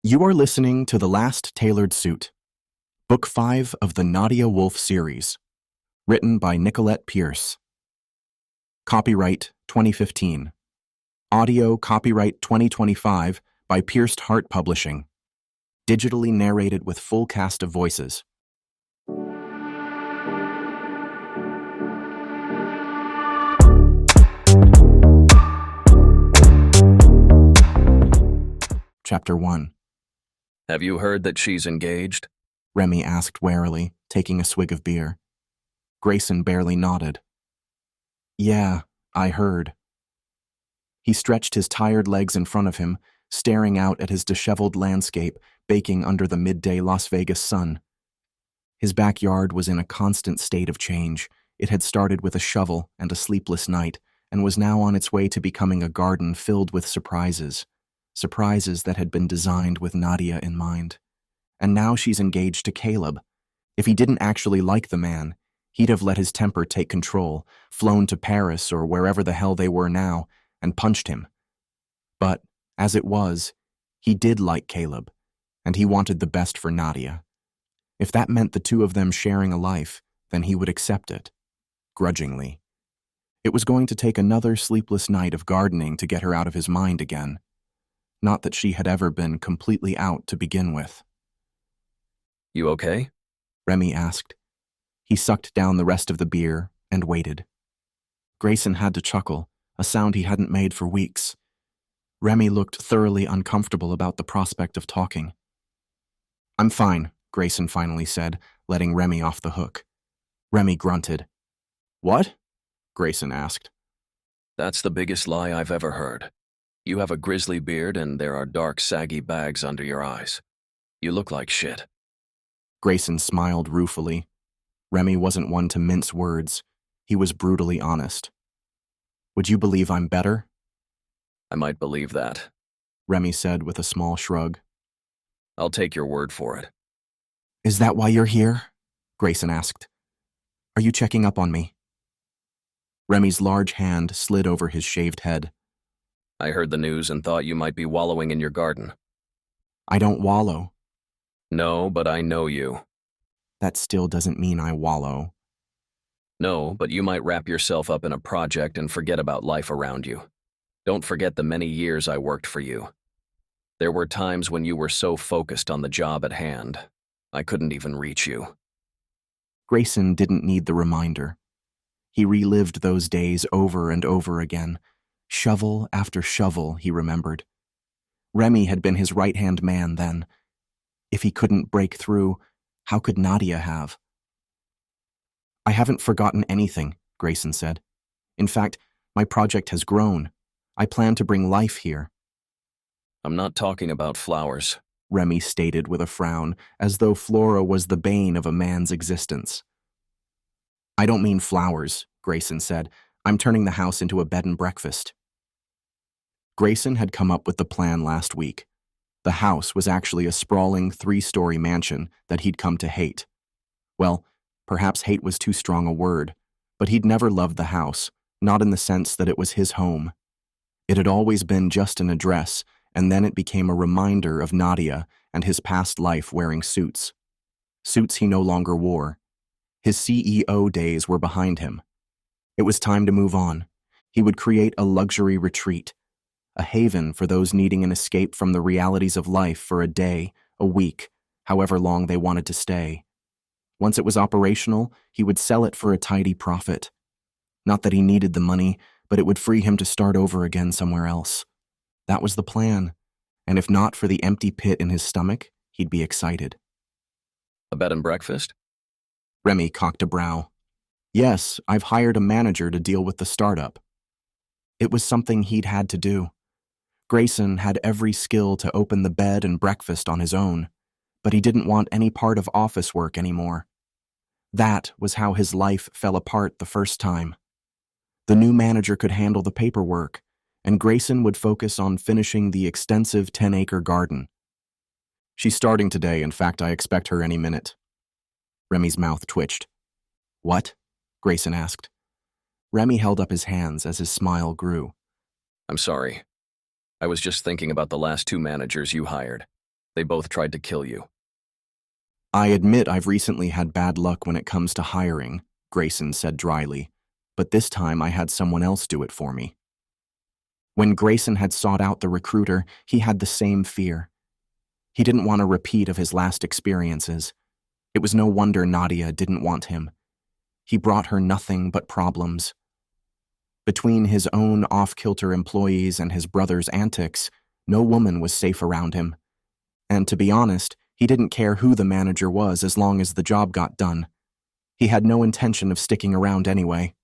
You are listening to The Last Tailored Suit, Book 5 of the Nadia Wolf Series, written by Nicolette Pierce. Copyright 2015. Audio copyright 2025 by Pierced Heart Publishing. Digitally narrated with full cast of voices. Chapter 1. Have you heard that she's engaged? Remy asked warily, taking a swig of beer. Grayson barely nodded. Yeah, I heard. He stretched his tired legs in front of him, staring out at his disheveled landscape baking under the midday Las Vegas sun. His backyard was in a constant state of change. It had started with a shovel and a sleepless night, and was now on its way to becoming a garden filled with surprises. Surprises that had been designed with Nadia in mind. And now she's engaged to Caleb. If he didn't actually like the man, he'd have let his temper take control, flown to Paris or wherever the hell they were now, and punched him. But, as it was, he did like Caleb, and he wanted the best for Nadia. If that meant the two of them sharing a life, then he would accept it, grudgingly. It was going to take another sleepless night of gardening to get her out of his mind again. Not that she had ever been completely out to begin with. You okay? Remy asked. He sucked down the rest of the beer and waited. Grayson had to chuckle, a sound he hadn't made for weeks. Remy looked thoroughly uncomfortable about the prospect of talking. I'm fine, Grayson finally said, letting Remy off the hook. Remy grunted. What? Grayson asked. That's the biggest lie I've ever heard. You have a grizzly beard and there are dark, saggy bags under your eyes. You look like shit. Grayson smiled ruefully. Remy wasn't one to mince words. He was brutally honest. Would you believe I'm better? I might believe that, Remy said with a small shrug. I'll take your word for it. Is that why you're here? Grayson asked. Are you checking up on me? Remy's large hand slid over his shaved head. I heard the news and thought you might be wallowing in your garden. I don't wallow. No, but I know you. That still doesn't mean I wallow. No, but you might wrap yourself up in a project and forget about life around you. Don't forget the many years I worked for you. There were times when you were so focused on the job at hand, I couldn't even reach you. Grayson didn't need the reminder. He relived those days over and over again. Shovel after shovel, he remembered. Remy had been his right-hand man then. If he couldn't break through, how could Nadia have? I haven't forgotten anything, Grayson said. In fact, my project has grown. I plan to bring life here. I'm not talking about flowers, Remy stated with a frown, as though Flora was the bane of a man's existence. I don't mean flowers, Grayson said. I'm turning the house into a bed and breakfast. Grayson had come up with the plan last week. The house was actually a sprawling 3-story mansion that he'd come to hate. Well, perhaps hate was too strong a word, but he'd never loved the house, not in the sense that it was his home. It had always been just an address, and then it became a reminder of Nadia and his past life wearing suits. Suits he no longer wore. His CEO days were behind him. It was time to move on. He would create a luxury retreat, a haven for those needing an escape from the realities of life for a day, a week, however long they wanted to stay. Once it was operational, he would sell it for a tidy profit. Not that he needed the money, but it would free him to start over again somewhere else. That was the plan, and if not for the empty pit in his stomach, he'd be excited. A bed and breakfast? Remy cocked a brow. Yes, I've hired a manager to deal with the startup. It was something he'd had to do. Grayson had every skill to open the bed and breakfast on his own, but he didn't want any part of office work anymore. That was how his life fell apart the first time. The new manager could handle the paperwork, and Grayson would focus on finishing the extensive 10-acre garden. She's starting today. In fact, I expect her any minute. Remy's mouth twitched. What? Grayson asked. Remy held up his hands as his smile grew. I'm sorry. I was just thinking about the last 2 managers you hired. They both tried to kill you. I admit I've recently had bad luck when it comes to hiring, Grayson said dryly, but this time I had someone else do it for me. When Grayson had sought out the recruiter, he had the same fear. He didn't want a repeat of his last experiences. It was no wonder Nadia didn't want him. He brought her nothing but problems. Between his own off-kilter employees and his brother's antics, no woman was safe around him. And to be honest, he didn't care who the manager was as long as the job got done. He had no intention of sticking around anyway.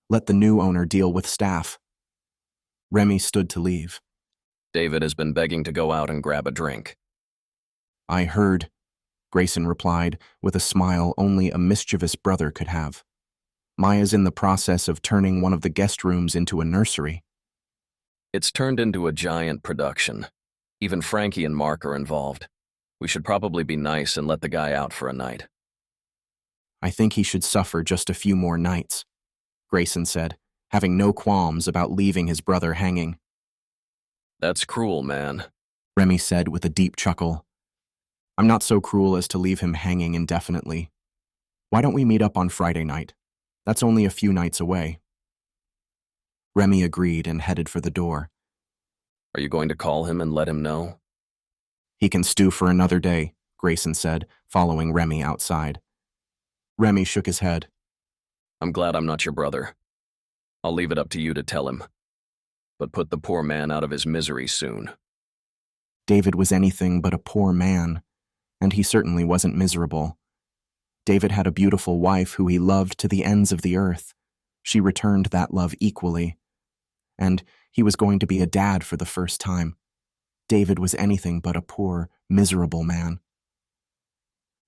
Let the new owner deal with staff. Remy stood to leave. David has been begging to go out and grab a drink. I heard, Grayson replied, with a smile only a mischievous brother could have. Maya's in the process of turning one of the guest rooms into a nursery. It's turned into a giant production. Even Frankie and Mark are involved. We should probably be nice and let the guy out for a night. I think he should suffer just a few more nights, Grayson said, having no qualms about leaving his brother hanging. That's cruel, man, Remy said with a deep chuckle. I'm not so cruel as to leave him hanging indefinitely. Why don't we meet up on Friday night? That's only a few nights away. Remy agreed and headed for the door. Are you going to call him and let him know? He can stew for another day, Grayson said, following Remy outside. Remy shook his head. I'm glad I'm not your brother. I'll leave it up to you to tell him. But put the poor man out of his misery soon. David was anything but a poor man, and he certainly wasn't miserable. David had a beautiful wife who he loved to the ends of the earth. She returned that love equally. And he was going to be a dad for the first time. David was anything but a poor, miserable man.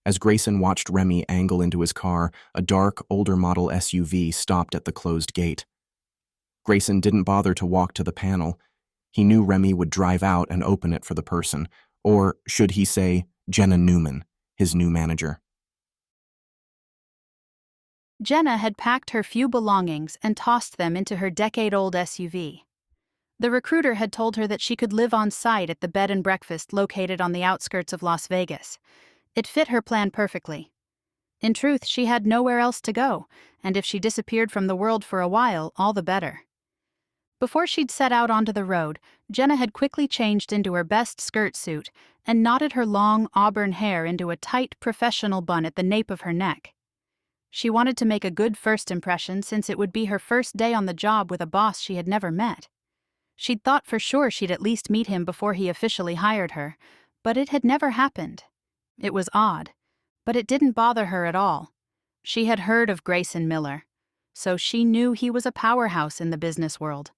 As Grayson watched Remy angle into his car, a dark, older model SUV stopped at the closed gate. Grayson didn't bother to walk to the panel. He knew Remy would drive out and open it for the person, or should he say, Jenna Newman, his new manager. Jenna had packed her few belongings and tossed them into her decade-old SUV. The recruiter had told her that she could live on site at the bed and breakfast located on the outskirts of Las Vegas. It fit her plan perfectly. In truth, she had nowhere else to go, and if she disappeared from the world for a while, all the better. Before she'd set out onto the road, Jenna had quickly changed into her best skirt suit and knotted her long auburn hair into a tight, professional bun at the nape of her neck. She wanted to make a good first impression since it would be her first day on the job with a boss she had never met. She'd thought for sure she'd at least meet him before he officially hired her, but it had never happened. It was odd, but it didn't bother her at all. She had heard of Grayson Miller, so she knew he was a powerhouse in the business world.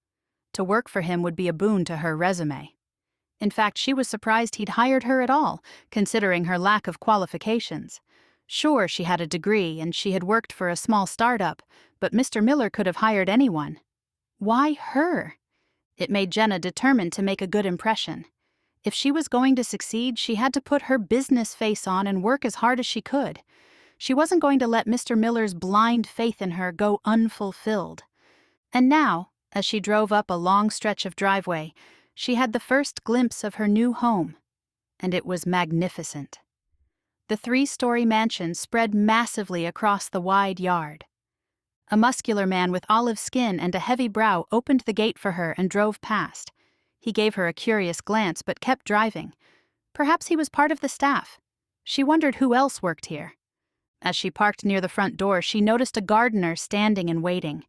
To work for him would be a boon to her resume. In fact, she was surprised he'd hired her at all, considering her lack of qualifications. Sure, she had a degree and she had worked for a small startup, but Mr. Miller could have hired anyone. Why her? It made Jenna determined to make a good impression. If she was going to succeed, she had to put her business face on and work as hard as she could. She wasn't going to let Mr. Miller's blind faith in her go unfulfilled. And now, as she drove up a long stretch of driveway, she had the first glimpse of her new home, and it was magnificent. The 3-story mansion spread massively across the wide yard. A muscular man with olive skin and a heavy brow opened the gate for her and drove past. He gave her a curious glance but kept driving. Perhaps he was part of the staff. She wondered who else worked here. As she parked near the front door, she noticed a gardener standing and waiting.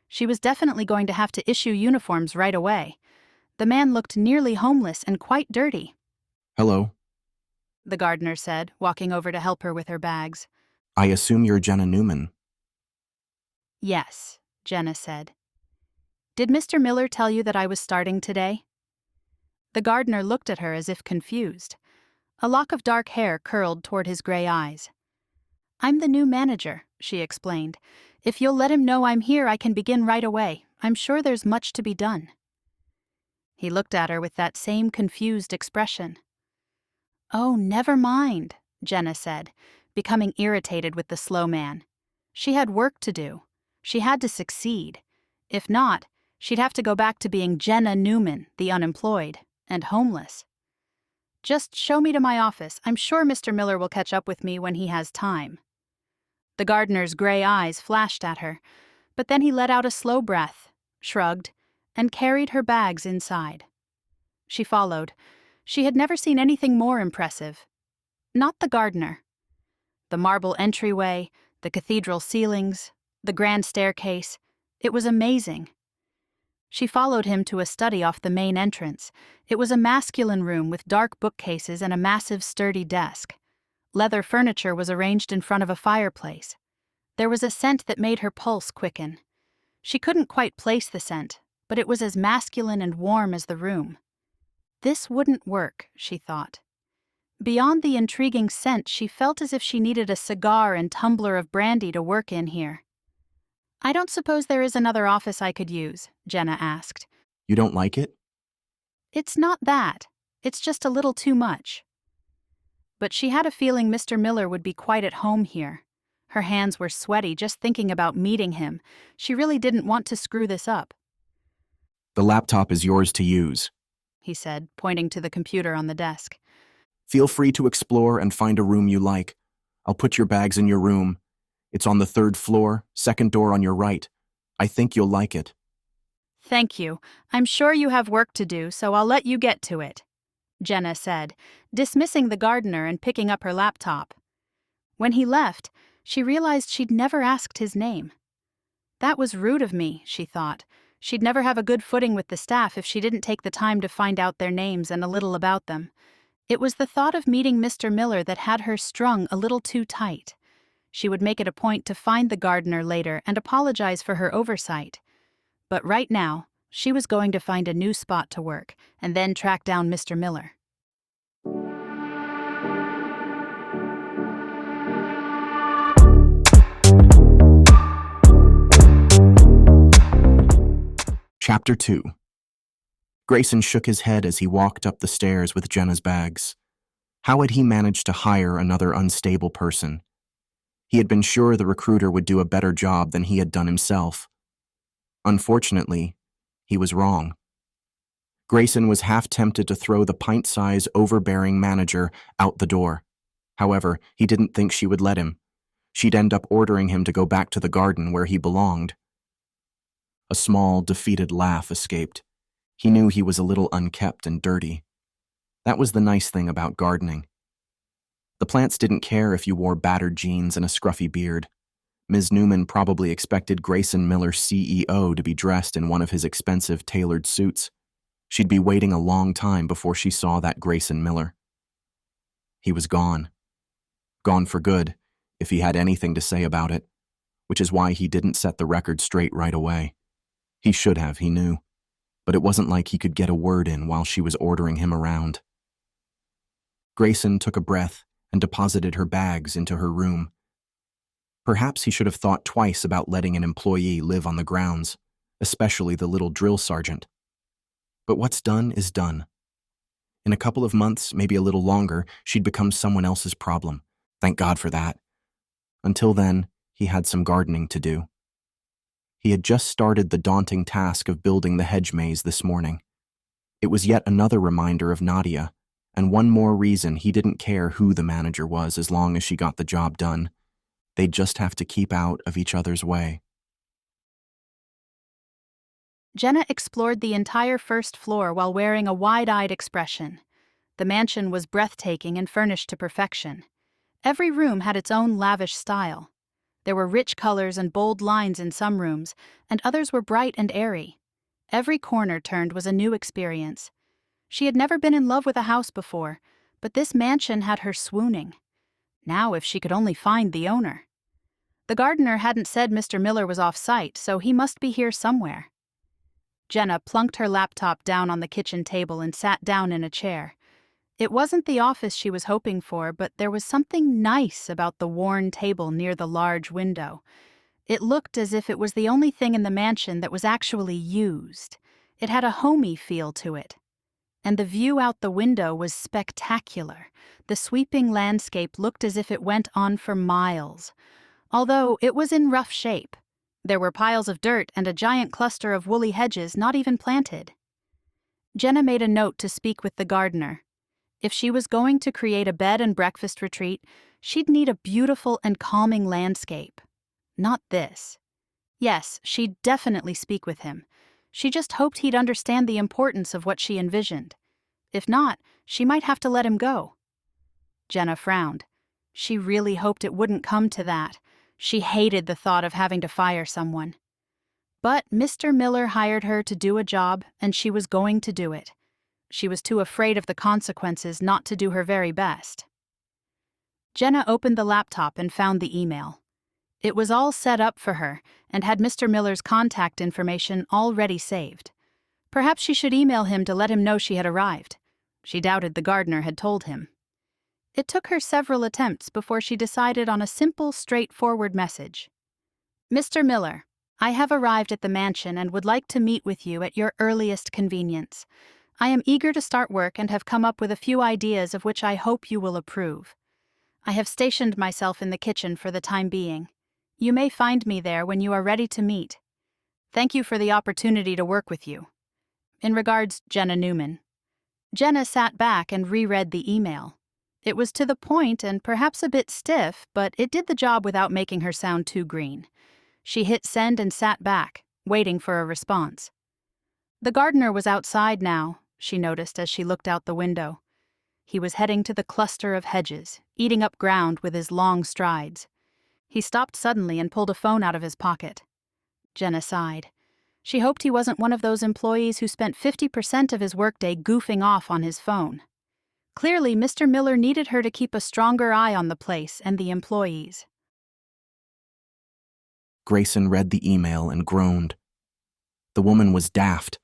She was definitely going to have to issue uniforms right away. The man looked nearly homeless and quite dirty. Hello. The gardener said, walking over to help her with her bags. I assume you're Jenna Newman. Yes, Jenna said. Did Mr. Miller tell you that I was starting today? The gardener looked at her as if confused. A lock of dark hair curled toward his gray eyes. I'm the new manager, she explained. If you'll let him know I'm here, I can begin right away. I'm sure there's much to be done. He looked at her with that same confused expression. Oh, never mind, Jenna said, becoming irritated with the slow man. She had work to do. She had to succeed. If not, she'd have to go back to being Jenna Newman, the unemployed, and homeless. Just show me to my office. I'm sure Mr. Miller will catch up with me when he has time. The gardener's gray eyes flashed at her, but then he let out a slow breath, shrugged, and carried her bags inside. She followed. She had never seen anything more impressive. Not the gardener. The marble entryway, the cathedral ceilings, the grand staircase. It was amazing. She followed him to a study off the main entrance. It was a masculine room with dark bookcases and a massive, sturdy desk. Leather furniture was arranged in front of a fireplace. There was a scent that made her pulse quicken. She couldn't quite place the scent, but it was as masculine and warm as the room. This wouldn't work, she thought. Beyond the intriguing scent, she felt as if she needed a cigar and tumbler of brandy to work in here. I don't suppose there is another office I could use, Jenna asked. You don't like it? It's not that. It's just a little too much. But she had a feeling Mr. Miller would be quite at home here. Her hands were sweaty just thinking about meeting him. She really didn't want to screw this up. The laptop is yours to use, he said, pointing to the computer on the desk. Feel free to explore and find a room you like. I'll put your bags in your room. It's on the 3rd floor, 2nd door on your right. I think you'll like it. Thank you. I'm sure you have work to do, so I'll let you get to it, Jenna said, dismissing the gardener and picking up her laptop. When he left, she realized she'd never asked his name. That was rude of me, she thought. She'd never have a good footing with the staff if she didn't take the time to find out their names and a little about them. It was the thought of meeting Mr. Miller that had her strung a little too tight. She would make it a point to find the gardener later and apologize for her oversight. But right now, she was going to find a new spot to work and then track down Mr. Miller. Chapter 2. Grayson shook his head as he walked up the stairs with Jenna's bags. How had he managed to hire another unstable person? He had been sure the recruiter would do a better job than he had done himself. Unfortunately, he was wrong. Grayson was half tempted to throw the pint-size, overbearing manager out the door. However, he didn't think she would let him. She'd end up ordering him to go back to the garden where he belonged. A small, defeated laugh escaped. He knew he was a little unkempt and dirty. That was the nice thing about gardening. The plants didn't care if you wore battered jeans and a scruffy beard. Ms. Newman probably expected Grayson Miller, CEO, to be dressed in one of his expensive tailored suits. She'd be waiting a long time before she saw that Grayson Miller. He was gone. Gone for good, if he had anything to say about it, which is why he didn't set the record straight right away. He should have, he knew, but it wasn't like he could get a word in while she was ordering him around. Grayson took a breath and deposited her bags into her room. Perhaps he should have thought twice about letting an employee live on the grounds, especially the little drill sergeant. But what's done is done. In a couple of months, maybe a little longer, she'd become someone else's problem. Thank God for that. Until then, he had some gardening to do. He had just started the daunting task of building the hedge maze this morning. It was yet another reminder of Nadia, and one more reason he didn't care who the manager was as long as she got the job done. They'd just have to keep out of each other's way. Jenna explored the entire 1st floor while wearing a wide-eyed expression. The mansion was breathtaking and furnished to perfection. Every room had its own lavish style. There were rich colors and bold lines in some rooms, and others were bright and airy. Every corner turned was a new experience. She had never been in love with a house before, but this mansion had her swooning. Now if she could only find the owner. The gardener hadn't said Mr. Miller was off-site, so he must be here somewhere. Jenna plunked her laptop down on the kitchen table and sat down in a chair. It wasn't the office she was hoping for, but there was something nice about the worn table near the large window. It looked as if it was the only thing in the mansion that was actually used. It had a homey feel to it. And the view out the window was spectacular. The sweeping landscape looked as if it went on for miles. Although it was in rough shape. There were piles of dirt and a giant cluster of woolly hedges not even planted. Jenna made a note to speak with the gardener. If she was going to create a bed and breakfast retreat, she'd need a beautiful and calming landscape. Not this. Yes, she'd definitely speak with him. She just hoped he'd understand the importance of what she envisioned. If not, she might have to let him go. Jenna frowned. She really hoped it wouldn't come to that. She hated the thought of having to fire someone. But Mr. Miller hired her to do a job, and she was going to do it. She was too afraid of the consequences not to do her very best. Jenna opened the laptop and found the email. It was all set up for her and had Mr. Miller's contact information already saved. Perhaps she should email him to let him know she had arrived. She doubted the gardener had told him. It took her several attempts before she decided on a simple, straightforward message. Mr. Miller, I have arrived at the mansion and would like to meet with you at your earliest convenience. I am eager to start work and have come up with a few ideas of which I hope you will approve. I have stationed myself in the kitchen for the time being. You may find me there when you are ready to meet. Thank you for the opportunity to work with you. In regards, Jenna Newman. Jenna sat back and reread the email. It was to the point and perhaps a bit stiff, but it did the job without making her sound too green. She hit send and sat back, waiting for a response. The gardener was outside now, she noticed as she looked out the window. He was heading to the cluster of hedges, eating up ground with his long strides. He stopped suddenly and pulled a phone out of his pocket. Jenna sighed. She hoped he wasn't one of those employees who spent 50% of his workday goofing off on his phone. Clearly, Mr. Miller needed her to keep a stronger eye on the place and the employees. Grayson read the email and groaned. The woman was daft.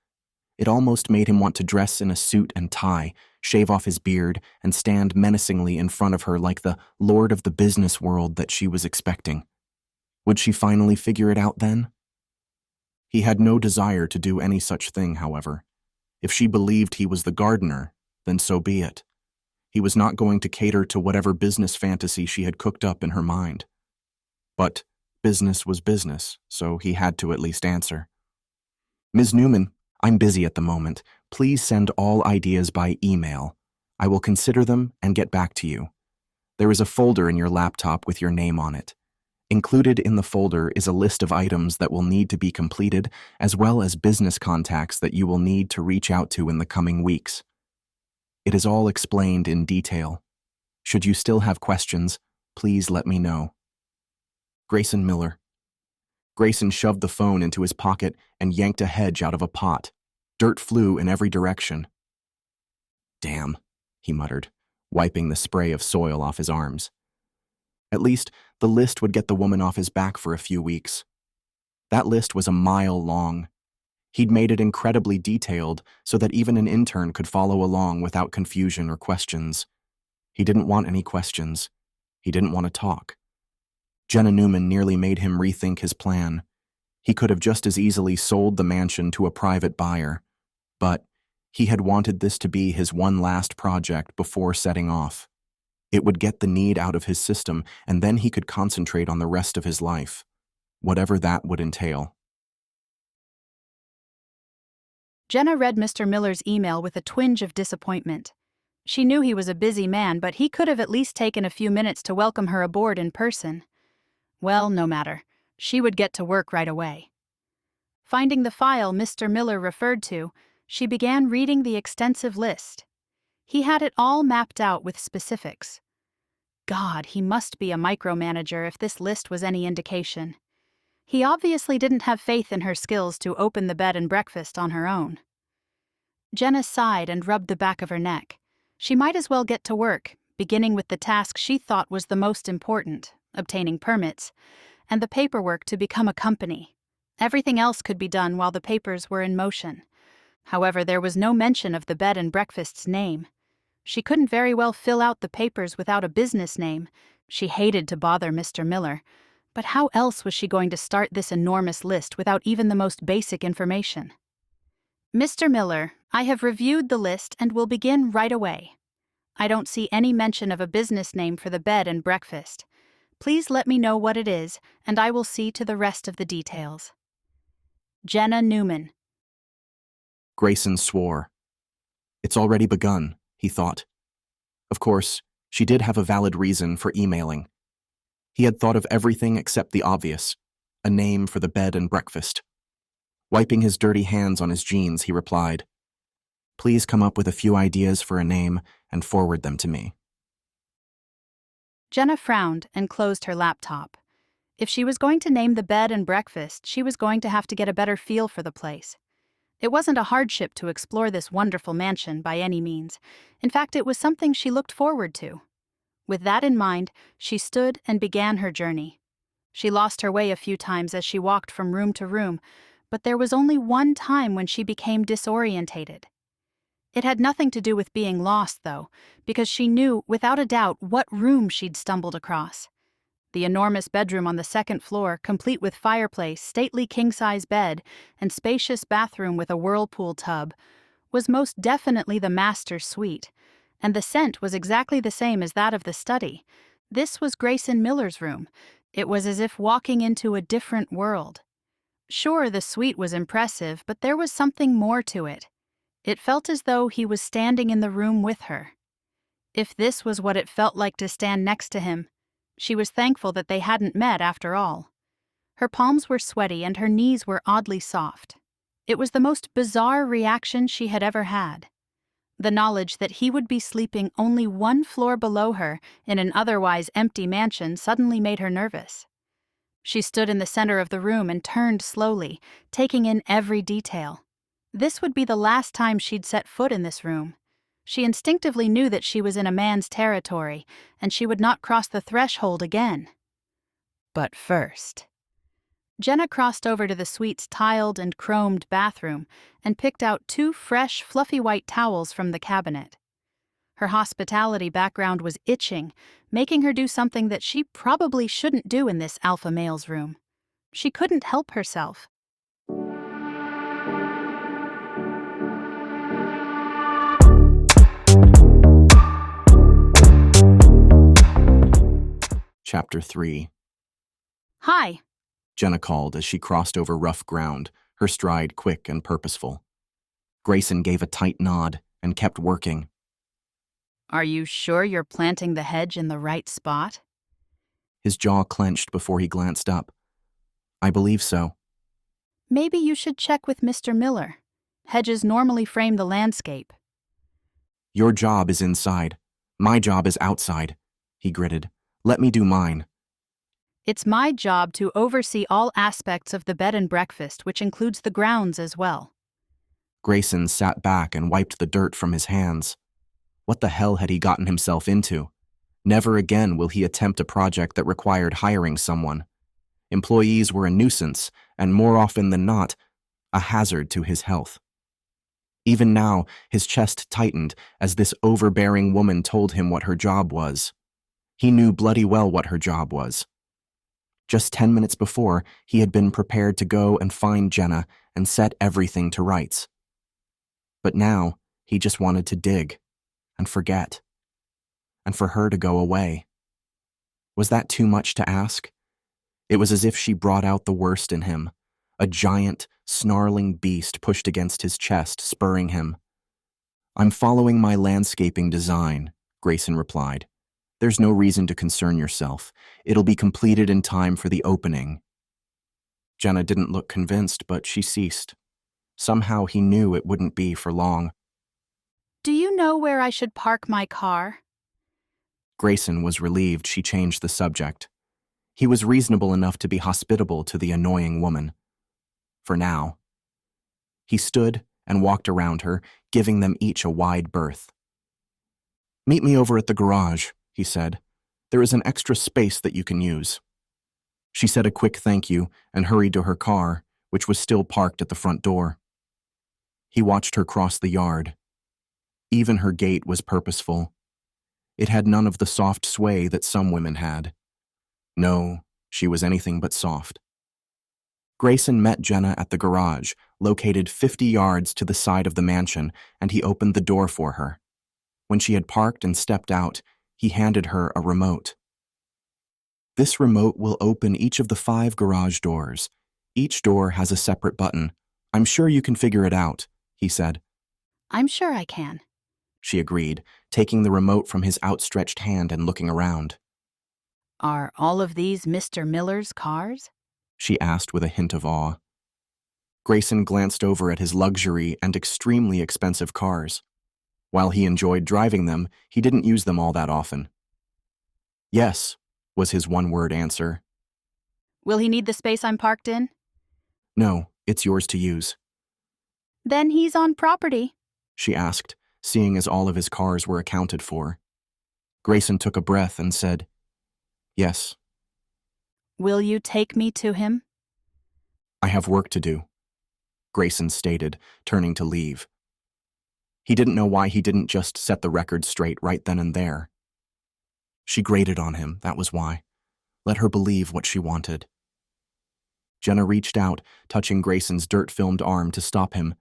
It almost made him want to dress in a suit and tie, shave off his beard, and stand menacingly in front of her like the lord of the business world that she was expecting. Would she finally figure it out then? He had no desire to do any such thing, however. If she believed he was the gardener, then so be it. He was not going to cater to whatever business fantasy she had cooked up in her mind. But business was business, so he had to at least answer. Ms. Newman, I'm busy at the moment. Please send all ideas by email. I will consider them and get back to you. There is a folder in your laptop with your name on it. Included in the folder is a list of items that will need to be completed, as well as business contacts that you will need to reach out to in the coming weeks. It is all explained in detail. Should you still have questions, please let me know. Grayson Miller. Grayson shoved the phone into his pocket and yanked a hedge out of a pot. Dirt flew in every direction. Damn, he muttered, wiping the spray of soil off his arms. At least, the list would get the woman off his back for a few weeks. That list was a mile long. He'd made it incredibly detailed so that even an intern could follow along without confusion or questions. He didn't want any questions. He didn't want to talk. Jenna Newman nearly made him rethink his plan. He could have just as easily sold the mansion to a private buyer, but he had wanted this to be his one last project before setting off. It would get the need out of his system, and then he could concentrate on the rest of his life, whatever that would entail. Jenna read Mr. Miller's email with a twinge of disappointment. She knew he was a busy man, but he could have at least taken a few minutes to welcome her aboard in person. Well, no matter. She would get to work right away. Finding the file Mr. Miller referred to, she began reading the extensive list. He had it all mapped out with specifics. God, he must be a micromanager if this list was any indication. He obviously didn't have faith in her skills to open the bed and breakfast on her own. Jenna sighed and rubbed the back of her neck. She might as well get to work, beginning with the task she thought was the most important, obtaining permits, and the paperwork to become a company. Everything else could be done while the papers were in motion. However, there was no mention of the bed and breakfast's name. She couldn't very well fill out the papers without a business name. She hated to bother Mr. Miller, but how else was she going to start this enormous list without even the most basic information? Mr. Miller, I have reviewed the list and will begin right away. I don't see any mention of a business name for the bed and breakfast. Please let me know what it is, and I will see to the rest of the details. Jenna Newman. Grayson swore. It's already begun, he thought. Of course, she did have a valid reason for emailing. He had thought of everything except the obvious, a name for the bed and breakfast. Wiping his dirty hands on his jeans, he replied, "Please come up with a few ideas for a name and forward them to me." Jenna frowned and closed her laptop. If she was going to name the bed and breakfast, she was going to have to get a better feel for the place. It wasn't a hardship to explore this wonderful mansion by any means. In fact, it was something she looked forward to. With that in mind, she stood and began her journey. She lost her way a few times as she walked from room to room, but there was only one time when she became disorientated. It had nothing to do with being lost, though, because she knew, without a doubt, what room she'd stumbled across. The enormous bedroom on the second floor, complete with fireplace, stately king-size bed, and spacious bathroom with a whirlpool tub, was most definitely the master's suite, and the scent was exactly the same as that of the study. This was Grayson Miller's room. It was as if walking into a different world. Sure, the suite was impressive, but there was something more to it. It felt as though he was standing in the room with her. If this was what it felt like to stand next to him, she was thankful that they hadn't met after all. Her palms were sweaty and her knees were oddly soft. It was the most bizarre reaction she had ever had. The knowledge that he would be sleeping only one floor below her in an otherwise empty mansion suddenly made her nervous. She stood in the center of the room and turned slowly, taking in every detail. This would be the last time she'd set foot in this room. She instinctively knew that she was in a man's territory, and she would not cross the threshold again. But first, Jenna crossed over to the suite's tiled and chromed bathroom and picked out 2 fresh, fluffy white towels from the cabinet. Her hospitality background was itching, making her do something that she probably shouldn't do in this alpha male's room. She couldn't help herself. Chapter 3. "Hi." Jenna called as she crossed over rough ground, her stride quick and purposeful. Grayson gave a tight nod and kept working. "Are you sure you're planting the hedge in the right spot?" His jaw clenched before he glanced up. "I believe so." "Maybe you should check with Mr. Miller. Hedges normally frame the landscape." "Your job is inside. My job is outside," he gritted. "Let me do mine." "It's my job to oversee all aspects of the bed and breakfast, which includes the grounds as well." Grayson sat back and wiped the dirt from his hands. What the hell had he gotten himself into? Never again will he attempt a project that required hiring someone. Employees were a nuisance, and more often than not, a hazard to his health. Even now, his chest tightened as this overbearing woman told him what her job was. He knew bloody well what her job was. Just 10 minutes before, he had been prepared to go and find Jenna and set everything to rights. But now, he just wanted to dig and forget, and for her to go away. Was that too much to ask? It was as if she brought out the worst in him, a giant, snarling beast pushed against his chest, spurring him. "I'm following my landscaping design," Grayson replied. "There's no reason to concern yourself. It'll be completed in time for the opening." Jenna didn't look convinced, but she ceased. Somehow he knew it wouldn't be for long. "Do you know where I should park my car?" Grayson was relieved she changed the subject. He was reasonable enough to be hospitable to the annoying woman. For now. He stood and walked around her, giving them each a wide berth. "Meet me over at the garage," he said. "There is an extra space that you can use." She said a quick thank you and hurried to her car, which was still parked at the front door. He watched her cross the yard. Even her gait was purposeful. It had none of the soft sway that some women had. No, she was anything but soft. Grayson met Jenna at the garage, located 50 yards to the side of the mansion, and he opened the door for her. When she had parked and stepped out, he handed her a remote. "This remote will open each of the 5 garage doors. Each door has a separate button. I'm sure you can figure it out," he said. "I'm sure I can." she agreed, taking the remote from his outstretched hand and looking around. Are all of these Mr. Miller's cars? She asked with a hint of awe. Grayson glanced over at his luxury and extremely expensive cars. While he enjoyed driving them, he didn't use them all that often. Yes, was his one-word answer. Will he need the space I'm parked in? No, it's yours to use, Then he's on property. she asked, seeing as all of his cars were accounted for. Grayson took a breath and said, Yes, Will you take me to him? I have work to do, Grayson stated, turning to leave. He didn't know why he didn't just set the record straight right then and there. She grated on him, that was why. Let her believe what she wanted. Jenna reached out, touching Grayson's dirt-filmed arm to stop him.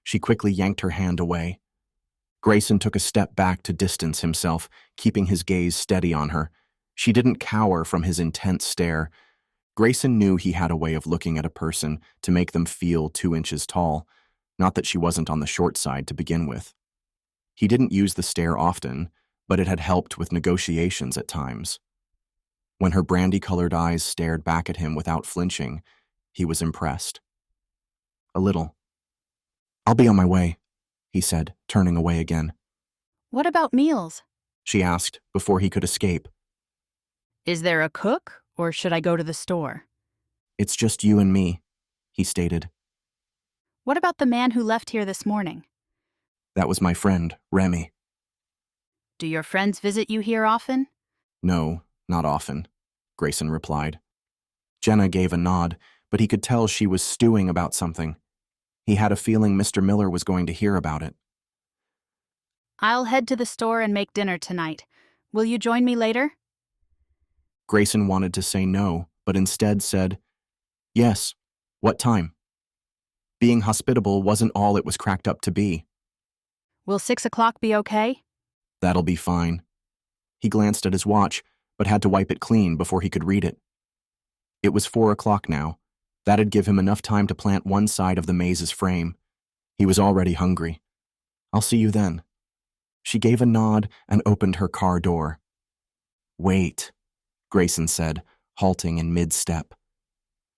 She quickly yanked her hand away. Grayson took a step back to distance himself, keeping his gaze steady on her. She didn't cower from his intense stare. Grayson knew he had a way of looking at a person to make them feel 2 inches tall, not that she wasn't on the short side to begin with. He didn't use the stare often, but it had helped with negotiations at times. When her brandy-colored eyes stared back at him without flinching, he was impressed. A little. I'll be on my way, he said, turning away again. What about meals? She asked before he could escape. Is there a cook, or should I go to the store? It's just you and me, he stated. What about the man who left here this morning? That was my friend, Remy. Do your friends visit you here often? No, not often, Grayson replied. Jenna gave a nod, but he could tell she was stewing about something. He had a feeling Mr. Miller was going to hear about it. I'll head to the store and make dinner tonight. Will you join me later? Grayson wanted to say no, but instead said, Yes. What time? Being hospitable wasn't all it was cracked up to be. Will 6 o'clock be okay? That'll be fine. He glanced at his watch, but had to wipe it clean before he could read it. It was 4 o'clock now. That'd give him enough time to plant one side of the maze's frame. He was already hungry. I'll see you then. She gave a nod and opened her car door. Wait, Grayson said, halting in mid-step.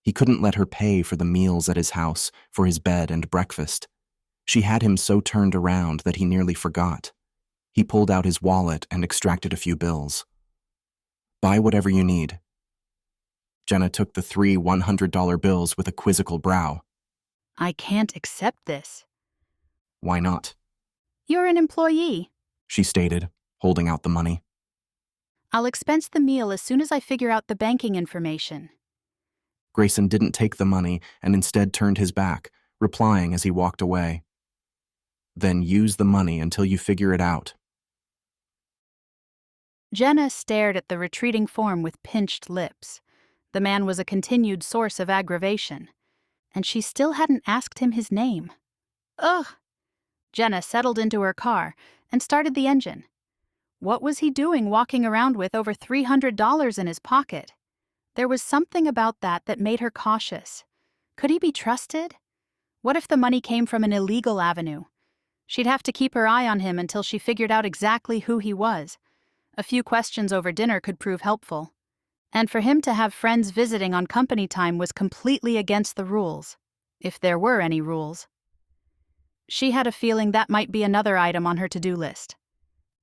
He couldn't let her pay for the meals at his house, for his bed and breakfast. She had him so turned around that he nearly forgot. He pulled out his wallet and extracted a few bills. Buy whatever you need. Jenna took the 3 $100 bills with a quizzical brow. I can't accept this. Why not? You're an employee. She stated, holding out the money. I'll expense the meal as soon as I figure out the banking information. Grayson didn't take the money and instead turned his back, replying as he walked away. Then use the money until you figure it out. Jenna stared at the retreating form with pinched lips. The man was a continued source of aggravation, and she still hadn't asked him his name. Ugh! Jenna settled into her car and started the engine. What was he doing walking around with over $300 in his pocket? There was something about that made her cautious. Could he be trusted? What if the money came from an illegal avenue? She'd have to keep her eye on him until she figured out exactly who he was. A few questions over dinner could prove helpful. And for him to have friends visiting on company time was completely against the rules, if there were any rules. She had a feeling that might be another item on her to-do list.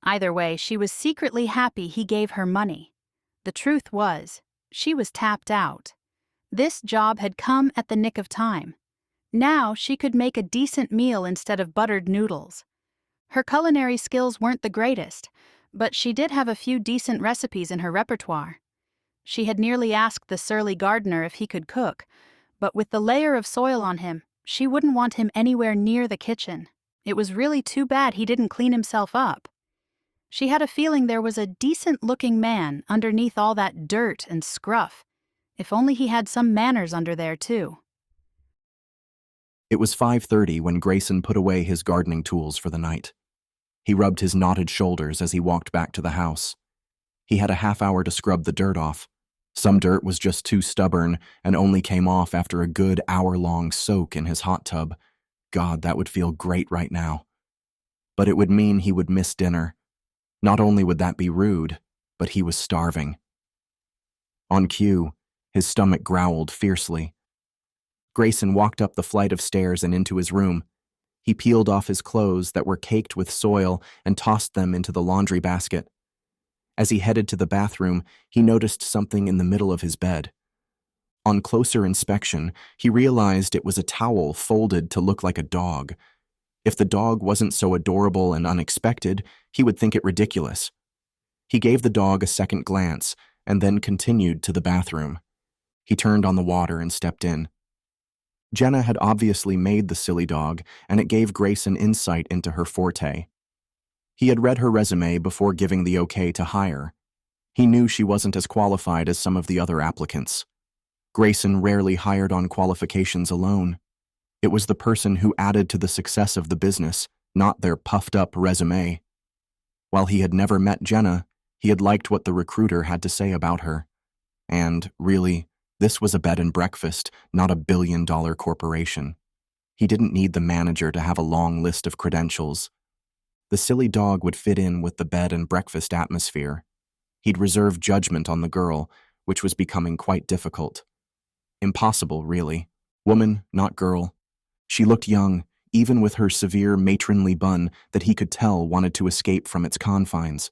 Either way, she was secretly happy he gave her money. The truth was, she was tapped out. This job had come at the nick of time. Now she could make a decent meal instead of buttered noodles. Her culinary skills weren't the greatest, but she did have a few decent recipes in her repertoire. She had nearly asked the surly gardener if he could cook, but with the layer of soil on him, she wouldn't want him anywhere near the kitchen. It was really too bad he didn't clean himself up. She had a feeling there was a decent-looking man underneath all that dirt and scruff. If only he had some manners under there, too. It was 5:30 when Grayson put away his gardening tools for the night. He rubbed his knotted shoulders as he walked back to the house. He had a half-hour to scrub the dirt off. Some dirt was just too stubborn and only came off after a good hour-long soak in his hot tub. God, that would feel great right now. But it would mean he would miss dinner. Not only would that be rude, but he was starving. On cue, his stomach growled fiercely. Grayson walked up the flight of stairs and into his room. He peeled off his clothes that were caked with soil and tossed them into the laundry basket. As he headed to the bathroom, he noticed something in the middle of his bed. On closer inspection, he realized it was a towel folded to look like a dog. If the dog wasn't so adorable and unexpected, he would think it ridiculous. He gave the dog a second glance and then continued to the bathroom. He turned on the water and stepped in. Jenna had obviously made the silly dog, and it gave Grayson insight into her forte. He had read her resume before giving the okay to hire. He knew she wasn't as qualified as some of the other applicants. Grayson rarely hired on qualifications alone. It was the person who added to the success of the business, not their puffed-up resume. While he had never met Jenna, he had liked what the recruiter had to say about her. And, really, this was a bed and breakfast, not a billion-dollar corporation. He didn't need the manager to have a long list of credentials. The silly dog would fit in with the bed and breakfast atmosphere. He'd reserve judgment on the girl, which was becoming quite difficult. Impossible, really. Woman, not girl. She looked young, even with her severe matronly bun that he could tell wanted to escape from its confines.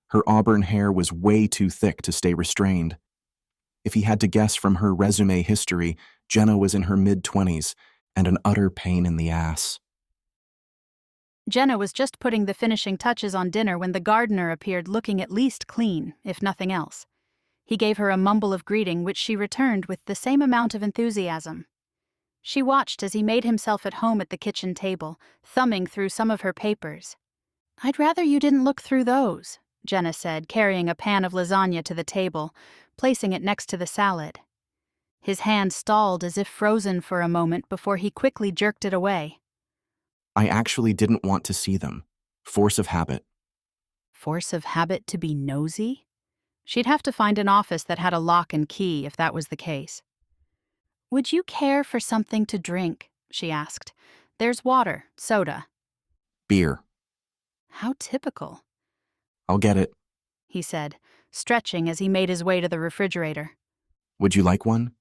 Her auburn hair was way too thick to stay restrained. If he had to guess from her resume history, Jenna was in her mid-20s and an utter pain in the ass. Jenna was just putting the finishing touches on dinner when the gardener appeared looking at least clean, if nothing else. He gave her a mumble of greeting which she returned with the same amount of enthusiasm. She watched as he made himself at home at the kitchen table, thumbing through some of her papers. "I'd rather you didn't look through those," Jenna said, carrying a pan of lasagna to the table, placing it next to the salad. His hand stalled as if frozen for a moment before he quickly jerked it away. I actually didn't want to see them. Force of habit. Force of habit to be nosy? She'd have to find an office that had a lock and key if that was the case. "Would you care for something to drink?" she asked. "There's water, soda." Beer. How typical, I'll get it. he said, stretching as he made his way to the refrigerator. Would you like one?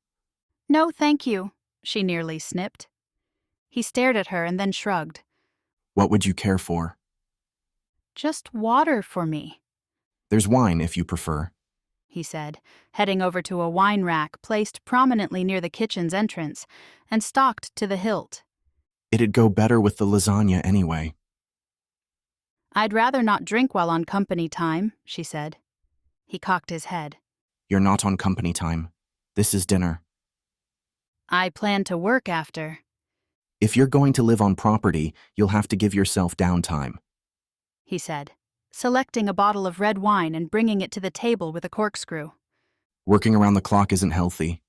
"No, thank you," she nearly snipped. He stared at her and then shrugged. What would you care for? "Just water for me," There's wine if you prefer. he said, heading over to a wine rack placed prominently near the kitchen's entrance and stocked to the hilt. It'd go better with the lasagna anyway. "I'd rather not drink while on company time," she said. He cocked his head. You're not on company time. This is dinner. "I plan to work after." If you're going to live on property, you'll have to give yourself downtime. he said, selecting a bottle of red wine and bringing it to the table with a corkscrew. Working around the clock isn't healthy.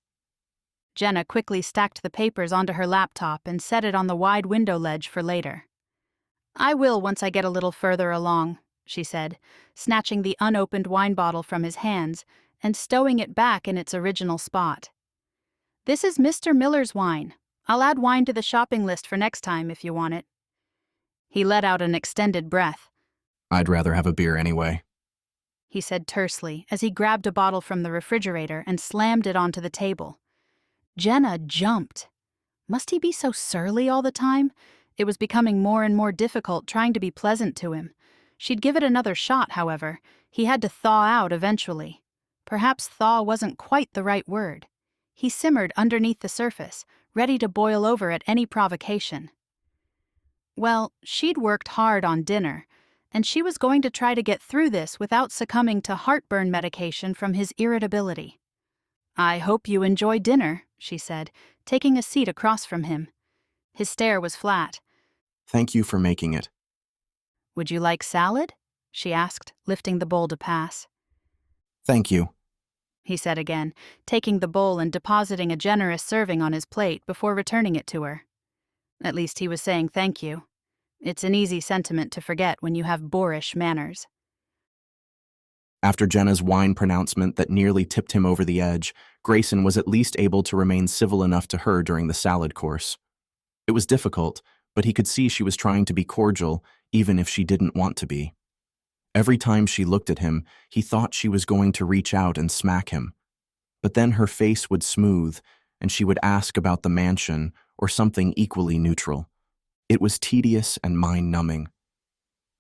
Jenna quickly stacked the papers onto her laptop and set it on the wide window ledge for later. "I will once I get a little further along," she said, snatching the unopened wine bottle from his hands and stowing it back in its original spot. "This is Mr. Miller's wine. I'll add wine to the shopping list for next time if you want it." He let out an extended breath. I'd rather have a beer anyway. He said tersely as he grabbed a bottle from the refrigerator and slammed it onto the table. Jenna jumped. Must he be so surly all the time? It was becoming more and more difficult trying to be pleasant to him. She'd give it another shot, however. He had to thaw out eventually. Perhaps thaw wasn't quite the right word. He simmered underneath the surface, ready to boil over at any provocation. Well, she'd worked hard on dinner, and she was going to try to get through this without succumbing to heartburn medication from his irritability. "I hope you enjoy dinner," she said, taking a seat across from him. His stare was flat. Thank you for making it. "Would you like salad?" she asked, lifting the bowl to pass. Thank you. He said again, taking the bowl and depositing a generous serving on his plate before returning it to her. At least he was saying thank you. It's an easy sentiment to forget when you have boorish manners. After Jenna's wine pronouncement that nearly tipped him over the edge, Grayson was at least able to remain civil enough to her during the salad course. It was difficult, but he could see she was trying to be cordial, even if she didn't want to be. Every time she looked at him, he thought she was going to reach out and smack him. But then her face would smooth, and she would ask about the mansion or something equally neutral. It was tedious and mind-numbing.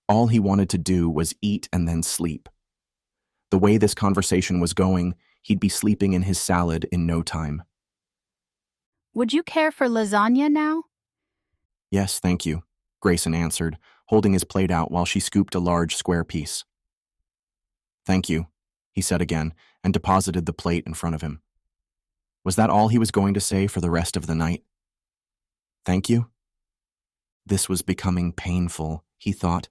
All he wanted to do was eat and then sleep. The way this conversation was going, he'd be sleeping in his salad in no time. Would you care for lasagna now? Yes, thank you, Grayson answered, holding his plate out while she scooped a large square piece. Thank you, he said again, and deposited the plate in front of him. Was that all he was going to say for the rest of the night? Thank you? This was becoming painful, he thought.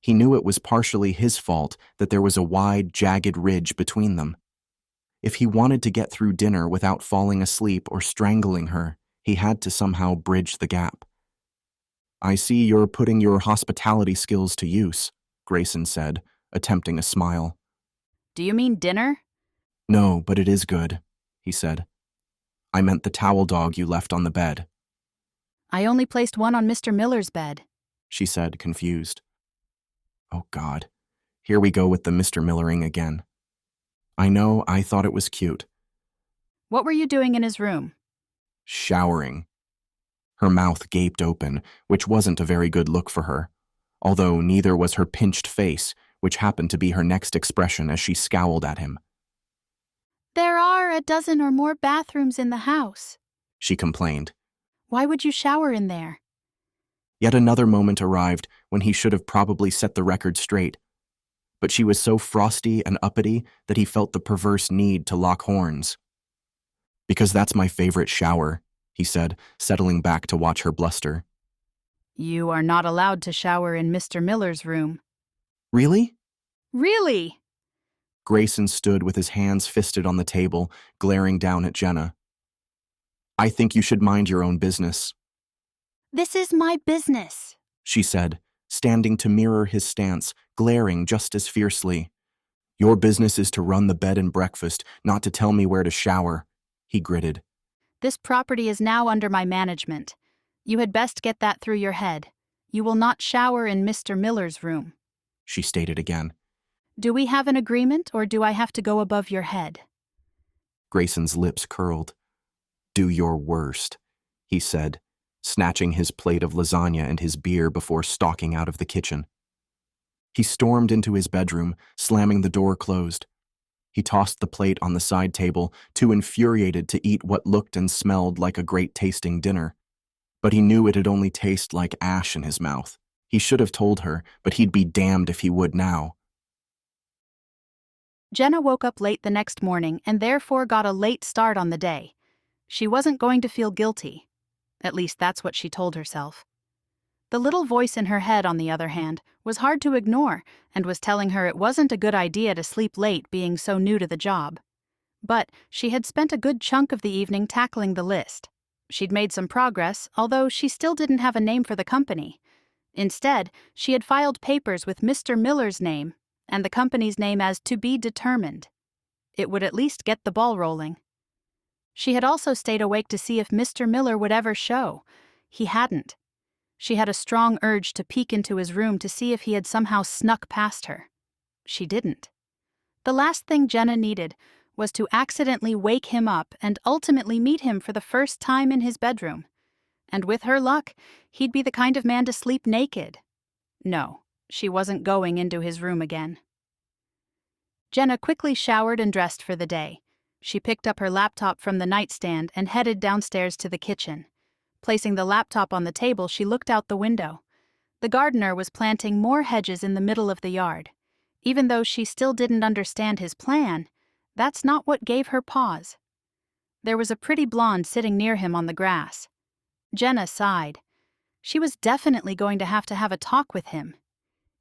He knew it was partially his fault that there was a wide, jagged ridge between them. If he wanted to get through dinner without falling asleep or strangling her, he had to somehow bridge the gap. I see you're putting your hospitality skills to use, Grayson said, attempting a smile. Do you mean dinner? No, but it is good, he said. I meant the towel dog you left on the bed. I only placed one on Mr. Miller's bed, she said, confused. Oh, God. Here we go with the Mr. Millering again. I know, I thought it was cute. What were you doing in his room? Showering. Her mouth gaped open, which wasn't a very good look for her, although neither was her pinched face, which happened to be her next expression as she scowled at him. There are a dozen or more bathrooms in the house, She complained. Why would you shower in there? Yet another moment arrived when he should have probably set the record straight. But she was so frosty and uppity that he felt the perverse need to lock horns. Because that's my favorite shower, he said, settling back to watch her bluster. You are not allowed to shower in Mr. Miller's room. Really? Really? Grayson stood with his hands fisted on the table, glaring down at Jenna. I think you should mind your own business. This is my business, She said, standing to mirror his stance, glaring just as fiercely. Your business is to run the bed and breakfast, not to tell me where to shower, he gritted. This property is now under my management. You had best get that through your head. You will not shower in Mr. Miller's room, She stated again. Do we have an agreement, or do I have to go above your head? Grayson's lips curled. Do your worst, he said, snatching his plate of lasagna and his beer before stalking out of the kitchen. He stormed into his bedroom, slamming the door closed. He tossed the plate on the side table, too infuriated to eat what looked and smelled like a great-tasting dinner. But he knew it'd only taste like ash in his mouth. He should have told her, but he'd be damned if he would now. Jenna woke up late the next morning and therefore got a late start on the day. She wasn't going to feel guilty. At least that's what she told herself. The little voice in her head, on the other hand, was hard to ignore and was telling her it wasn't a good idea to sleep late being so new to the job. But she had spent a good chunk of the evening tackling the list. She'd made some progress, although she still didn't have a name for the company. Instead, she had filed papers with Mr. Miller's name and the company's name as to be determined. It would at least get the ball rolling. She had also stayed awake to see if Mr. Miller would ever show. He hadn't. She had a strong urge to peek into his room to see if he had somehow snuck past her. She didn't. The last thing Jenna needed was to accidentally wake him up and ultimately meet him for the first time in his bedroom. And with her luck, he'd be the kind of man to sleep naked. No, she wasn't going into his room again. Jenna quickly showered and dressed for the day. She picked up her laptop from the nightstand and headed downstairs to the kitchen. Placing the laptop on the table, she looked out the window. The gardener was planting more hedges in the middle of the yard. Even though she still didn't understand his plan, that's not what gave her pause. There was a pretty blonde sitting near him on the grass. Jenna sighed. She was definitely going to have a talk with him.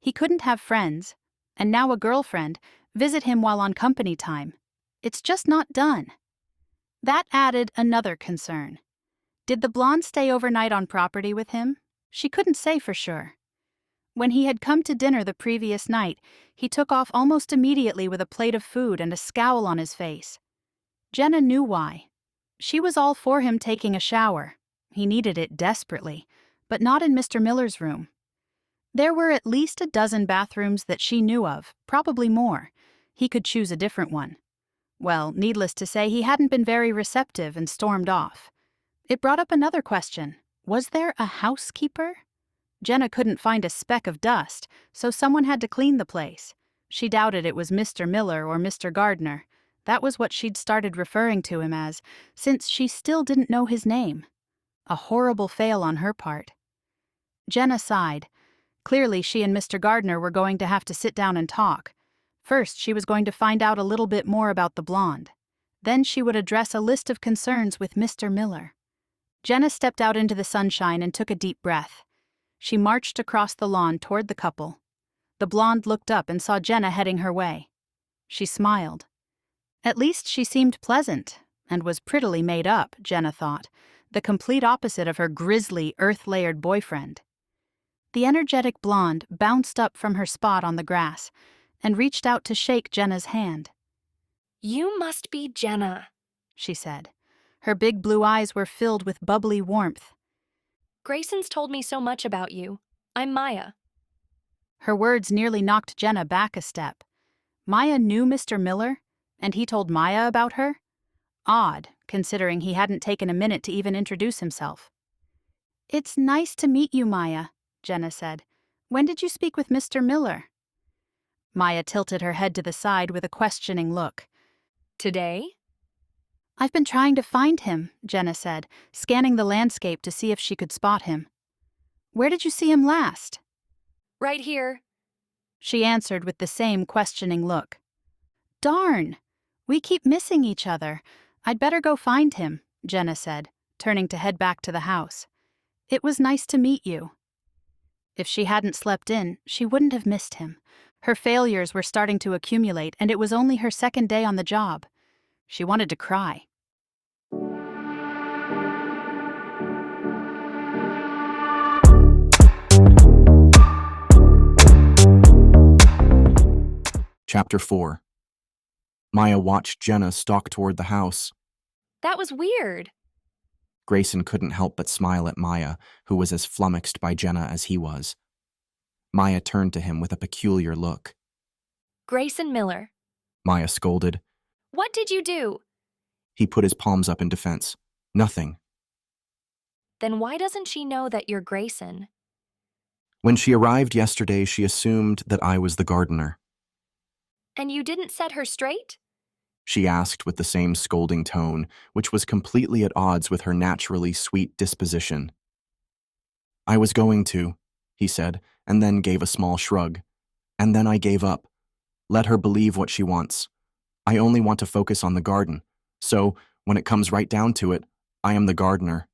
He couldn't have friends, and now a girlfriend, visit him while on company time. It's just not done. That added another concern. Did the blonde stay overnight on property with him? She couldn't say for sure. When he had come to dinner the previous night, he took off almost immediately with a plate of food and a scowl on his face. Jenna knew why. She was all for him taking a shower. He needed it desperately, but not in Mr. Miller's room. There were at least a dozen bathrooms that she knew of, probably more. He could choose a different one. Well, needless to say, he hadn't been very receptive and stormed off. It brought up another question. Was there a housekeeper? Jenna couldn't find a speck of dust, so someone had to clean the place. She doubted it was Mr. Miller or Mr. Gardner. That was what she'd started referring to him as, since she still didn't know his name. A horrible fail on her part. Jenna sighed. Clearly, she and Mr. Gardner were going to have to sit down and talk. First, she was going to find out a little bit more about the blonde. Then she would address a list of concerns with Mr. Miller. Jenna stepped out into the sunshine and took a deep breath. She marched across the lawn toward the couple. The blonde looked up and saw Jenna heading her way. She smiled. At least she seemed pleasant, and was prettily made up, Jenna thought, the complete opposite of her grisly, earth-layered boyfriend. The energetic blonde bounced up from her spot on the grass and reached out to shake Jenna's hand. "You must be Jenna," she said. Her big blue eyes were filled with bubbly warmth. "Grayson's told me so much about you. I'm Maya." Her words nearly knocked Jenna back a step. Maya knew Mr. Miller, and he told Maya about her? Odd, considering he hadn't taken a minute to even introduce himself. "It's nice to meet you, Maya," Jenna said. "When did you speak with Mr. Miller?" Maya tilted her head to the side with a questioning look. "Today?" "I've been trying to find him," Jenna said, scanning the landscape to see if she could spot him. "Where did you see him last?" "Right here." She answered with the same questioning look. "Darn! We keep missing each other. I'd better go find him," Jenna said, turning to head back to the house. "It was nice to meet you." If she hadn't slept in, she wouldn't have missed him. Her failures were starting to accumulate, and it was only her second day on the job. She wanted to cry. Chapter 4. Maya watched Jenna stalk toward the house. "That was weird." Grayson couldn't help but smile at Maya, who was as flummoxed by Jenna as he was. Maya turned to him with a peculiar look. "Grayson Miller, Maya scolded. what did you do?" He put his palms up in defense. Nothing. "Then why doesn't she know that you're Grayson?" When she arrived yesterday, she assumed that I was the gardener. "And you didn't set her straight?" She asked with the same scolding tone, which was completely at odds with her naturally sweet disposition. "I was going to," he said, and then gave a small shrug. "And then I gave up. Let her believe what she wants. I only want to focus on the garden. So, when it comes right down to it, I am the gardener."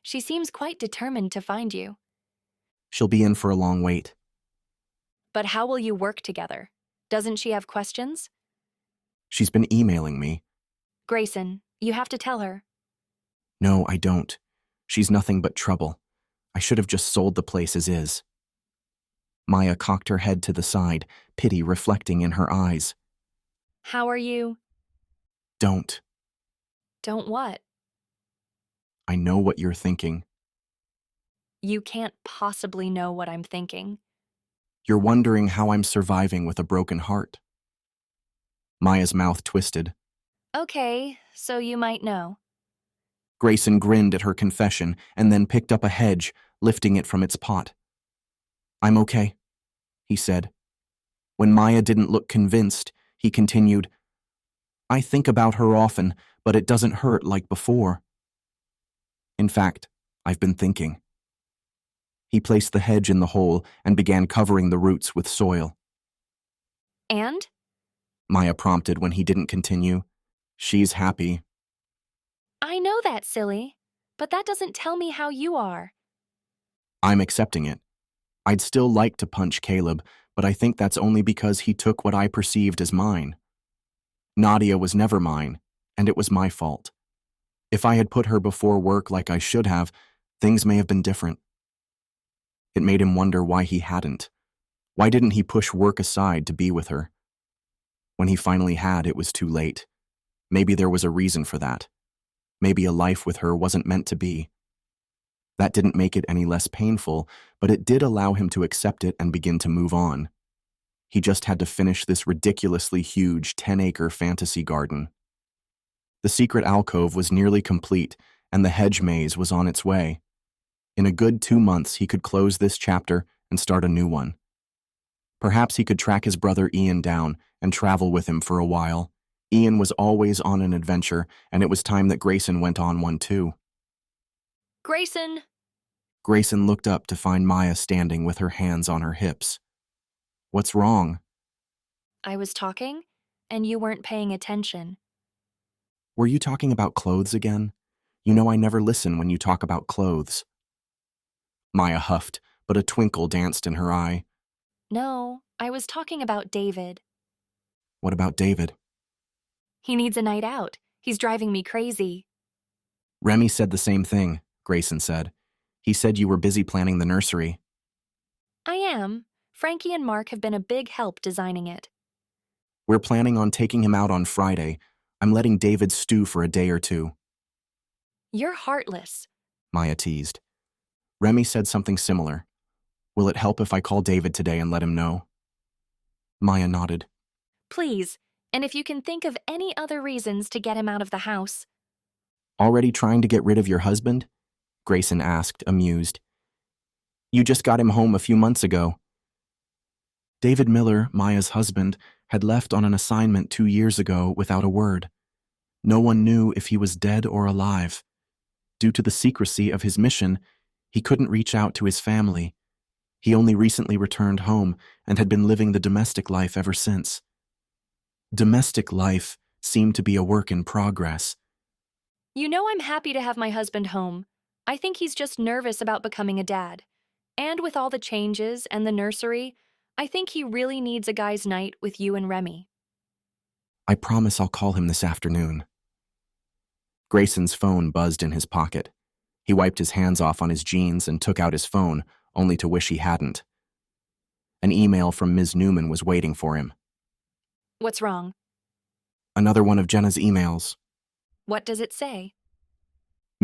"She seems quite determined to find you." "She'll be in for a long wait." "But how will you work together? Doesn't she have questions?" "She's been emailing me." "Grayson, you have to tell her." "No, I don't. She's nothing but trouble. I should have just sold the place as is." Maya cocked her head to the side, pity reflecting in her eyes. "How are you?" "Don't. "Don't what?" I know what you're thinking. "You can't possibly know what I'm thinking." You're wondering how I'm surviving with a broken heart." Maya's mouth twisted. "Okay, so you might know." Grayson grinned at her confession and then picked up a hedge, lifting it from its pot. "I'm okay," he said. When Maya didn't look convinced, he continued, "I think about her often, but it doesn't hurt like before. In fact, I've been thinking." He placed the hedge in the hole and began covering the roots with soil. "And?" Maya prompted when he didn't continue. "She's happy." "I know that, silly, but that doesn't tell me how you are." "I'm accepting it. I'd still like to punch Caleb, but I think that's only because he took what I perceived as mine. Nadia was never mine, and it was my fault. If I had put her before work like I should have, things may have been different." It made him wonder why he hadn't. Why didn't he push work aside to be with her? When he finally had, it was too late. Maybe there was a reason for that. Maybe a life with her wasn't meant to be. That didn't make it any less painful, but it did allow him to accept it and begin to move on. He just had to finish this ridiculously huge 10-acre fantasy garden. The secret alcove was nearly complete, and the hedge maze was on its way. In a good 2 months, he could close this chapter and start a new one. Perhaps he could track his brother Ian down and travel with him for a while. Ian was always on an adventure, and it was time that Grayson went on one too. Grayson! Grayson looked up to find Maya standing with her hands on her hips. What's wrong? I was talking, and you weren't paying attention. Were you talking about clothes again? You know I never listen when you talk about clothes. Maya huffed, but a twinkle danced in her eye. No, I was talking about David. What about David? He needs a night out. He's driving me crazy. Remy said the same thing, Grayson said. He said you were busy planning the nursery. I am. Frankie and Mark have been a big help designing it. We're planning on taking him out on Friday. I'm letting David stew for a day or two. You're heartless. Maya teased. Remy said something similar. Will it help if I call David today and let him know? Maya nodded. Please, and if you can think of any other reasons to get him out of the house. Already trying to get rid of your husband? Grayson asked, amused. You just got him home a few months ago. David Miller, Maya's husband, had left on an assignment 2 years ago without a word. No one knew if he was dead or alive. Due to the secrecy of his mission, he couldn't reach out to his family. He only recently returned home and had been living the domestic life ever since. Domestic life seemed to be a work in progress. You know I'm happy to have my husband home. I think he's just nervous about becoming a dad. And with all the changes and the nursery, I think he really needs a guy's night with you and Remy. I promise I'll call him this afternoon. Grayson's phone buzzed in his pocket. He wiped his hands off on his jeans and took out his phone, only to wish he hadn't. An email from Ms. Newman was waiting for him. What's wrong? Another one of Jenna's emails. What does it say?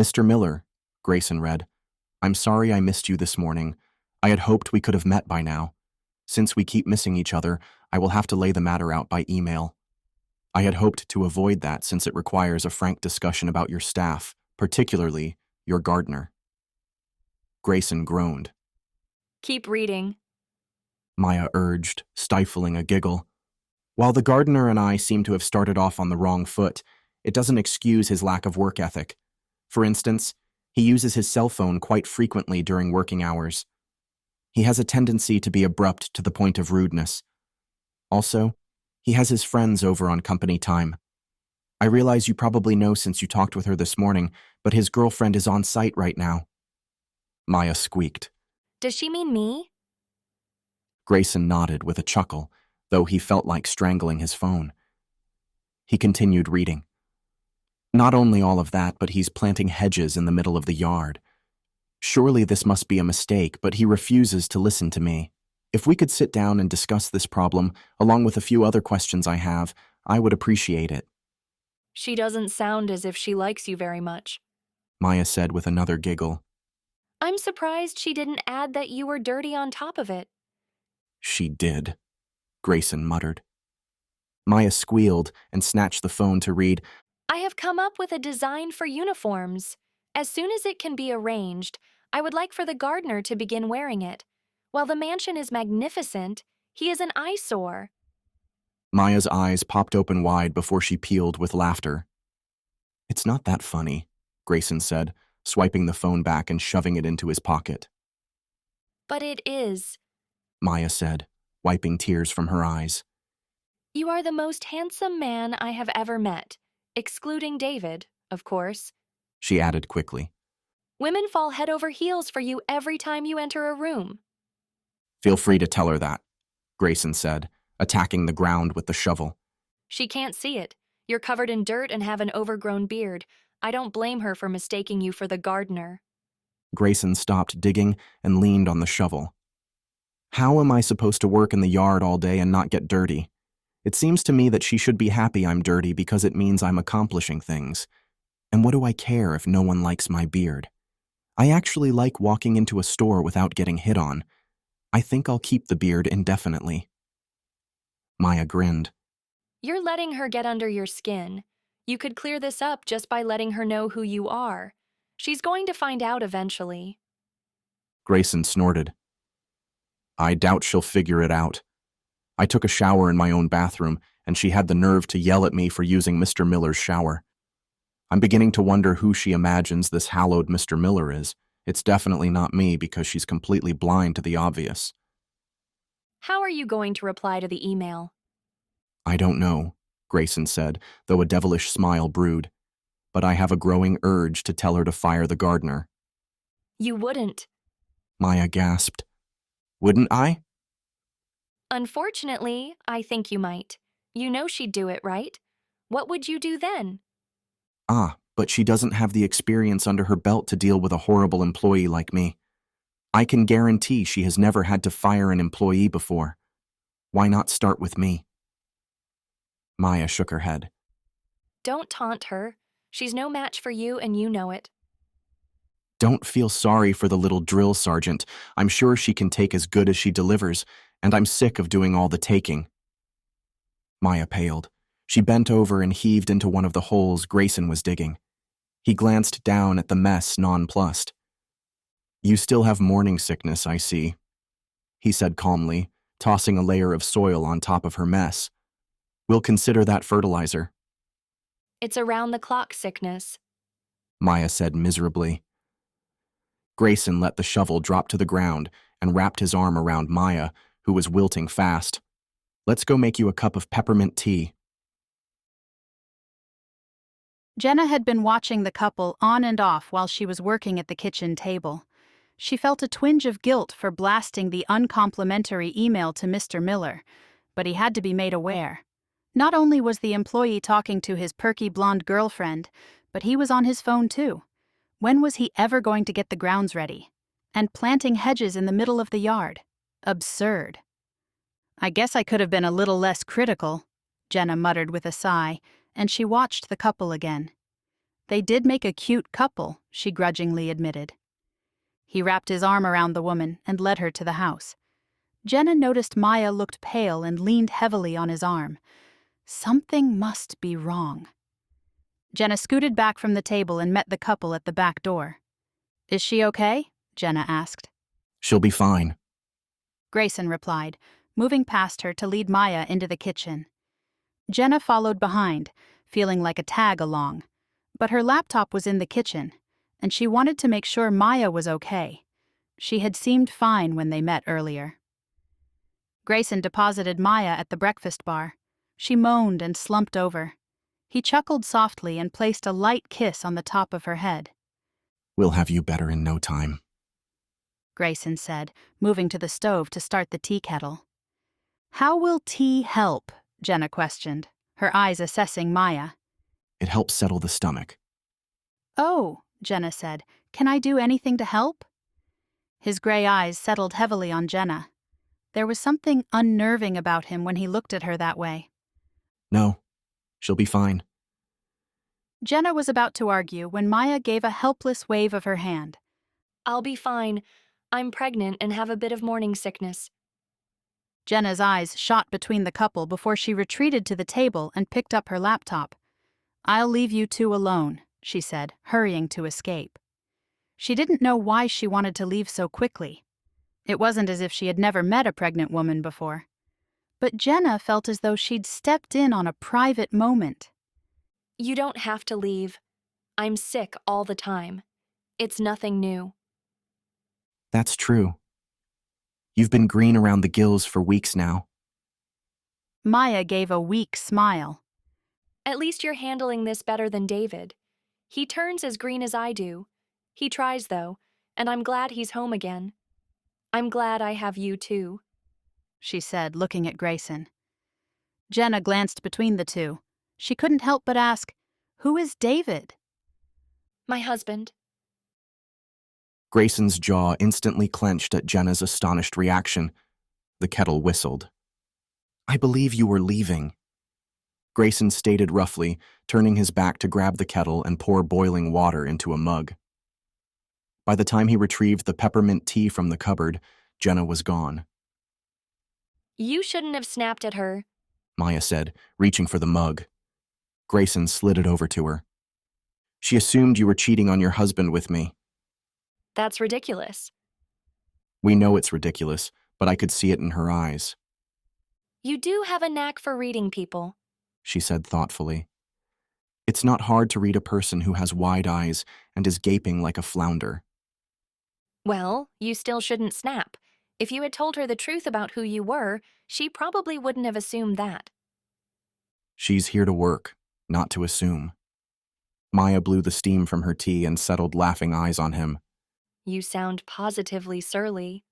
Mr. Miller, Grayson read, I'm sorry I missed you this morning. I had hoped we could have met by now. Since we keep missing each other, I will have to lay the matter out by email. I had hoped to avoid that since it requires a frank discussion about your staff, particularly your gardener. Grayson groaned. Keep reading. Maya urged, stifling a giggle. While the gardener and I seem to have started off on the wrong foot, it doesn't excuse his lack of work ethic. For instance, he uses his cell phone quite frequently during working hours. He has a tendency to be abrupt to the point of rudeness. Also, he has his friends over on company time. I realize you probably know since you talked with her this morning, but his girlfriend is on site right now. Maya squeaked. Does she mean me? Grayson nodded with a chuckle, though he felt like strangling his phone. He continued reading. Not only all of that, but he's planting hedges in the middle of the yard. Surely this must be a mistake, but he refuses to listen to me. If we could sit down and discuss this problem, along with a few other questions I have, I would appreciate it. She doesn't sound as if she likes you very much. Maya said with another giggle. I'm surprised she didn't add that you were dirty on top of it. She did, Grayson muttered. Maya squealed and snatched the phone to read, I have come up with a design for uniforms. As soon as it can be arranged, I would like for the gardener to begin wearing it. While the mansion is magnificent, he is an eyesore. Maya's eyes popped open wide before she peeled with laughter. It's not that funny, Grayson said, swiping the phone back and shoving it into his pocket. But it is. Maya said, wiping tears from her eyes. You are the most handsome man I have ever met, excluding David, of course. She added quickly. Women fall head over heels for you every time you enter a room. Feel free to tell her that, Grayson said, attacking the ground with the shovel. She can't see it. You're covered in dirt and have an overgrown beard. I don't blame her for mistaking you for the gardener. Grayson stopped digging and leaned on the shovel. How am I supposed to work in the yard all day and not get dirty? It seems to me that she should be happy I'm dirty because it means I'm accomplishing things. And what do I care if no one likes my beard? I actually like walking into a store without getting hit on. I think I'll keep the beard indefinitely. Maya grinned. You're letting her get under your skin. You could clear this up just by letting her know who you are. She's going to find out eventually. Grayson snorted. I doubt she'll figure it out. I took a shower in my own bathroom, and she had the nerve to yell at me for using Mr. Miller's shower. I'm beginning to wonder who she imagines this hallowed Mr. Miller is. It's definitely not me because she's completely blind to the obvious. How are you going to reply to the email? I don't know, Grayson said, though a devilish smile brewed. But I have a growing urge to tell her to fire the gardener. You wouldn't. Maya gasped. Wouldn't I? Unfortunately, I think you might. You know she'd do it, right? What would you do then? Ah, but she doesn't have the experience under her belt to deal with a horrible employee like me. I can guarantee she has never had to fire an employee before. Why not start with me? Maya shook her head. Don't taunt her. She's no match for you and you know it. Don't feel sorry for the little drill sergeant. I'm sure she can take as good as she delivers, and I'm sick of doing all the taking. Maya paled. She bent over and heaved into one of the holes Grayson was digging. He glanced down at the mess nonplussed. You still have morning sickness, I see, he said calmly, tossing a layer of soil on top of her mess. We'll consider that fertilizer. It's around-the-clock sickness. Maya said miserably. Grayson let the shovel drop to the ground and wrapped his arm around Maya, who was wilting fast. Let's go make you a cup of peppermint tea. Jenna had been watching the couple on and off while she was working at the kitchen table. She felt a twinge of guilt for blasting the uncomplimentary email to Mr. Miller, but he had to be made aware. Not only was the employee talking to his perky blonde girlfriend, but he was on his phone too. When was he ever going to get the grounds ready? And planting hedges in the middle of the yard. Absurd. I guess I could have been a little less critical, Jenna muttered with a sigh, and she watched the couple again. They did make a cute couple, she grudgingly admitted. He wrapped his arm around the woman and led her to the house. Jenna noticed Maya looked pale and leaned heavily on his arm. Something must be wrong. Jenna scooted back from the table and met the couple at the back door. Is she okay? Jenna asked. She'll be fine. Grayson replied, moving past her to lead Maya into the kitchen. Jenna followed behind, feeling like a tag-along. But her laptop was in the kitchen, and she wanted to make sure Maya was okay. She had seemed fine when they met earlier. Grayson deposited Maya at the breakfast bar. She moaned and slumped over. He chuckled softly and placed a light kiss on the top of her head. We'll have you better in no time, Grayson said, moving to the stove to start the tea kettle. How will tea help? Jenna questioned, her eyes assessing Maya. It helps settle the stomach. Oh, Jenna said, can I do anything to help? His gray eyes settled heavily on Jenna. There was something unnerving about him when he looked at her that way. No, she'll be fine. Jenna was about to argue when Maya gave a helpless wave of her hand. I'll be fine. I'm pregnant and have a bit of morning sickness. Jenna's eyes shot between the couple before she retreated to the table and picked up her laptop. I'll leave you two alone, she said, hurrying to escape. She didn't know why she wanted to leave so quickly. It wasn't as if she had never met a pregnant woman before. But Jenna felt as though she'd stepped in on a private moment. You don't have to leave. I'm sick all the time. It's nothing new. That's true. You've been green around the gills for weeks now. Maya gave a weak smile. At least you're handling this better than David. He turns as green as I do. He tries, though, and I'm glad he's home again. I'm glad I have you, too, she said, looking at Grayson. Jenna glanced between the two. She couldn't help but ask, who is David? My husband. Grayson's jaw instantly clenched at Jenna's astonished reaction. The kettle whistled. I believe you were leaving, Grayson stated roughly, turning his back to grab the kettle and pour boiling water into a mug. By the time he retrieved the peppermint tea from the cupboard, Jenna was gone. You shouldn't have snapped at her. Maya said, reaching for the mug. Grayson slid it over to her. She assumed you were cheating on your husband with me. That's ridiculous. We know it's ridiculous, but I could see it in her eyes, You do have a knack for reading people. she said thoughtfully. It's not hard to read a person who has wide eyes and is gaping like a flounder. Well, you still shouldn't snap. If you had told her the truth about who you were, she probably wouldn't have assumed that. She's here to work, not to assume. Maya blew the steam from her tea and settled laughing eyes on him. You sound positively surly.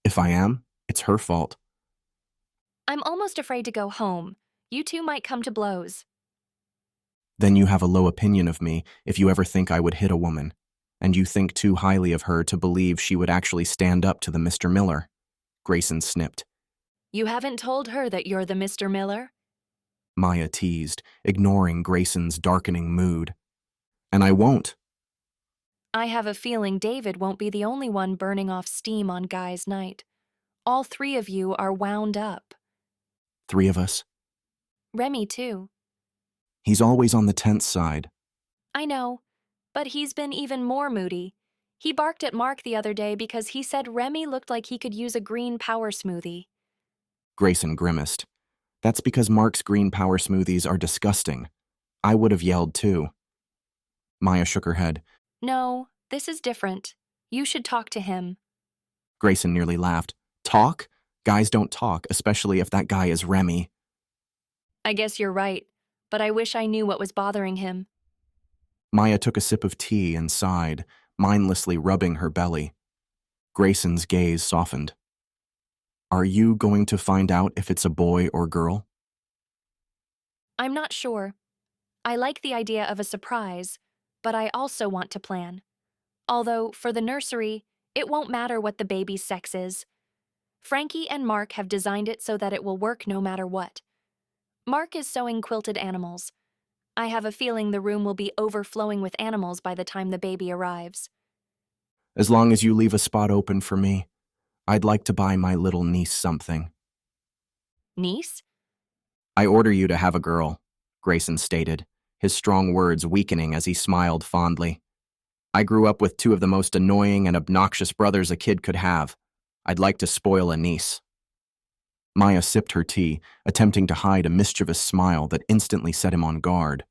If I am, it's her fault. I'm almost afraid to go home. You two might come to blows. Then you have a low opinion of me if you ever think I would hit a woman, and you think too highly of her to believe she would actually stand up to the Mr. Miller. Grayson snipped. You haven't told her that you're the Mr. Miller? Maya teased, ignoring Grayson's darkening mood. And I won't. I have a feeling David won't be the only one burning off steam on Guy's night. All three of you are wound up. 3 of us. Remy, too. He's always on the tense side. I know, but he's been even more moody. He barked at Mark the other day because he said Remy looked like he could use a green power smoothie. Grayson grimaced. That's because Mark's green power smoothies are disgusting. I would have yelled too. Maya shook her head. No, this is different. You should talk to him. Grayson nearly laughed. Talk? Guys don't talk, especially if that guy is Remy. I guess you're right, but I wish I knew what was bothering him. Maya took a sip of tea and sighed, mindlessly rubbing her belly. Grayson's gaze softened. Are you going to find out if it's a boy or girl? I'm not sure. I like the idea of a surprise, but I also want to plan. Although, for the nursery, it won't matter what the baby's sex is. Frankie and Mark have designed it so that it will work no matter what. Mark is sewing quilted animals. I have a feeling the room will be overflowing with animals by the time the baby arrives. As long as you leave a spot open for me, I'd like to buy my little niece something. Niece? I order you to have a girl, Grayson stated, his strong words weakening as he smiled fondly. I grew up with 2 of the most annoying and obnoxious brothers a kid could have. I'd like to spoil a niece. Maya sipped her tea, attempting to hide a mischievous smile that instantly set him on guard.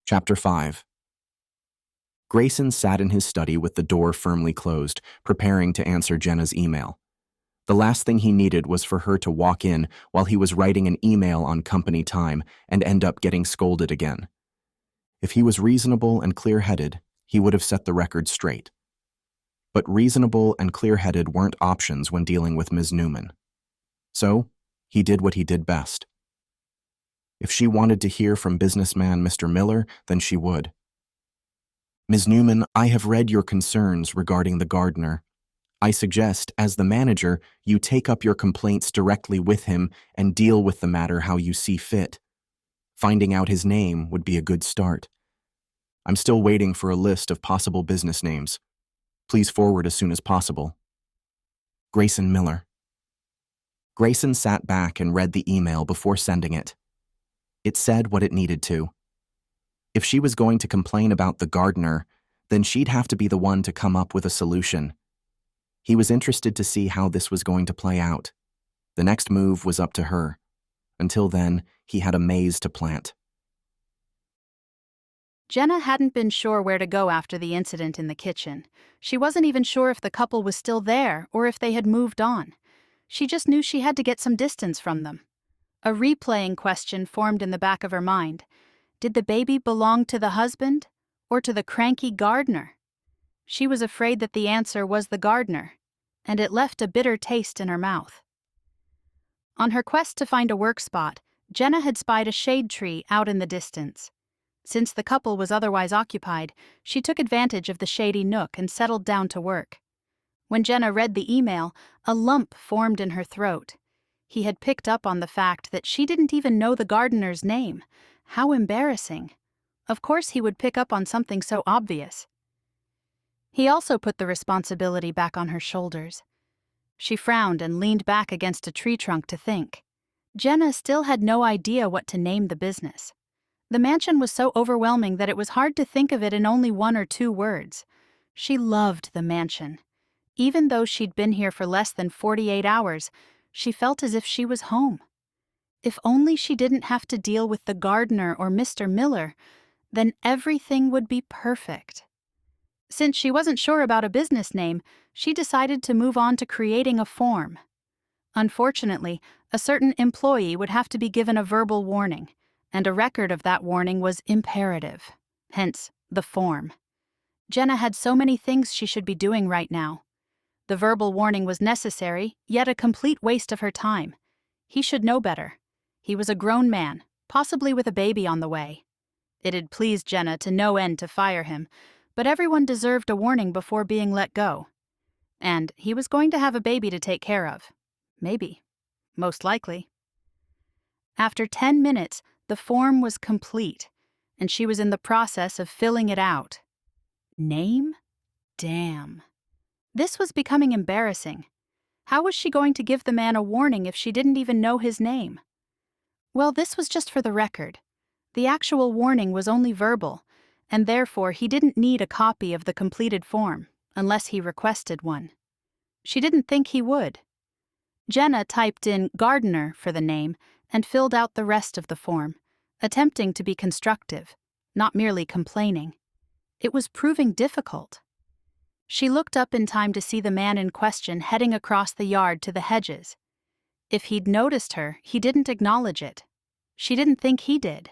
Chapter 5. Grayson sat in his study with the door firmly closed, preparing to answer Jenna's email. The last thing he needed was for her to walk in while he was writing an email on company time and end up getting scolded again. If he was reasonable and clear-headed, he would have set the record straight. But reasonable and clear-headed weren't options when dealing with Ms. Newman. So, he did what he did best. If she wanted to hear from businessman Mr. Miller, then she would. Ms. Newman, I have read your concerns regarding the gardener. I suggest, as the manager, you take up your complaints directly with him and deal with the matter how you see fit. Finding out his name would be a good start. I'm still waiting for a list of possible business names. Please forward as soon as possible. Grayson Miller. Grayson sat back and read the email before sending it. It said what it needed to. If she was going to complain about the gardener, then she'd have to be the one to come up with a solution. He was interested to see how this was going to play out. The next move was up to her. Until then, he had a maze to plant. Jenna hadn't been sure where to go after the incident in the kitchen. She wasn't even sure if the couple was still there or if they had moved on. She just knew she had to get some distance from them. A replaying question formed in the back of her mind. Did the baby belong to the husband or to the cranky gardener? She was afraid that the answer was the gardener, and it left a bitter taste in her mouth. On her quest to find a work spot, Jenna had spied a shade tree out in the distance. Since the couple was otherwise occupied, she took advantage of the shady nook and settled down to work. When Jenna read the email, a lump formed in her throat. He had picked up on the fact that she didn't even know the gardener's name. How embarrassing. Of course he would pick up on something so obvious. He also put the responsibility back on her shoulders. She frowned and leaned back against a tree trunk to think. Jenna still had no idea what to name the business. The mansion was so overwhelming that it was hard to think of it in only 1 or 2 words. She loved the mansion. Even though she'd been here for less than 48 hours, she felt as if she was home. If only she didn't have to deal with the gardener or Mr. Miller, then everything would be perfect. Since she wasn't sure about a business name, she decided to move on to creating a form. Unfortunately, a certain employee would have to be given a verbal warning, and a record of that warning was imperative, hence the form. Jenna had so many things she should be doing right now. The verbal warning was necessary, yet a complete waste of her time. He should know better. He was a grown man, possibly with a baby on the way. It had pleased Jenna to no end to fire him, but everyone deserved a warning before being let go. And he was going to have a baby to take care of. Maybe. Most likely. After 10 minutes, the form was complete, and she was in the process of filling it out. Name? Damn. This was becoming embarrassing. How was she going to give the man a warning if she didn't even know his name? Well, this was just for the record. The actual warning was only verbal, and therefore he didn't need a copy of the completed form, unless he requested one. She didn't think he would. Jenna typed in gardener for the name and filled out the rest of the form, attempting to be constructive, not merely complaining. It was proving difficult. She looked up in time to see the man in question heading across the yard to the hedges. If he'd noticed her, he didn't acknowledge it. She didn't think he did.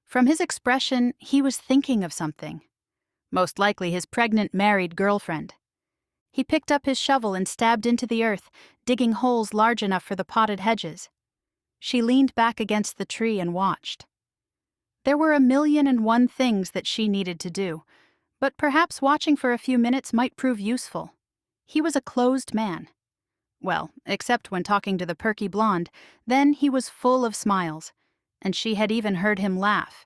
From his expression, he was thinking of something. Most likely his pregnant married girlfriend. He picked up his shovel and stabbed into the earth, digging holes large enough for the potted hedges. She leaned back against the tree and watched. There were 1,000,001 things that she needed to do, but perhaps watching for a few minutes might prove useful. He was a closed man. Well, except when talking to the perky blonde, then he was full of smiles, and she had even heard him laugh.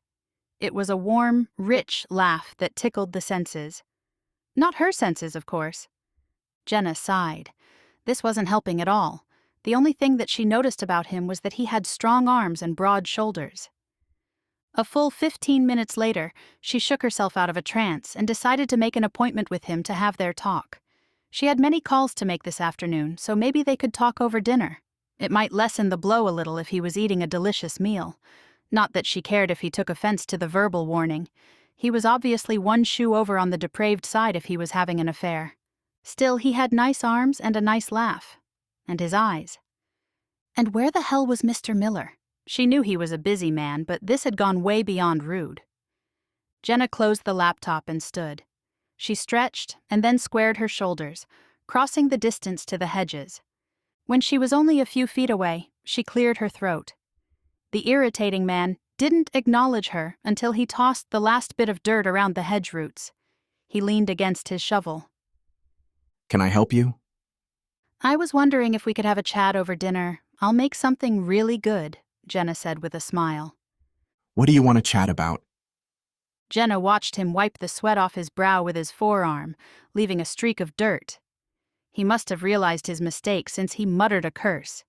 It was a warm, rich laugh that tickled the senses. Not her senses, of course. Jenna sighed. This wasn't helping at all. The only thing that she noticed about him was that he had strong arms and broad shoulders. A full 15 minutes later, she shook herself out of a trance and decided to make an appointment with him to have their talk. She had many calls to make this afternoon, so maybe they could talk over dinner. It might lessen the blow a little if he was eating a delicious meal. Not that she cared if he took offense to the verbal warning. He was obviously one shoe over on the depraved side if he was having an affair. Still, he had nice arms and a nice laugh. And his eyes. And where the hell was Mr. Miller? She knew he was a busy man, but this had gone way beyond rude. Jenna closed the laptop and stood. She stretched and then squared her shoulders, crossing the distance to the hedges. When she was only a few feet away, she cleared her throat. The irritating man didn't acknowledge her until he tossed the last bit of dirt around the hedge roots. He leaned against his shovel. Can I help you? I was wondering if we could have a chat over dinner. I'll make something really good, Jenna said with a smile. What do you want to chat about? Jenna watched him wipe the sweat off his brow with his forearm, leaving a streak of dirt. He must have realized his mistake since he muttered a curse.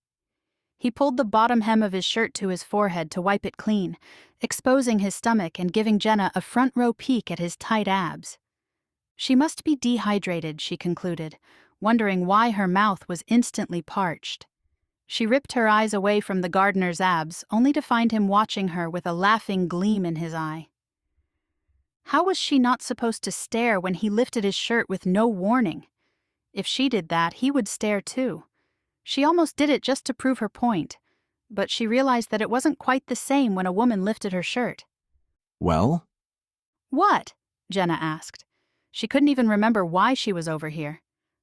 He pulled the bottom hem of his shirt to his forehead to wipe it clean, exposing his stomach and giving Jenna a front-row peek at his tight abs. She must be dehydrated, she concluded, wondering why her mouth was instantly parched. She ripped her eyes away from the gardener's abs, only to find him watching her with a laughing gleam in his eye. How was she not supposed to stare when he lifted his shirt with no warning? If she did that, he would stare too. She almost did it just to prove her point, but she realized that it wasn't quite the same when a woman lifted her shirt. Well? What? Jenna asked. She couldn't even remember why she was over here.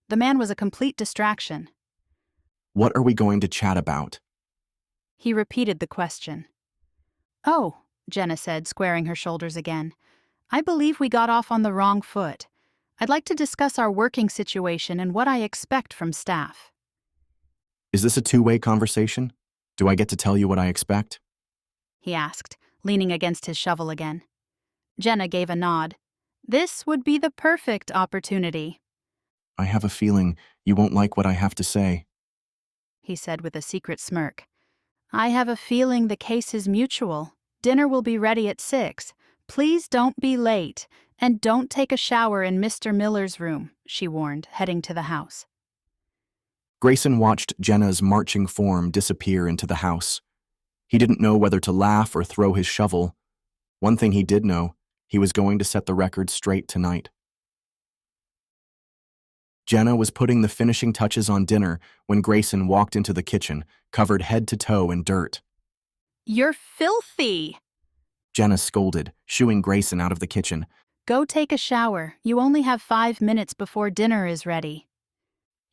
The man was a complete distraction. What are we going to chat about? He repeated the question. Oh, Jenna said, squaring her shoulders again. I believe we got off on the wrong foot. I'd like to discuss our working situation and what I expect from staff. Is this a two-way conversation? Do I get to tell you what I expect? He asked, leaning against his shovel again. Jenna gave a nod. This would be the perfect opportunity, I have a feeling you won't like what I have to say. he said with a secret smirk. I have a feeling the case is mutual. Dinner will be ready at 6. Please don't be late, and don't take a shower in Mr. Miller's room, she warned, heading to the house. Grayson watched Jenna's marching form disappear into the house. He didn't know whether to laugh or throw his shovel. One thing he did know, he was going to set the record straight tonight. Jenna was putting the finishing touches on dinner when Grayson walked into the kitchen, covered head to toe in dirt. You're filthy! Jenna scolded, shooing Grayson out of the kitchen. Go take a shower. You only have 5 minutes before dinner is ready.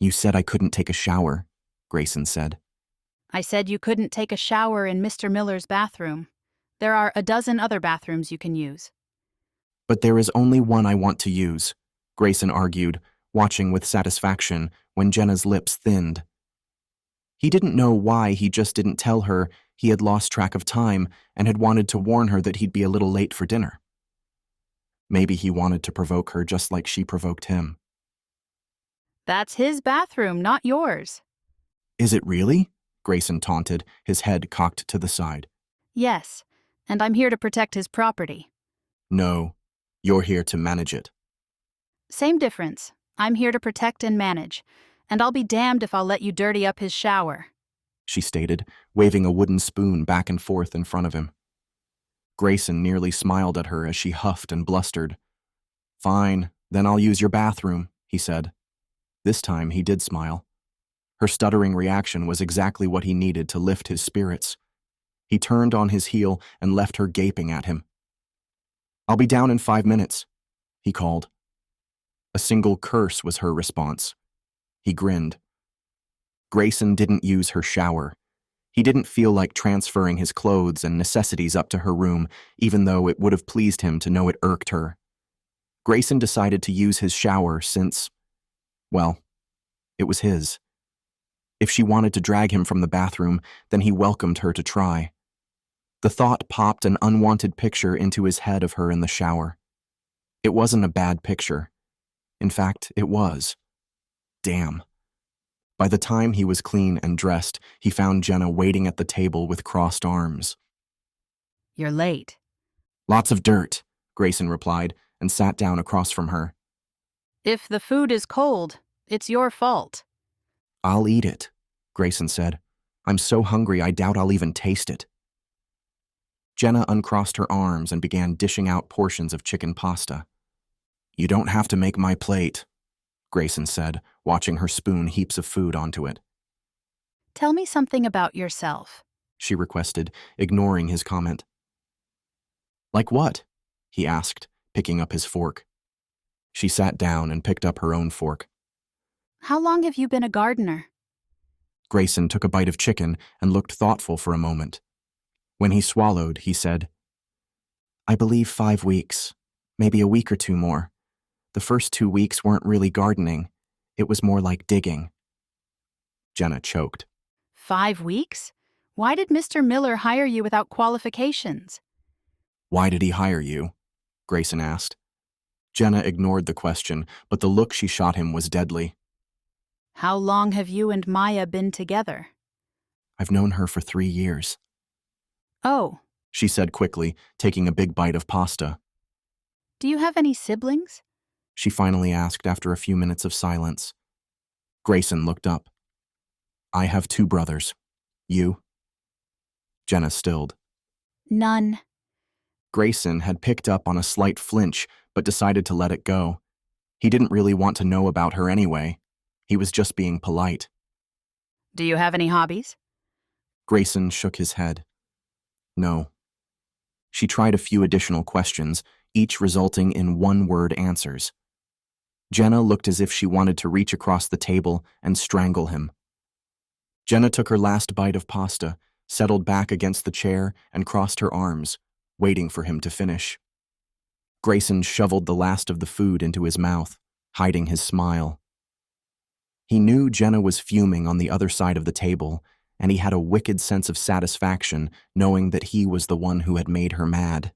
You said I couldn't take a shower, Grayson said. I said you couldn't take a shower in Mr. Miller's bathroom. There are a dozen other bathrooms you can use. But there is only one I want to use, Grayson argued, watching with satisfaction when Jenna's lips thinned. He didn't know why he just didn't tell her he had lost track of time and had wanted to warn her that he'd be a little late for dinner. Maybe he wanted to provoke her just like she provoked him. That's his bathroom, not yours. Is it really? Grayson taunted, his head cocked to the side. Yes, and I'm here to protect his property. No, you're here to manage it. Same difference. I'm here to protect and manage, and I'll be damned if I'll let you dirty up his shower, she stated, waving a wooden spoon back and forth in front of him. Grayson nearly smiled at her as she huffed and blustered. Fine, then I'll use your bathroom, he said. This time he did smile. Her stuttering reaction was exactly what he needed to lift his spirits. He turned on his heel and left her gaping at him. I'll be down in 5 minutes, he called. A single curse was her response. He grinned. Grayson didn't use her shower. He didn't feel like transferring his clothes and necessities up to her room, even though it would have pleased him to know it irked her. Grayson decided to use his shower since, well, it was his. If she wanted to drag him from the bathroom, then he welcomed her to try. The thought popped an unwanted picture into his head of her in the shower. It wasn't a bad picture. In fact, it was. Damn. By the time he was clean and dressed, he found Jenna waiting at the table with crossed arms. You're late. Lots of dirt, Grayson replied, and sat down across from her. If the food is cold, it's your fault. I'll eat it, Grayson said. I'm so hungry I doubt I'll even taste it. Jenna uncrossed her arms and began dishing out portions of chicken pasta. You don't have to make my plate, Grayson said, watching her spoon heaps of food onto it. Tell me something about yourself, she requested, ignoring his comment. Like what? He asked, picking up his fork. She sat down and picked up her own fork. How long have you been a gardener? Grayson took a bite of chicken and looked thoughtful for a moment. When he swallowed, he said, I believe 5 weeks, maybe a week or 2 more. The first 2 weeks weren't really gardening. It was more like digging. Jenna choked. 5 weeks? Why did Mr. Miller hire you without qualifications? Why did he hire you? Grayson asked. Jenna ignored the question, but the look she shot him was deadly. How long have you and Maya been together? I've known her for 3 years. Oh. She said quickly, taking a big bite of pasta. Do you have any siblings? She finally asked after a few minutes of silence. Grayson looked up. I have 2 brothers. You? Jenna stilled. None. Grayson had picked up on a slight flinch, but decided to let it go. He didn't really want to know about her anyway. He was just being polite. Do you have any hobbies? Grayson shook his head. No. She tried a few additional questions, each resulting in one-word answers. Jenna looked as if she wanted to reach across the table and strangle him. Jenna took her last bite of pasta, settled back against the chair, and crossed her arms, waiting for him to finish. Grayson shoveled the last of the food into his mouth. hiding his smile. He knew Jenna was fuming on the other side of the table, and he had a wicked sense of satisfaction knowing that he was the one who had made her mad.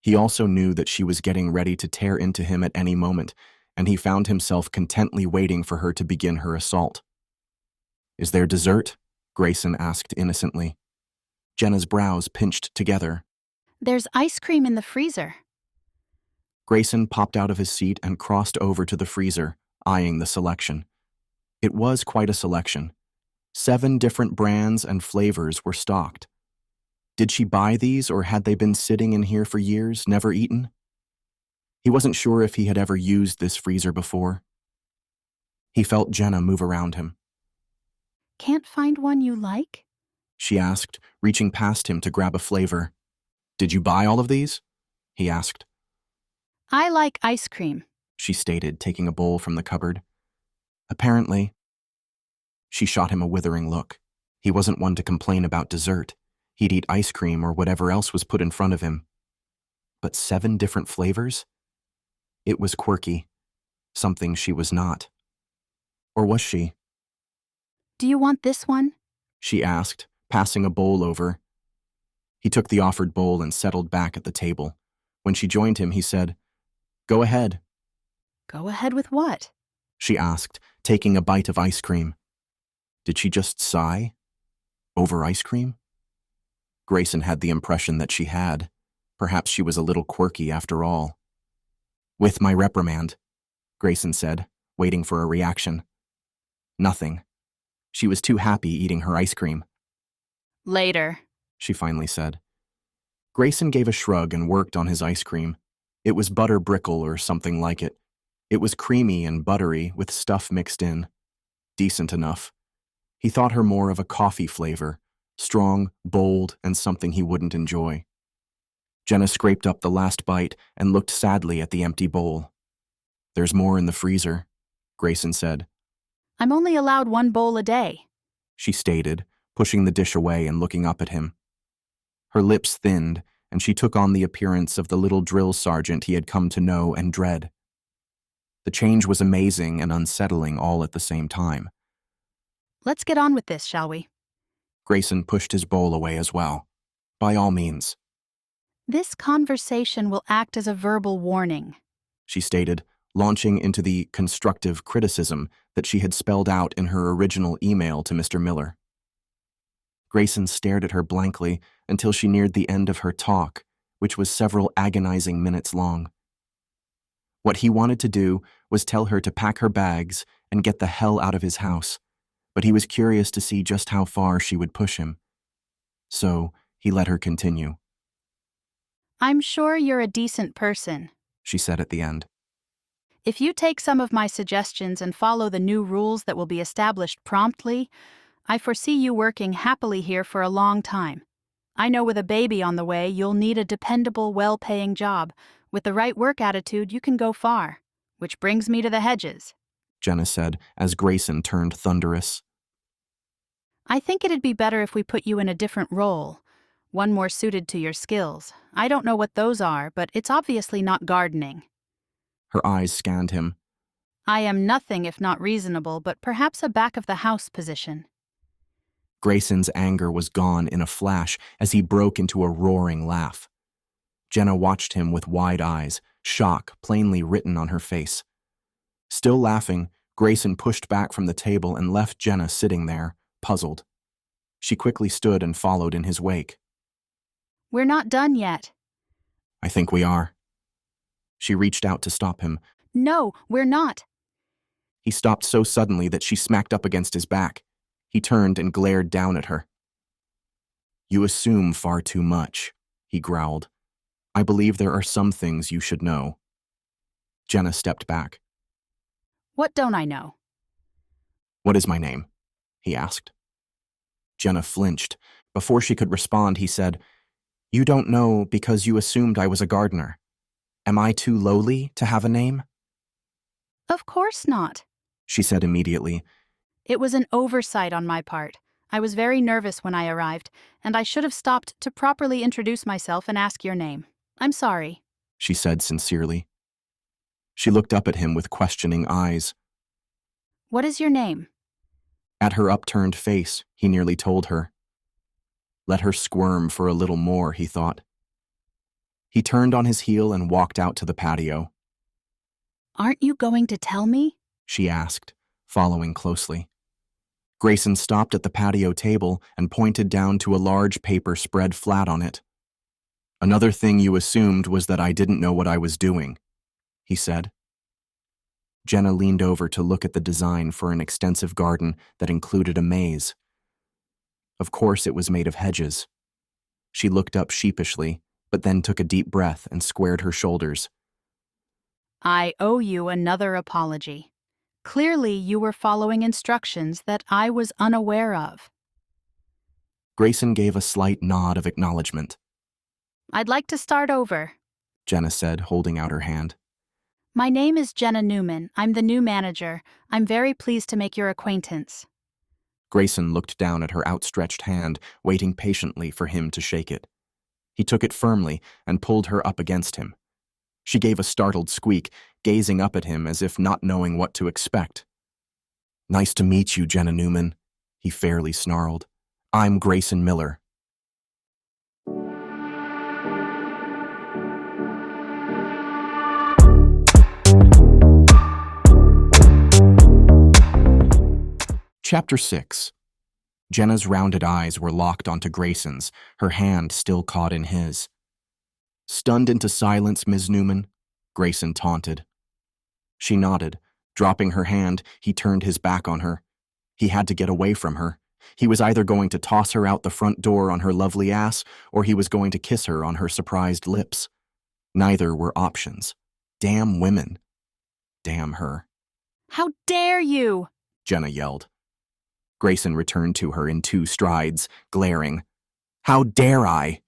He also knew that she was getting ready to tear into him at any moment, and he found himself contently waiting for her to begin her assault. "Is there dessert?" Grayson asked innocently. Jenna's brows pinched together. There's ice cream in the freezer. Grayson popped out of his seat and crossed over to the freezer, eyeing the selection. It was quite a selection. 7 different brands and flavors were stocked. Did she buy these, or had they been sitting in here for years, never eaten? He wasn't sure if he had ever used this freezer before. He felt Jenna move around him. Can't find one you like? She asked, reaching past him to grab a flavor. "Did you buy all of these?" he asked. I like ice cream, She stated, taking a bowl from the cupboard. Apparently. She shot him a withering look. He wasn't one to complain about dessert. He'd eat ice cream or whatever else was put in front of him. But 7 different flavors? It was quirky. Something she was not. Or was she? Do you want this one? She asked, passing a bowl over. He took the offered bowl and settled back at the table. When she joined him, he said, "Go ahead." Go ahead with what? She asked, taking a bite of ice cream. Did she just sigh? Over ice cream? Grayson had the impression that she had. Perhaps she was a little quirky after all. "With my reprimand," Grayson said, waiting for a reaction. Nothing. She was too happy eating her ice cream. Later. She finally said. Grayson gave a shrug and worked on his ice cream. It was butter brickle or something like it. It was creamy and buttery with stuff mixed in. Decent enough. He thought her more of a coffee flavor, strong, bold, and something he wouldn't enjoy. Jenna scraped up the last bite and looked sadly at the empty bowl. "There's more in the freezer," Grayson said. I'm only allowed 1 bowl a day. She stated, pushing the dish away and looking up at him. Her lips thinned, and she took on the appearance of the little drill sergeant he had come to know and dread. The change was amazing and unsettling all at the same time. Let's get on with this, shall we? Grayson pushed his bowl away as well. "By all means," This conversation will act as a verbal warning. she stated, launching into the constructive criticism that she had spelled out in her original email to Mr. Miller. Grayson stared at her blankly until she neared the end of her talk, which was several agonizing minutes long. What he wanted to do was tell her to pack her bags and get the hell out of his house, but he was curious to see just how far she would push him. So he let her continue. I'm sure you're a decent person. She said at the end. If you take some of my suggestions and follow the new rules that will be established promptly, I foresee you working happily here for a long time. I know with a baby on the way, you'll need a dependable, well-paying job. With the right work attitude, you can go far. Which brings me to the hedges. Jenna said as Grayson turned thunderous. I think it'd be better if we put you in a different role, one more suited to your skills. I don't know what those are, but it's obviously not gardening. Her eyes scanned him. I am nothing if not reasonable, but perhaps a back-of-the-house position. Grayson's anger was gone in a flash as he broke into a roaring laugh. Jenna watched him with wide eyes, shock plainly written on her face. Still laughing, Grayson pushed back from the table and left Jenna sitting there, puzzled. She quickly stood and followed in his wake. We're not done yet. "I think we are." She reached out to stop him. No, we're not. He stopped so suddenly that she smacked up against his back. He turned and glared down at her. "You assume far too much," he growled. "I believe there are some things you should know." Jenna stepped back. What don't I know? "What is my name?" he asked. Jenna flinched. Before she could respond, he said, "You don't know because you assumed I was a gardener. Am I too lowly to have a name?" Of course not. She said immediately. It was an oversight on my part. I was very nervous when I arrived, and I should have stopped to properly introduce myself and ask your name. I'm sorry. She said sincerely. She looked up at him with questioning eyes. What is your name? At her upturned face, he nearly told her. Let her squirm for a little more, he thought. He turned on his heel and walked out to the patio. Aren't you going to tell me? She asked, following closely. Grayson stopped at the patio table and pointed down to a large paper spread flat on it. Another thing you assumed was that I didn't know what I was doing, he said. Jenna leaned over to look at the design for an extensive garden that included a maze. Of course it was made of hedges. She looked up sheepishly, but then took a deep breath and squared her shoulders. I owe you another apology. Clearly you were following instructions that I was unaware of. Grayson gave a slight nod of acknowledgement. I'd like to start over. Jenna said, holding out her hand. My name is Jenna Newman. I'm the new manager. I'm very pleased to make your acquaintance. Grayson looked down at her outstretched hand, waiting patiently for him to shake it. He took it firmly and pulled her up against him. She gave a startled squeak, gazing up at him as if not knowing what to expect. Nice to meet you, Jenna Newman, he fairly snarled. I'm Grayson Miller. Chapter 6. Jenna's rounded eyes were locked onto Grayson's, her hand still caught in his. Stunned into silence, Ms. Newman, Grayson taunted. She nodded. Dropping her hand, he turned his back on her. He had to get away from her. He was either going to toss her out the front door on her lovely ass, or he was going to kiss her on her surprised lips. Neither were options. Damn women. Damn her. How dare you? Jenna yelled. Grayson returned to her in 2 strides, glaring. How dare I?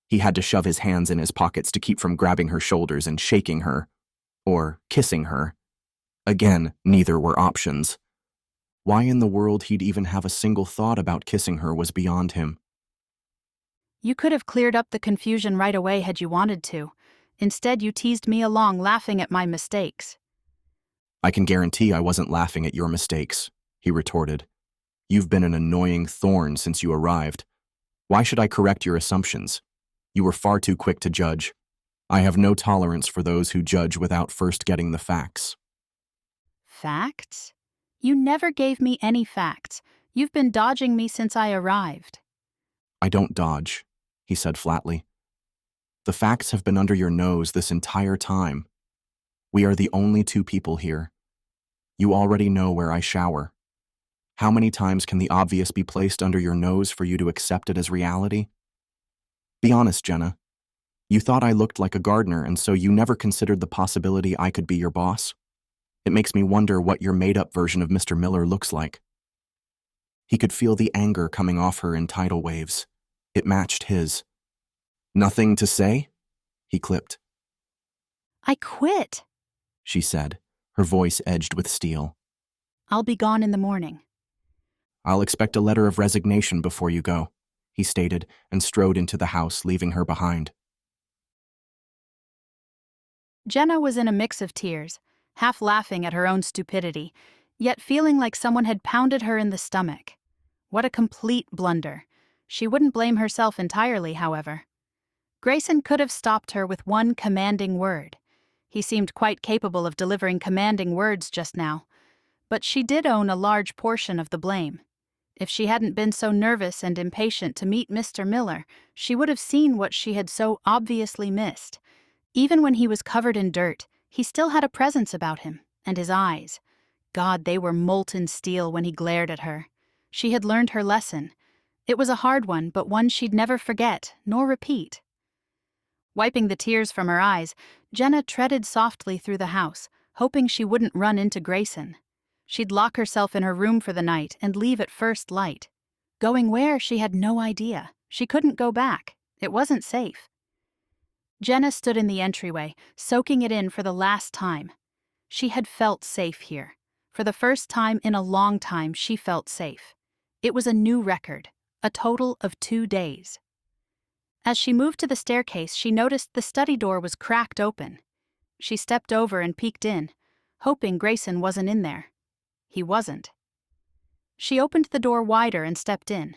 He had to shove his hands in his pockets to keep from grabbing her shoulders and shaking her. Or kissing her. Again, neither were options. Why in the world he'd even have a single thought about kissing her was beyond him. You could have cleared up the confusion right away had you wanted to. Instead, you teased me along laughing at my mistakes. I can guarantee I wasn't laughing at your mistakes, he retorted. You've been an annoying thorn since you arrived. Why should I correct your assumptions? You were far too quick to judge. I have no tolerance for those who judge without first getting the facts. Facts? You never gave me any facts. You've been dodging me since I arrived. I don't dodge, he said flatly. The facts have been under your nose this entire time. We are the only 2 people here. You already know where I shower. How many times can the obvious be placed under your nose for you to accept it as reality? Be honest, Jenna. You thought I looked like a gardener, and so you never considered the possibility I could be your boss? It makes me wonder what your made-up version of Mr. Miller looks like. He could feel the anger coming off her in tidal waves. It matched his. Nothing to say? He clipped. I quit. She said, her voice edged with steel. I'll be gone in the morning. I'll expect a letter of resignation before you go, he stated, and strode into the house, leaving her behind. Jenna was in a mix of tears, half laughing at her own stupidity, yet feeling like someone had pounded her in the stomach. What a complete blunder. She wouldn't blame herself entirely, however. Grayson could have stopped her with one commanding word. He seemed quite capable of delivering commanding words just now. But she did own a large portion of the blame. If she hadn't been so nervous and impatient to meet Mr. Miller, she would have seen what she had so obviously missed. Even when he was covered in dirt, he still had a presence about him, and his eyes. God, they were molten steel when he glared at her. She had learned her lesson. It was a hard one, but one she'd never forget, nor repeat. Wiping the tears from her eyes, Jenna treaded softly through the house, hoping she wouldn't run into Grayson. She'd lock herself in her room for the night and leave at first light. Going where, she had no idea. She couldn't go back. It wasn't safe. Jenna stood in the entryway, soaking it in for the last time. She had felt safe here. For the first time in a long time, she felt safe. It was a new record, a total of 2 days. As she moved to the staircase, she noticed the study door was cracked open. She stepped over and peeked in, hoping Grayson wasn't in there. He wasn't. She opened the door wider and stepped in.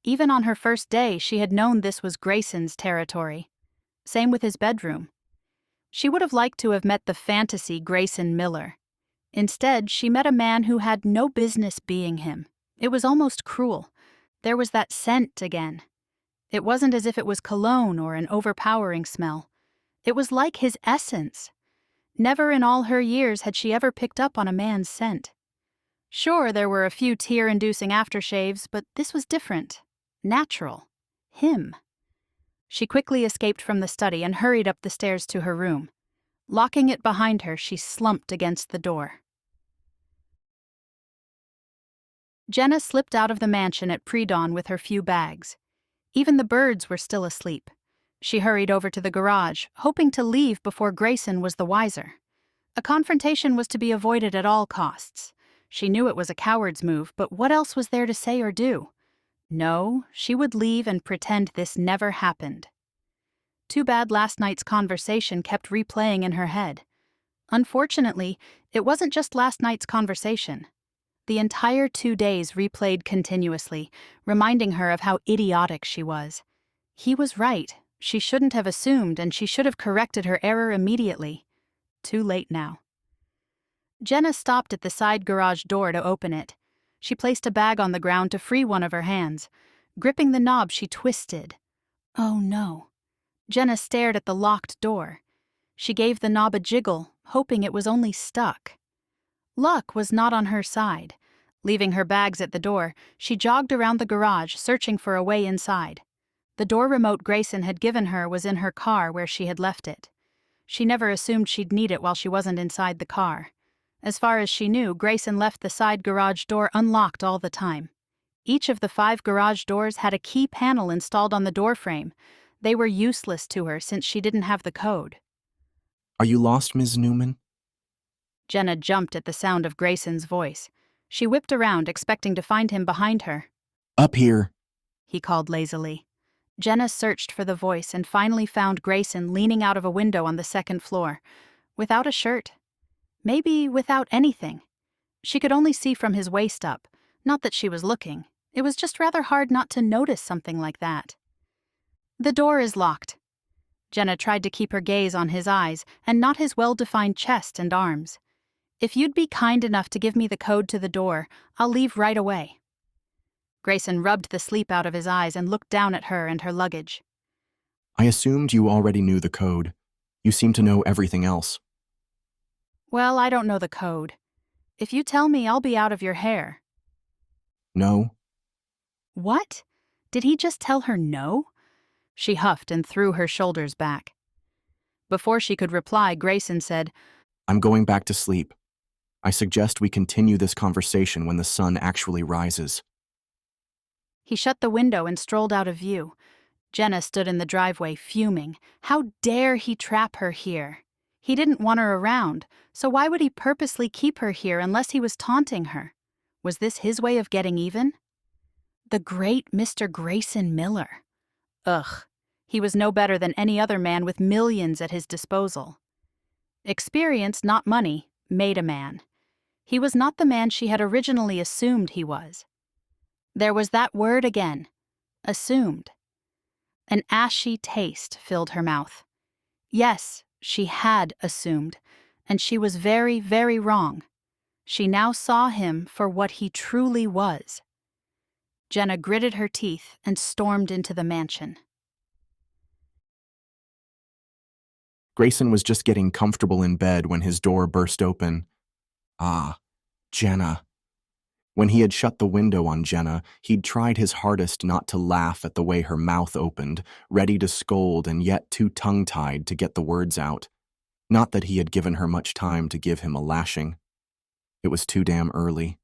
Even on her first day, she had known this was Grayson's territory. Same with his bedroom. She would have liked to have met the fantasy Grayson Miller. Instead, she met a man who had no business being him. It was almost cruel. There was that scent again. It wasn't as if it was cologne or an overpowering smell. It was like his essence. Never in all her years had she ever picked up on a man's scent. Sure, there were a few tear-inducing aftershaves, but this was different. Natural. Him. She quickly escaped from the study and hurried up the stairs to her room. Locking it behind her, she slumped against the door. Jenna slipped out of the mansion at pre-dawn with her few bags. Even the birds were still asleep. She hurried over to the garage, hoping to leave before Grayson was the wiser. A confrontation was to be avoided at all costs. She knew it was a coward's move, but what else was there to say or do? No, she would leave and pretend this never happened. Too bad last night's conversation kept replaying in her head. Unfortunately, it wasn't just last night's conversation. The entire 2 days replayed continuously, reminding her of how idiotic she was. He was right. She shouldn't have assumed, and she should have corrected her error immediately. Too late now. Jenna stopped at the side garage door to open it. She placed a bag on the ground to free one of her hands. Gripping the knob, she twisted. Oh no. Jenna stared at the locked door. She gave the knob a jiggle, hoping it was only stuck. Luck was not on her side. Leaving her bags at the door, she jogged around the garage, searching for a way inside. The door remote Grayson had given her was in her car where she had left it. She never assumed she'd need it while she wasn't inside the car. As far as she knew, Grayson left the side garage door unlocked all the time. Each of the 5 garage doors had a key panel installed on the doorframe. They were useless to her since she didn't have the code. Are you lost, Ms. Newman? Jenna jumped at the sound of Grayson's voice. She whipped around, expecting to find him behind her. Up here. He called lazily. Jenna searched for the voice and finally found Grayson leaning out of a window on the 2nd floor, without a shirt. Maybe without anything. She could only see from his waist up. Not that she was looking. It was just rather hard not to notice something like that. The door is locked. Jenna tried to keep her gaze on his eyes and not his well-defined chest and arms. If you'd be kind enough to give me the code to the door, I'll leave right away. Grayson rubbed the sleep out of his eyes and looked down at her and her luggage. I assumed you already knew the code. You seem to know everything else. Well, I don't know the code. If you tell me, I'll be out of your hair. No? What? Did he just tell her no? She huffed and threw her shoulders back. Before she could reply, Grayson said, I'm going back to sleep. I suggest we continue this conversation when the sun actually rises. He shut the window and strolled out of view. Jenna stood in the driveway, fuming. How dare he trap her here? He didn't want her around, so why would he purposely keep her here unless he was taunting her? Was this his way of getting even? The great Mr. Grayson Miller. Ugh, he was no better than any other man with millions at his disposal. Experience, not money, made a man. He was not the man she had originally assumed he was. There was that word again. Assumed. An ashy taste filled her mouth. Yes, she had assumed, and she was very, very wrong. She now saw him for what he truly was. Jenna gritted her teeth and stormed into the mansion. Grayson was just getting comfortable in bed when his door burst open. Ah, Jenna. When he had shut the window on Jenna, he'd tried his hardest not to laugh at the way her mouth opened, ready to scold and yet too tongue-tied to get the words out. Not that he had given her much time to give him a lashing. It was too damn early.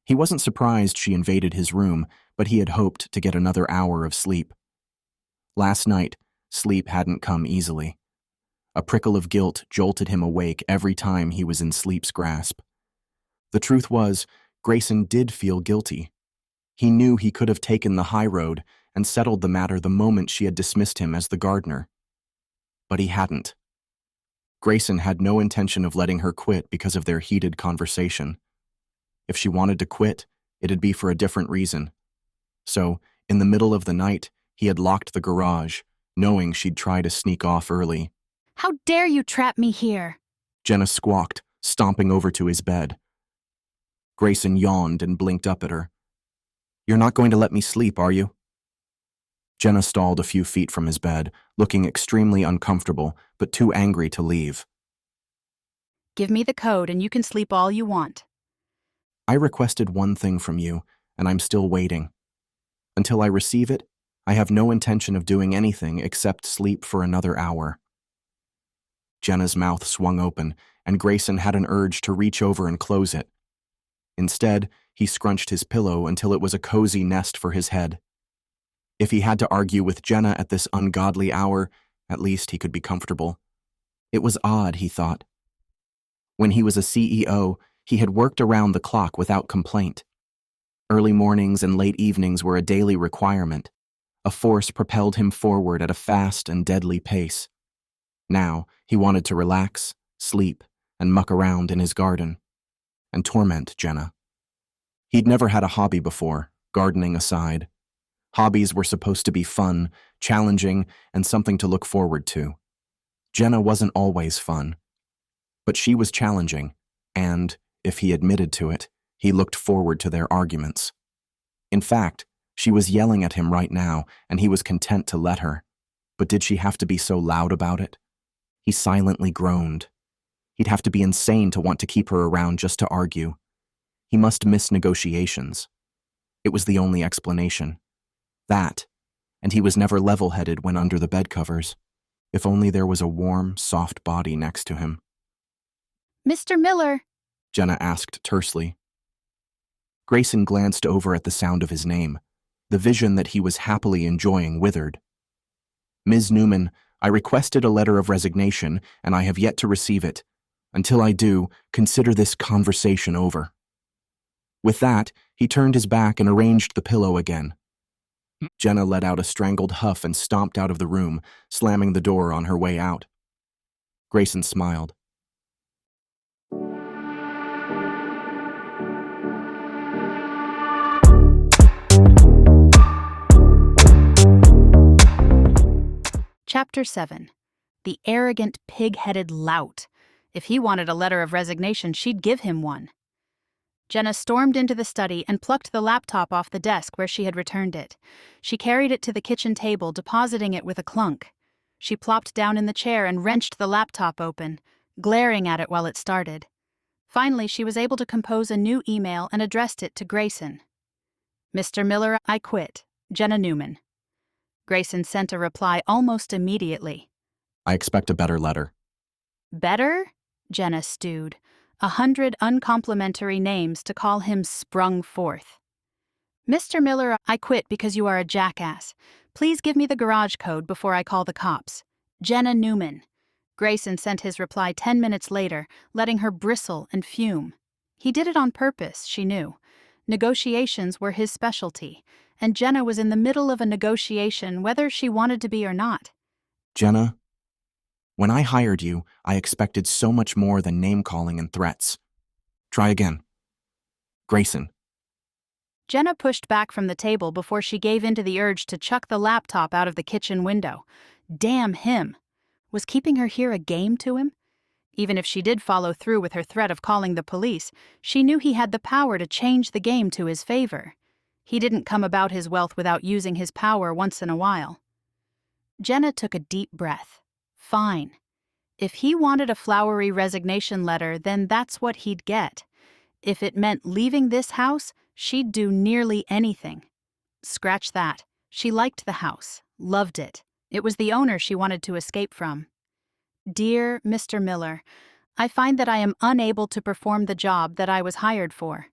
He wasn't surprised she invaded his room, but he had hoped to get another hour of sleep. Last night, sleep hadn't come easily. A prickle of guilt jolted him awake every time he was in sleep's grasp. The truth was, Grayson did feel guilty. He knew he could have taken the high road and settled the matter the moment she had dismissed him as the gardener. But he hadn't. Grayson had no intention of letting her quit because of their heated conversation. If she wanted to quit, it'd be for a different reason. So, in the middle of the night, he had locked the garage, knowing she'd try to sneak off early. How dare you trap me here? Jenna squawked, stomping over to his bed. Grayson yawned and blinked up at her. You're not going to let me sleep, are you? Jenna stalled a few feet from his bed, looking extremely uncomfortable, but too angry to leave. Give me the code and you can sleep all you want. I requested one thing from you, and I'm still waiting. Until I receive it, I have no intention of doing anything except sleep for another hour. Jenna's mouth swung open, and Grayson had an urge to reach over and close it. Instead, he scrunched his pillow until it was a cozy nest for his head. If he had to argue with Jenna at this ungodly hour, at least he could be comfortable. It was odd, he thought. When he was a CEO, he had worked around the clock without complaint. Early mornings and late evenings were a daily requirement. A force propelled him forward at a fast and deadly pace. Now, he wanted to relax, sleep, and muck around in his garden, and torment Jenna. He'd never had a hobby before, gardening aside. Hobbies were supposed to be fun, challenging, and something to look forward to. Jenna wasn't always fun, but she was challenging, and, if he admitted to it, he looked forward to their arguments. In fact, she was yelling at him right now, and he was content to let her. But did she have to be so loud about it? He silently groaned. He'd have to be insane to want to keep her around just to argue. He must miss negotiations. It was the only explanation. That, and he was never level-headed when under the bedcovers. If only there was a warm, soft body next to him. Mr. Miller, Jenna asked tersely. Grayson glanced over at the sound of his name. The vision that he was happily enjoying withered. Ms. Newman, I requested a letter of resignation, and I have yet to receive it. Until I do, consider this conversation over. With that, he turned his back and arranged the pillow again. Jenna let out a strangled huff and stomped out of the room, slamming the door on her way out. Grayson smiled. Chapter 7. The arrogant, pig-headed lout. If he wanted a letter of resignation, she'd give him one. Jenna stormed into the study and plucked the laptop off the desk where she had returned it. She carried it to the kitchen table, depositing it with a clunk. She plopped down in the chair and wrenched the laptop open, glaring at it while it started. Finally, she was able to compose a new email and addressed it to Grayson. Mr. Miller, I quit. Jenna Newman. Grayson sent a reply almost immediately. I expect a better letter. Better? Jenna stewed. 100 uncomplimentary names to call him sprung forth. Mr. Miller, I quit because you are a jackass. Please give me the garage code before I call the cops. Jenna Newman. Grayson sent his reply 10 minutes later, letting her bristle and fume. He did it on purpose, she knew. Negotiations were his specialty, and Jenna was in the middle of a negotiation whether she wanted to be or not. Jenna, when I hired you, I expected so much more than name-calling and threats. Try again. Grayson. Jenna pushed back from the table before she gave in to the urge to chuck the laptop out of the kitchen window. Damn him. Was keeping her here a game to him? Even if she did follow through with her threat of calling the police, she knew he had the power to change the game to his favor. He didn't come about his wealth without using his power once in a while. Jenna took a deep breath. Fine. If he wanted a flowery resignation letter, then that's what he'd get. If it meant leaving this house, she'd do nearly anything. Scratch that. She liked the house, loved it. It was the owner she wanted to escape from. Dear Mr. Miller, I find that I am unable to perform the job that I was hired for.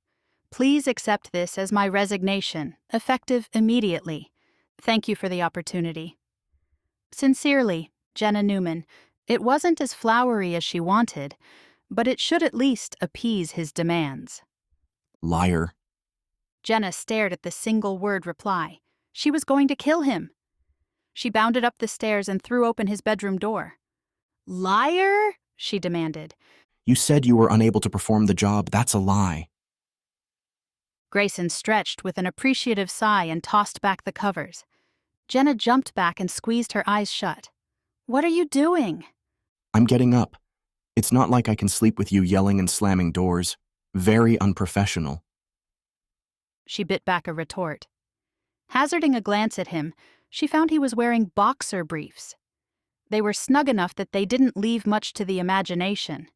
Please accept this as my resignation, effective immediately. Thank you for the opportunity. Sincerely, Jenna Newman. It wasn't as flowery as she wanted, but it should at least appease his demands. Liar. Jenna stared at the single-word reply. She was going to kill him. She bounded up the stairs and threw open his bedroom door. Liar? she demanded. You said you were unable to perform the job. That's a lie. Grayson stretched with an appreciative sigh and tossed back the covers. Jenna jumped back and squeezed her eyes shut. What are you doing? I'm getting up. It's not like I can sleep with you yelling and slamming doors. Very unprofessional. She bit back a retort. Hazarding a glance at him, she found he was wearing boxer briefs. They were snug enough that they didn't leave much to the imagination.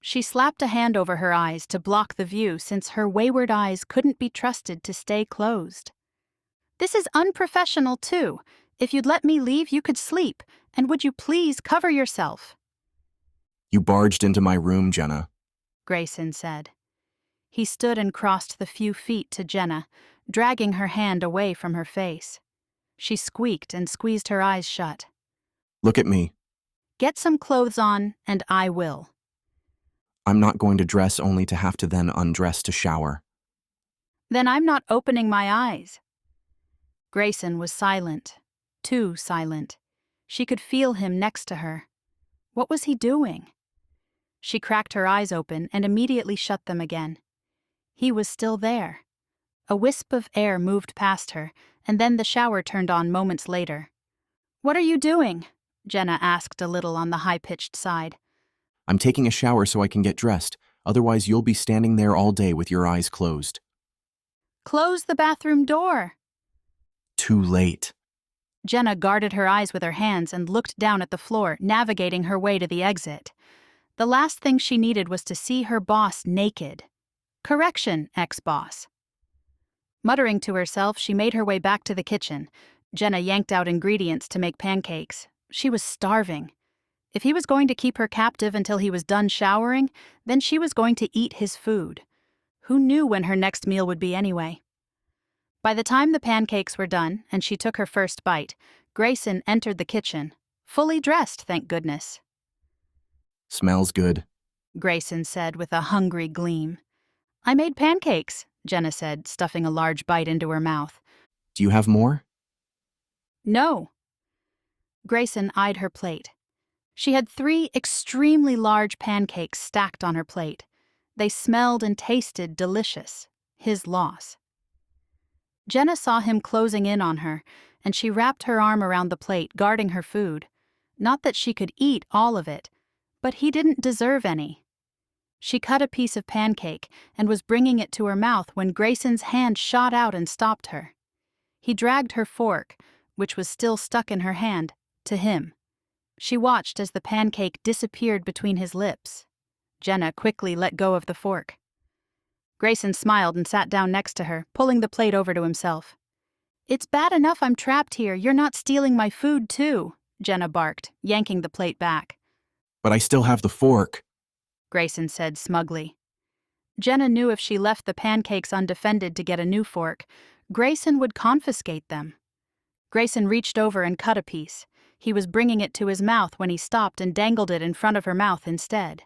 She slapped a hand over her eyes to block the view since her wayward eyes couldn't be trusted to stay closed. This is unprofessional, too. If you'd let me leave, you could sleep. And would you please cover yourself? You barged into my room, Jenna. Grayson said. He stood and crossed the few feet to Jenna, dragging her hand away from her face. She squeaked and squeezed her eyes shut. Look at me. Get some clothes on, and I will. I'm not going to dress only to have to then undress to shower. Then I'm not opening my eyes. Grayson was silent, too silent. She could feel him next to her. What was he doing? She cracked her eyes open and immediately shut them again. He was still there. A wisp of air moved past her, and then the shower turned on moments later. What are you doing? Jenna asked a little on the high-pitched side. I'm taking a shower so I can get dressed. Otherwise, you'll be standing there all day with your eyes closed. Close the bathroom door. Too late. Jenna guarded her eyes with her hands and looked down at the floor, navigating her way to the exit. The last thing she needed was to see her boss naked. Correction, ex-boss. Muttering to herself, she made her way back to the kitchen. Jenna yanked out ingredients to make pancakes. She was starving. If he was going to keep her captive until he was done showering, then she was going to eat his food. Who knew when her next meal would be anyway? By the time the pancakes were done and she took her first bite, Grayson entered the kitchen, fully dressed, thank goodness. Smells good. Grayson said with a hungry gleam. I made pancakes, Jenna said, stuffing a large bite into her mouth. Do you have more? No. Grayson eyed her plate. She had 3 extremely large pancakes stacked on her plate. They smelled and tasted delicious. His loss. Jenna saw him closing in on her, and she wrapped her arm around the plate, guarding her food. Not that she could eat all of it, but he didn't deserve any. She cut a piece of pancake and was bringing it to her mouth when Grayson's hand shot out and stopped her. He dragged her fork, which was still stuck in her hand, to him. She watched as the pancake disappeared between his lips. Jenna quickly let go of the fork. Grayson smiled and sat down next to her, pulling the plate over to himself. It's bad enough I'm trapped here. You're not stealing my food, too, Jenna barked, yanking the plate back. But I still have the fork, Grayson said smugly. Jenna knew if she left the pancakes undefended to get a new fork, Grayson would confiscate them. Grayson reached over and cut a piece. He was bringing it to his mouth when he stopped and dangled it in front of her mouth instead.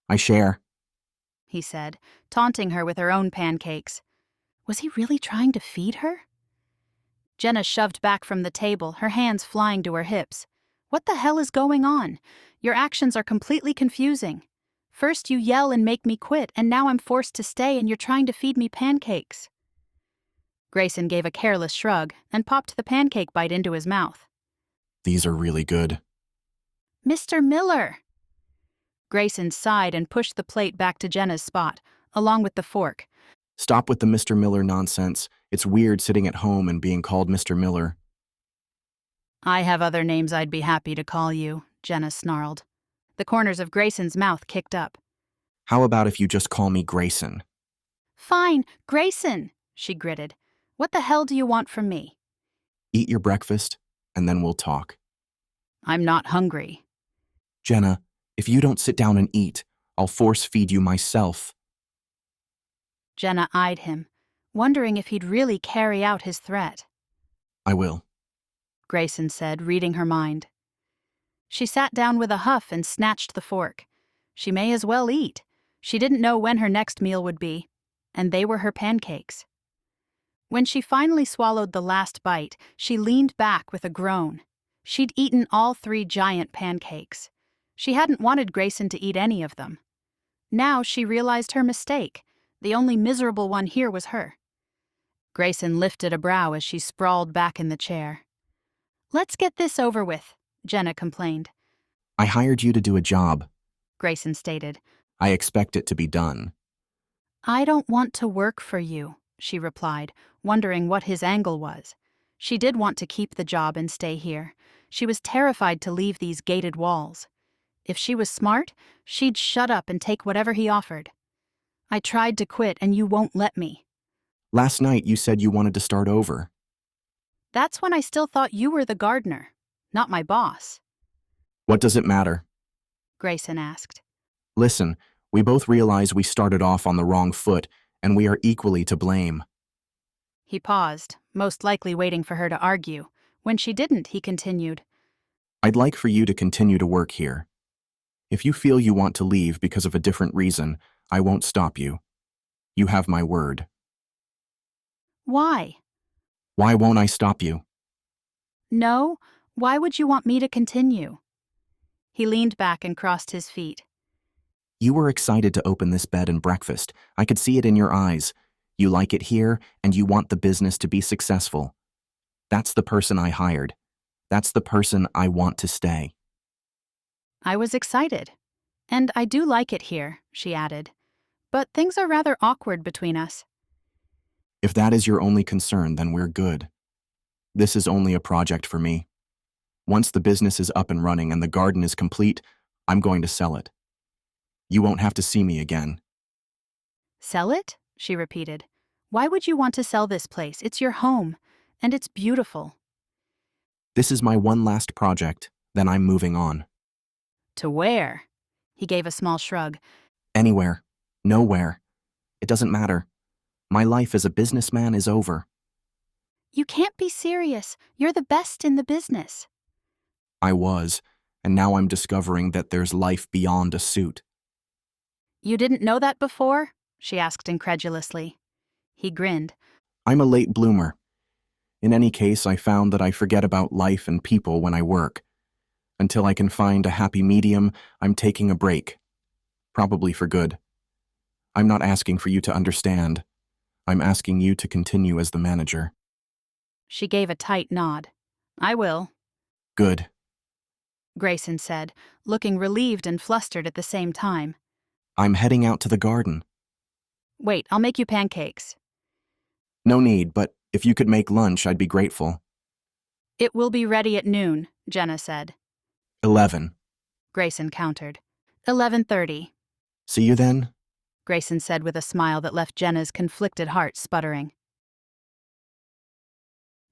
I share, he said, taunting her with her own pancakes. Was he really trying to feed her? Jenna shoved back from the table, her hands flying to her hips. What the hell is going on? Your actions are completely confusing. First you yell and make me quit, and now I'm forced to stay and you're trying to feed me pancakes. Grayson gave a careless shrug and popped the pancake bite into his mouth. These are really good. Mr. Miller! Grayson sighed and pushed the plate back to Jenna's spot, along with the fork. Stop with the Mr. Miller nonsense. It's weird sitting at home and being called Mr. Miller. I have other names I'd be happy to call you, Jenna snarled. The corners of Grayson's mouth kicked up. How about if you just call me Grayson? Fine, Grayson, she gritted. What the hell do you want from me? Eat your breakfast, and then we'll talk. I'm not hungry. Jenna, if you don't sit down and eat, I'll force feed you myself. Jenna eyed him, wondering if he'd really carry out his threat. I will, Grayson said, reading her mind. She sat down with a huff and snatched the fork. She may as well eat. She didn't know when her next meal would be, and they were her pancakes. When she finally swallowed the last bite, she leaned back with a groan. She'd eaten all 3 giant pancakes. She hadn't wanted Grayson to eat any of them. Now she realized her mistake. The only miserable one here was her. Grayson lifted a brow as she sprawled back in the chair. "Let's get this over with," Jenna complained. I hired you to do a job. Grayson stated. I expect it to be done. "I don't want to work for you," she replied, wondering what his angle was. She did want to keep the job and stay here. She was terrified to leave these gated walls. If she was smart, she'd shut up and take whatever he offered. "I tried to quit and you won't let me." Last night you said you wanted to start over. "That's when I still thought you were the gardener, not my boss," What does it matter? Grayson asked. Listen, we both realize we started off on the wrong foot, and we are equally to blame. He paused, most likely waiting for her to argue. When she didn't, he continued. I'd like for you to continue to work here. If you feel you want to leave because of a different reason, I won't stop you. You have my word. "Why?" Why won't I stop you? "No, why would you want me to continue?" He leaned back and crossed his feet. You were excited to open this bed and breakfast. I could see it in your eyes. You like it here, and you want the business to be successful. That's the person I hired. That's the person I want to stay. "I was excited. And I do like it here," she added. "But things are rather awkward between us." If that is your only concern, then we're good. This is only a project for me. Once the business is up and running and the garden is complete, I'm going to sell it. You won't have to see me again. "Sell it?" she repeated. "Why would you want to sell this place? It's your home, and it's beautiful." This is my one last project, then I'm moving on. "To where?" He gave a small shrug. Anywhere. Nowhere. It doesn't matter. My life as a businessman is over. "You can't be serious. You're the best in the business." I was, and now I'm discovering that there's life beyond a suit. "You didn't know that before?" she asked incredulously. He grinned. I'm a late bloomer. In any case, I found that I forget about life and people when I work. Until I can find a happy medium, I'm taking a break. Probably for good. I'm not asking for you to understand. I'm asking you to continue as the manager. She gave a tight nod. "I will," Good. Grayson said, looking relieved and flustered at the same time. I'm heading out to the garden. "Wait, I'll make you pancakes." No need, but if you could make lunch, I'd be grateful. "It will be ready at noon," Jenna said. 11. Grayson countered. 11:30. See you then? Grayson said with a smile that left Jenna's conflicted heart sputtering.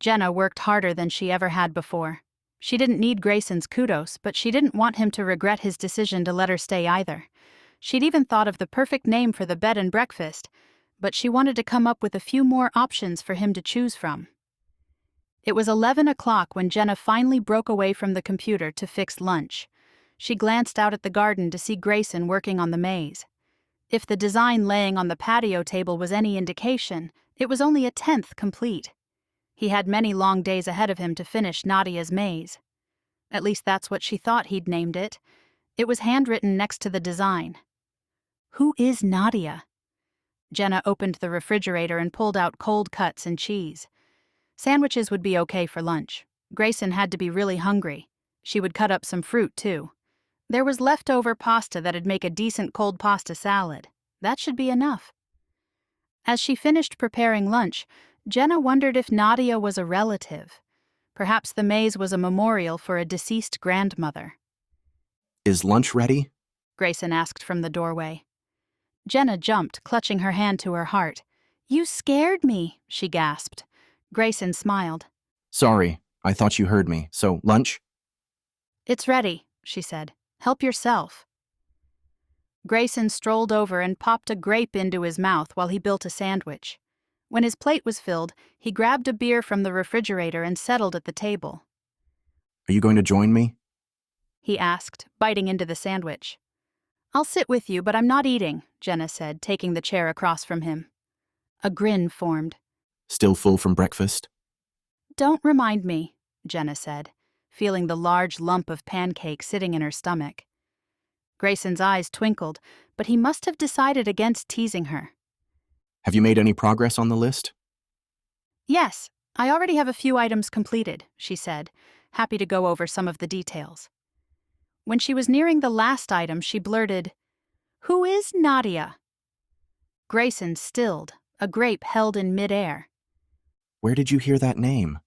Jenna worked harder than she ever had before. She didn't need Grayson's kudos, but she didn't want him to regret his decision to let her stay either. She'd even thought of the perfect name for the bed and breakfast, but she wanted to come up with a few more options for him to choose from. It was 11 o'clock when Jenna finally broke away from the computer to fix lunch. She glanced out at the garden to see Grayson working on the maze. If the design laying on the patio table was any indication, it was only a tenth complete. He had many long days ahead of him to finish Nadia's maze. At least that's what she thought he'd named it. It was handwritten next to the design. Who is Nadia? Jenna opened the refrigerator and pulled out cold cuts and cheese. Sandwiches would be okay for lunch. Grayson had to be really hungry. She would cut up some fruit, too. There was leftover pasta that'd make a decent cold pasta salad. That should be enough. As she finished preparing lunch, Jenna wondered if Nadia was a relative. Perhaps the maze was a memorial for a deceased grandmother. Is lunch ready? Grayson asked from the doorway. Jenna jumped, clutching her hand to her heart. "You scared me," she gasped. Grayson smiled. Sorry, I thought you heard me. So, lunch? "It's ready," she said. "Help yourself." Grayson strolled over and popped a grape into his mouth while he built a sandwich. When his plate was filled, he grabbed a beer from the refrigerator and settled at the table. Are you going to join me? He asked, biting into the sandwich. "I'll sit with you, but I'm not eating," Jenna said, taking the chair across from him. A grin formed. Still full from breakfast? "Don't remind me," Jenna said, feeling the large lump of pancake sitting in her stomach. Grayson's eyes twinkled, but he must have decided against teasing her. Have you made any progress on the list? Yes, I already have a few items completed, she said, happy to go over some of the details. When she was nearing the last item, she blurted, "Who is Nadia?" Grayson stilled, a grape held in midair. Where did you hear that name?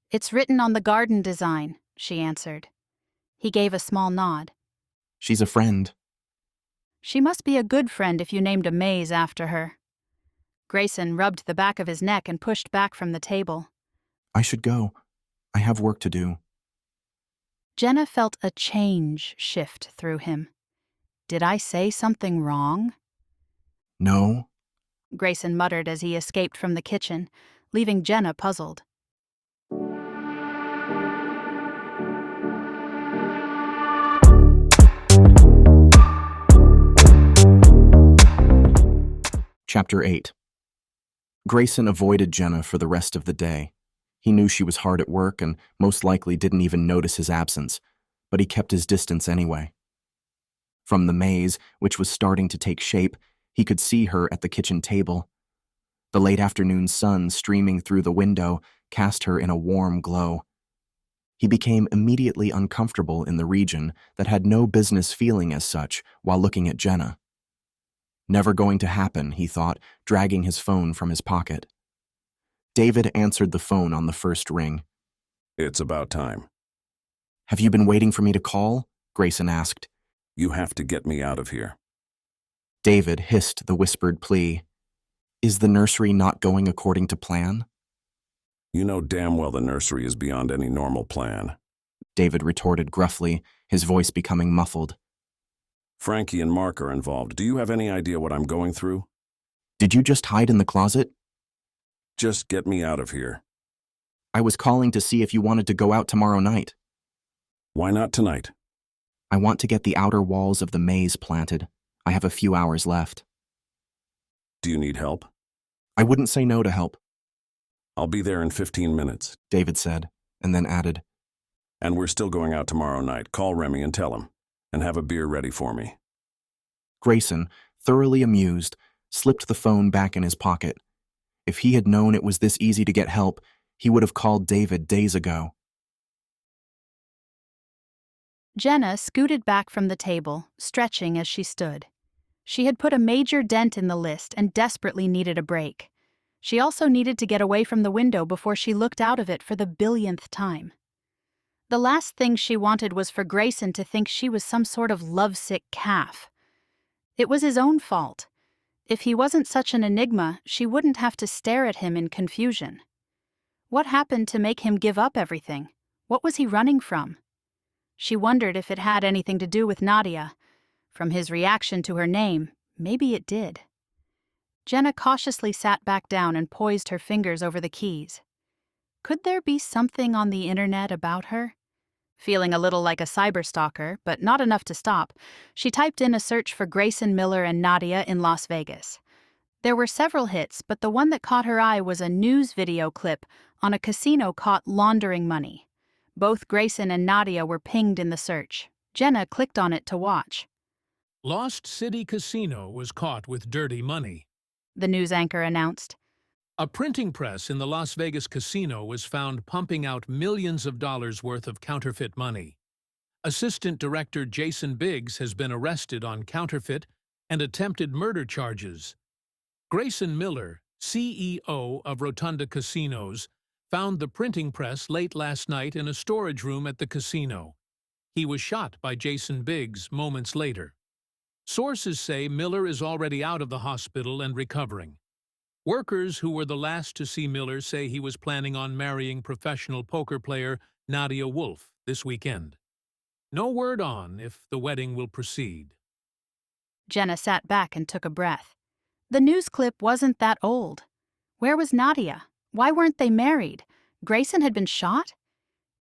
"It's written on the garden design," she answered. He gave a small nod. She's a friend. "She must be a good friend if you named a maze after her." Grayson rubbed the back of his neck and pushed back from the table. I should go. I have work to do. Jenna felt a change shift through him. "Did I say something wrong?" No? Grayson muttered as he escaped from the kitchen, leaving Jenna puzzled. Chapter 8. Grayson avoided Jenna for the rest of the day. He knew she was hard at work and most likely didn't even notice his absence, but he kept his distance anyway. From the maze, which was starting to take shape, he could see her at the kitchen table. The late afternoon sun streaming through the window cast her in a warm glow. He became immediately uncomfortable in the region that had no business feeling as such while looking at Jenna. Never going to happen, he thought, dragging his phone from his pocket. David answered the phone on the first ring. It's about time. Have you been waiting for me to call? Grayson asked. You have to get me out of here. David hissed the whispered plea. Is the nursery not going according to plan? You know damn well the nursery is beyond any normal plan. David retorted gruffly, his voice becoming muffled. Frankie and Mark are involved. Do you have any idea what I'm going through? Did you just hide in the closet? Just get me out of here. I was calling to see if you wanted to go out tomorrow night. Why not tonight? I want to get the outer walls of the maze planted. I have a few hours left. Do you need help? I wouldn't say no to help, I'll be there in 15 minutes. David said, and then added, And we're still going out tomorrow night. Call Remy and tell him. And have a beer ready for me. Grayson, thoroughly amused, slipped the phone back in his pocket. If he had known it was this easy to get help, he would have called David days ago. Jenna scooted back from the table, stretching as she stood. She had put a major dent in the list and desperately needed a break. She also needed to get away from the window before she looked out of it for the billionth time. The last thing she wanted was for Grayson to think she was some sort of lovesick calf. It was his own fault. If he wasn't such an enigma, she wouldn't have to stare at him in confusion. What happened to make him give up everything? What was he running from? She wondered if it had anything to do with Nadia. From his reaction to her name, maybe it did. Jenna cautiously sat back down and poised her fingers over the keys. Could there be something on the internet about her? Feeling a little like a cyberstalker, but not enough to stop, she typed in a search for Grayson Miller and Nadia in Las Vegas. There were several hits, but the one that caught her eye was a news video clip on a casino caught laundering money. Both Grayson and Nadia were pinged in the search. Jenna clicked on it to watch. Lost City Casino was caught with dirty money. The news anchor announced. A printing press in the Las Vegas casino was found pumping out millions of dollars worth of counterfeit money. Assistant Director Jason Biggs has been arrested on counterfeit and attempted murder charges. Grayson Miller, CEO of Rotunda Casinos, found the printing press late last night in a storage room at the casino. He was shot by Jason Biggs moments later. Sources say Miller is already out of the hospital and recovering. Workers who were the last to see Miller say he was planning on marrying professional poker player Nadia Wolf this weekend. No word on if the wedding will proceed. Jenna sat back and took a breath. The news clip wasn't that old. Where was Nadia? Why weren't they married? Grayson had been shot?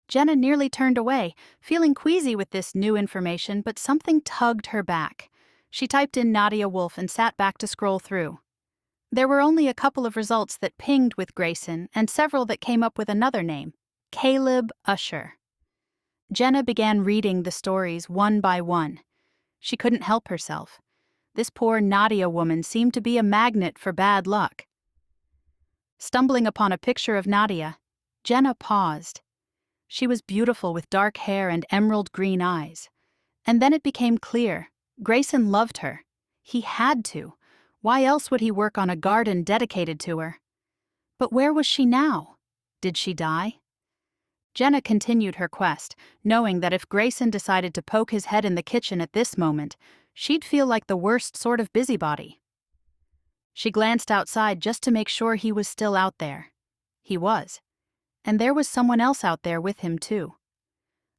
Jenna nearly turned away, feeling queasy with this new information, but something tugged her back. She typed in Nadia Wolf and sat back to scroll through. There were only a couple of results that pinged with Grayson and several that came up with another name, Caleb Usher. Jenna began reading the stories one by one. She couldn't help herself. This poor Nadia woman seemed to be a magnet for bad luck. Stumbling upon a picture of Nadia, Jenna paused. She was beautiful with dark hair and emerald green eyes. And then it became clear. Grayson loved her. He had to. Why else would he work on a garden dedicated to her? But where was she now? Did she die? Jenna continued her quest, knowing that if Grayson decided to poke his head in the kitchen at this moment, she'd feel like the worst sort of busybody. She glanced outside just to make sure he was still out there. He was. And there was someone else out there with him, too.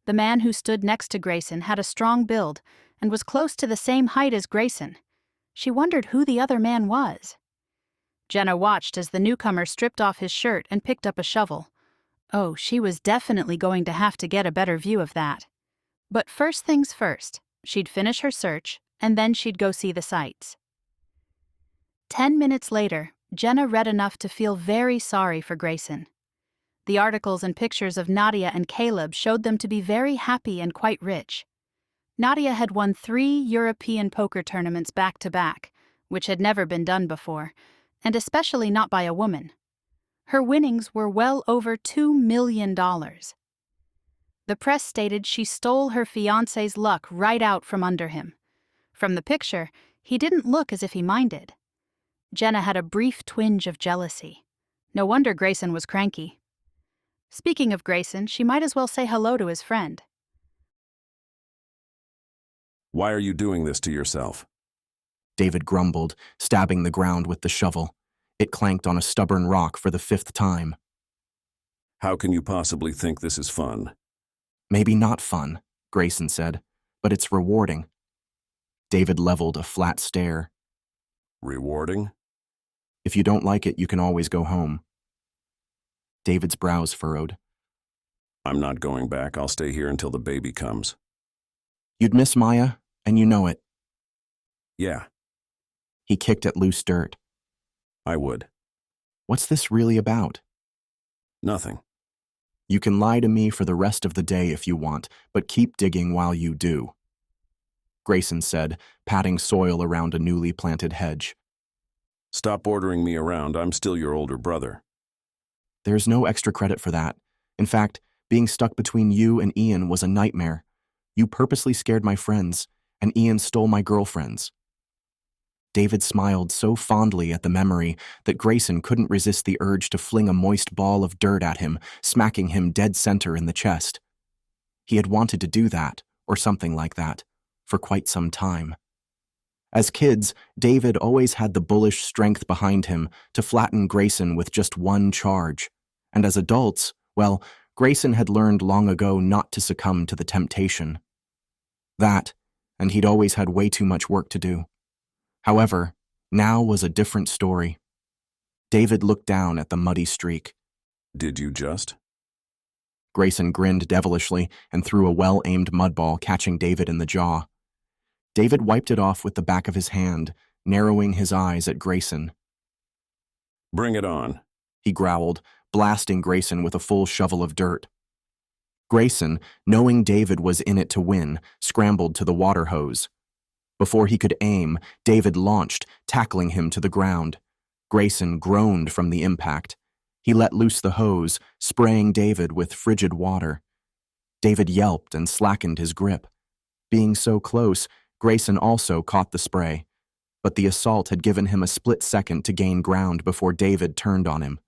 The man who stood next to Grayson had a strong build and was close to the same height as Grayson. She wondered who the other man was. Jenna watched as the newcomer stripped off his shirt and picked up a shovel. Oh, she was definitely going to have to get a better view of that. But first things first, she'd finish her search, and then she'd go see the sights. 10 minutes later, Jenna read enough to feel very sorry for Grayson. The articles and pictures of Nadia and Caleb showed them to be very happy and quite rich. Nadia had won 3 European poker tournaments back-to-back, which had never been done before, and especially not by a woman. Her winnings were well over $2 million. The press stated she stole her fiancé's luck right out from under him. From the picture, he didn't look as if he minded. Jenna had a brief twinge of jealousy. No wonder Grayson was cranky. Speaking of Grayson, she might as well say hello to his friend. Why are you doing this to yourself? David grumbled, stabbing the ground with the shovel. It clanked on a stubborn rock for the 5th time. How can you possibly think this is fun? Maybe not fun, Grayson said, but it's rewarding. David leveled a flat stare. Rewarding? If you don't like it, you can always go home. David's brows furrowed. I'm not going back. I'll stay here until the baby comes. You'd miss Maya, and you know it. Yeah, He kicked at loose dirt. I would. What's this really about? Nothing. You can lie to me for the rest of the day if you want, but keep digging while you do, Grayson said, patting soil around a newly planted hedge. Stop ordering me around. I'm still your older brother. There's no extra credit for that. In fact, being stuck between you and Ian was a nightmare. You purposely scared my friends, and Ian stole my girlfriends. David smiled so fondly at the memory that Grayson couldn't resist the urge to fling a moist ball of dirt at him, smacking him dead center in the chest. He had wanted to do that, or something like that, for quite some time. As kids, David always had the bullish strength behind him to flatten Grayson with just one charge. And as adults, well, Grayson had learned long ago not to succumb to the temptation. That, and he'd always had way too much work to do. However, now was a different story. David looked down at the muddy streak. Did you just? Grayson grinned devilishly and threw a well-aimed mud ball, catching David in the jaw. David wiped it off with the back of his hand, narrowing his eyes at Grayson. Bring it on, He growled, blasting Grayson with a full shovel of dirt. Grayson, knowing David was in it to win, scrambled to the water hose. Before he could aim, David launched, tackling him to the ground. Grayson groaned from the impact. He let loose the hose, spraying David with frigid water. David yelped and slackened his grip. Being so close, Grayson also caught the spray, but the assault had given him a split second to gain ground before David turned on him.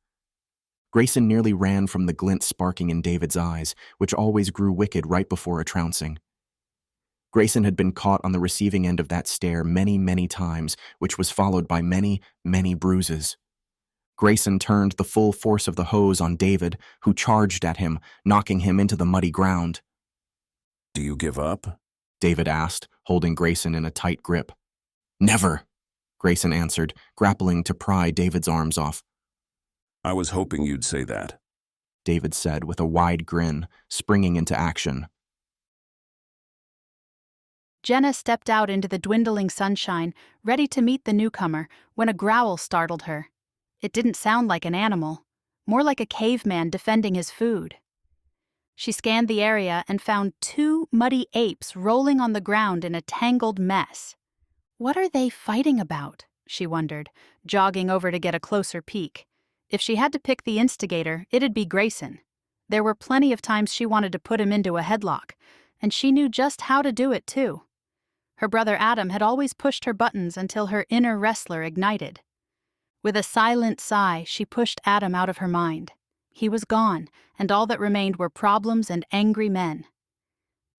Grayson nearly ran from the glint sparking in David's eyes, which always grew wicked right before a trouncing. Grayson had been caught on the receiving end of that stare many, many times, which was followed by many, many bruises. Grayson turned the full force of the hose on David, who charged at him, knocking him into the muddy ground. Do you give up? David asked, holding Grayson in a tight grip. Never, Grayson answered, grappling to pry David's arms off. I was hoping you'd say that, David said with a wide grin, springing into action. Jenna stepped out into the dwindling sunshine, ready to meet the newcomer, when a growl startled her. It didn't sound like an animal, more like a caveman defending his food. She scanned the area and found 2 muddy apes rolling on the ground in a tangled mess. What are they fighting about? She wondered, jogging over to get a closer peek. If she had to pick the instigator, it'd be Grayson. There were plenty of times she wanted to put him into a headlock, and she knew just how to do it too. Her brother Adam had always pushed her buttons until her inner wrestler ignited. With a silent sigh, she pushed Adam out of her mind. He was gone, and all that remained were problems and angry men.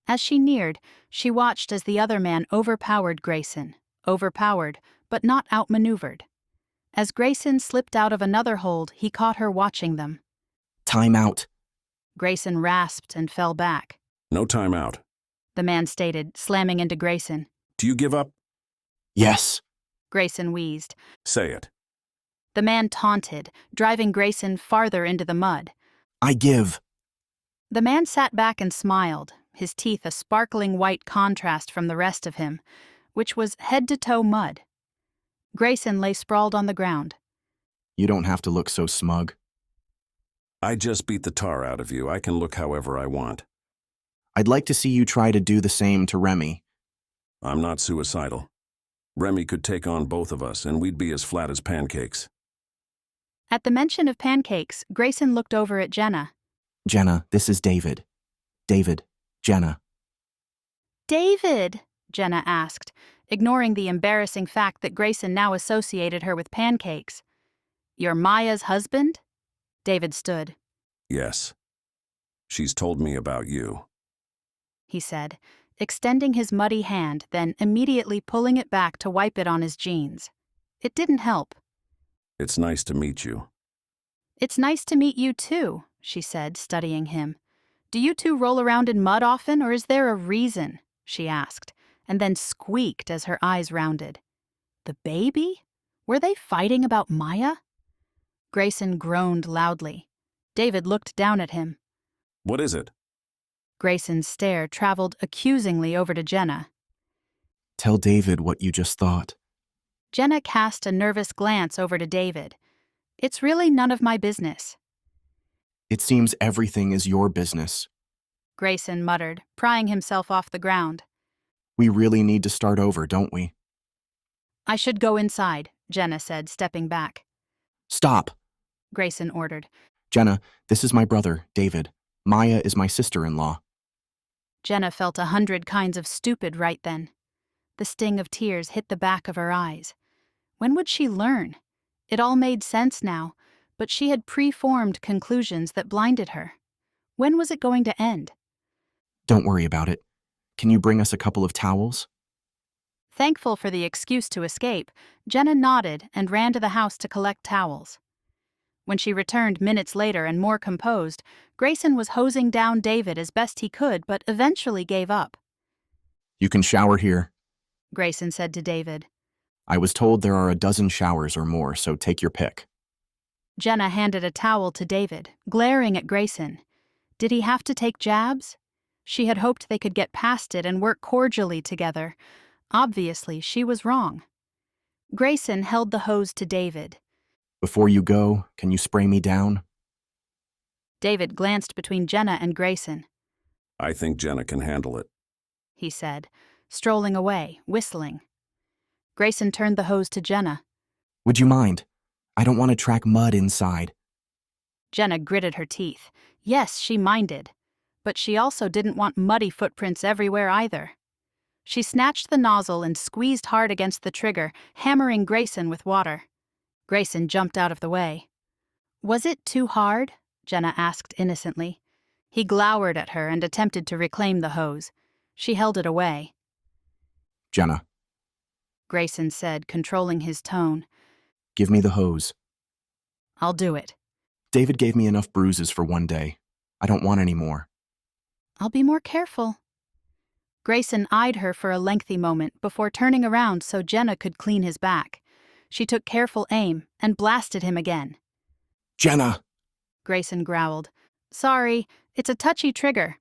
As she neared, she watched as the other man overpowered Grayson. Overpowered, but not outmaneuvered. As Grayson slipped out of another hold, he caught her watching them. Time out. Grayson rasped and fell back. No time out. The man stated, slamming into Grayson. Do you give up? Yes. Grayson wheezed. Say it. The man taunted, driving Grayson farther into the mud. I give. The man sat back and smiled, his teeth a sparkling white contrast from the rest of him, which was head-to-toe mud. Grayson lay sprawled on the ground. You don't have to look so smug. I just beat the tar out of you. I can look however I want. I'd like to see you try to do the same to Remy. I'm not suicidal. Remy could take on both of us, and we'd be as flat as pancakes. At the mention of pancakes, Grayson looked over at Jenna. Jenna, this is David. David, Jenna. David? Jenna asked, ignoring the embarrassing fact that Grayson now associated her with pancakes. You're Maya's husband? David stood. Yes. She's told me about you. He said, extending his muddy hand, then immediately pulling it back to wipe it on his jeans. It didn't help. It's nice to meet you. It's nice to meet you too, she said, studying him. Do you two roll around in mud often, or is there a reason? She asked, and then squeaked as her eyes rounded. The baby? Were they fighting about Maya? Grayson groaned loudly. David looked down at him. What is it? Grayson's stare traveled accusingly over to Jenna. Tell David what you just thought. Jenna cast a nervous glance over to David. It's really none of my business. It seems everything is your business. Grayson muttered, prying himself off the ground. We really need to start over, don't we? I should go inside, Jenna said, stepping back. Stop. Grayson ordered. Jenna, this is my brother, David. Maya is my sister-in-law. Jenna felt 100 kinds of stupid right then. The sting of tears hit the back of her eyes. When would she learn? It all made sense now, but she had preformed conclusions that blinded her. When was it going to end? Don't worry about it. Can you bring us a couple of towels? Thankful for the excuse to escape, Jenna nodded and ran to the house to collect towels. When she returned minutes later and more composed, Grayson was hosing down David as best he could, but eventually gave up. You can shower here. Grayson said to David. I was told there are a dozen showers or more, so take your pick. Jenna handed a towel to David, glaring at Grayson. Did he have to take jabs? She had hoped they could get past it and work cordially together. Obviously, she was wrong. Grayson held the hose to David. Before you go, can you spray me down? David glanced between Jenna and Grayson. I think Jenna can handle it. He said, strolling away, whistling. Grayson turned the hose to Jenna. Would you mind? I don't want to track mud inside. Jenna gritted her teeth. Yes, she minded. But she also didn't want muddy footprints everywhere either. She snatched the nozzle and squeezed hard against the trigger, hammering Grayson with water. Grayson jumped out of the way. Was it too hard? Jenna asked innocently. He glowered at her and attempted to reclaim the hose. She held it away. Jenna. Grayson said, controlling his tone. Give me the hose. I'll do it. David gave me enough bruises for one day. I don't want any more. I'll be more careful. Grayson eyed her for a lengthy moment before turning around so Jenna could clean his back. She took careful aim and blasted him again. Jenna! Grayson growled. Sorry, it's a touchy trigger.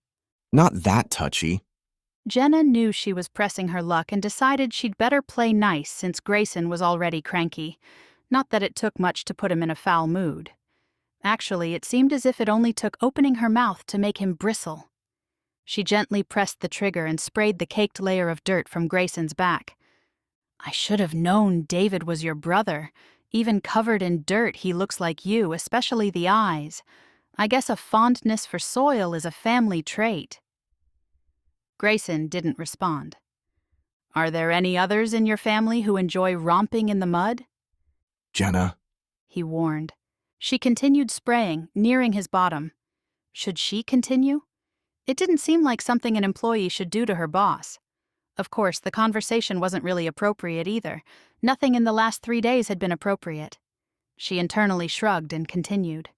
Not that touchy. Jenna knew she was pressing her luck and decided she'd better play nice since Grayson was already cranky. Not that it took much to put him in a foul mood. Actually, it seemed as if it only took opening her mouth to make him bristle. She gently pressed the trigger and sprayed the caked layer of dirt from Grayson's back. "I should have known David was your brother. Even covered in dirt, he looks like you, especially the eyes. I guess a fondness for soil is a family trait." Grayson didn't respond. "Are there any others in your family who enjoy romping in the mud?" Jenna, he warned. She continued spraying, nearing his bottom. Should she continue? It didn't seem like something an employee should do to her boss. Of course, the conversation wasn't really appropriate either. Nothing in the last 3 days had been appropriate. She internally shrugged and continued.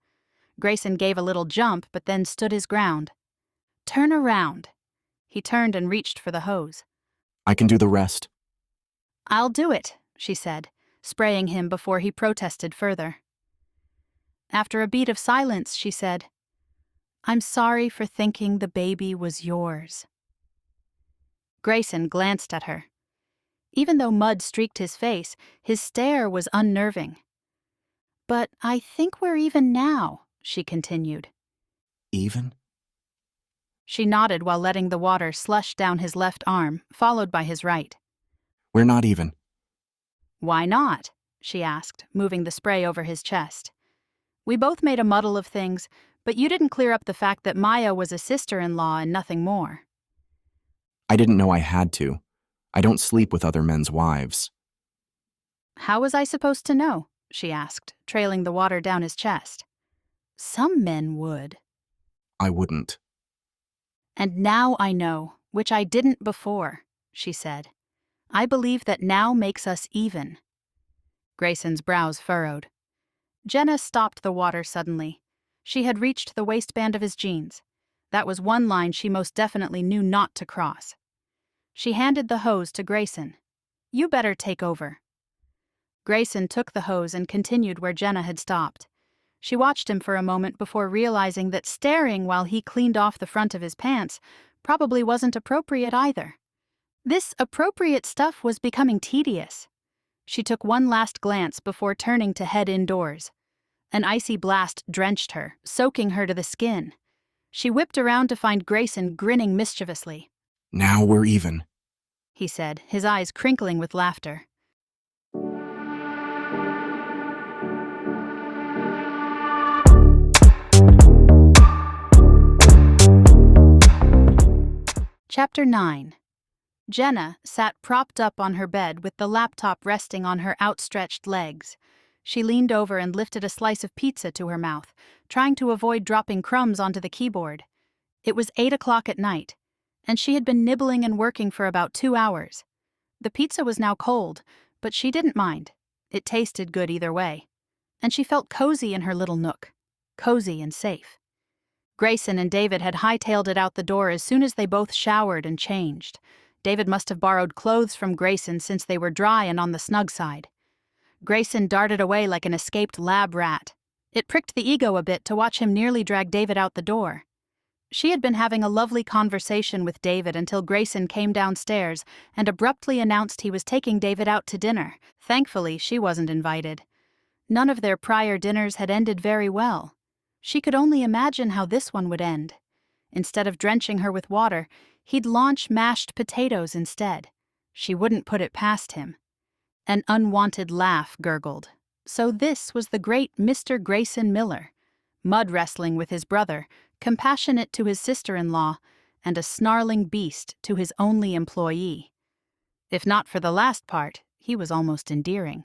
Grayson gave a little jump, but then stood his ground. "Turn around." He turned and reached for the hose. I can do the rest. "I'll do it," she said, spraying him before he protested further. After a beat of silence, she said, "I'm sorry for thinking the baby was yours." Grayson glanced at her. Even though mud streaked his face, his stare was unnerving. "But I think we're even now," she continued. Even? She nodded while letting the water slush down his left arm, followed by his right. We're not even. "Why not?" she asked, moving the spray over his chest. "We both made a muddle of things, but you didn't clear up the fact that Maya was a sister-in-law and nothing more." I didn't know I had to. I don't sleep with other men's wives. "How was I supposed to know?" she asked, trailing the water down his chest. "Some men would." I wouldn't. "And now I know, which I didn't before," she said. "I believe that now makes us even." Grayson's brows furrowed. Jenna stopped the water suddenly. She had reached the waistband of his jeans. That was one line she most definitely knew not to cross. She handed the hose to Grayson. "You better take over." Grayson took the hose and continued where Jenna had stopped. She watched him for a moment before realizing that staring while he cleaned off the front of his pants probably wasn't appropriate either. This appropriate stuff was becoming tedious. She took one last glance before turning to head indoors. An icy blast drenched her, soaking her to the skin. She whipped around to find Grayson grinning mischievously. Now we're even. He said, his eyes crinkling with laughter. Chapter 9. Jenna sat propped up on her bed with the laptop resting on her outstretched legs. She leaned over and lifted a slice of pizza to her mouth, trying to avoid dropping crumbs onto the keyboard. It was 8 o'clock at night, and she had been nibbling and working for about 2 hours. The pizza was now cold, but she didn't mind. It tasted good either way. And she felt cozy in her little nook. Cozy and safe. Grayson and David had hightailed it out the door as soon as they both showered and changed. David must have borrowed clothes from Grayson since they were dry and on the snug side. Grayson darted away like an escaped lab rat. It pricked the ego a bit to watch him nearly drag David out the door. She had been having a lovely conversation with David until Grayson came downstairs and abruptly announced he was taking David out to dinner. Thankfully, she wasn't invited. None of their prior dinners had ended very well. She could only imagine how this one would end. Instead of drenching her with water, he'd launch mashed potatoes instead. She wouldn't put it past him. An unwanted laugh gurgled. So this was the great Mr. Grayson Miller, mud wrestling with his brother, compassionate to his sister-in-law, and a snarling beast to his only employee. If not for the last part, he was almost endearing.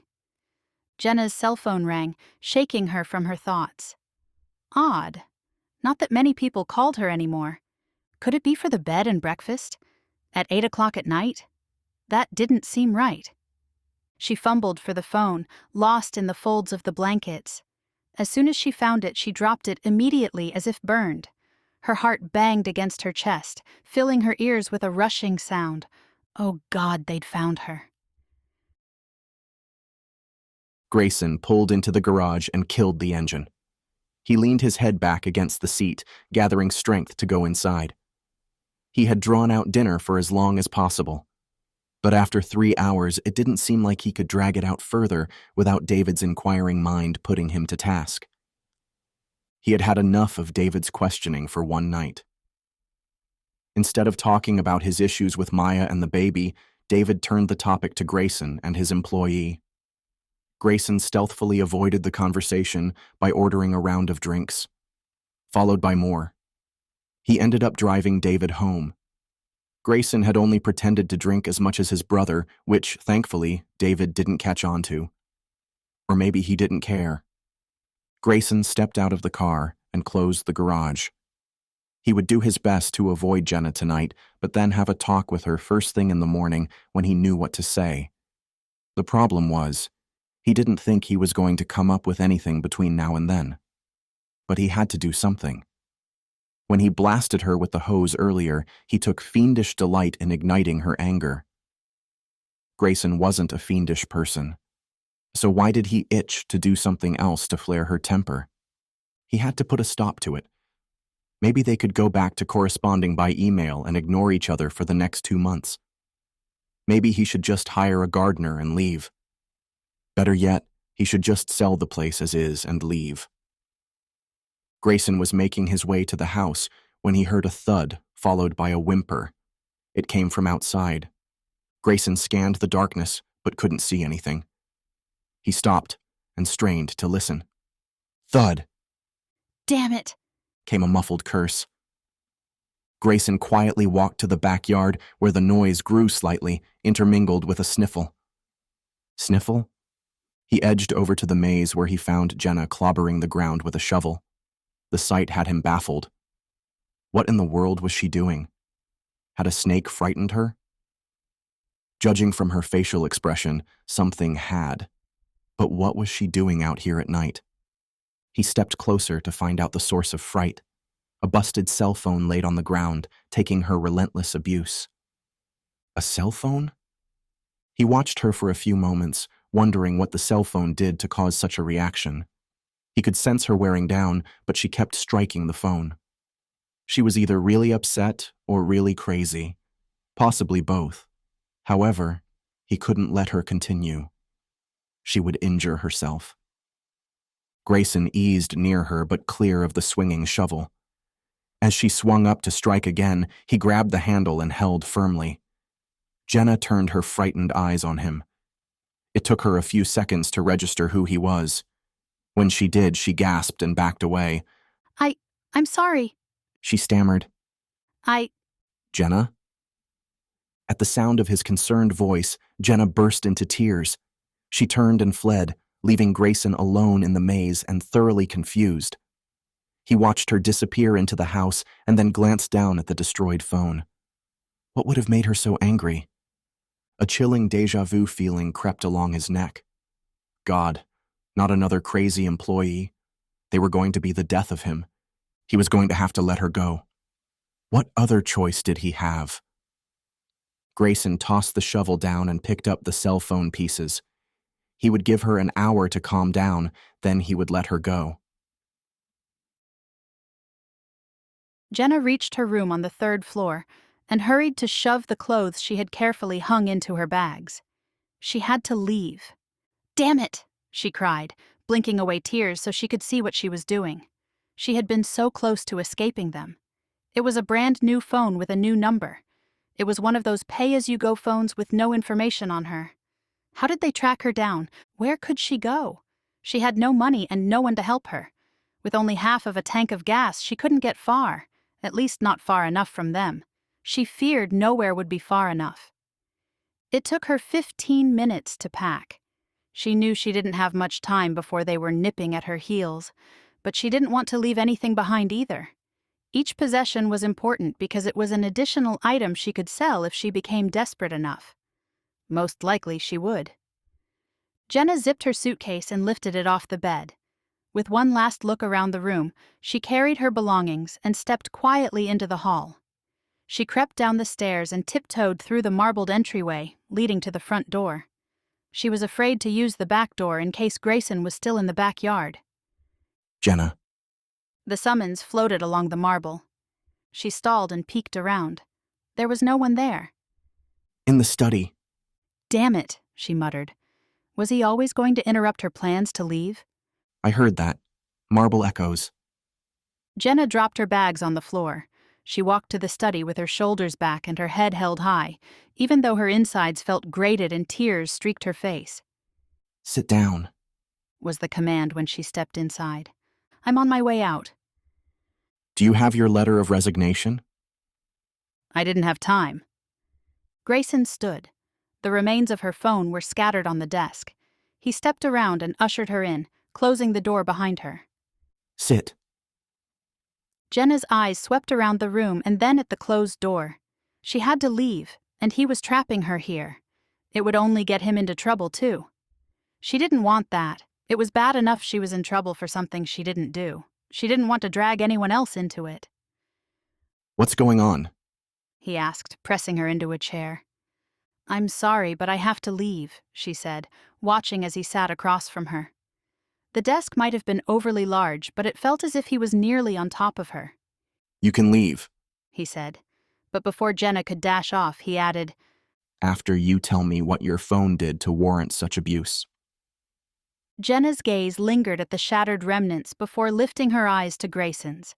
Jenna's cell phone rang, shaking her from her thoughts. Odd. Not that many people called her anymore. Could it be for the bed and breakfast? At 8 o'clock at night? That didn't seem right. She fumbled for the phone, lost in the folds of the blankets. As soon as she found it, she dropped it immediately as if burned. Her heart banged against her chest, filling her ears with a rushing sound. Oh God, they'd found her. Grayson pulled into the garage and killed the engine. He leaned his head back against the seat, gathering strength to go inside. He had drawn out dinner for as long as possible. But after 3 hours, it didn't seem like he could drag it out further without David's inquiring mind putting him to task. He had had enough of David's questioning for one night. Instead of talking about his issues with Maya and the baby, David turned the topic to Grayson and his employee. Grayson stealthily avoided the conversation by ordering a round of drinks, followed by more. He ended up driving David home. Grayson had only pretended to drink as much as his brother, which, thankfully, David didn't catch on to. Or maybe he didn't care. Grayson stepped out of the car and closed the garage. He would do his best to avoid Jenna tonight, but then have a talk with her first thing in the morning when he knew what to say. The problem was, he didn't think he was going to come up with anything between now and then. But he had to do something. When he blasted her with the hose earlier, he took fiendish delight in igniting her anger. Grayson wasn't a fiendish person. So why did he itch to do something else to flare her temper? He had to put a stop to it. Maybe they could go back to corresponding by email and ignore each other for the next 2 months. Maybe he should just hire a gardener and leave. Better yet, he should just sell the place as is and leave. Grayson was making his way to the house when he heard a thud followed by a whimper. It came from outside. Grayson scanned the darkness but couldn't see anything. He stopped and strained to listen. Thud! Damn it! Came a muffled curse. Grayson quietly walked to the backyard where the noise grew slightly, intermingled with a sniffle. Sniffle? He edged over to the maze where he found Jenna clobbering the ground with a shovel. The sight had him baffled. What in the world was she doing? Had a snake frightened her? Judging from her facial expression, something had. But what was she doing out here at night? He stepped closer to find out the source of fright. A busted cell phone laid on the ground, taking her relentless abuse. A cell phone? He watched her for a few moments, wondering what the cell phone did to cause such a reaction. He could sense her wearing down, but she kept striking the phone. She was either really upset or really crazy, possibly both. However, he couldn't let her continue. She would injure herself. Grayson eased near her but clear of the swinging shovel. As she swung up to strike again, he grabbed the handle and held firmly. Jenna turned her frightened eyes on him. It took her a few seconds to register who he was. When she did, she gasped and backed away. I'm sorry. She stammered. Jenna? At the sound of his concerned voice, Jenna burst into tears. She turned and fled, leaving Grayson alone in the maze and thoroughly confused. He watched her disappear into the house and then glanced down at the destroyed phone. What would have made her so angry? A chilling déjà vu feeling crept along his neck. God, not another crazy employee. They were going to be the death of him. He was going to have to let her go. What other choice did he have? Grayson tossed the shovel down and picked up the cell phone pieces. He would give her an hour to calm down, then he would let her go. Jenna reached her room on the 3rd floor and hurried to shove the clothes she had carefully hung into her bags. She had to leave. Damn it, she cried, blinking away tears so she could see what she was doing. She had been so close to escaping them. It was a brand new phone with a new number. It was one of those pay-as-you-go phones with no information on her. How did they track her down? Where could she go? She had no money and no one to help her. With only half of a tank of gas, she couldn't get far, at least not far enough from them. She feared nowhere would be far enough. It took her 15 minutes to pack. She knew she didn't have much time before they were nipping at her heels, but she didn't want to leave anything behind either. Each possession was important because it was an additional item she could sell if she became desperate enough. Most likely she would. Jenna zipped her suitcase and lifted it off the bed. With one last look around the room, she carried her belongings and stepped quietly into the hall. She crept down the stairs and tiptoed through the marbled entryway, leading to the front door. She was afraid to use the back door in case Grayson was still in the backyard. Jenna. The summons floated along the marble. She stalled and peeked around. There was no one there. In the study. Damn it, she muttered. Was he always going to interrupt her plans to leave? I heard that. Marble echoes. Jenna dropped her bags on the floor. She walked to the study with her shoulders back and her head held high, even though her insides felt grated and tears streaked her face. Sit down. Was the command when she stepped inside. I'm on my way out. Do you have your letter of resignation? I didn't have time. Grayson stood. The remains of her phone were scattered on the desk. He stepped around and ushered her in, closing the door behind her. Sit. Jenna's eyes swept around the room and then at the closed door. She had to leave, and he was trapping her here. It would only get him into trouble, too. She didn't want that. It was bad enough she was in trouble for something she didn't do. She didn't want to drag anyone else into it. What's going on? He asked, pressing her into a chair. I'm sorry, but I have to leave, she said, watching as he sat across from her. The desk might have been overly large, but it felt as if he was nearly on top of her. You can leave. He said. But before Jenna could dash off, he added, After you tell me what your phone did to warrant such abuse. Jenna's gaze lingered at the shattered remnants before lifting her eyes to Grayson's.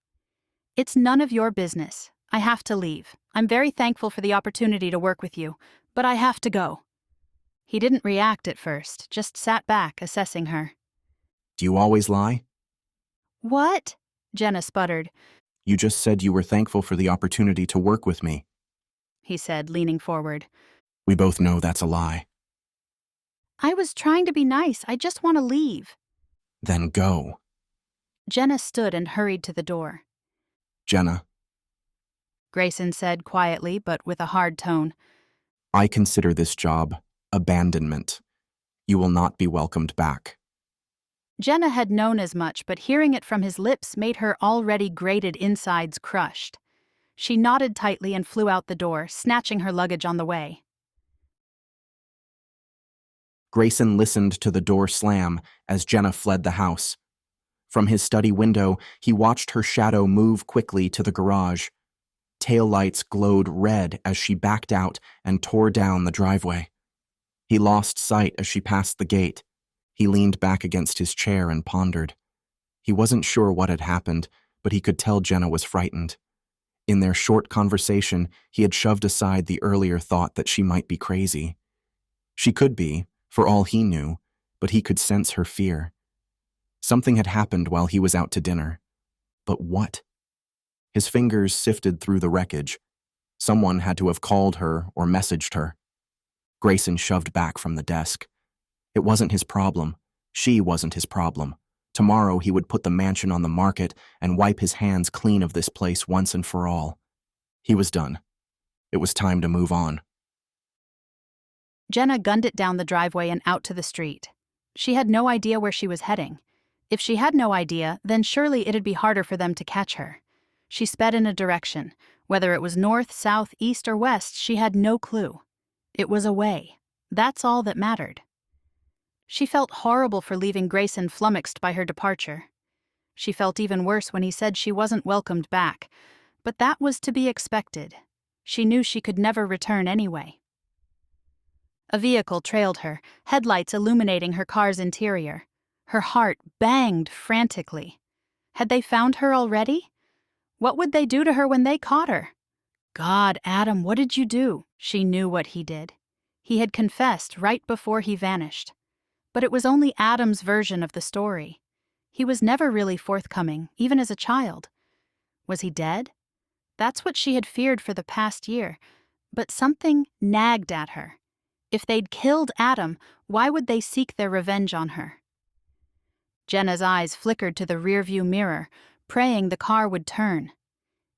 It's none of your business. I have to leave. I'm very thankful for the opportunity to work with you, but I have to go. He didn't react at first, just sat back, assessing her. Do you always lie? What? Jenna sputtered. You just said you were thankful for the opportunity to work with me, he said, leaning forward. We both know that's a lie. I was trying to be nice. I just want to leave. Then go. Jenna stood and hurried to the door. Jenna, Grayson said quietly, but with a hard tone. I consider this job abandonment. You will not be welcomed back. Jenna had known as much, but hearing it from his lips made her already grated insides crushed. She nodded tightly and flew out the door, snatching her luggage on the way. Grayson listened to the door slam as Jenna fled the house. From his study window, he watched her shadow move quickly to the garage. Taillights glowed red as she backed out and tore down the driveway. He lost sight as she passed the gate. He leaned back against his chair and pondered. He wasn't sure what had happened, but he could tell Jenna was frightened. In their short conversation, he had shoved aside the earlier thought that she might be crazy. She could be, for all he knew, but he could sense her fear. Something had happened while he was out to dinner. But what? His fingers sifted through the wreckage. Someone had to have called her or messaged her. Grayson shoved back from the desk. It wasn't his problem. She wasn't his problem. Tomorrow he would put the mansion on the market and wipe his hands clean of this place once and for all. He was done. It was time to move on. Jenna gunned it down the driveway and out to the street. She had no idea where she was heading. If she had no idea, then surely it'd be harder for them to catch her. She sped in a direction. Whether it was north, south, east, or west, she had no clue. It was away. That's all that mattered. She felt horrible for leaving Grayson flummoxed by her departure. She felt even worse when he said she wasn't welcomed back, but that was to be expected. She knew she could never return anyway. A vehicle trailed her, headlights illuminating her car's interior. Her heart banged frantically. Had they found her already? What would they do to her when they caught her? God, Adam, what did you do? She knew what he did. He had confessed right before he vanished. But it was only Adam's version of the story. He was never really forthcoming, even as a child. Was he dead? That's what she had feared for the past year. But something nagged at her. If they'd killed Adam, why would they seek their revenge on her? Jenna's eyes flickered to the rearview mirror, praying the car would turn.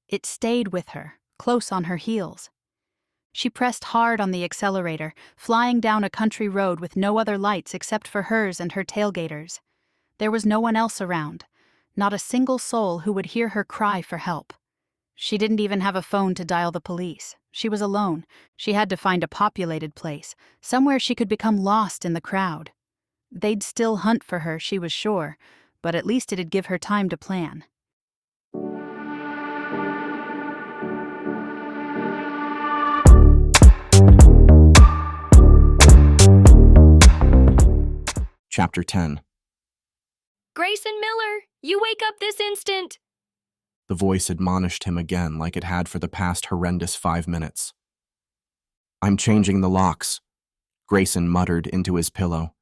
It stayed with her, close on her heels. She pressed hard on the accelerator, flying down a country road with no other lights except for hers and her tailgaters. There was no one else around, not a single soul who would hear her cry for help. She didn't even have a phone to dial the police. She was alone. She had to find a populated place, somewhere she could become lost in the crowd. They'd still hunt for her, she was sure, but at least it'd give her time to plan. Chapter 10. Grayson Miller, you wake up this instant! The voice admonished him again like it had for the past horrendous 5 minutes. "I'm changing the locks," Grayson muttered into his pillow.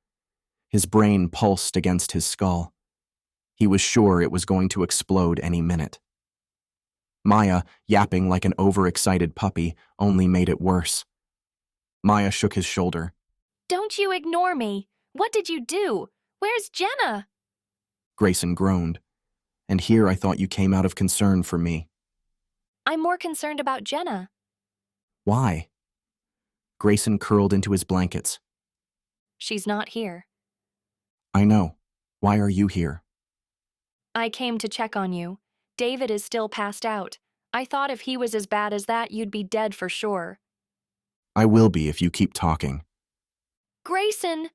His brain pulsed against his skull. He was sure it was going to explode any minute. Maya, yapping like an overexcited puppy, only made it worse. Maya shook his shoulder. Don't you ignore me. What did you do? Where's Jenna? Grayson groaned. "And here I thought you came out of concern for me." I'm more concerned about Jenna. "Why?" Grayson curled into his blankets. She's not here. "I know. Why are you here?" I came to check on you. David is still passed out. I thought if he was as bad as that, you'd be dead for sure. "I will be if you keep talking." Grayson!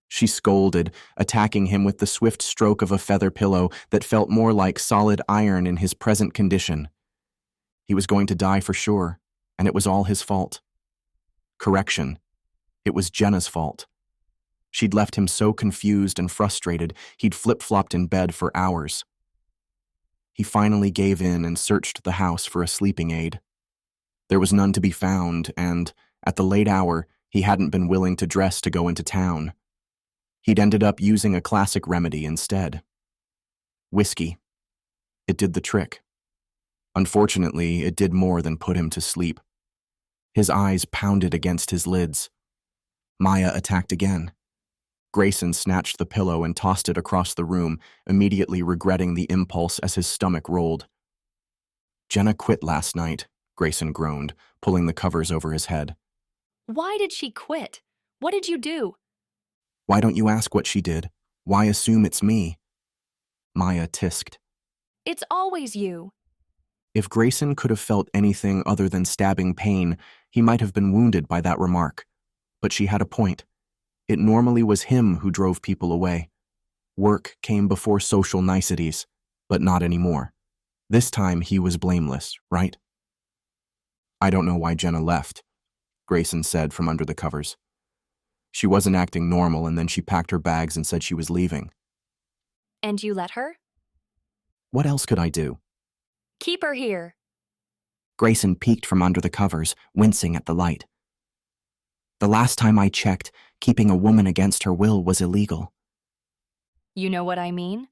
She scolded, attacking him with the swift stroke of a feather pillow that felt more like solid iron in his present condition. He was going to die for sure, and it was all his fault. Correction. It was Jenna's fault. She'd left him so confused and frustrated, he'd flip-flopped in bed for hours. He finally gave in and searched the house for a sleeping aid. There was none to be found, and, at the late hour, he hadn't been willing to dress to go into town. He'd ended up using a classic remedy instead. Whiskey. It did the trick. Unfortunately, it did more than put him to sleep. His eyes pounded against his lids. Maya attacked again. Grayson snatched the pillow and tossed it across the room, immediately regretting the impulse as his stomach rolled. "Jenna quit last night," Grayson groaned, pulling the covers over his head. Why did she quit? What did you do? "Why don't you ask what she did? Why assume it's me?" Maya tisked. It's always you. If Grayson could have felt anything other than stabbing pain, he might have been wounded by that remark. But she had a point. It normally was him who drove people away. Work came before social niceties, but not anymore. This time he was blameless, right? "I don't know why Jenna left," Grayson said from under the covers. "She wasn't acting normal, and then she packed her bags and said she was leaving." And you let her? "What else could I do?" Keep her here. Grayson peeked from under the covers, wincing at the light. "The last time I checked, keeping a woman against her will was illegal." You know what I mean?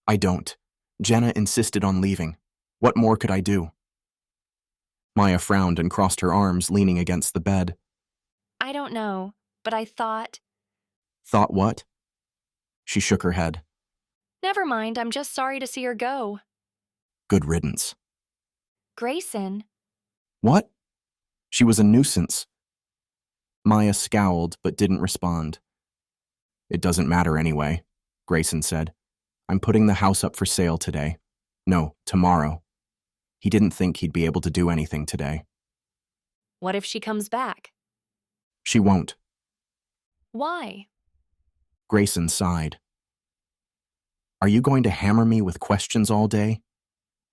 "I don't. Jenna insisted on leaving. What more could I do?" Maya frowned and crossed her arms, leaning against the bed. I don't know, but I thought... "Thought what?" She shook her head. Never mind, I'm just sorry to see her go. "Good riddance." Grayson, "What?" "She was a nuisance." Maya scowled but didn't respond. "It doesn't matter anyway," Grayson said. "I'm putting the house up for sale today. No, tomorrow." He didn't think he'd be able to do anything today. what if she comes back? "She won't." Why? Grayson sighed. "Are you going to hammer me with questions all day?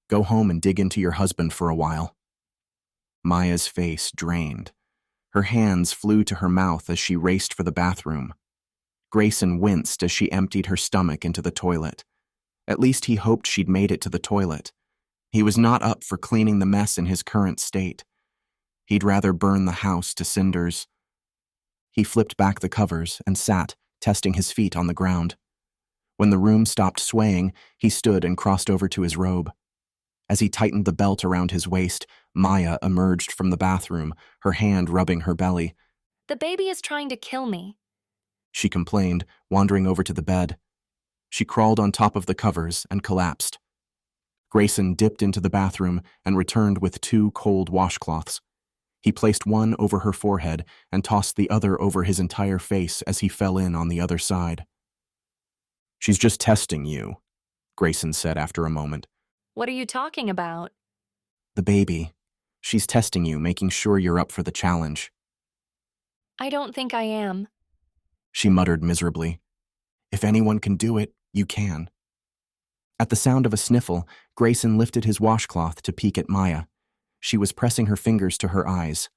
Go home and dig into your husband for a while." Maya's face drained. Her hands flew to her mouth as she raced for the bathroom. Grayson winced as she emptied her stomach into the toilet. At least he hoped she'd made it to the toilet. He was not up for cleaning the mess in his current state. He'd rather burn the house to cinders. He flipped back the covers and sat, testing his feet on the ground. When the room stopped swaying, he stood and crossed over to his robe. As he tightened the belt around his waist, Maya emerged from the bathroom, her hand rubbing her belly. The baby is trying to kill me. She complained, wandering over to the bed. She crawled on top of the covers and collapsed. Grayson dipped into the bathroom and returned with 2 cold washcloths. He placed one over her forehead and tossed the other over his entire face as he fell in on the other side. "She's just testing you," Grayson said after a moment. What are you talking about? "The baby. She's testing you, making sure you're up for the challenge." I don't think I am. She muttered miserably. "If anyone can do it, you can." At the sound of a sniffle, Grayson lifted his washcloth to peek at Maya. She was pressing her fingers to her eyes.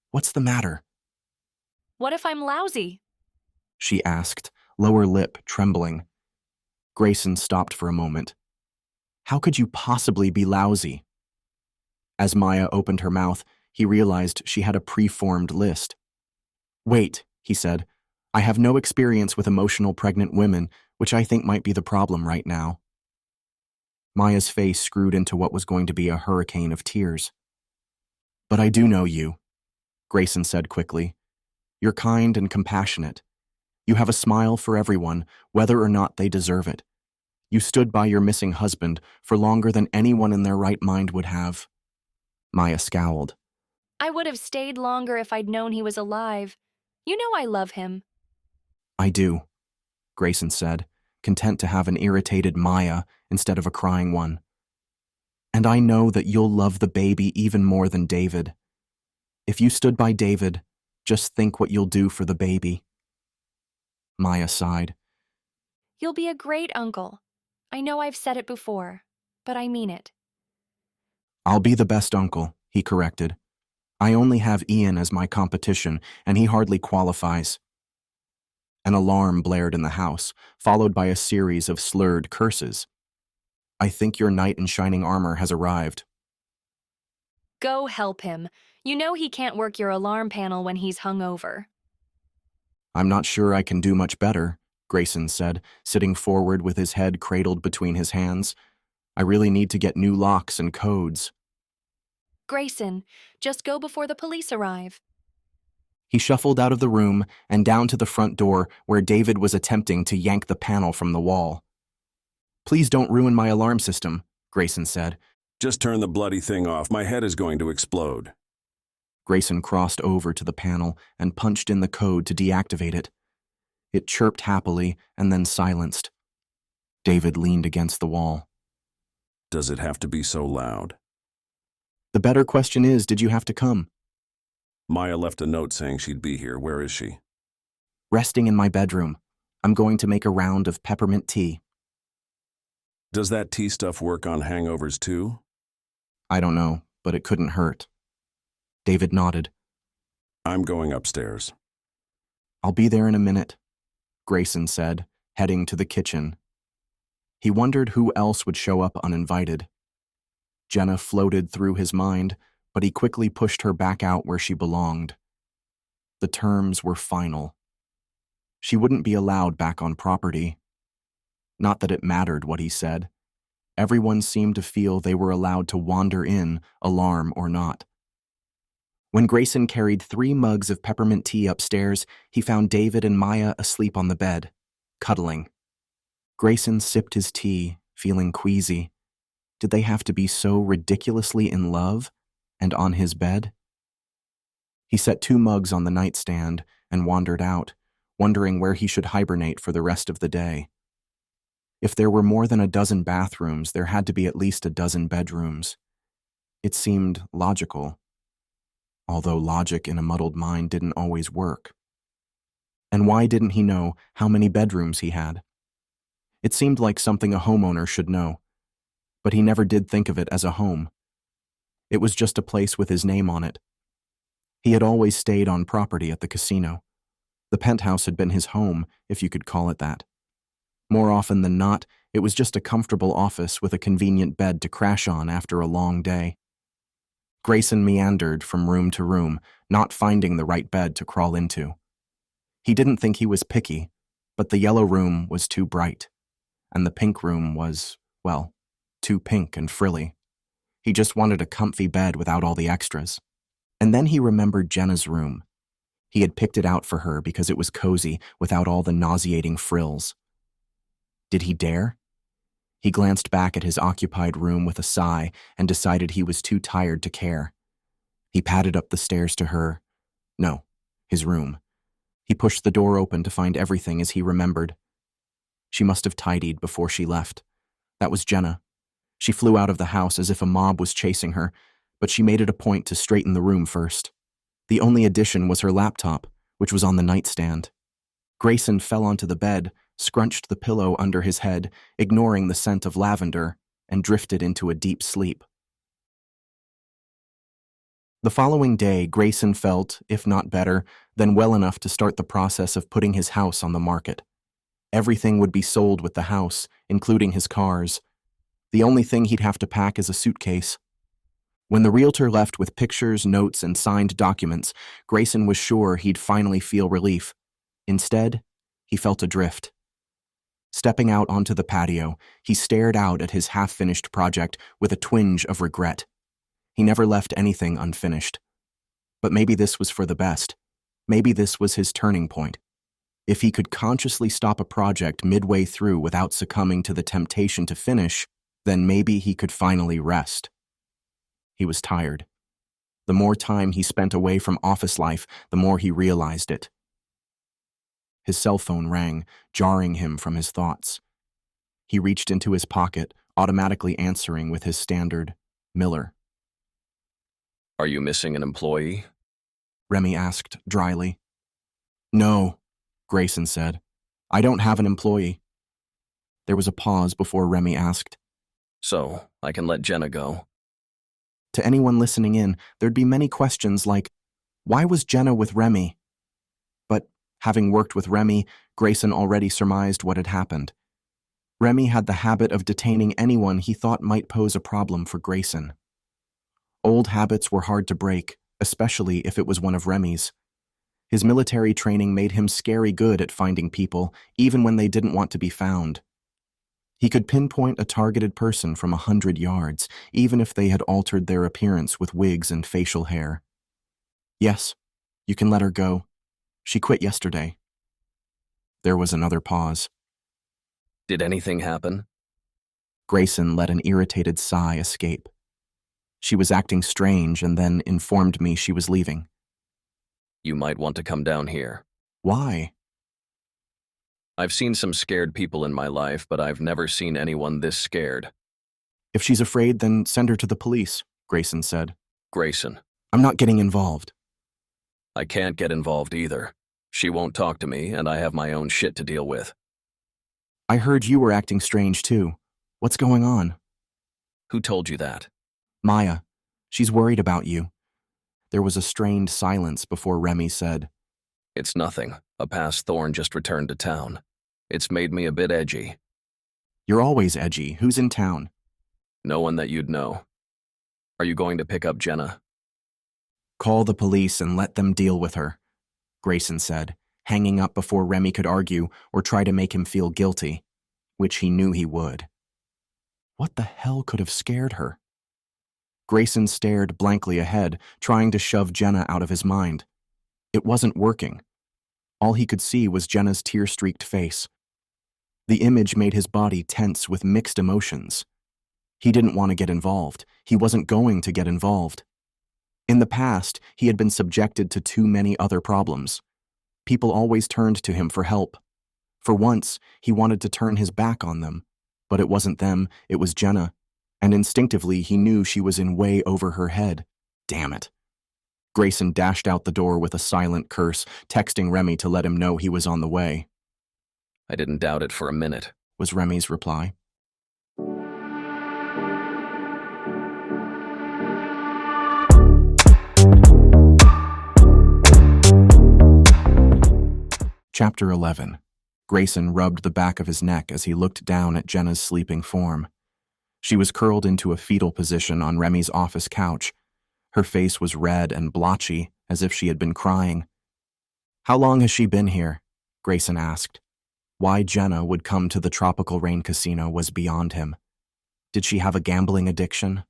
"What's the matter?" What if I'm lousy? she asked, lower lip trembling. Grayson stopped for a moment. How could you possibly be lousy? As Maya opened her mouth, he realized she had a preformed list. Wait, he said. I have no experience with emotional pregnant women, which I think might be the problem right now. Maya's face screwed into what was going to be a hurricane of tears. But I do know you, Grayson said quickly. You're kind and compassionate. You have a smile for everyone, whether or not they deserve it. You stood by your missing husband for longer than anyone in their right mind would have. Maya scowled. I would have stayed longer if I'd known he was alive. You know I love him. I do, Grayson said, content to have an irritated Maya instead of a crying one. And I know that you'll love the baby even more than David. If you stood by David, just think what you'll do for the baby. Maya sighed. You'll be a great uncle. I know I've said it before, but I mean it. I'll be the best uncle, he corrected. I only have Ian as my competition, and he hardly qualifies. An alarm blared in the house, followed by a series of slurred curses. I think your knight in shining armor has arrived. Go help him. You know he can't work your alarm panel when he's hungover. I'm not sure I can do much better, Grayson said, sitting forward with his head cradled between his hands. I really need to get new locks and codes. Grayson, just go before the police arrive. He shuffled out of the room and down to the front door where David was attempting to yank the panel from the wall. Please don't ruin my alarm system, Grayson said. Just turn the bloody thing off. My head is going to explode. Grayson crossed over to the panel and punched in the code to deactivate it. It chirped happily and then silenced. David leaned against the wall. Does it have to be so loud? The better question is, did you have to come? Maya left a note saying she'd be here. Where is she? Resting in my bedroom. I'm going to make a round of peppermint tea. Does that tea stuff work on hangovers too? I don't know, but it couldn't hurt. David nodded. I'm going upstairs. I'll be there in a minute, Grayson said, heading to the kitchen. He wondered who else would show up uninvited. Jenna floated through his mind, but he quickly pushed her back out where she belonged. The terms were final. She wouldn't be allowed back on property. Not that it mattered what he said. Everyone seemed to feel they were allowed to wander in, alarm or not. When Grayson carried 3 mugs of peppermint tea upstairs, he found David and Maya asleep on the bed, cuddling. Grayson sipped his tea, feeling queasy. Did they have to be so ridiculously in love and on his bed? He set 2 mugs on the nightstand and wandered out, wondering where he should hibernate for the rest of the day. If there were more than a dozen bathrooms, there had to be at least a dozen bedrooms. It seemed logical, although logic in a muddled mind didn't always work. And why didn't he know how many bedrooms he had? It seemed like something a homeowner should know, but he never did think of it as a home. It was just a place with his name on it. He had always stayed on property at the casino. The penthouse had been his home, if you could call it that. More often than not, it was just a comfortable office with a convenient bed to crash on after a long day. Grayson meandered from room to room, not finding the right bed to crawl into. He didn't think he was picky, but the yellow room was too bright, and the pink room was, well, too pink and frilly. He just wanted a comfy bed without all the extras. And then he remembered Jenna's room. He had picked it out for her because it was cozy without all the nauseating frills. Did he dare? He glanced back at his occupied room with a sigh and decided he was too tired to care. He padded up the stairs to his room. He pushed the door open to find everything as he remembered. She must have tidied before she left. That was Jenna. She flew out of the house as if a mob was chasing her, but she made it a point to straighten the room first. The only addition was her laptop, which was on the nightstand. Grayson fell onto the bed, scrunched the pillow under his head, ignoring the scent of lavender, and drifted into a deep sleep. The following day, Grayson felt, if not better, then well enough to start the process of putting his house on the market. Everything would be sold with the house, including his cars. The only thing he'd have to pack is a suitcase. When the realtor left with pictures, notes, and signed documents, Grayson was sure he'd finally feel relief. Instead, he felt adrift. Stepping out onto the patio, he stared out at his half-finished project with a twinge of regret. He never left anything unfinished. But maybe this was for the best. Maybe this was his turning point. If he could consciously stop a project midway through without succumbing to the temptation to finish, then maybe he could finally rest. He was tired. The more time he spent away from office life, the more he realized it. His cell phone rang, jarring him from his thoughts. He reached into his pocket, automatically answering with his standard, Miller. Are you missing an employee? Remy asked dryly. No, Grayson said. I don't have an employee. There was a pause before Remy asked. So, I can let Jenna go. To anyone listening in, there'd be many questions like, why was Jenna with Remy? But having worked with Remy, Grayson already surmised what had happened. Remy had the habit of detaining anyone he thought might pose a problem for Grayson. Old habits were hard to break, especially if it was one of Remy's. His military training made him scary good at finding people, even when they didn't want to be found. He could pinpoint a targeted person from 100 yards, even if they had altered their appearance with wigs and facial hair. Yes, you can let her go. She quit yesterday. There was another pause. Did anything happen? Grayson let an irritated sigh escape. She was acting strange and then informed me she was leaving. You might want to come down here. Why? I've seen some scared people in my life, but I've never seen anyone this scared. If she's afraid, then send her to the police, Grayson said. Grayson. I'm not getting involved. I can't get involved either. She won't talk to me, and I have my own shit to deal with. I heard you were acting strange, too. What's going on? Who told you that? Maya. She's worried about you. There was a strained silence before Remy said, It's nothing. A past thorn just returned to town. It's made me a bit edgy. You're always edgy. Who's in town? No one that you'd know. Are you going to pick up Jenna? Call the police and let them deal with her, Grayson said, hanging up before Remy could argue or try to make him feel guilty, which he knew he would. What the hell could have scared her? Grayson stared blankly ahead, trying to shove Jenna out of his mind. It wasn't working. All he could see was Jenna's tear-streaked face. The image made his body tense with mixed emotions. He didn't want to get involved. He wasn't going to get involved. In the past, he had been subjected to too many other problems. People always turned to him for help. For once, he wanted to turn his back on them. But it wasn't them, it was Jenna. And instinctively, he knew she was in way over her head. Damn it. Grayson dashed out the door with a silent curse, texting Remy to let him know he was on the way. I didn't doubt it for a minute, was Remy's reply. Chapter 11. Grayson rubbed the back of his neck as he looked down at Jenna's sleeping form. She was curled into a fetal position on Remy's office couch. Her face was red and blotchy, as if she had been crying. How long has she been here? Grayson asked. Why Jenna would come to the Tropical Rain Casino was beyond him. Did she have a gambling addiction?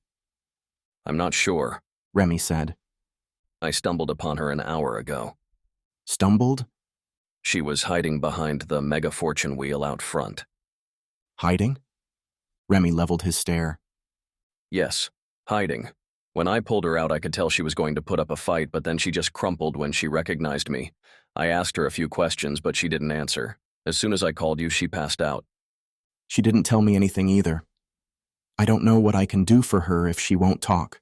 I'm not sure, Remy said. I stumbled upon her an hour ago. Stumbled? She was hiding behind the mega fortune wheel out front. Hiding? Remy leveled his stare. Yes, hiding. When I pulled her out, I could tell she was going to put up a fight, but then she just crumpled when she recognized me. I asked her a few questions, but she didn't answer. As soon as I called you, she passed out. She didn't tell me anything either. I don't know what I can do for her if she won't talk.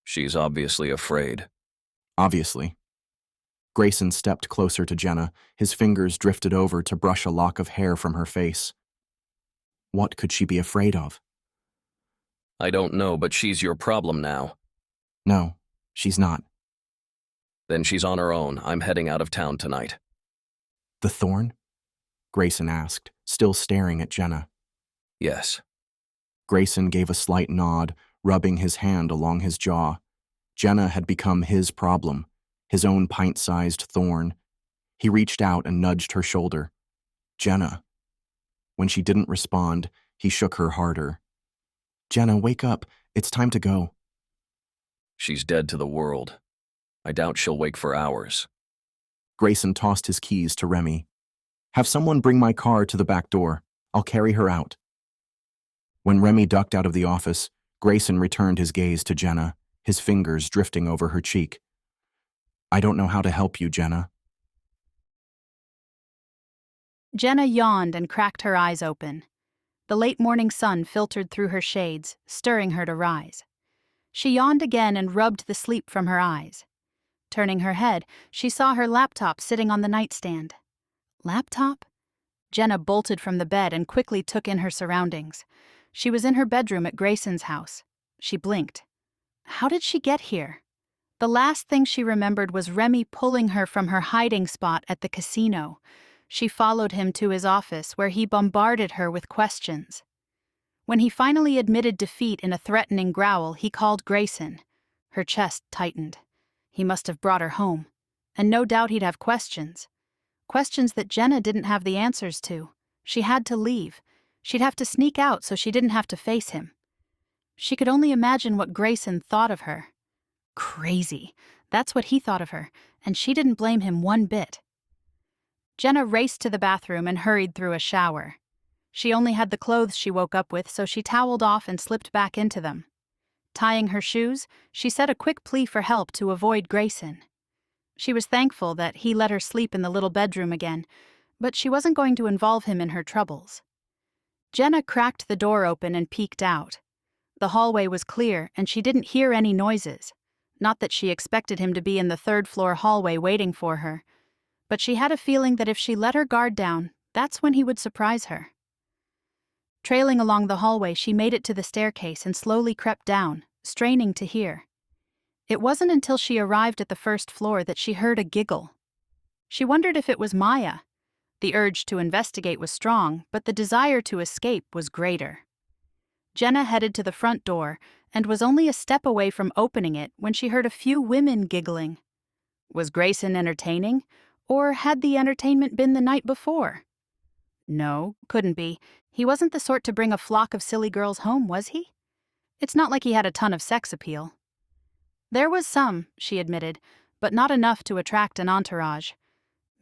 She's obviously afraid. Obviously. Grayson stepped closer to Jenna. His fingers drifted over to brush a lock of hair from her face. What could she be afraid of? I don't know, but she's your problem now. No, she's not. Then she's on her own. I'm heading out of town tonight. The thorn? Grayson asked, still staring at Jenna. Yes. Grayson gave a slight nod, rubbing his hand along his jaw. Jenna had become his problem, his own pint-sized thorn. He reached out and nudged her shoulder. Jenna. When she didn't respond, he shook her harder. Jenna, wake up. It's time to go. She's dead to the world. I doubt she'll wake for hours. Grayson tossed his keys to Remy. Have someone bring my car to the back door. I'll carry her out. When Remy ducked out of the office, Grayson returned his gaze to Jenna, his fingers drifting over her cheek. I don't know how to help you, Jenna. Jenna yawned and cracked her eyes open. The late morning sun filtered through her shades, stirring her to rise. She yawned again and rubbed the sleep from her eyes. Turning her head, she saw her laptop sitting on the nightstand. Laptop? Jenna bolted from the bed and quickly took in her surroundings. She was in her bedroom at Grayson's house. She blinked. How did she get here? The last thing she remembered was Remy pulling her from her hiding spot at the casino. She followed him to his office, where he bombarded her with questions. When he finally admitted defeat in a threatening growl, he called Grayson. Her chest tightened. He must have brought her home. And no doubt he'd have questions. Questions that Jenna didn't have the answers to. She had to leave. She'd have to sneak out so she didn't have to face him. She could only imagine what Grayson thought of her. Crazy. That's what he thought of her, and she didn't blame him one bit. Jenna raced to the bathroom and hurried through a shower. She only had the clothes she woke up with, so she toweled off and slipped back into them. Tying her shoes, she said a quick plea for help to avoid Grayson. She was thankful that he let her sleep in the little bedroom again, but she wasn't going to involve him in her troubles. Jenna cracked the door open and peeked out. The hallway was clear, and she didn't hear any noises. Not that she expected him to be in the third-floor hallway waiting for her, but she had a feeling that if she let her guard down, that's when he would surprise her. Trailing along the hallway, she made it to the staircase and slowly crept down, straining to hear. It wasn't until she arrived at the first floor that she heard a giggle. She wondered if it was Maya. The urge to investigate was strong, but the desire to escape was greater. Jenna headed to the front door and was only a step away from opening it when she heard a few women giggling. Was Grayson entertaining, or had the entertainment been the night before? No, couldn't be. He wasn't the sort to bring a flock of silly girls home, was he? It's not like he had a ton of sex appeal. There was some, she admitted, but not enough to attract an entourage.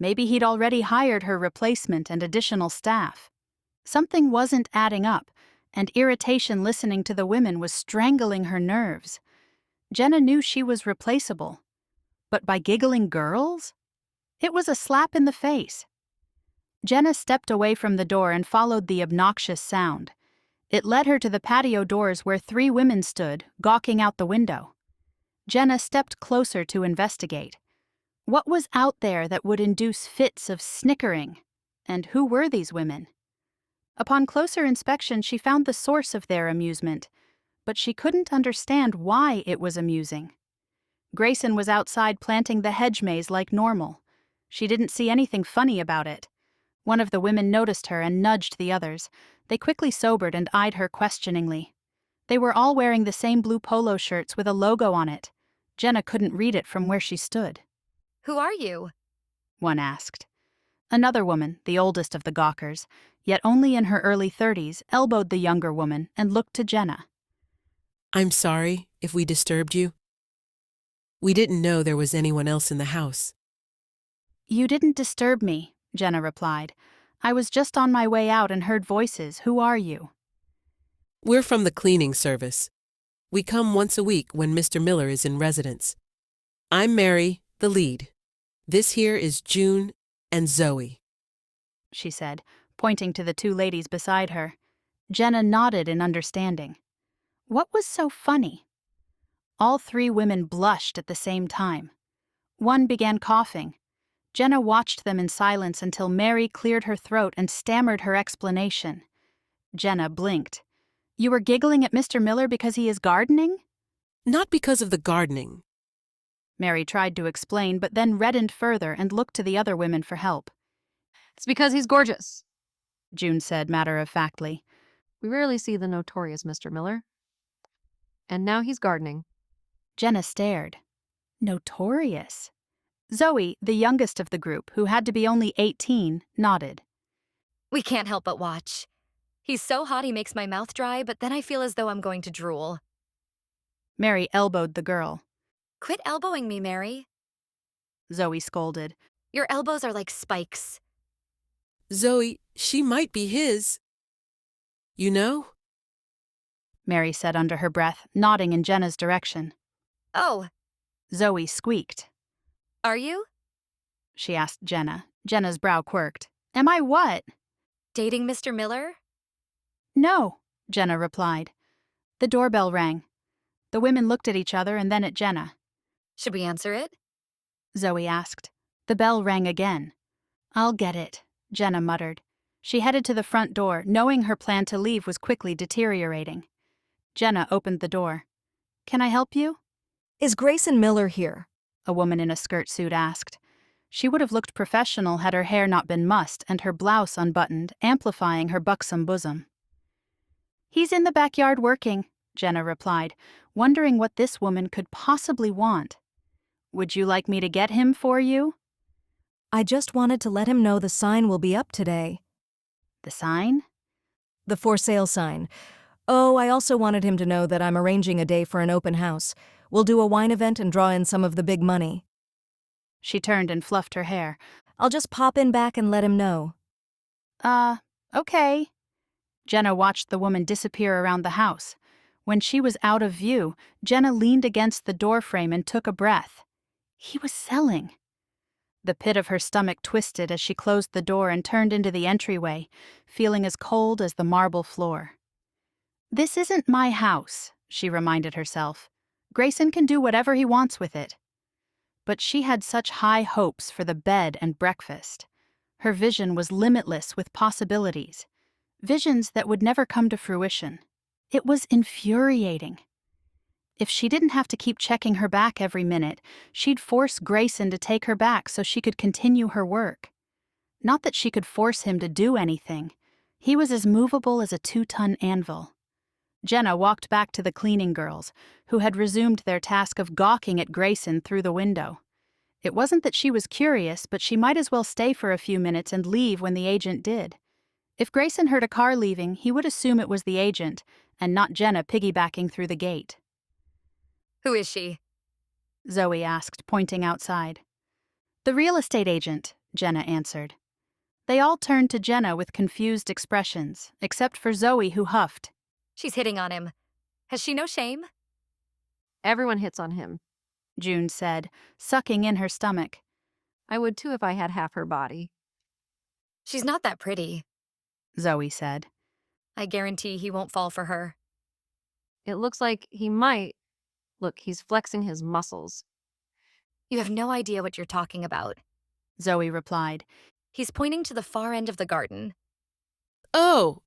Maybe he'd already hired her replacement and additional staff. Something wasn't adding up, and irritation listening to the women was strangling her nerves. Jenna knew she was replaceable. But by giggling girls? It was a slap in the face. Jenna stepped away from the door and followed the obnoxious sound. It led her to the patio doors where 3 women stood, gawking out the window. Jenna stepped closer to investigate. What was out there that would induce fits of snickering? And who were these women? Upon closer inspection, she found the source of their amusement, but she couldn't understand why it was amusing. Grayson was outside planting the hedge maze like normal. She didn't see anything funny about it. One of the women noticed her and nudged the others. They quickly sobered and eyed her questioningly. They were all wearing the same blue polo shirts with a logo on it. Jenna couldn't read it from where she stood. Who are you? One asked. Another woman, the oldest of the gawkers, yet only in her early 30s, elbowed the younger woman and looked to Jenna. I'm sorry if we disturbed you. We didn't know there was anyone else in the house. You didn't disturb me, Jenna replied. I was just on my way out and heard voices. Who are you? We're from the cleaning service. We come once a week when Mr. Miller is in residence. I'm Mary, the lead. This here is June and Zoe, she said, pointing to the 2 ladies beside her. Jenna nodded in understanding. What was so funny? All 3 women blushed at the same time. One began coughing. Jenna watched them in silence until Mary cleared her throat and stammered her explanation. Jenna blinked. You were giggling at Mr. Miller because he is gardening? Not because of the gardening. Mary tried to explain, but then reddened further and looked to the other women for help. It's because he's gorgeous. June said matter-of-factly. We rarely see the notorious Mr. Miller. And now he's gardening. Jenna stared. Notorious. Zoe, the youngest of the group, who had to be only 18, nodded. We can't help but watch. He's so hot he makes my mouth dry, but then I feel as though I'm going to drool. Mary elbowed the girl. Quit elbowing me, Mary. Zoe scolded. Your elbows are like spikes. Zoe, she might be his. You know? Mary said under her breath, nodding in Jenna's direction. Oh, Zoe squeaked. are you? She asked Jenna. Jenna's brow quirked. Am I what? Dating Mr. Miller? No, Jenna replied. The doorbell rang. The women looked at each other and then at Jenna. Should we answer it? Zoe asked. The bell rang again. I'll get it, Jenna muttered. She headed to the front door, knowing her plan to leave was quickly deteriorating. Jenna opened the door. Can I help you? Is Grayson Miller here? A woman in a skirt suit asked. She would have looked professional had her hair not been mussed and her blouse unbuttoned, amplifying her buxom bosom. He's in the backyard working, Jenna replied, wondering what this woman could possibly want. Would you like me to get him for you? I just wanted to let him know the sign will be up today. The sign? The for sale sign. Oh, I also wanted him to know that I'm arranging a day for an open house. We'll do a wine event and draw in some of the big money. She turned and fluffed her hair. I'll just pop in back and let him know. Okay. Jenna watched the woman disappear around the house. When she was out of view, Jenna leaned against the doorframe and took a breath. He was selling. The pit of her stomach twisted as she closed the door and turned into the entryway, feeling as cold as the marble floor. This isn't my house, she reminded herself. Grayson can do whatever he wants with it. But she had such high hopes for the bed and breakfast. Her vision was limitless with possibilities, visions that would never come to fruition. It was infuriating. If she didn't have to keep checking her back every minute, she'd force Grayson to take her back so she could continue her work. Not that she could force him to do anything. He was as movable as a 2-ton anvil. Jenna walked back to the cleaning girls, who had resumed their task of gawking at Grayson through the window. It wasn't that she was curious, but she might as well stay for a few minutes and leave when the agent did. If Grayson heard a car leaving, he would assume it was the agent, and not Jenna piggybacking through the gate. Who is she? Zoe asked, pointing outside. The real estate agent, Jenna answered. They all turned to Jenna with confused expressions, except for Zoe, who huffed. She's hitting on him. Has she no shame? Everyone hits on him. June said, sucking in her stomach. I would too if I had half her body. She's not that pretty, Zoe said. I guarantee he won't fall for her. It looks like he might. Look, he's flexing his muscles. You have no idea what you're talking about. Zoe replied. He's pointing to the far end of the garden. Oh!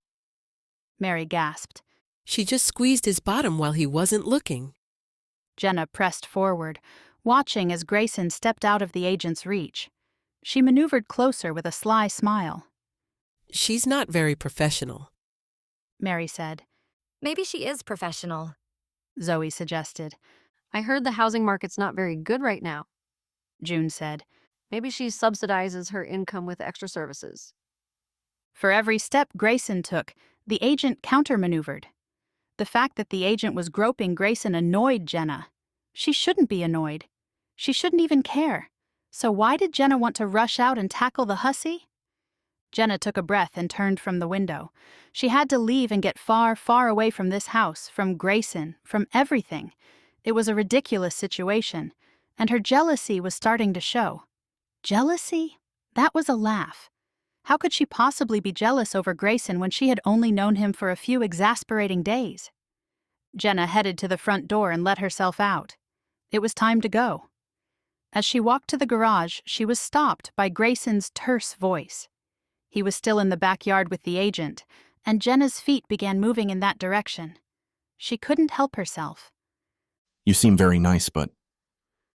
Mary gasped. She just squeezed his bottom while he wasn't looking. Jenna pressed forward, watching as Grayson stepped out of the agent's reach. She maneuvered closer with a sly smile. She's not very professional, Mary said. Maybe she is professional, Zoe suggested. I heard the housing market's not very good right now. June said. Maybe she subsidizes her income with extra services. For every step Grayson took, the agent countermaneuvered. The fact that the agent was groping Grayson annoyed Jenna. She shouldn't be annoyed. She shouldn't even care. So why did Jenna want to rush out and tackle the hussy? Jenna took a breath and turned from the window. She had to leave and get far, far away from this house, from Grayson, from everything. It was a ridiculous situation, and her jealousy was starting to show. Jealousy? That was a laugh. How could she possibly be jealous over Grayson when she had only known him for a few exasperating days? Jenna headed to the front door and let herself out. It was time to go. As she walked to the garage, she was stopped by Grayson's terse voice. He was still in the backyard with the agent, and Jenna's feet began moving in that direction. She couldn't help herself. You seem very nice, but...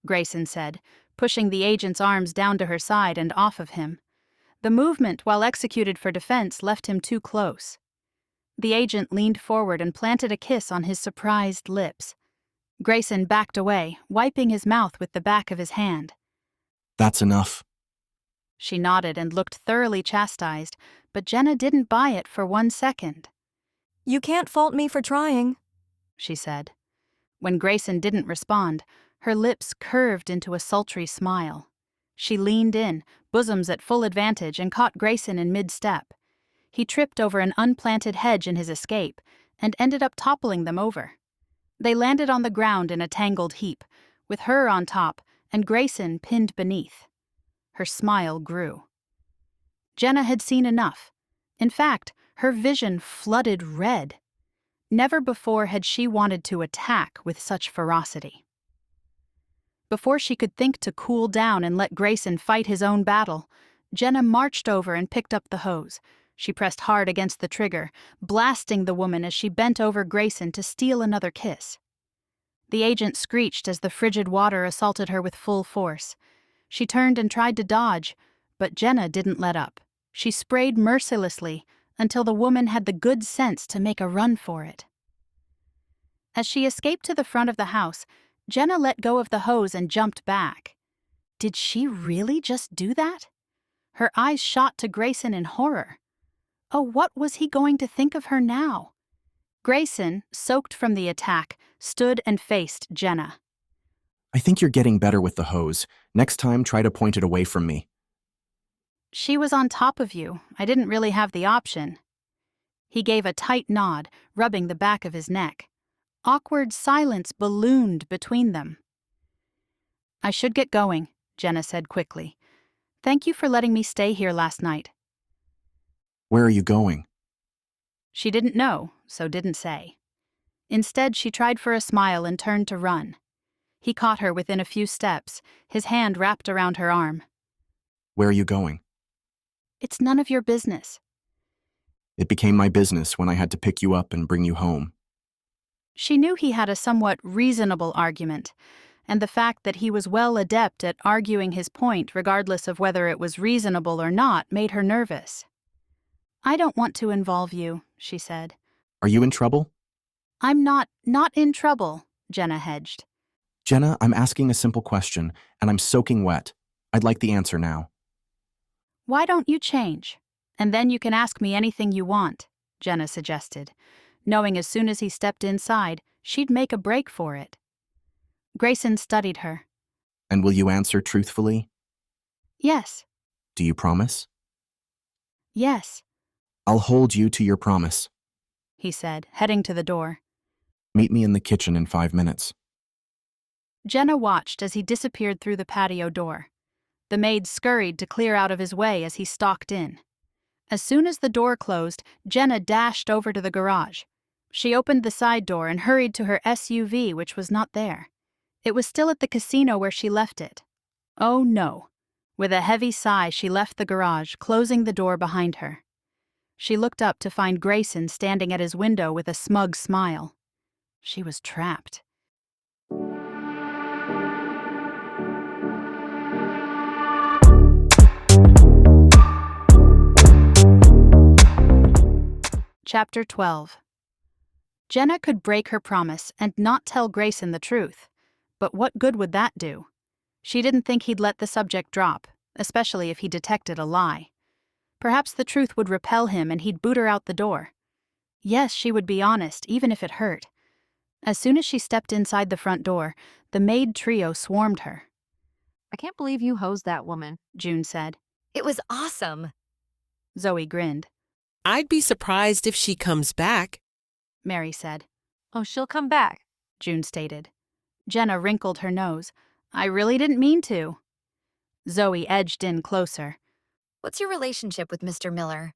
Grayson said, pushing the agent's arms down to her side and off of him. The movement, while executed for defense, left him too close. The agent leaned forward and planted a kiss on his surprised lips. Grayson backed away, wiping his mouth with the back of his hand. That's enough. She nodded and looked thoroughly chastised, but Jenna didn't buy it for 1 second. You can't fault me for trying, she said. When Grayson didn't respond, her lips curved into a sultry smile. She leaned in, bosoms at full advantage, and caught Grayson in mid-step. He tripped over an unplanted hedge in his escape and ended up toppling them over. They landed on the ground in a tangled heap, with her on top and Grayson pinned beneath. Her smile grew. Jenna had seen enough. In fact, her vision flooded red. Never before had she wanted to attack with such ferocity. Before she could think to cool down and let Grayson fight his own battle, Jenna marched over and picked up the hose. She pressed hard against the trigger, blasting the woman as she bent over Grayson to steal another kiss. The agent screeched as the frigid water assaulted her with full force. She turned and tried to dodge, but Jenna didn't let up. She sprayed mercilessly until the woman had the good sense to make a run for it. As she escaped to the front of the house, Jenna let go of the hose and jumped back. Did she really just do that? Her eyes shot to Grayson in horror. Oh, what was he going to think of her now? Grayson, soaked from the attack, stood and faced Jenna. I think you're getting better with the hose. Next time, try to point it away from me. She was on top of you. I didn't really have the option. He gave a tight nod, rubbing the back of his neck. Awkward silence ballooned between them. I should get going, Jenna said quickly. Thank you for letting me stay here last night. Where are you going? She didn't know, so didn't say. Instead, she tried for a smile and turned to run. He caught her within a few steps, his hand wrapped around her arm. Where are you going? It's none of your business. It became my business when I had to pick you up and bring you home. She knew he had a somewhat reasonable argument, and the fact that he was well adept at arguing his point regardless of whether it was reasonable or not made her nervous. I don't want to involve you, she said. Are you in trouble? I'm not in trouble, Jenna hedged. Jenna, I'm asking a simple question, and I'm soaking wet. I'd like the answer now. Why don't you change? And then you can ask me anything you want, Jenna suggested, knowing as soon as he stepped inside, she'd make a break for it. Grayson studied her. And will you answer truthfully? Yes. Do you promise? Yes, I'll hold you to your promise. he said, heading to the door. Meet me in the kitchen in 5 minutes. Jenna watched as he disappeared through the patio door. The maid scurried to clear out of his way as he stalked in. As soon as the door closed, Jenna dashed over to the garage. She opened the side door and hurried to her SUV, which was not there. It was still at the casino where she left it. Oh no. With a heavy sigh, she left the garage, closing the door behind her. She looked up to find Grayson standing at his window with a smug smile. She was trapped. Chapter 12. Jenna could break her promise and not tell Grayson the truth. But what good would that do? She didn't think he'd let the subject drop, especially if he detected a lie. Perhaps the truth would repel him and he'd boot her out the door. Yes, she would be honest, even if it hurt. As soon as she stepped inside the front door, the maid trio swarmed her. I can't believe you hosed that woman, June said. It was awesome. Zoe grinned. I'd be surprised if she comes back. Mary said. Oh, she'll come back. June stated. Jenna wrinkled her nose. I really didn't mean to. Zoe edged in closer. What's your relationship with Mr. Miller?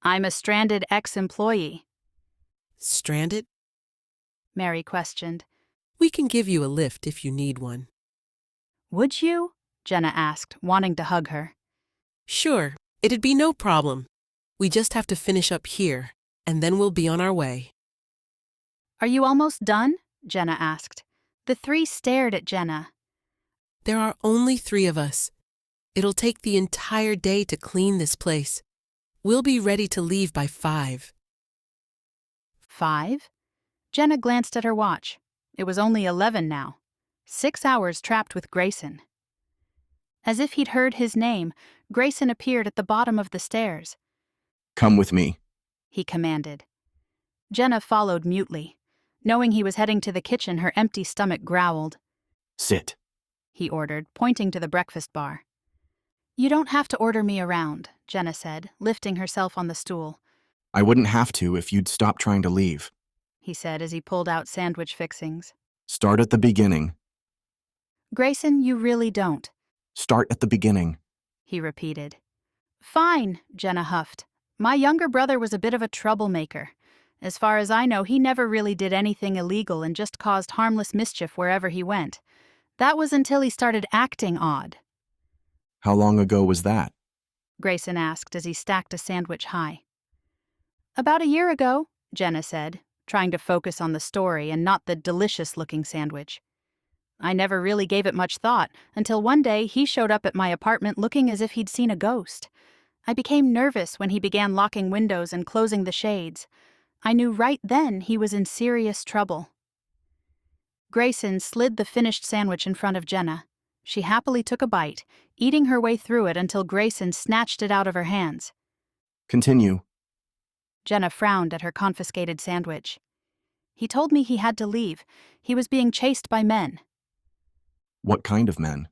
I'm a stranded ex-employee, Stranded? Mary questioned. We can give you a lift if you need one. Would you? Jenna asked, wanting to hug her. Sure, it'd be no problem. We just have to finish up here, and then we'll be on our way. Are you almost done? Jenna asked. The three stared at Jenna. There are only 3 of us. It'll take the entire day to clean this place. We'll be ready to leave by 5. 5? Jenna glanced at her watch. It was only 11 now. 6 hours trapped with Grayson. As if he'd heard his name, Grayson appeared at the bottom of the stairs. Come with me. He commanded. Jenna followed mutely. Knowing he was heading to the kitchen, her empty stomach growled. Sit. He ordered, pointing to the breakfast bar. You don't have to order me around, Jenna said, lifting herself on the stool. I wouldn't have to if you'd stop trying to leave. He said as he pulled out sandwich fixings. Start at the beginning. Grayson, you really don't. Start at the beginning. He repeated. Fine, Jenna huffed. My younger brother was a bit of a troublemaker. As far as I know, he never really did anything illegal and just caused harmless mischief wherever he went. That was until he started acting odd. How long ago was that? Grayson asked as he stacked a sandwich high. About a year ago, Jenna said, trying to focus on the story and not the delicious-looking sandwich. I never really gave it much thought until one day he showed up at my apartment looking as if he'd seen a ghost. I became nervous when he began locking windows and closing the shades. I knew right then he was in serious trouble. Grayson slid the finished sandwich in front of Jenna. She happily took a bite, eating her way through it until Grayson snatched it out of her hands. Continue. Jenna frowned at her confiscated sandwich. He told me he had to leave. He was being chased by men. What kind of men?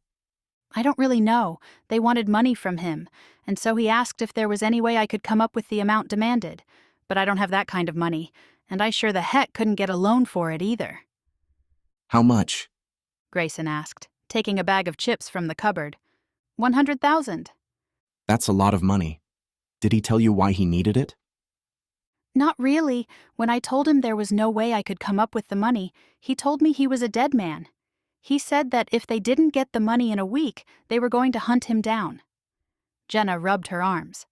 I don't really know. They wanted money from him, and so he asked if there was any way I could come up with the amount demanded. But I don't have that kind of money, and I sure the heck couldn't get a loan for it either. How much? Grayson asked, taking a bag of chips from the cupboard. 100,000. That's a lot of money. Did he tell you why he needed it? Not really. When I told him there was no way I could come up with the money, he told me he was a dead man. He said that if they didn't get the money in a week, they were going to hunt him down. Jenna rubbed her arms.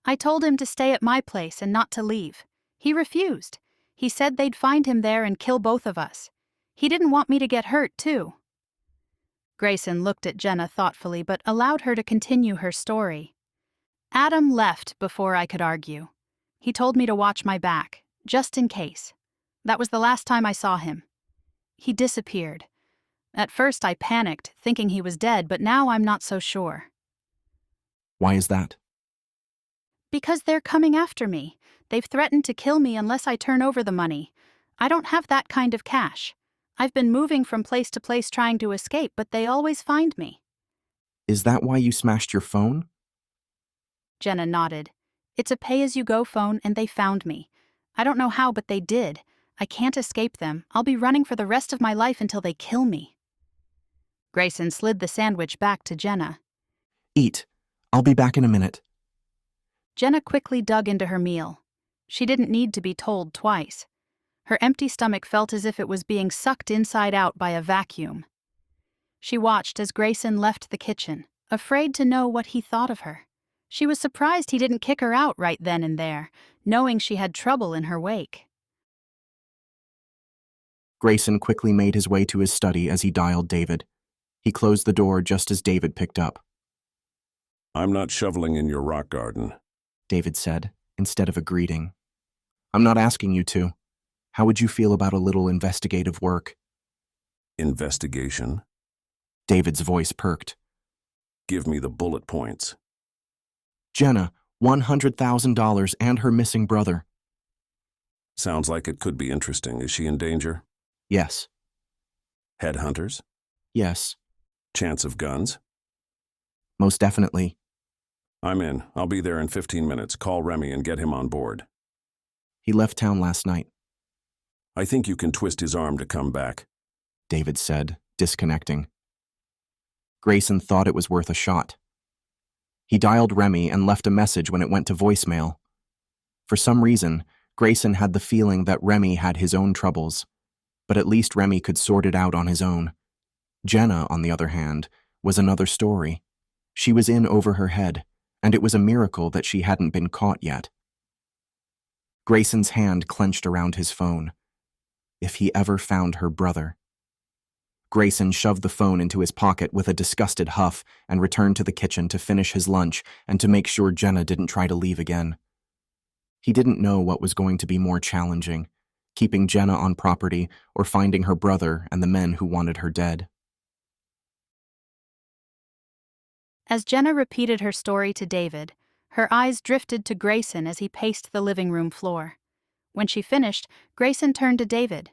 I told him to stay at my place and not to leave. He refused. He said they'd find him there and kill both of us. He didn't want me to get hurt, too. Grayson looked at Jenna thoughtfully but allowed her to continue her story. Adam left before I could argue. He told me to watch my back, just in case. That was the last time I saw him. He disappeared. At first I panicked, thinking he was dead, but now I'm not so sure. Why is that? Because they're coming after me. They've threatened to kill me unless I turn over the money. I don't have that kind of cash. I've been moving from place to place trying to escape, but they always find me. Is that why you smashed your phone? Jenna nodded. It's a pay-as-you-go phone, and they found me. I don't know how, but they did. I can't escape them. I'll be running for the rest of my life until they kill me. Grayson slid the sandwich back to Jenna. Eat. I'll be back in a minute. Jenna quickly dug into her meal. She didn't need to be told twice. Her empty stomach felt as if it was being sucked inside out by a vacuum. She watched as Grayson left the kitchen, afraid to know what he thought of her. She was surprised he didn't kick her out right then and there, knowing she had trouble in her wake. Grayson quickly made his way to his study as he dialed David. He closed the door just as David picked up. I'm not shoveling in your rock garden, David said, instead of a greeting. I'm not asking you to. How would you feel about a little investigative work? Investigation? David's voice perked. Give me the bullet points. Jenna, $100,000 and her missing brother. Sounds like it could be interesting. Is she in danger? Yes. Headhunters? Yes. Chance of guns? Most definitely. I'm in. I'll be there in 15 minutes. Call Remy and get him on board. He left town last night. I think you can twist his arm to come back, David said, disconnecting. Grayson thought it was worth a shot. He dialed Remy and left a message when it went to voicemail. For some reason, Grayson had the feeling that Remy had his own troubles, but at least Remy could sort it out on his own. Jenna, on the other hand, was another story. She was in over her head, and it was a miracle that she hadn't been caught yet. Grayson's hand clenched around his phone. If he ever found her brother. Grayson shoved the phone into his pocket with a disgusted huff and returned to the kitchen to finish his lunch and to make sure Jenna didn't try to leave again. He didn't know what was going to be more challenging, keeping Jenna on property or finding her brother and the men who wanted her dead. As Jenna repeated her story to David, her eyes drifted to Grayson as he paced the living room floor. When she finished, Grayson turned to David.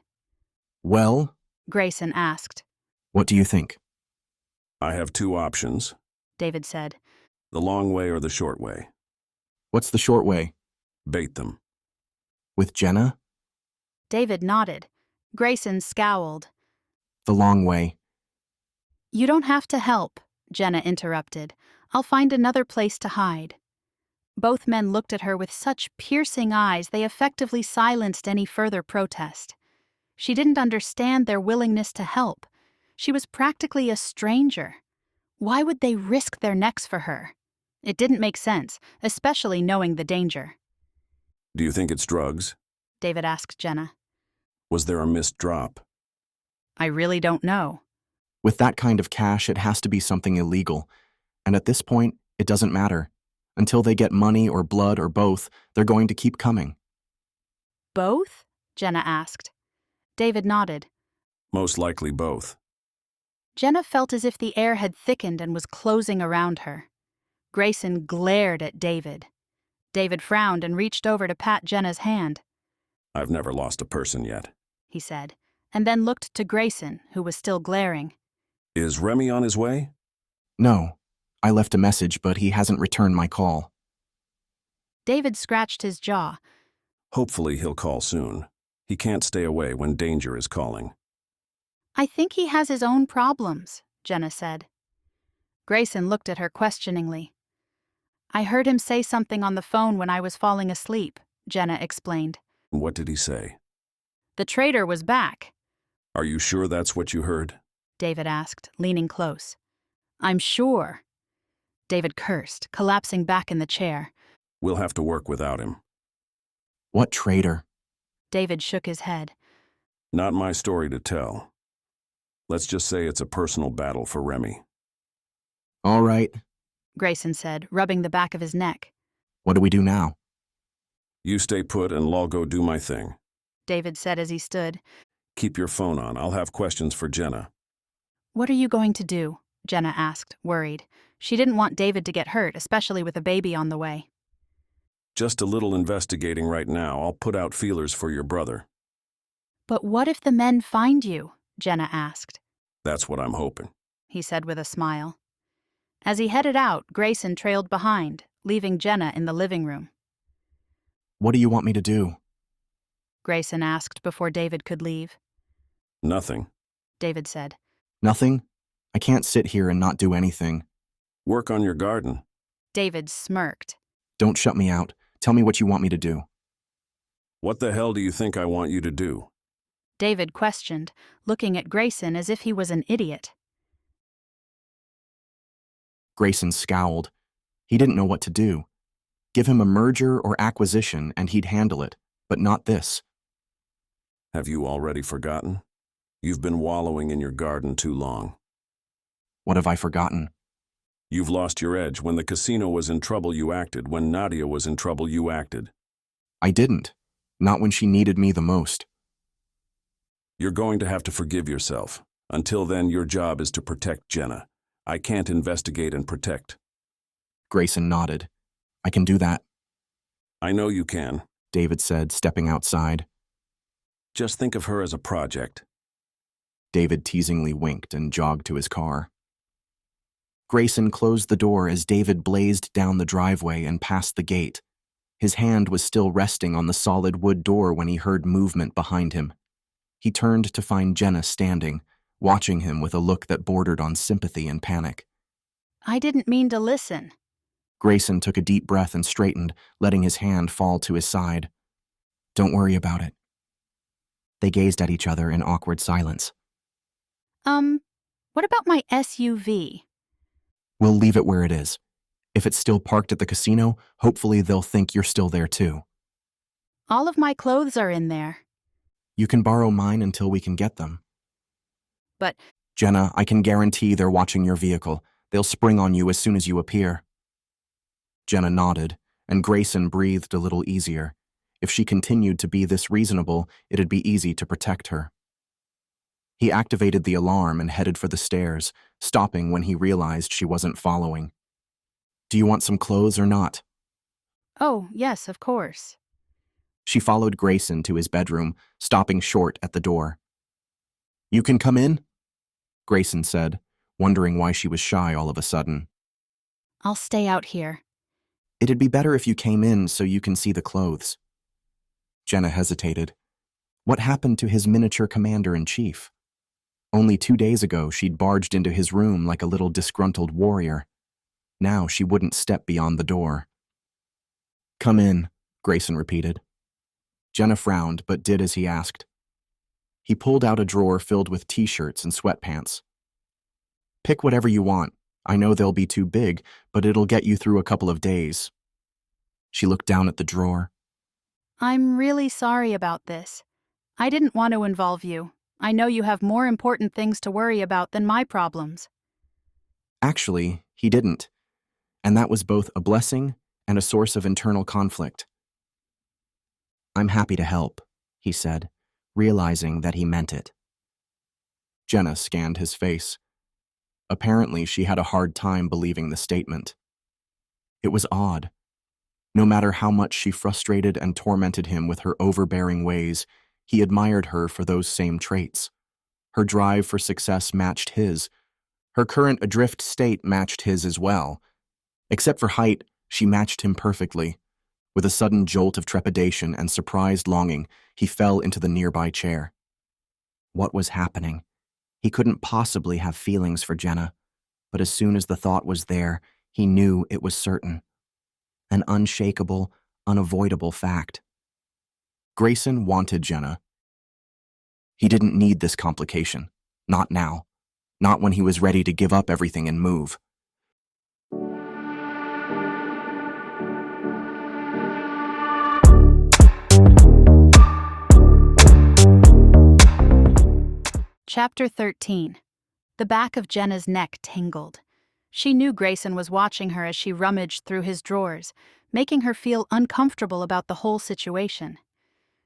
Well, Grayson asked. what do you think? I have two options, David said. the long way or the short way. What's the short way? Bait them. With Jenna? David nodded. Grayson scowled. The long way. You don't have to help, Jenna interrupted. I'll find another place to hide. Both men looked at her with such piercing eyes they effectively silenced any further protest. She didn't understand their willingness to help. She was practically a stranger. Why would they risk their necks for her? It didn't make sense, especially knowing the danger. Do you think it's drugs? David asked Jenna. Was there a missed drop? I really don't know. With that kind of cash, it has to be something illegal. And at this point, it doesn't matter. Until they get money or blood or both, they're going to keep coming. Both? Jenna asked. David nodded. Most likely both. Jenna felt as if the air had thickened and was closing around her. Grayson glared at David. David frowned and reached over to pat Jenna's hand. I've never lost a person yet. He said, and then looked to Grayson, who was still glaring. Is Remy on his way? No. I left a message, but he hasn't returned my call. David scratched his jaw. Hopefully he'll call soon. He can't stay away when danger is calling. I think he has his own problems, Jenna said. Grayson looked at her questioningly. I heard him say something on the phone when I was falling asleep, Jenna explained. What did he say? The traitor was back. Are you sure that's what you heard? David asked, leaning close. I'm sure. David cursed, collapsing back in the chair. We'll have to work without him. What traitor? David shook his head. Not my story to tell. Let's just say it's a personal battle for Remy. All right. Grayson said, rubbing the back of his neck. What do we do now? You stay put and I'll go do my thing. David said as he stood. Keep your phone on. I'll have questions for Jenna. What are you going to do? Jenna asked, worried. She didn't want David to get hurt, especially with a baby on the way. Just a little investigating right now. I'll put out feelers for your brother. But what if the men find you? Jenna asked. That's what I'm hoping. He said with a smile. As he headed out, Grayson trailed behind, leaving Jenna in the living room. What do you want me to do? Grayson asked before David could leave. Nothing. David said. Nothing? I can't sit here and not do anything. Work on your garden. David smirked. Don't shut me out. Tell me what you want me to do. What the hell do you think I want you to do? David questioned, looking at Grayson as if he was an idiot. Grayson scowled. He didn't know what to do. Give him a merger or acquisition and he'd handle it, but not this. Have you already forgotten? You've been wallowing in your garden too long. What have I forgotten? You've lost your edge. When the casino was in trouble, you acted. When Nadia was in trouble, you acted. I didn't. Not when she needed me the most. You're going to have to forgive yourself. Until then, your job is to protect Jenna. I can't investigate and protect. Grayson nodded. I can do that, I know you can. David said, stepping outside. Just think of her as a project. David teasingly winked and jogged to his car. Grayson closed the door as David blazed down the driveway and past the gate. His hand was still resting on the solid wood door when he heard movement behind him. He turned to find Jenna standing, watching him with a look that bordered on sympathy and panic. I didn't mean to listen. Grayson took a deep breath and straightened, letting his hand fall to his side. Don't worry about it. They gazed at each other in awkward silence. What about my SUV? We'll leave it where it is. If it's still parked at the casino, hopefully they'll think you're still there too. All of my clothes are in there. You can borrow mine until we can get them. But Jenna, I can guarantee they're watching your vehicle. They'll spring on you as soon as you appear. Jenna nodded, and Grayson breathed a little easier. If she continued to be this reasonable, it'd be easy to protect her. He activated the alarm and headed for the stairs, stopping when he realized she wasn't following. "Do you want some clothes or not?" Oh, yes, of course. She followed Grayson to his bedroom, stopping short at the door. "You can come in?" Grayson said, wondering why she was shy all of a sudden. I'll stay out here. "It'd be better if you came in so you can see the clothes." Jenna hesitated. What happened to his miniature commander-in-chief? Only 2 days ago, she'd barged into his room like a little disgruntled warrior. Now she wouldn't step beyond the door. "Come in," Grayson repeated. Jenna frowned, but did as he asked. He pulled out a drawer filled with t-shirts and sweatpants. "Pick whatever you want. I know they'll be too big, but it'll get you through a couple of days." She looked down at the drawer. I'm really sorry about this. I didn't want to involve you. I know you have more important things to worry about than my problems. Actually, he didn't. And that was both a blessing and a source of internal conflict. "I'm happy to help," he said, realizing that he meant it. Jenna scanned his face. Apparently, she had a hard time believing the statement. It was odd. No matter how much she frustrated and tormented him with her overbearing ways, he admired her for those same traits. Her drive for success matched his. Her current adrift state matched his as well. Except for height, she matched him perfectly. With a sudden jolt of trepidation and surprised longing, he fell into the nearby chair. What was happening? He couldn't possibly have feelings for Jenna, but as soon as the thought was there, he knew it was certain. An unshakable, unavoidable fact. Grayson wanted Jenna. He didn't need this complication. Not now. Not when he was ready to give up everything and move. Chapter 13. The back of Jenna's neck tingled. She knew Grayson was watching her as she rummaged through his drawers, making her feel uncomfortable about the whole situation.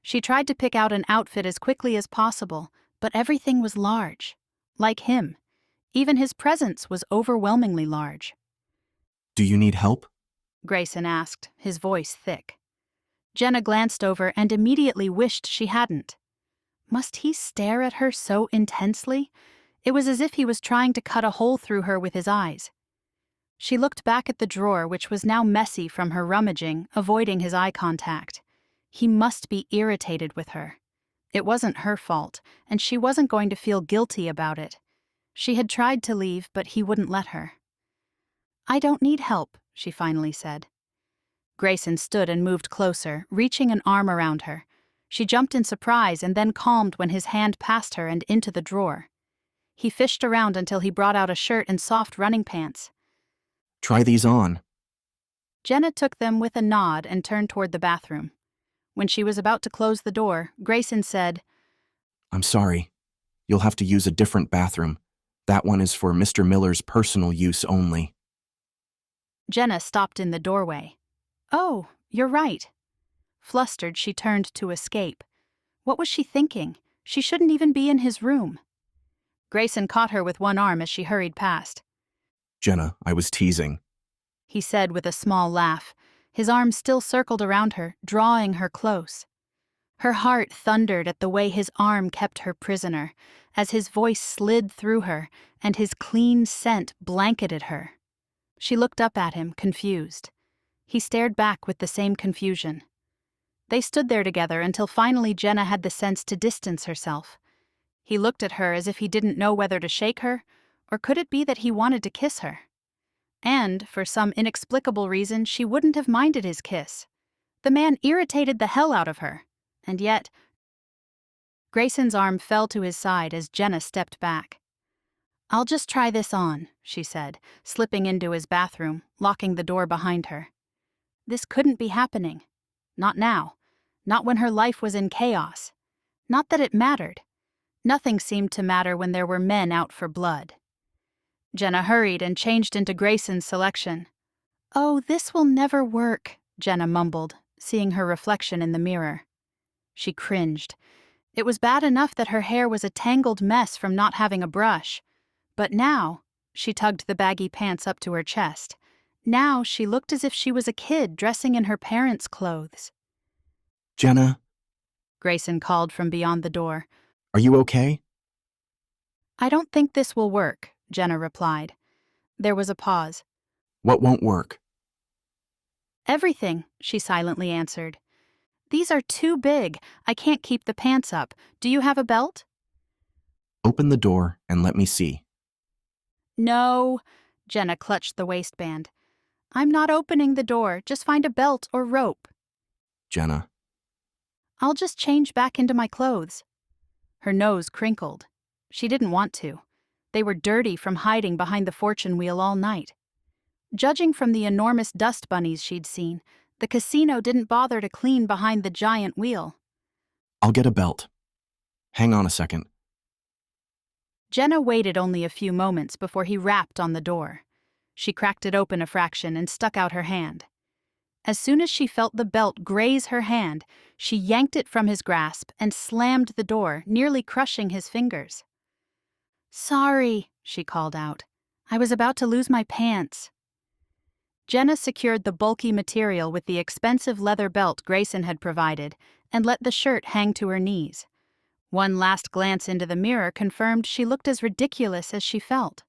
She tried to pick out an outfit as quickly as possible, but everything was large. Like him. Even his presence was overwhelmingly large. "Do you need help?" Grayson asked, his voice thick. Jenna glanced over and immediately wished she hadn't. Must he stare at her so intensely? It was as if he was trying to cut a hole through her with his eyes. She looked back at the drawer, which was now messy from her rummaging, avoiding his eye contact. He must be irritated with her. It wasn't her fault, and she wasn't going to feel guilty about it. She had tried to leave, but he wouldn't let her. "I don't need help," she finally said. Grayson stood and moved closer, reaching an arm around her. She jumped in surprise and then calmed when his hand passed her and into the drawer. He fished around until he brought out a shirt and soft running pants. "Try these on." Jenna took them with a nod and turned toward the bathroom. When she was about to close the door, Grayson said, "I'm sorry. You'll have to use a different bathroom. That one is for Mr. Miller's personal use only." Jenna stopped in the doorway. "Oh, you're right." Flustered, she turned to escape. What was she thinking? She shouldn't even be in his room. Grayson caught her with one arm as she hurried past. "Jenna, I was teasing," he said with a small laugh. His arms still circled around her, drawing her close. Her heart thundered at the way his arm kept her prisoner, as his voice slid through her and his clean scent blanketed her. She looked up at him, confused. He stared back with the same confusion. They stood there together until finally Jenna had the sense to distance herself. He looked at her as if he didn't know whether to shake her, or could it be that he wanted to kiss her? And, for some inexplicable reason, she wouldn't have minded his kiss. The man irritated the hell out of her, and yet... Grayson's arm fell to his side as Jenna stepped back. "I'll just try this on," she said, slipping into his bathroom, locking the door behind her. This couldn't be happening. Not now. Not when her life was in chaos. Not that it mattered. Nothing seemed to matter when there were men out for blood. Jenna hurried and changed into Grayson's selection. "Oh, this will never work," Jenna mumbled, seeing her reflection in the mirror. She cringed. It was bad enough that her hair was a tangled mess from not having a brush. But now, she tugged the baggy pants up to her chest. Now she looked as if she was a kid dressing in her parents' clothes. Jenna, Grayson called from beyond the door. are you okay? I don't think this will work, Jenna replied. There was a pause. What won't work? Everything, she silently answered. These are too big. I can't keep the pants up. Do you have a belt? Open the door and let me see. No, Jenna clutched the waistband. I'm not opening the door. Just find a belt or rope. Jenna, I'll just change back into my clothes. Her nose crinkled. She didn't want to. They were dirty from hiding behind the fortune wheel all night. Judging from the enormous dust bunnies she'd seen, the casino didn't bother to clean behind the giant wheel. I'll get a belt. Hang on a second. Jenna waited only a few moments before he rapped on the door. She cracked it open a fraction and stuck out her hand. As soon as she felt the belt graze her hand, she yanked it from his grasp and slammed the door, nearly crushing his fingers. Sorry, she called out. I was about to lose my pants. Jenna secured the bulky material with the expensive leather belt Grayson had provided and let the shirt hang to her knees. One last glance into the mirror confirmed she looked as ridiculous as she felt.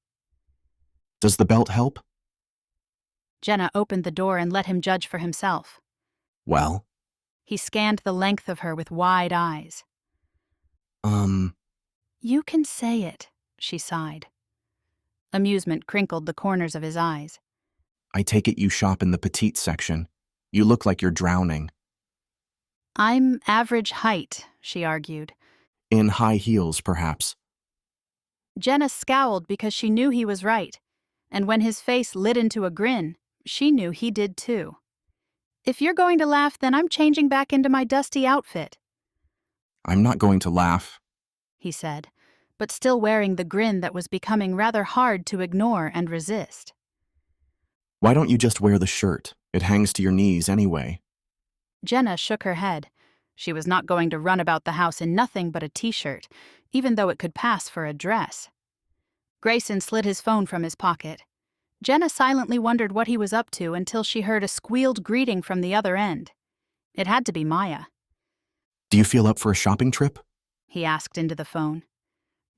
Does the belt help? Jenna opened the door and let him judge for himself. Well, He scanned the length of her with wide eyes. You can say it, she sighed. Amusement crinkled the corners of his eyes. I take it you shop in the petite section. You look like you're drowning. I'm average height, she argued. In high heels, perhaps. Jenna scowled because she knew he was right, and when his face lit into a grin, she knew he did too. If you're going to laugh, then I'm changing back into my dusty outfit, I'm not going to laugh. he said, but still wearing the grin that was becoming rather hard to ignore and resist. Why don't you just wear the shirt? It hangs to your knees anyway. Jenna shook her head. She was not going to run about the house in nothing but a t-shirt, even though it could pass for a dress. Grayson slid his phone from his pocket. Jenna silently wondered what he was up to until she heard a squealed greeting from the other end. It had to be Maya. Do you feel up for a shopping trip? He asked into the phone.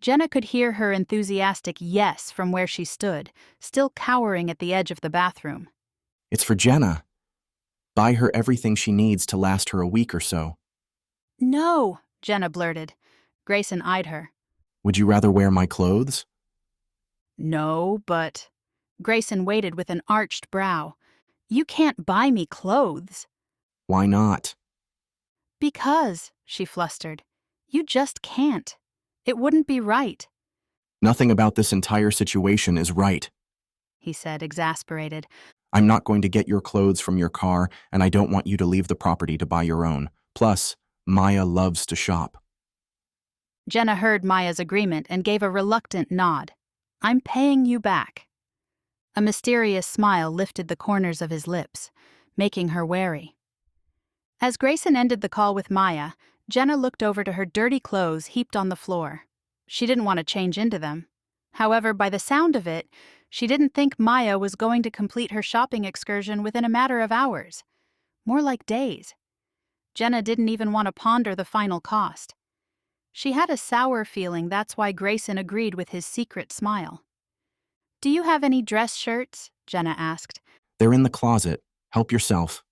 Jenna could hear her enthusiastic yes from where she stood, still cowering at the edge of the bathroom. It's for Jenna. Buy her everything she needs to last her a week or so. No, Jenna blurted. Grayson eyed her. Would you rather wear my clothes? No, but... Grayson waited with an arched brow. You can't buy me clothes. Why not? Because, she flustered. You just can't. It wouldn't be right, Nothing about this entire situation is right. he said, exasperated. I'm not going to get your clothes from your car, and I don't want you to leave the property to buy your own. Plus, Maya loves to shop. Jenna heard Maya's agreement and gave a reluctant nod. I'm paying you back. A mysterious smile lifted the corners of his lips, making her wary. As Grayson ended the call with Maya, Jenna looked over to her dirty clothes heaped on the floor. She didn't want to change into them. However, by the sound of it, she didn't think Maya was going to complete her shopping excursion within a matter of hours. More like days. Jenna didn't even want to ponder the final cost. She had a sour feeling that's why Grayson agreed with his secret smile. Do you have any dress shirts? Jenna asked. They're in the closet. Help yourself.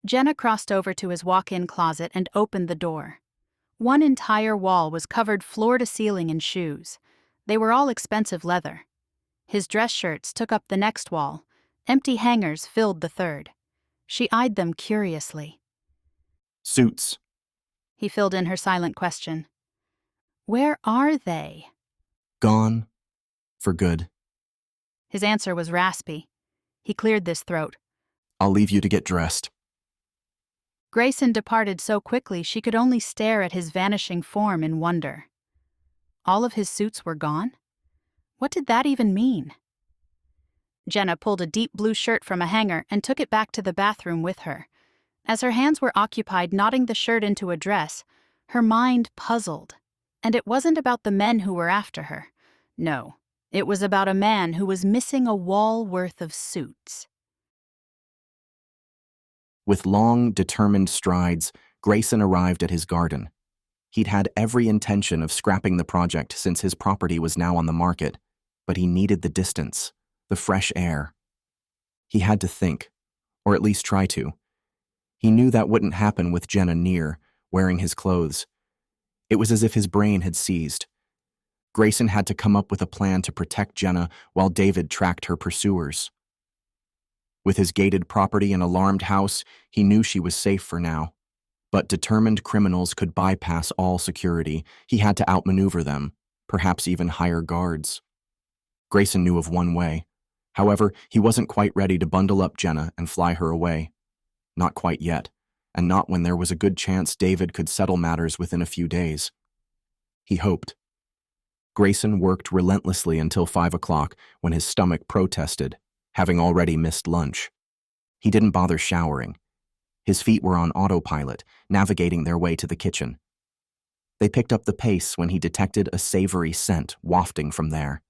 Jenna crossed over to his walk-in closet and opened the door. One entire wall was covered floor to ceiling in shoes. They were all expensive leather. His dress shirts took up the next wall. Empty hangers filled the third. She eyed them curiously. Suits. He filled in her silent question. Where are they? Gone. For good. His answer was raspy. He cleared this throat. I'll leave you to get dressed. Grayson departed so quickly she could only stare at his vanishing form in wonder. All of his suits were gone? What did that even mean? Jenna pulled a deep blue shirt from a hanger and took it back to the bathroom with her. As her hands were occupied knotting the shirt into a dress, her mind puzzled. And it wasn't about the men who were after her. No, it was about a man who was missing a wall worth of suits. With long, determined strides, Grayson arrived at his garden. He'd had every intention of scrapping the project since his property was now on the market, but he needed the distance, the fresh air. He had to think, or at least try to. He knew that wouldn't happen with Jenna near, wearing his clothes. It was as if his brain had seized. Grayson had to come up with a plan to protect Jenna while David tracked her pursuers. With his gated property and alarmed house, he knew she was safe for now. But determined criminals could bypass all security. He had to outmaneuver them, perhaps even hire guards. Grayson knew of one way. However, he wasn't quite ready to bundle up Jenna and fly her away. Not quite yet, and not when there was a good chance David could settle matters within a few days. He hoped. Grayson worked relentlessly until 5 o'clock when his stomach protested, having already missed lunch. He didn't bother showering. His feet were on autopilot, navigating their way to the kitchen. They picked up the pace when he detected a savory scent wafting from there.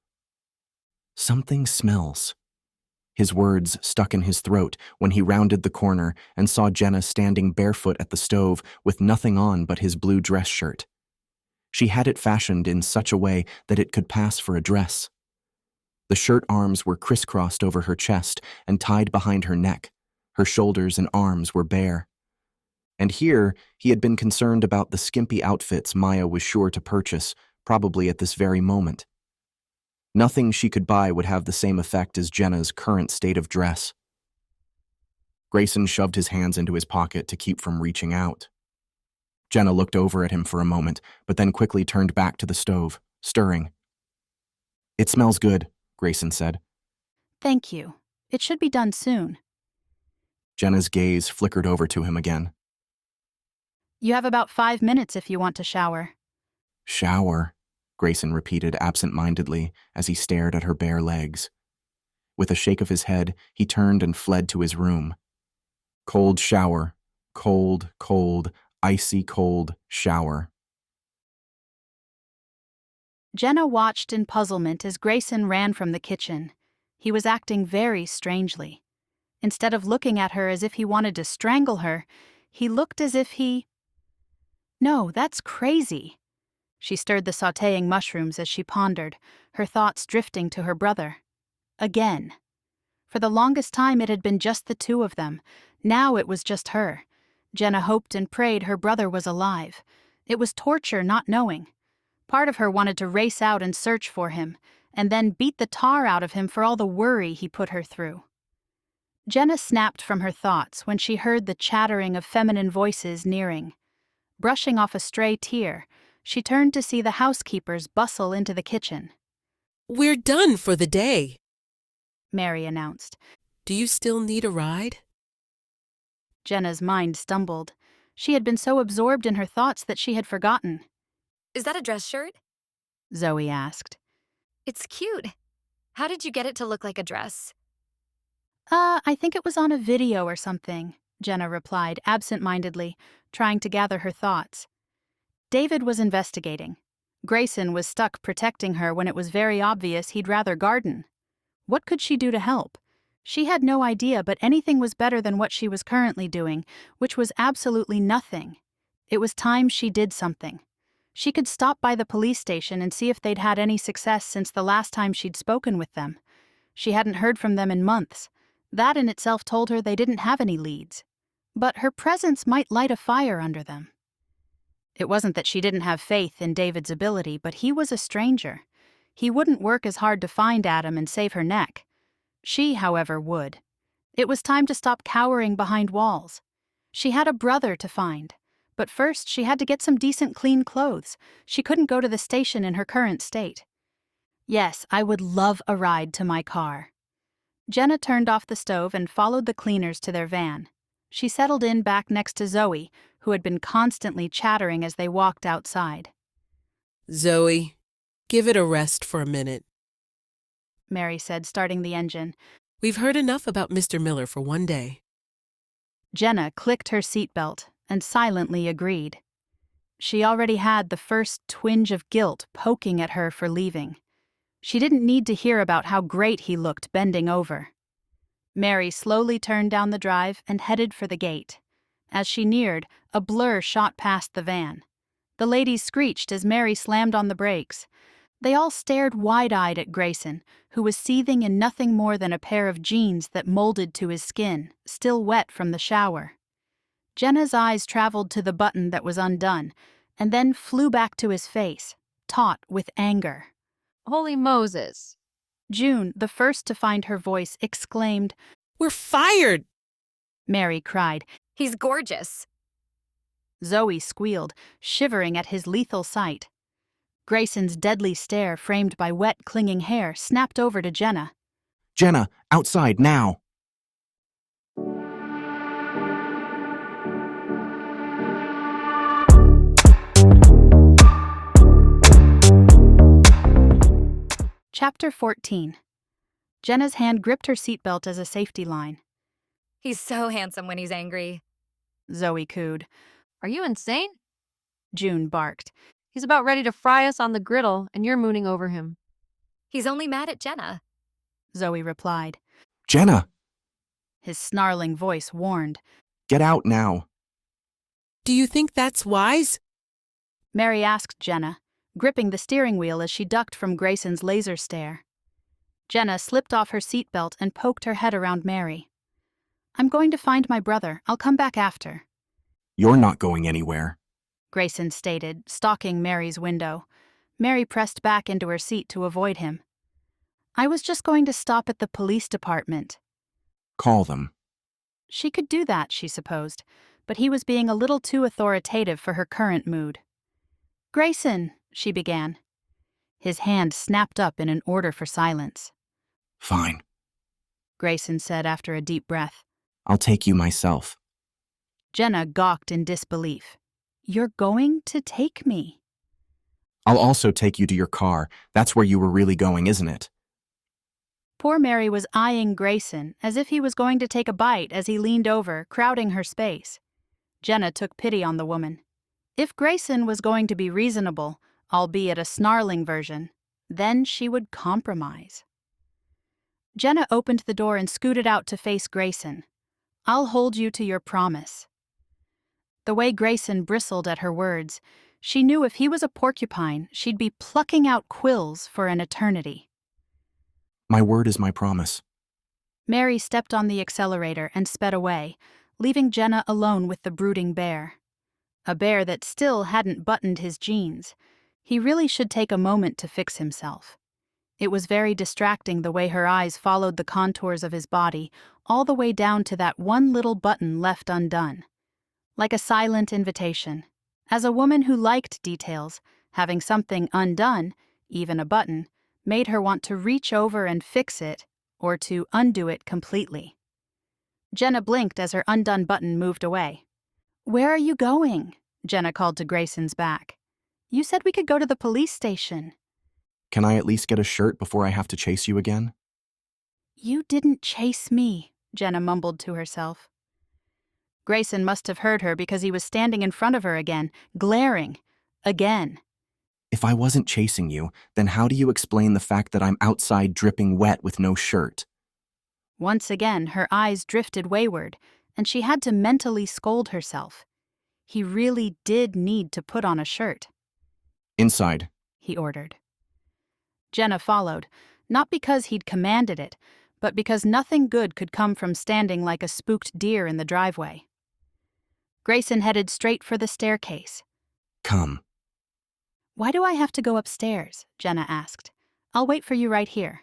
Something smells. His words stuck in his throat when he rounded the corner and saw Jenna standing barefoot at the stove with nothing on but his blue dress shirt. She had it fashioned in such a way that it could pass for a dress. The shirt arms were crisscrossed over her chest and tied behind her neck. Her shoulders and arms were bare. And here, he had been concerned about the skimpy outfits Maya was sure to purchase, probably at this very moment. Nothing she could buy would have the same effect as Jenna's current state of dress. Grayson shoved his hands into his pocket to keep from reaching out. Jenna looked over at him for a moment, but then quickly turned back to the stove, stirring. "It smells good," Grayson said. Thank you. It should be done soon. Jenna's gaze flickered over to him again. You have about 5 minutes if you want to shower. Shower, Grayson repeated absent-mindedly as he stared at her bare legs. With a shake of his head, he turned and fled to his room. Cold shower. Cold, cold, icy cold shower. Jenna watched in puzzlement as Grayson ran from the kitchen. He was acting very strangely. Instead of looking at her as if he wanted to strangle her, he looked as if he... No, that's crazy. She stirred the sautéing mushrooms as she pondered, her thoughts drifting to her brother. Again. For the longest time it had been just the two of them. Now it was just her. Jenna hoped and prayed her brother was alive. It was torture not knowing. Part of her wanted to race out and search for him, and then beat the tar out of him for all the worry he put her through. Jenna snapped from her thoughts when she heard the chattering of feminine voices nearing. Brushing off a stray tear, she turned to see the housekeepers bustle into the kitchen. "We're done for the day," Mary announced. "Do you still need a ride?" Jenna's mind stumbled. She had been so absorbed in her thoughts that she had forgotten. Is that a dress shirt? Zoe asked. It's cute. How did you get it to look like a dress? I think it was on a video or something, Jenna replied absent-mindedly, trying to gather her thoughts. David was investigating. Grayson was stuck protecting her when it was very obvious he'd rather garden. What could she do to help? She had no idea, but anything was better than what she was currently doing, which was absolutely nothing. It was time she did something. She could stop by the police station and see if they'd had any success since the last time she'd spoken with them. She hadn't heard from them in months. That in itself told her they didn't have any leads. But her presence might light a fire under them. It wasn't that she didn't have faith in David's ability, but he was a stranger. He wouldn't work as hard to find Adam and save her neck. She, however, would. It was time to stop cowering behind walls. She had a brother to find. But first, she had to get some decent clean clothes. She couldn't go to the station in her current state. Yes, I would love a ride to my car. Jenna turned off the stove and followed the cleaners to their van. She settled in back next to Zoe, who had been constantly chattering as they walked outside. "Zoe, give it a rest for a minute," Mary said, starting the engine. "We've heard enough about Mr. Miller for one day." Jenna clicked her seatbelt and silently agreed. She already had the first twinge of guilt poking at her for leaving. She didn't need to hear about how great he looked bending over. Mary slowly turned down the drive and headed for the gate. As she neared, a blur shot past the van. The ladies screeched as Mary slammed on the brakes. They all stared wide-eyed at Grayson, who was seething in nothing more than a pair of jeans that molded to his skin, still wet from the shower. Jenna's eyes traveled to the button that was undone, and then flew back to his face, taut with anger. Holy Moses. June, the first to find her voice, exclaimed, We're fired! Mary cried. He's gorgeous. Zoe squealed, shivering at his lethal sight. Grayson's deadly stare, framed by wet, clinging hair, snapped over to Jenna. Jenna, outside, now! Chapter 14. Jenna's hand gripped her seatbelt as a safety line. He's so handsome when he's angry. Zoe cooed. Are you insane? June barked. He's about ready to fry us on the griddle, and you're mooning over him. He's only mad at Jenna. Zoe replied. Jenna! His snarling voice warned. Get out now. Do you think that's wise? Mary asked Jenna, gripping the steering wheel as she ducked from Grayson's laser stare. Jenna slipped off her seatbelt and poked her head around Mary. I'm going to find my brother. I'll come back after. You're not going anywhere. Grayson stated, stalking Mary's window. Mary pressed back into her seat to avoid him. I was just going to stop at the police department. Call them. She could do that, she supposed, but he was being a little too authoritative for her current mood. Grayson, she began. His hand snapped up in an order for silence. Fine. Grayson said after a deep breath. I'll take you myself. Jenna gawked in disbelief. You're going to take me? I'll also take you to your car. That's where you were really going, isn't it? Poor Mary was eyeing Grayson as if he was going to take a bite as he leaned over, crowding her space. Jenna took pity on the woman. If Grayson was going to be reasonable, albeit a snarling version, then she would compromise. Jenna opened the door and scooted out to face Grayson. I'll hold you to your promise. The way Grayson bristled at her words, she knew if he was a porcupine, she'd be plucking out quills for an eternity. My word is my promise. Mary stepped on the accelerator and sped away, leaving Jenna alone with the brooding bear. A bear that still hadn't buttoned his jeans. He really should take a moment to fix himself. It was very distracting the way her eyes followed the contours of his body, all the way down to that one little button left undone. Like a silent invitation. As a woman who liked details, having something undone, even a button, made her want to reach over and fix it, or to undo it completely. Jenna blinked as her undone button moved away. Where are you going? Jenna called to Grayson's back. You said we could go to the police station. Can I at least get a shirt before I have to chase you again? You didn't chase me, Jenna mumbled to herself. Grayson must have heard her because he was standing in front of her again, glaring. Again. If I wasn't chasing you, then how do you explain the fact that I'm outside dripping wet with no shirt? Once again, her eyes drifted wayward, and she had to mentally scold herself. He really did need to put on a shirt. Inside, he ordered. Jenna followed, not because he'd commanded it, but because nothing good could come from standing like a spooked deer in the driveway. Grayson headed straight for the staircase. Come. Why do I have to go upstairs? Jenna asked. I'll wait for you right here.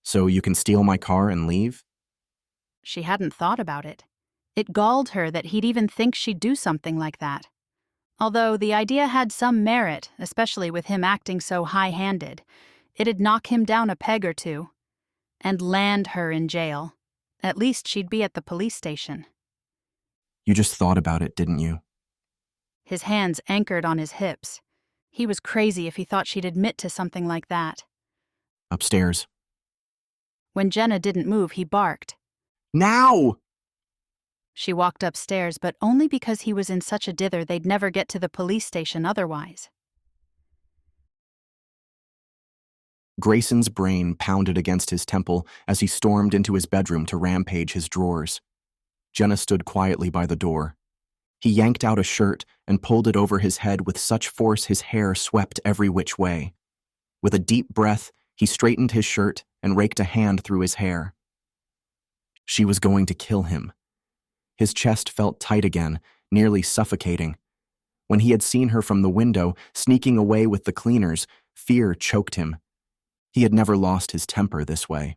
So you can steal my car and leave? She hadn't thought about it. It galled her that he'd even think she'd do something like that. Although the idea had some merit, especially with him acting so high-handed, it'd knock him down a peg or two. And land her in jail. At least she'd be at the police station. You just thought about it, didn't you? His hands anchored on his hips. He was crazy if he thought she'd admit to something like that. Upstairs. When Jenna didn't move, he barked. Now! She walked upstairs, but only because he was in such a dither they'd never get to the police station otherwise. Grayson's brain pounded against his temple as he stormed into his bedroom to rampage his drawers. Jenna stood quietly by the door. He yanked out a shirt and pulled it over his head with such force his hair swept every which way. With a deep breath, he straightened his shirt and raked a hand through his hair. She was going to kill him. His chest felt tight again, nearly suffocating. When he had seen her from the window, sneaking away with the cleaners, fear choked him. He had never lost his temper this way.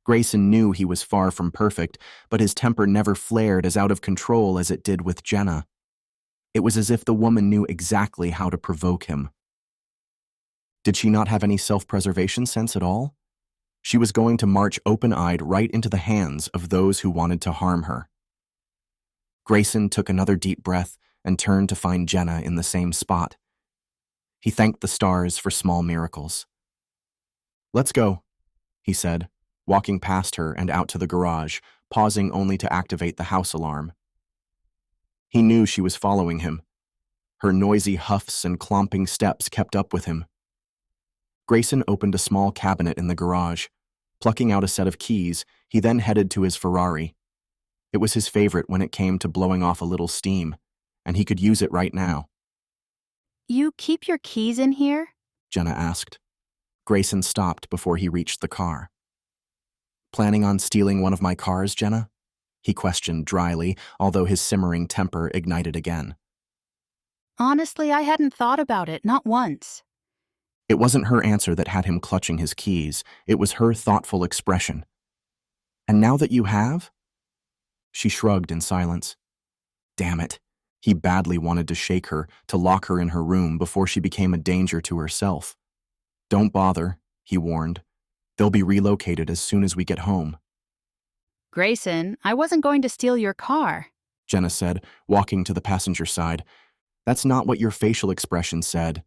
Grayson knew he was far from perfect, but his temper never flared as out of control as it did with Jenna. It was as if the woman knew exactly how to provoke him. Did she not have any self-preservation sense at all? She was going to march open-eyed right into the hands of those who wanted to harm her. Grayson took another deep breath and turned to find Jenna in the same spot. He thanked the stars for small miracles. "Let's go," he said, walking past her and out to the garage, pausing only to activate the house alarm. He knew she was following him. Her noisy huffs and clomping steps kept up with him. Grayson opened a small cabinet in the garage. Plucking out a set of keys, he then headed to his Ferrari. It was his favorite when it came to blowing off a little steam, and he could use it right now. "You keep your keys in here?" Jenna asked. Grayson stopped before he reached the car. "Planning on stealing one of my cars, Jenna?" he questioned dryly, although his simmering temper ignited again. "Honestly, I hadn't thought about it, not once." It wasn't her answer that had him clutching his keys. It was her thoughtful expression. "And now that you have?" She shrugged in silence. Damn it. He badly wanted to shake her, to lock her in her room before she became a danger to herself. "Don't bother," he warned. "They'll be relocated as soon as we get home." "Grayson, I wasn't going to steal your car." Jenna said, walking to the passenger side. "That's not what your facial expression said."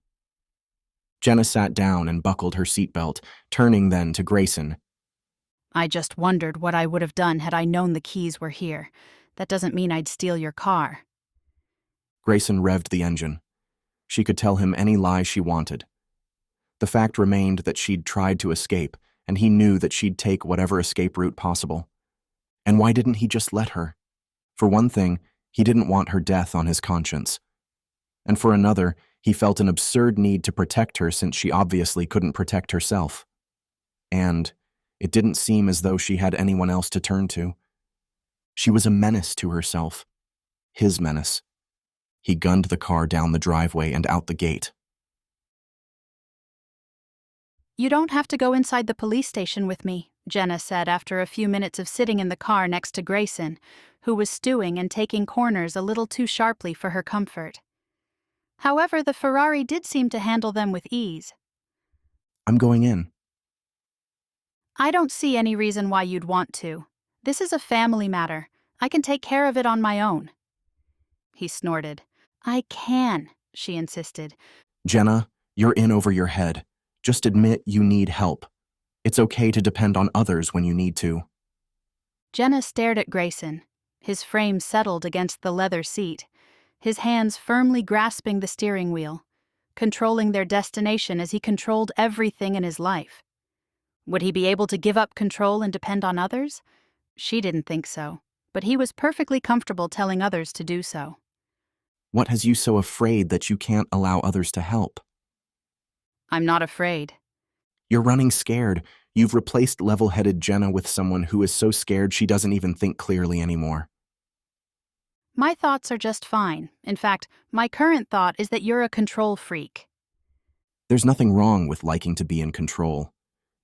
Jenna sat down and buckled her seatbelt, turning then to Grayson. "I just wondered what I would have done had I known the keys were here. That doesn't mean I'd steal your car." Grayson revved the engine. She could tell him any lie she wanted. The fact remained that she'd tried to escape, and he knew that she'd take whatever escape route possible. And why didn't he just let her? For one thing, he didn't want her death on his conscience. And for another, he felt an absurd need to protect her since she obviously couldn't protect herself. And it didn't seem as though she had anyone else to turn to. She was a menace to herself. His menace. He gunned the car down the driveway and out the gate. "You don't have to go inside the police station with me," Jenna said after a few minutes of sitting in the car next to Grayson, who was stewing and taking corners a little too sharply for her comfort. However, the Ferrari did seem to handle them with ease. "I'm going in." "I don't see any reason why you'd want to. This is a family matter. I can take care of it on my own." He snorted. "I can," she insisted. "Jenna, you're in over your head. Just admit you need help. It's okay to depend on others when you need to." Jenna stared at Grayson, his frame settled against the leather seat, his hands firmly grasping the steering wheel, controlling their destination as he controlled everything in his life. Would he be able to give up control and depend on others? She didn't think so, but he was perfectly comfortable telling others to do so. "What has you so afraid that you can't allow others to help?" "I'm not afraid." "You're running scared. You've replaced level-headed Jenna with someone who is so scared she doesn't even think clearly anymore." "My thoughts are just fine. In fact, my current thought is that you're a control freak." There's nothing wrong with liking to be in control.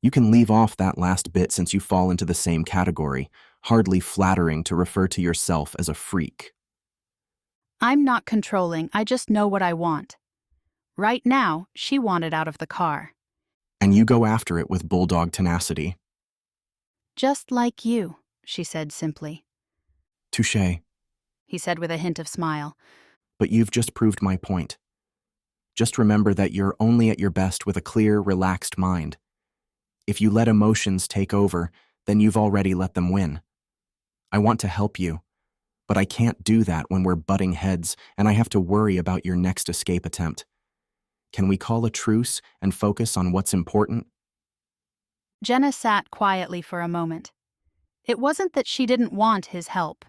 You can leave off that last bit since you fall into the same category, hardly flattering to refer to yourself as a freak. "I'm not controlling, I just know what I want." Right now, she wanted out of the car. And you go after it with bulldog tenacity. "Just like you," she said simply. Touché. He said with a hint of smile. But you've just proved my point. Just remember that you're only at your best with a clear, relaxed mind. If you let emotions take over, then you've already let them win. I want to help you, but I can't do that when we're butting heads and I have to worry about your next escape attempt. Can we call a truce and focus on what's important? Jenna sat quietly for a moment. It wasn't that she didn't want his help.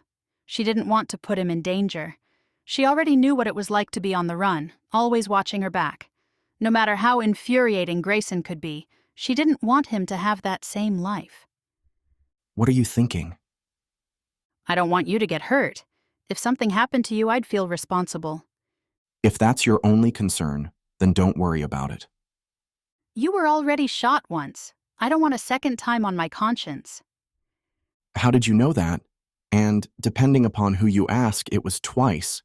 She didn't want to put him in danger. She already knew what it was like to be on the run, always watching her back. No matter how infuriating Grayson could be, she didn't want him to have that same life. What are you thinking? I don't want you to get hurt. If something happened to you, I'd feel responsible. If that's your only concern, then don't worry about it. You were already shot once. I don't want a second time on my conscience. How did you know that? And depending upon who you ask, it was twice.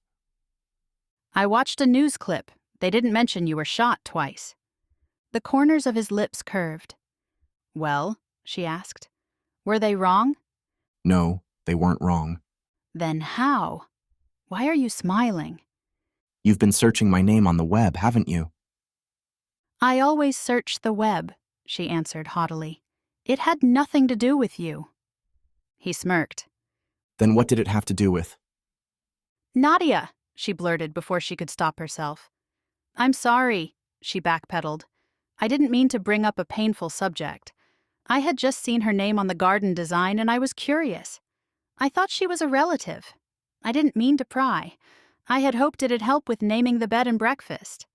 I watched a news clip. They didn't mention you were shot twice. The corners of his lips curved. Well, she asked, were they wrong? No, they weren't wrong. Then how? Why are you smiling? You've been searching my name on the web, haven't you? I always search the web, she answered haughtily. It had nothing to do with you. He smirked. Then what did it have to do with? Nadia, she blurted before she could stop herself. I'm sorry, she backpedaled. I didn't mean to bring up a painful subject. I had just seen her name on the garden design and I was curious. I thought she was a relative. I didn't mean to pry. I had hoped it'd help with naming the bed and breakfast.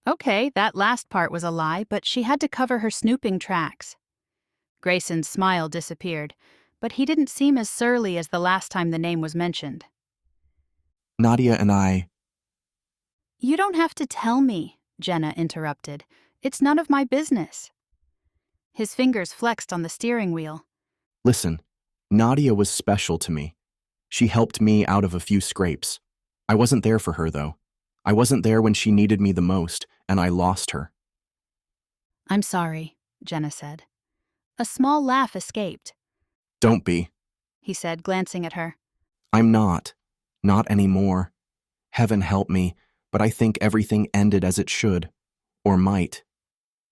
Okay, that last part was a lie, but she had to cover her snooping tracks. Grayson's smile disappeared, but he didn't seem as surly as the last time the name was mentioned. Nadia and I... You don't have to tell me, Jenna interrupted. It's none of my business. His fingers flexed on the steering wheel. Listen, Nadia was special to me. She helped me out of a few scrapes. I wasn't there for her, though. I wasn't there when she needed me the most, and I lost her. I'm sorry, Jenna said. A small laugh escaped. Don't be, he said, glancing at her. I'm not. Not anymore. Heaven help me, but I think everything ended as it should. Or might.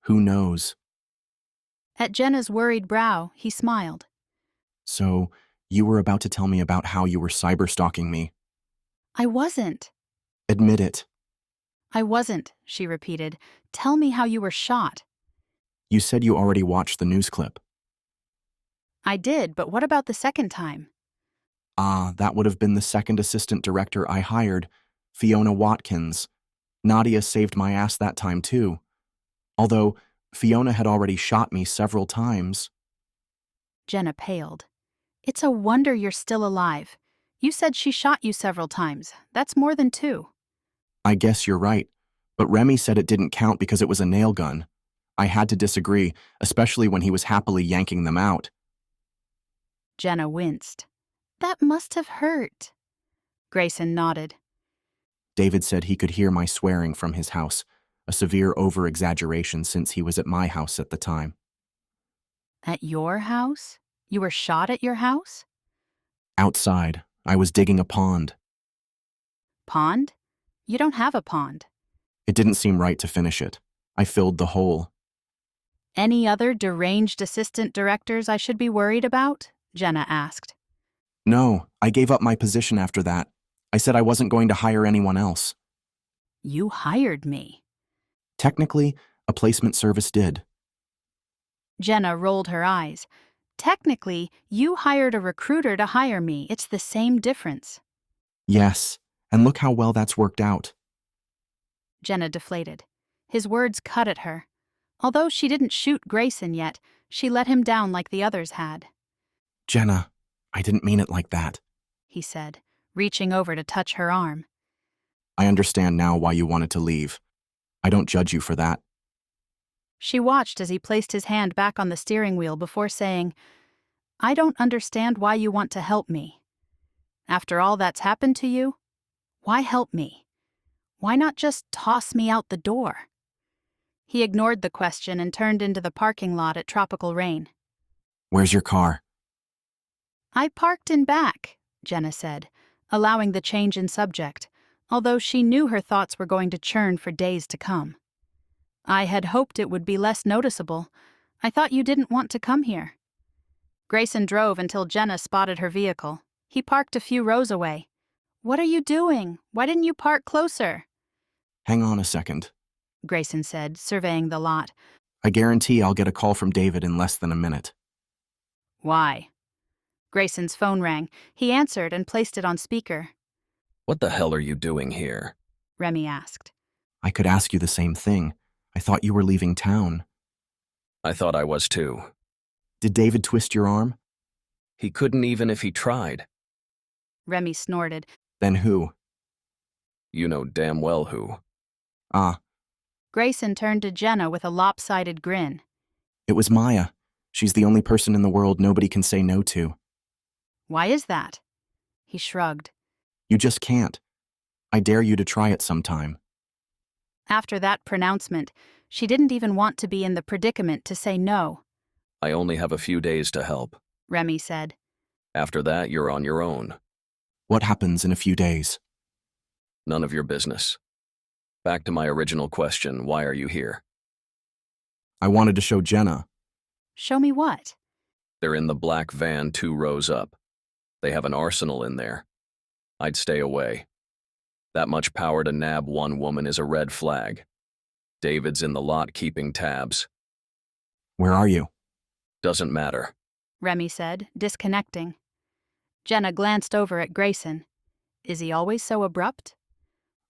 Who knows? At Jenna's worried brow, he smiled. So, you were about to tell me about how you were cyberstalking me. I wasn't. Admit it. I wasn't, she repeated. Tell me how you were shot. You said you already watched the news clip. I did, but what about the second time? That would have been the second assistant director I hired, Fiona Watkins. Nadia saved my ass that time, too. Although, Fiona had already shot me several times. Jenna paled. It's a wonder you're still alive. You said she shot you several times. That's more than 2. I guess you're right, but Remy said it didn't count because it was a nail gun. I had to disagree, especially when he was happily yanking them out. Jenna winced. That must have hurt. Grayson nodded. David said he could hear my swearing from his house, a severe over-exaggeration since he was at my house at the time. At your house? You were shot at your house? Outside, I was digging a pond. Pond? You don't have a pond. It didn't seem right to finish it. I filled the hole. Any other deranged assistant directors I should be worried about? Jenna asked. No, I gave up my position after that. I said I wasn't going to hire anyone else. You hired me. Technically, a placement service did. Jenna rolled her eyes. Technically, you hired a recruiter to hire me. It's the same difference. Yes, and look how well that's worked out. Jenna deflated. His words cut at her. Although she didn't shoot Grayson yet, she let him down like the others had. Jenna, I didn't mean it like that, he said, reaching over to touch her arm. I understand now why you wanted to leave. I don't judge you for that. She watched as he placed his hand back on the steering wheel before saying, I don't understand why you want to help me. After all that's happened to you, why help me? Why not just toss me out the door? He ignored the question and turned into the parking lot at Tropical Rain. Where's your car? I parked in back, Jenna said, allowing the change in subject, although she knew her thoughts were going to churn for days to come. I had hoped it would be less noticeable. I thought you didn't want to come here. Grayson drove until Jenna spotted her vehicle. He parked a few rows away. "What are you doing? Why didn't you park closer?" Hang on a second. Grayson said, surveying the lot. I guarantee I'll get a call from David in less than a minute. "Why?" Grayson's phone rang. He answered and placed it on speaker. What the hell are you doing here? Remy asked. I could ask you the same thing. I thought you were leaving town. I thought I was too. Did David twist your arm? He couldn't even if he tried. Remy snorted. Then who? You know damn well who. Ah, Grayson turned to Jenna with a lopsided grin. it was Maya. She's the only person in the world nobody can say no to. "Why is that?" He shrugged. You just can't. I dare you to try it sometime. After that pronouncement, she didn't even want to be in the predicament to say no, I only have a few days to help. Remy said. After that, you're on your own. What happens in a few days? None of your business. Back to my original question, why are you here? I wanted to show Jenna. "Show me what?" They're in the black van 2 rows up. They have an arsenal in there. I'd stay away. That much power to nab one woman is a red flag. David's in the lot keeping tabs. Where are you? Doesn't matter. Remy said, disconnecting. Jenna glanced over at Grayson. Is he always so abrupt?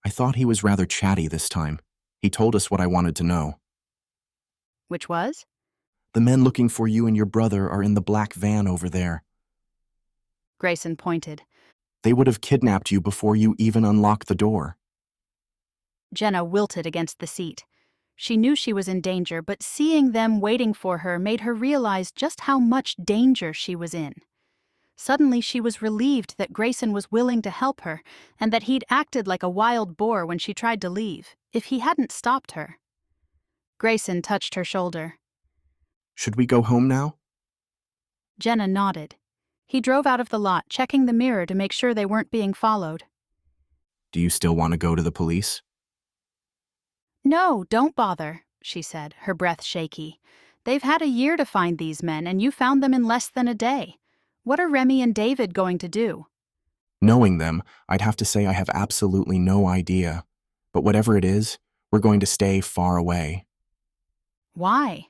I thought he was rather chatty this time. He told us what I wanted to know. Which was? The men looking for you and your brother are in the black van over there. Grayson pointed. They would have kidnapped you before you even unlocked the door. Jenna wilted against the seat. She knew she was in danger, but seeing them waiting for her made her realize just how much danger she was in. Suddenly she was relieved that Grayson was willing to help her, and that he'd acted like a wild boar when she tried to leave, if he hadn't stopped her. Grayson touched her shoulder. Should we go home now? Jenna nodded. He drove out of the lot, checking the mirror to make sure they weren't being followed. Do you still want to go to the police? "No, don't bother," she said, her breath shaky. "They've had a year to find these men, and you found them in less than a day. What are Remy and David going to do?" Knowing them, I'd have to say I have absolutely no idea. But whatever it is, we're going to stay far away. "Why?"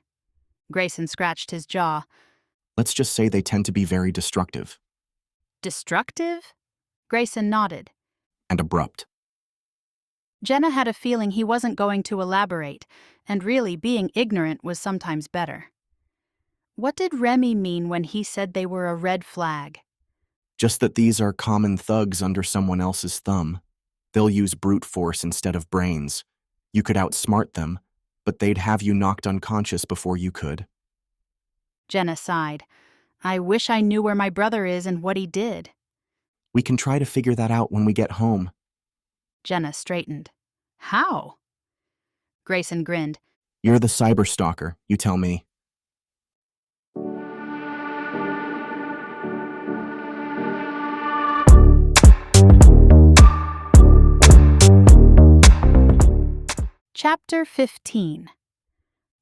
Grayson scratched his jaw. Let's just say they tend to be very destructive. "Destructive?" Grayson nodded. And abrupt. Jenna had a feeling he wasn't going to elaborate, and really being ignorant was sometimes better. What did Remy mean when he said they were a red flag? Just that these are common thugs under someone else's thumb. They'll use brute force instead of brains. You could outsmart them, but they'd have you knocked unconscious before you could. Jenna sighed. "I wish I knew where my brother is and what he did." We can try to figure that out when we get home. Jenna straightened. "How?" Grayson grinned. You're the cyber stalker, you tell me. Chapter 15.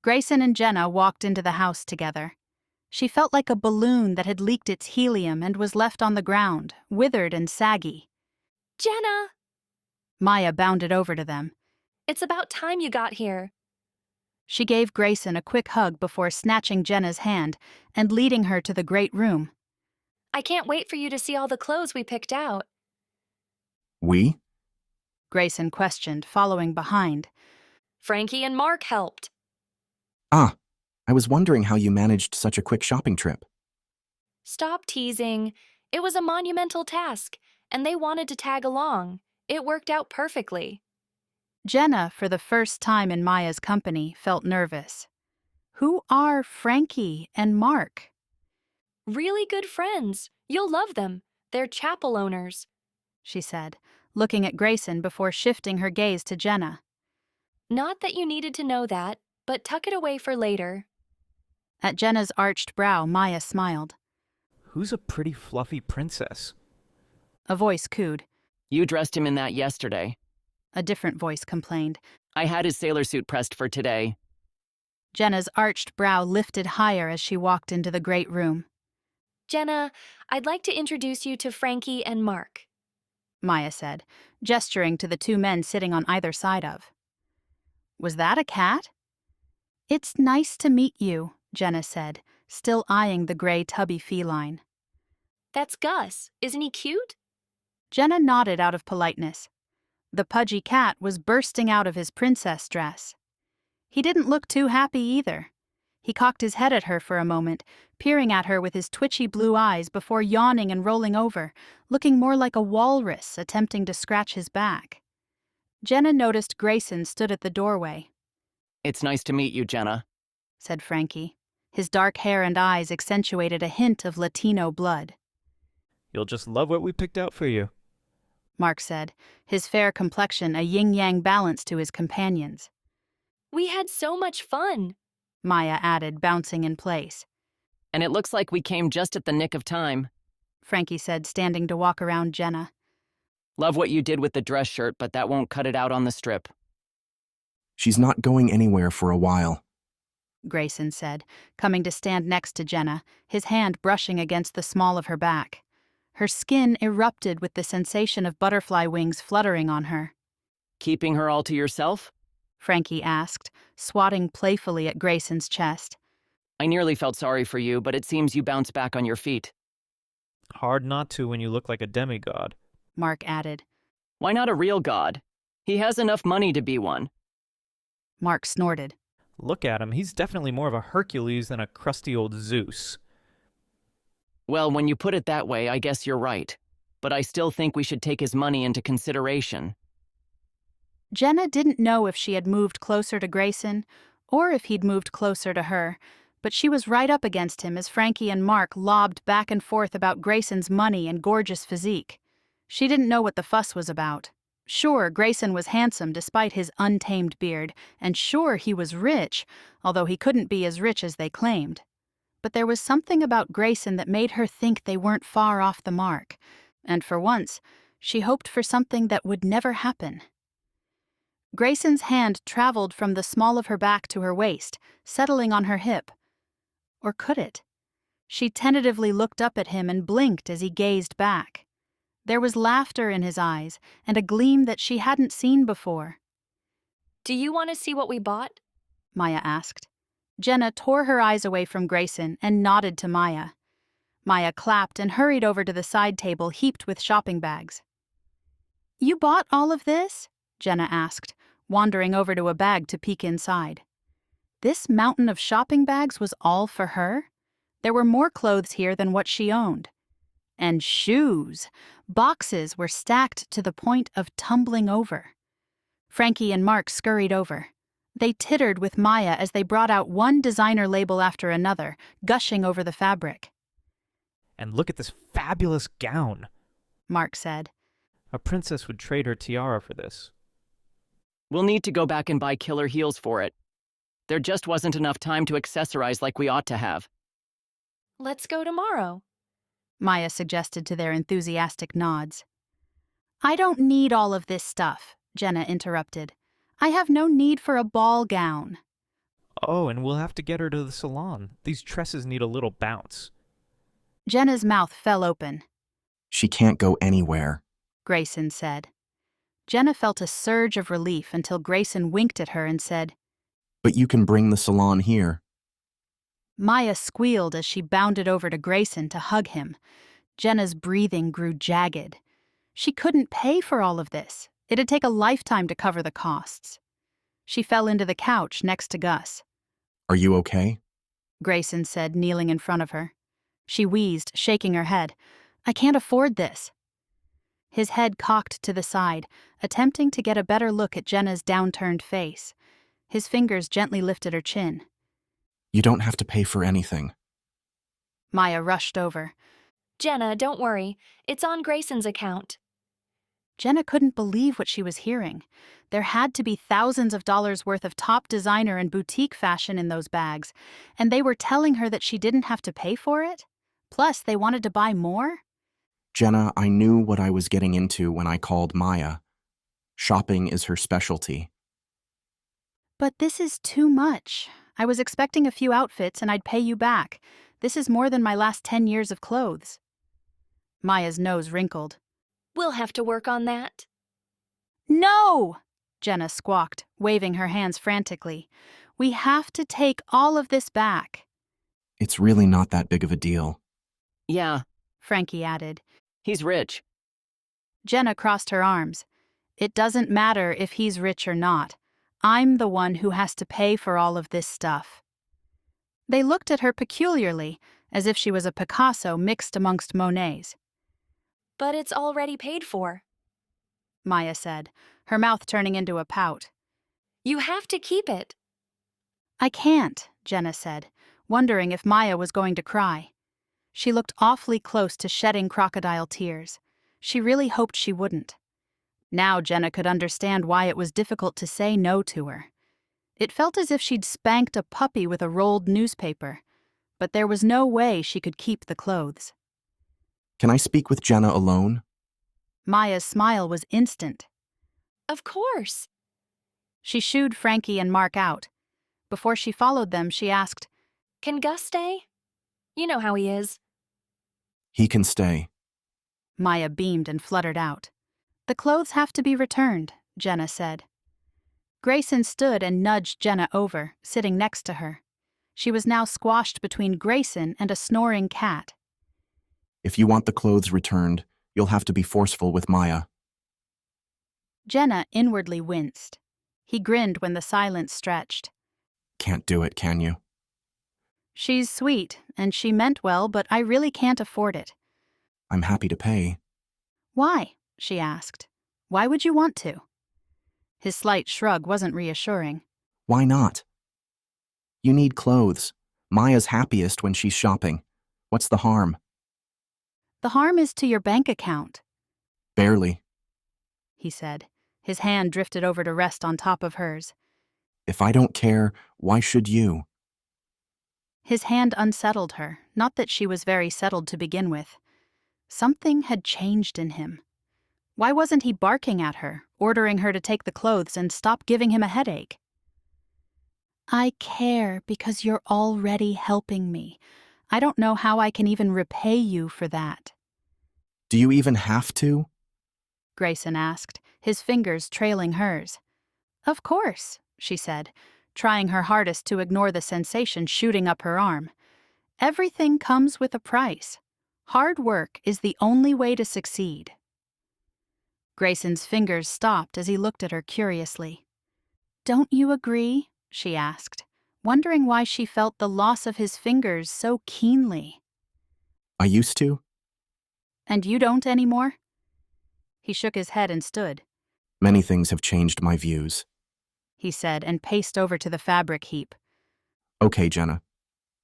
Grayson and Jenna walked into the house together. She felt like a balloon that had leaked its helium and was left on the ground, withered and saggy. Jenna! Maya bounded over to them. It's about time you got here. She gave Grayson a quick hug before snatching Jenna's hand and leading her to the great room. I can't wait for you to see all the clothes we picked out. We? Grayson questioned, following behind. Frankie and Mark helped. Ah, I was wondering how you managed such a quick shopping trip. Stop teasing. It was a monumental task, and they wanted to tag along. It worked out perfectly. Jenna, for the first time in Maya's company, felt nervous. Who are Frankie and Mark? Really good friends. You'll love them. They're chapel owners, she said, looking at Grayson before shifting her gaze to Jenna. Not that you needed to know that, but tuck it away for later. At Jenna's arched brow, Maya smiled. Who's a pretty fluffy princess? A voice cooed. You dressed him in that yesterday. A different voice complained. I had his sailor suit pressed for today. Jenna's arched brow lifted higher as she walked into the great room. Jenna, I'd like to introduce you to Frankie and Mark. Maya said, gesturing to the two men sitting on either side of. Was that a cat? It's nice to meet you, Jenna said, still eyeing the gray tubby feline. That's Gus. Isn't he cute? Jenna nodded out of politeness. The pudgy cat was bursting out of his princess dress. He didn't look too happy either. He cocked his head at her for a moment, peering at her with his twitchy blue eyes before yawning and rolling over, looking more like a walrus attempting to scratch his back. Jenna noticed Grayson stood at the doorway. It's nice to meet you, Jenna, said Frankie. His dark hair and eyes accentuated a hint of Latino blood. You'll just love what we picked out for you, Mark said, his fair complexion a yin-yang balance to his companion's. We had so much fun, Maya added, bouncing in place. And it looks like we came just at the nick of time, Frankie said, standing to walk around Jenna. Love what you did with the dress shirt, but that won't cut it out on the strip. She's not going anywhere for a while, Grayson said, coming to stand next to Jenna, his hand brushing against the small of her back. Her skin erupted with the sensation of butterfly wings fluttering on her. Keeping her all to yourself? Frankie asked, swatting playfully at Grayson's chest. I nearly felt sorry for you, but it seems you bounced back on your feet. Hard not to when you look like a demigod, Mark added. Why not a real god? He has enough money to be one. Mark snorted. Look at him, he's definitely more of a Hercules than a crusty old Zeus. Well, when you put it that way, I guess you're right. But I still think we should take his money into consideration. Jenna didn't know if she had moved closer to Grayson, or if he'd moved closer to her, but she was right up against him as Frankie and Mark lobbed back and forth about Grayson's money and gorgeous physique. She didn't know what the fuss was about. Sure, Grayson was handsome despite his untamed beard, and sure he was rich, although he couldn't be as rich as they claimed. But there was something about Grayson that made her think they weren't far off the mark, and for once, she hoped for something that would never happen. Grayson's hand traveled from the small of her back to her waist, settling on her hip. Or could it? She tentatively looked up at him and blinked as he gazed back. There was laughter in his eyes, and a gleam that she hadn't seen before. Do you want to see what we bought? Maya asked. Jenna tore her eyes away from Grayson and nodded to Maya. Maya clapped and hurried over to the side table heaped with shopping bags. You bought all of this? Jenna asked, wandering over to a bag to peek inside. This mountain of shopping bags was all for her? There were more clothes here than what she owned. And shoes! Boxes were stacked to the point of tumbling over. Frankie and Mark scurried over. They tittered with Maya as they brought out one designer label after another, gushing over the fabric. And look at this fabulous gown, Mark said. A princess would trade her tiara for this. We'll need to go back and buy killer heels for it. There just wasn't enough time to accessorize like we ought to have. Let's go tomorrow, Maya suggested to their enthusiastic nods. I don't need all of this stuff, Jenna interrupted. I have no need for a ball gown. Oh, and we'll have to get her to the salon. These tresses need a little bounce. Jenna's mouth fell open. She can't go anywhere, Grayson said. Jenna felt a surge of relief until Grayson winked at her and said, But you can bring the salon here. Maya squealed as she bounded over to Grayson to hug him. Jenna's breathing grew jagged. She couldn't pay for all of this. It'd take a lifetime to cover the costs. She fell into the couch next to Gus. Are you okay? Grayson said, kneeling in front of her. She wheezed, shaking her head. I can't afford this. His head cocked to the side, attempting to get a better look at Jenna's downturned face. His fingers gently lifted her chin. You don't have to pay for anything. Maya rushed over. Jenna, don't worry. It's on Grayson's account. Jenna couldn't believe what she was hearing. There had to be thousands of dollars worth of top designer and boutique fashion in those bags, and they were telling her that she didn't have to pay for it? Plus, they wanted to buy more? Jenna, I knew what I was getting into when I called Maya. Shopping is her specialty. But this is too much. I was expecting a few outfits and I'd pay you back. This is more than my last 10 years of clothes. Maya's nose wrinkled. We'll have to work on that. No! Jenna squawked, waving her hands frantically. We have to take all of this back. It's really not that big of a deal. Yeah, Frankie added. he's rich. Jenna crossed her arms. It doesn't matter if he's rich or not. I'm the one who has to pay for all of this stuff. They looked at her peculiarly, as if she was a Picasso mixed amongst Monets. But it's already paid for, Maya said, her mouth turning into a pout. You have to keep it. I can't, Jenna said, wondering if Maya was going to cry. She looked awfully close to shedding crocodile tears. She really hoped she wouldn't. Now Jenna could understand why it was difficult to say no to her. It felt as if she'd spanked a puppy with a rolled newspaper, but there was no way she could keep the clothes. Can I speak with Jenna alone? Maya's smile was instant. Of course. She shooed Frankie and Mark out. Before she followed them, she asked, Can Gus stay? You know how he is. He can stay. Maya beamed and fluttered out. The clothes have to be returned, Jenna said. Grayson stood and nudged Jenna over, sitting next to her. She was now squashed between Grayson and a snoring cat. If you want the clothes returned, you'll have to be forceful with Maya. Jenna inwardly winced. He grinned when the silence stretched. Can't do it, can you? She's sweet, and she meant well, but I really can't afford it. I'm happy to pay. Why? She asked. Why would you want to? His slight shrug wasn't reassuring. Why not? You need clothes. Maya's happiest when she's shopping. What's the harm? The harm is to your bank account, Barely. he said. His hand drifted over to rest on top of hers. If I don't care, why should you? His hand unsettled her, not that she was very settled to begin with. Something had changed in him. Why wasn't he barking at her, ordering her to take the clothes and stop giving him a headache? I care because you're already helping me. I don't know how I can even repay you for that. Do you even have to? Grayson asked, his fingers trailing hers. Of course, she said, trying her hardest to ignore the sensation shooting up her arm. Everything comes with a price. Hard work is the only way to succeed. Grayson's fingers stopped as he looked at her curiously. Don't you agree? She asked, wondering why she felt the loss of his fingers so keenly. I used to. And you don't anymore? He shook his head and stood. Many things have changed my views. He said and paced over to the fabric heap. Okay, Jenna.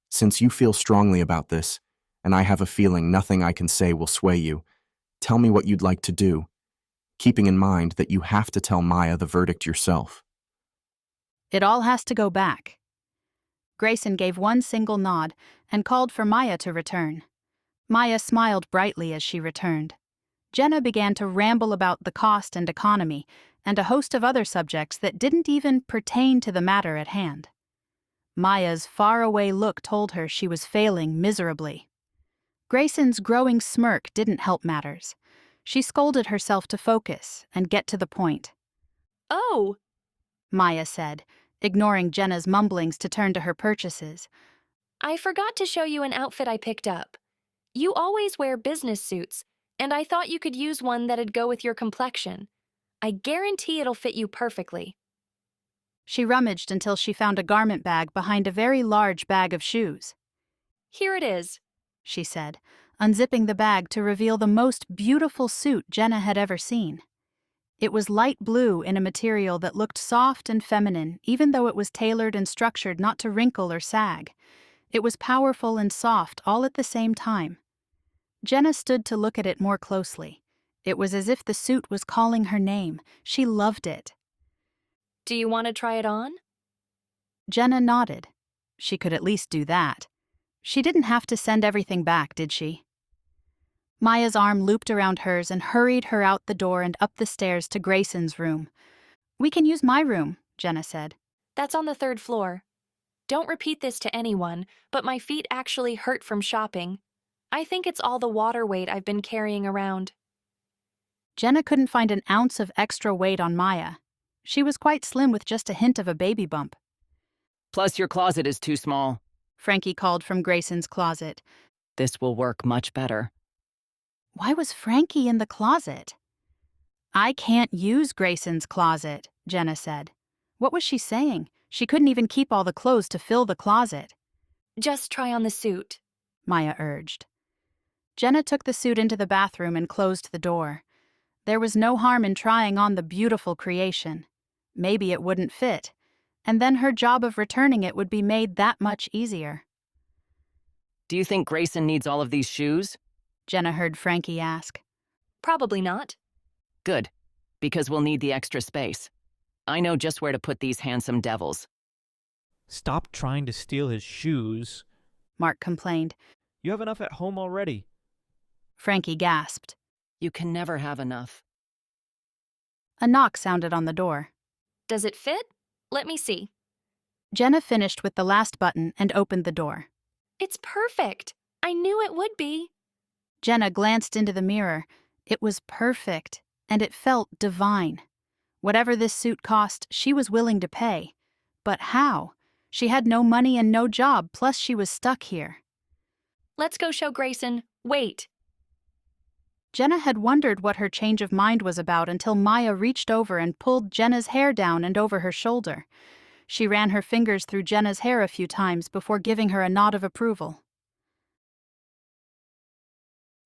Since you feel strongly about this, and I have a feeling nothing I can say will sway you, tell me what you'd like to do, keeping in mind that you have to tell Maya the verdict yourself. It all has to go back. Grayson gave one single nod and called for Maya to return. Maya smiled brightly as she returned. Jenna began to ramble about the cost and economy and a host of other subjects that didn't even pertain to the matter at hand. Maya's faraway look told her she was failing miserably. Grayson's growing smirk didn't help matters. She scolded herself to focus and get to the point. Oh, Maya said, ignoring Jenna's mumblings to turn to her purchases. I forgot to show you an outfit I picked up. You always wear business suits, and I thought you could use one that'd go with your complexion. I guarantee it'll fit you perfectly. She rummaged until she found a garment bag behind a very large bag of shoes. Here it is, she said, unzipping the bag to reveal the most beautiful suit Jenna had ever seen. It was light blue in a material that looked soft and feminine, even though it was tailored and structured not to wrinkle or sag. It was powerful and soft all at the same time. Jenna stood to look at it more closely. It was as if the suit was calling her name. She loved it. Do you want to try it on? Jenna nodded. She could at least do that. She didn't have to send everything back, did she? Maya's arm looped around hers and hurried her out the door and up the stairs to Grayson's room. We can use my room, Jenna said. That's on the 3rd floor. Don't repeat this to anyone, but my feet actually hurt from shopping. I think it's all the water weight I've been carrying around. Jenna couldn't find an ounce of extra weight on Maya. She was quite slim with just a hint of a baby bump. Plus, your closet is too small. Frankie called from Grayson's closet. This will work much better. Why was Frankie in the closet? I can't use Grayson's closet, Jenna said. What was she saying? She couldn't even keep all the clothes to fill the closet. Just try on the suit, Maya urged. Jenna took the suit into the bathroom and closed the door. There was no harm in trying on the beautiful creation. Maybe it wouldn't fit, and then her job of returning it would be made that much easier. Do you think Grayson needs all of these shoes? Jenna heard Frankie ask. Probably not. Good, because we'll need the extra space. I know just where to put these handsome devils. Stop trying to steal his shoes. Mark complained. You have enough at home already. Frankie gasped. You can never have enough. A knock sounded on the door. Does it fit? Let me see. Jenna finished with the last button and opened the door. It's perfect. I knew it would be. Jenna glanced into the mirror. It was perfect, and it felt divine. Whatever this suit cost, she was willing to pay. But how? She had no money and no job, plus she was stuck here. Let's go show Grayson. Wait. Jenna had wondered what her change of mind was about until Maya reached over and pulled Jenna's hair down and over her shoulder. She ran her fingers through Jenna's hair a few times before giving her a nod of approval.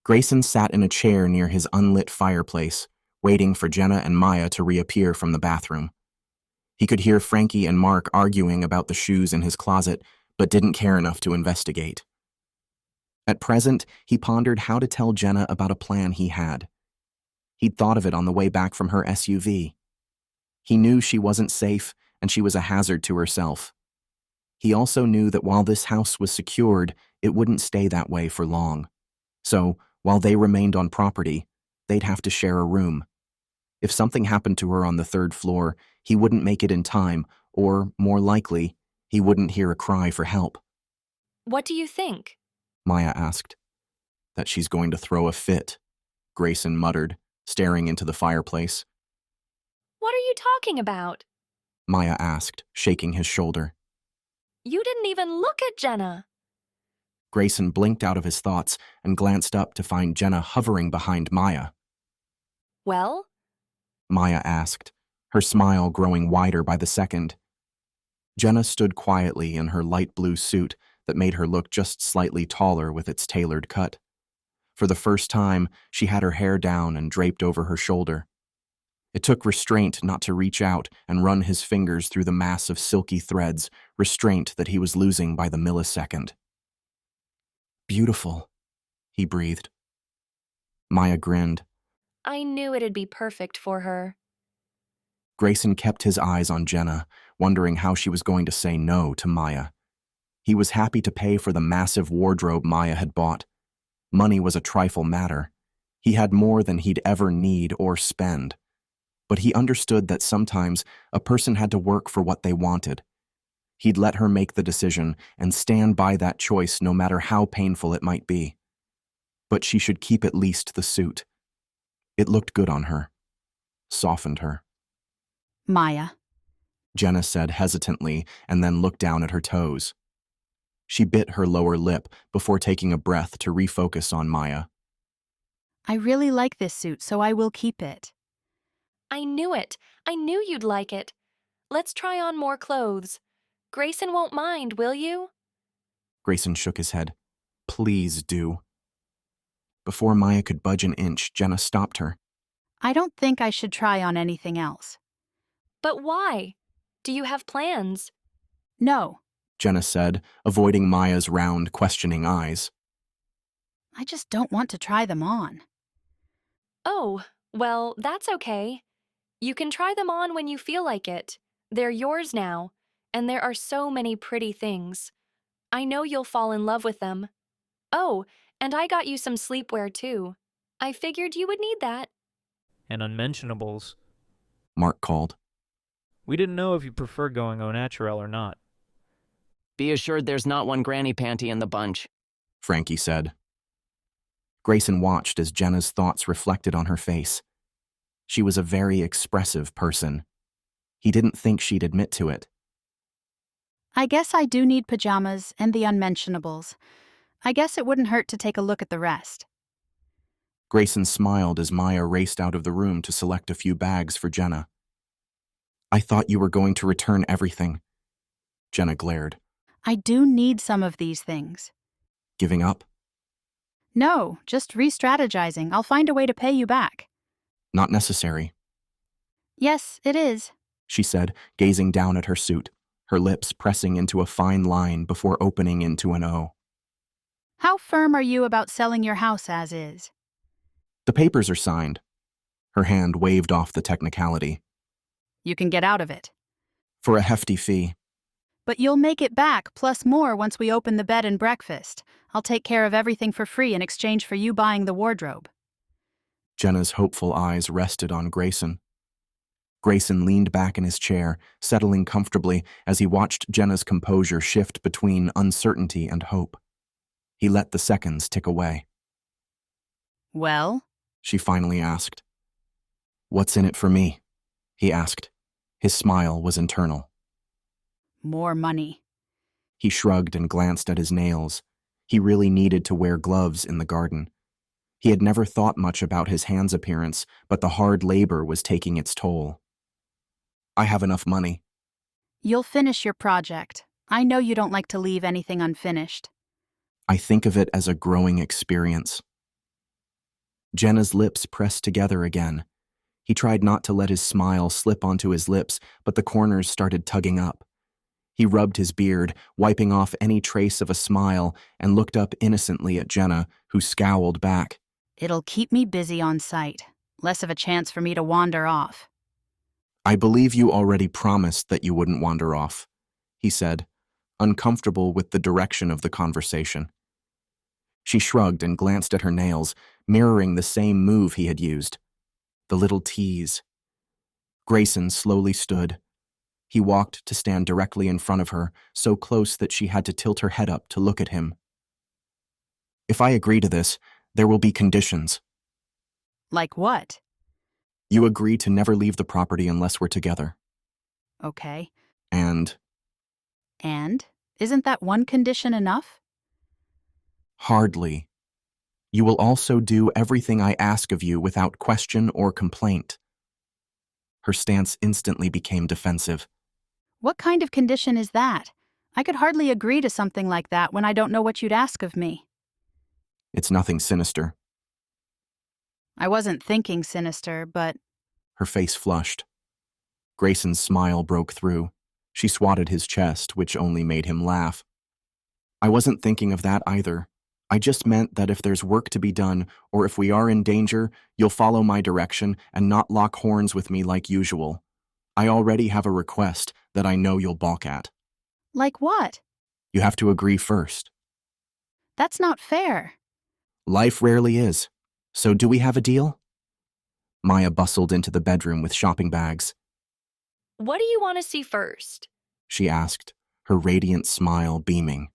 Grayson sat in a chair near his unlit fireplace, waiting for Jenna and Maya to reappear from the bathroom. He could hear Frankie and Mark arguing about the shoes in his closet, but didn't care enough to investigate. At present, he pondered how to tell Jenna about a plan he had. He'd thought of it on the way back from her SUV. He knew she wasn't safe, and she was a hazard to herself. He also knew that while this house was secured, it wouldn't stay that way for long. So, while they remained on property, they'd have to share a room. If something happened to her on the third floor, he wouldn't make it in time, or, more likely, he wouldn't hear a cry for help. What do you think? Maya asked. That she's going to throw a fit, Grayson muttered, staring into the fireplace. What are you talking about? Maya asked, shaking his shoulder. You didn't even look at Jenna. Grayson blinked out of his thoughts and glanced up to find Jenna hovering behind Maya. Well? Maya asked, her smile growing wider by the second. Jenna stood quietly in her light blue suit that made her look just slightly taller with its tailored cut. For the first time, she had her hair down and draped over her shoulder. It took restraint not to reach out and run his fingers through the mass of silky threads, restraint that he was losing by the millisecond. Beautiful, he breathed. Maya grinned. I knew it'd be perfect for her. Grayson kept his eyes on Jenna, wondering how she was going to say no to Maya. He was happy to pay for the massive wardrobe Maya had bought. Money was a trifle matter. He had more than he'd ever need or spend. But he understood that sometimes a person had to work for what they wanted. He'd let her make the decision and stand by that choice no matter how painful it might be. But she should keep at least the suit. It looked good on her. Softened her. Maya, Jenna said hesitantly and then looked down at her toes. She bit her lower lip before taking a breath to refocus on Maya. I really like this suit, so I will keep it. I knew it. I knew you'd like it. Let's try on more clothes. Grayson won't mind, will you? Grayson shook his head. Please do. Before Maya could budge an inch, Jenna stopped her. I don't think I should try on anything else. But why? Do you have plans? No. Jenna said, avoiding Maya's round, questioning eyes. I just don't want to try them on. Oh, well, that's okay. You can try them on when you feel like it. They're yours now, and there are so many pretty things. I know you'll fall in love with them. Oh, and I got you some sleepwear too. I figured you would need that. And unmentionables. Mark called. We didn't know if you prefer going au naturel or not. Be assured there's not one granny panty in the bunch. Frankie said. Grayson watched as Jenna's thoughts reflected on her face. She was a very expressive person. He didn't think she'd admit to it. I guess I do need pajamas and the unmentionables. I guess it wouldn't hurt to take a look at the rest. Grayson smiled as Maya raced out of the room to select a few bags for Jenna. I thought you were going to return everything. Jenna glared. I do need some of these things. Giving up? No, just re-strategizing. I'll find a way to pay you back. Not necessary, Yes, it is. she said, gazing down at her suit, her lips pressing into a fine line before opening into an O. How firm are you about selling your house as is? The papers are signed. Her hand waved off the technicality. You can get out of it. For a hefty fee. But you'll make it back, plus more once we open the bed and breakfast. I'll take care of everything for free in exchange for you buying the wardrobe. Jenna's hopeful eyes rested on Grayson. Grayson leaned back in his chair, settling comfortably as he watched Jenna's composure shift between uncertainty and hope. He let the seconds tick away. Well? She finally asked. What's in it for me? He asked. His smile was internal. More money. He shrugged and glanced at his nails. He really needed to wear gloves in the garden. He had never thought much about his hand's appearance, but the hard labor was taking its toll. I have enough money. You'll finish your project. I know you don't like to leave anything unfinished. I think of it as a growing experience. Jenna's lips pressed together again. He tried not to let his smile slip onto his lips, but the corners started tugging up. He rubbed his beard, wiping off any trace of a smile, and looked up innocently at Jenna, who scowled back. It'll keep me busy on site. Less of a chance for me to wander off. I believe you already promised that you wouldn't wander off, he said, uncomfortable with the direction of the conversation. She shrugged and glanced at her nails, mirroring the same move he had used. The little tease. Grayson slowly stood. He walked to stand directly in front of her, so close that she had to tilt her head up to look at him. If I agree to this, there will be conditions. Like what? You agree to never leave the property unless we're together. Okay. And? And? Isn't that one condition enough? Hardly. You will also do everything I ask of you without question or complaint. Her stance instantly became defensive. What kind of condition is that? I could hardly agree to something like that when I don't know what you'd ask of me. It's nothing sinister. I wasn't thinking sinister, but... Her face flushed. Grayson's smile broke through. She swatted his chest, which only made him laugh. I wasn't thinking of that either. I just meant that if there's work to be done, or if we are in danger, you'll follow my direction and not lock horns with me like usual. I already have a request that I know you'll balk at. Like what? You have to agree first. That's not fair. Life rarely is. So do we have a deal? Maya bustled into the bedroom with shopping bags. What do you want to see first? She asked, her radiant smile beaming.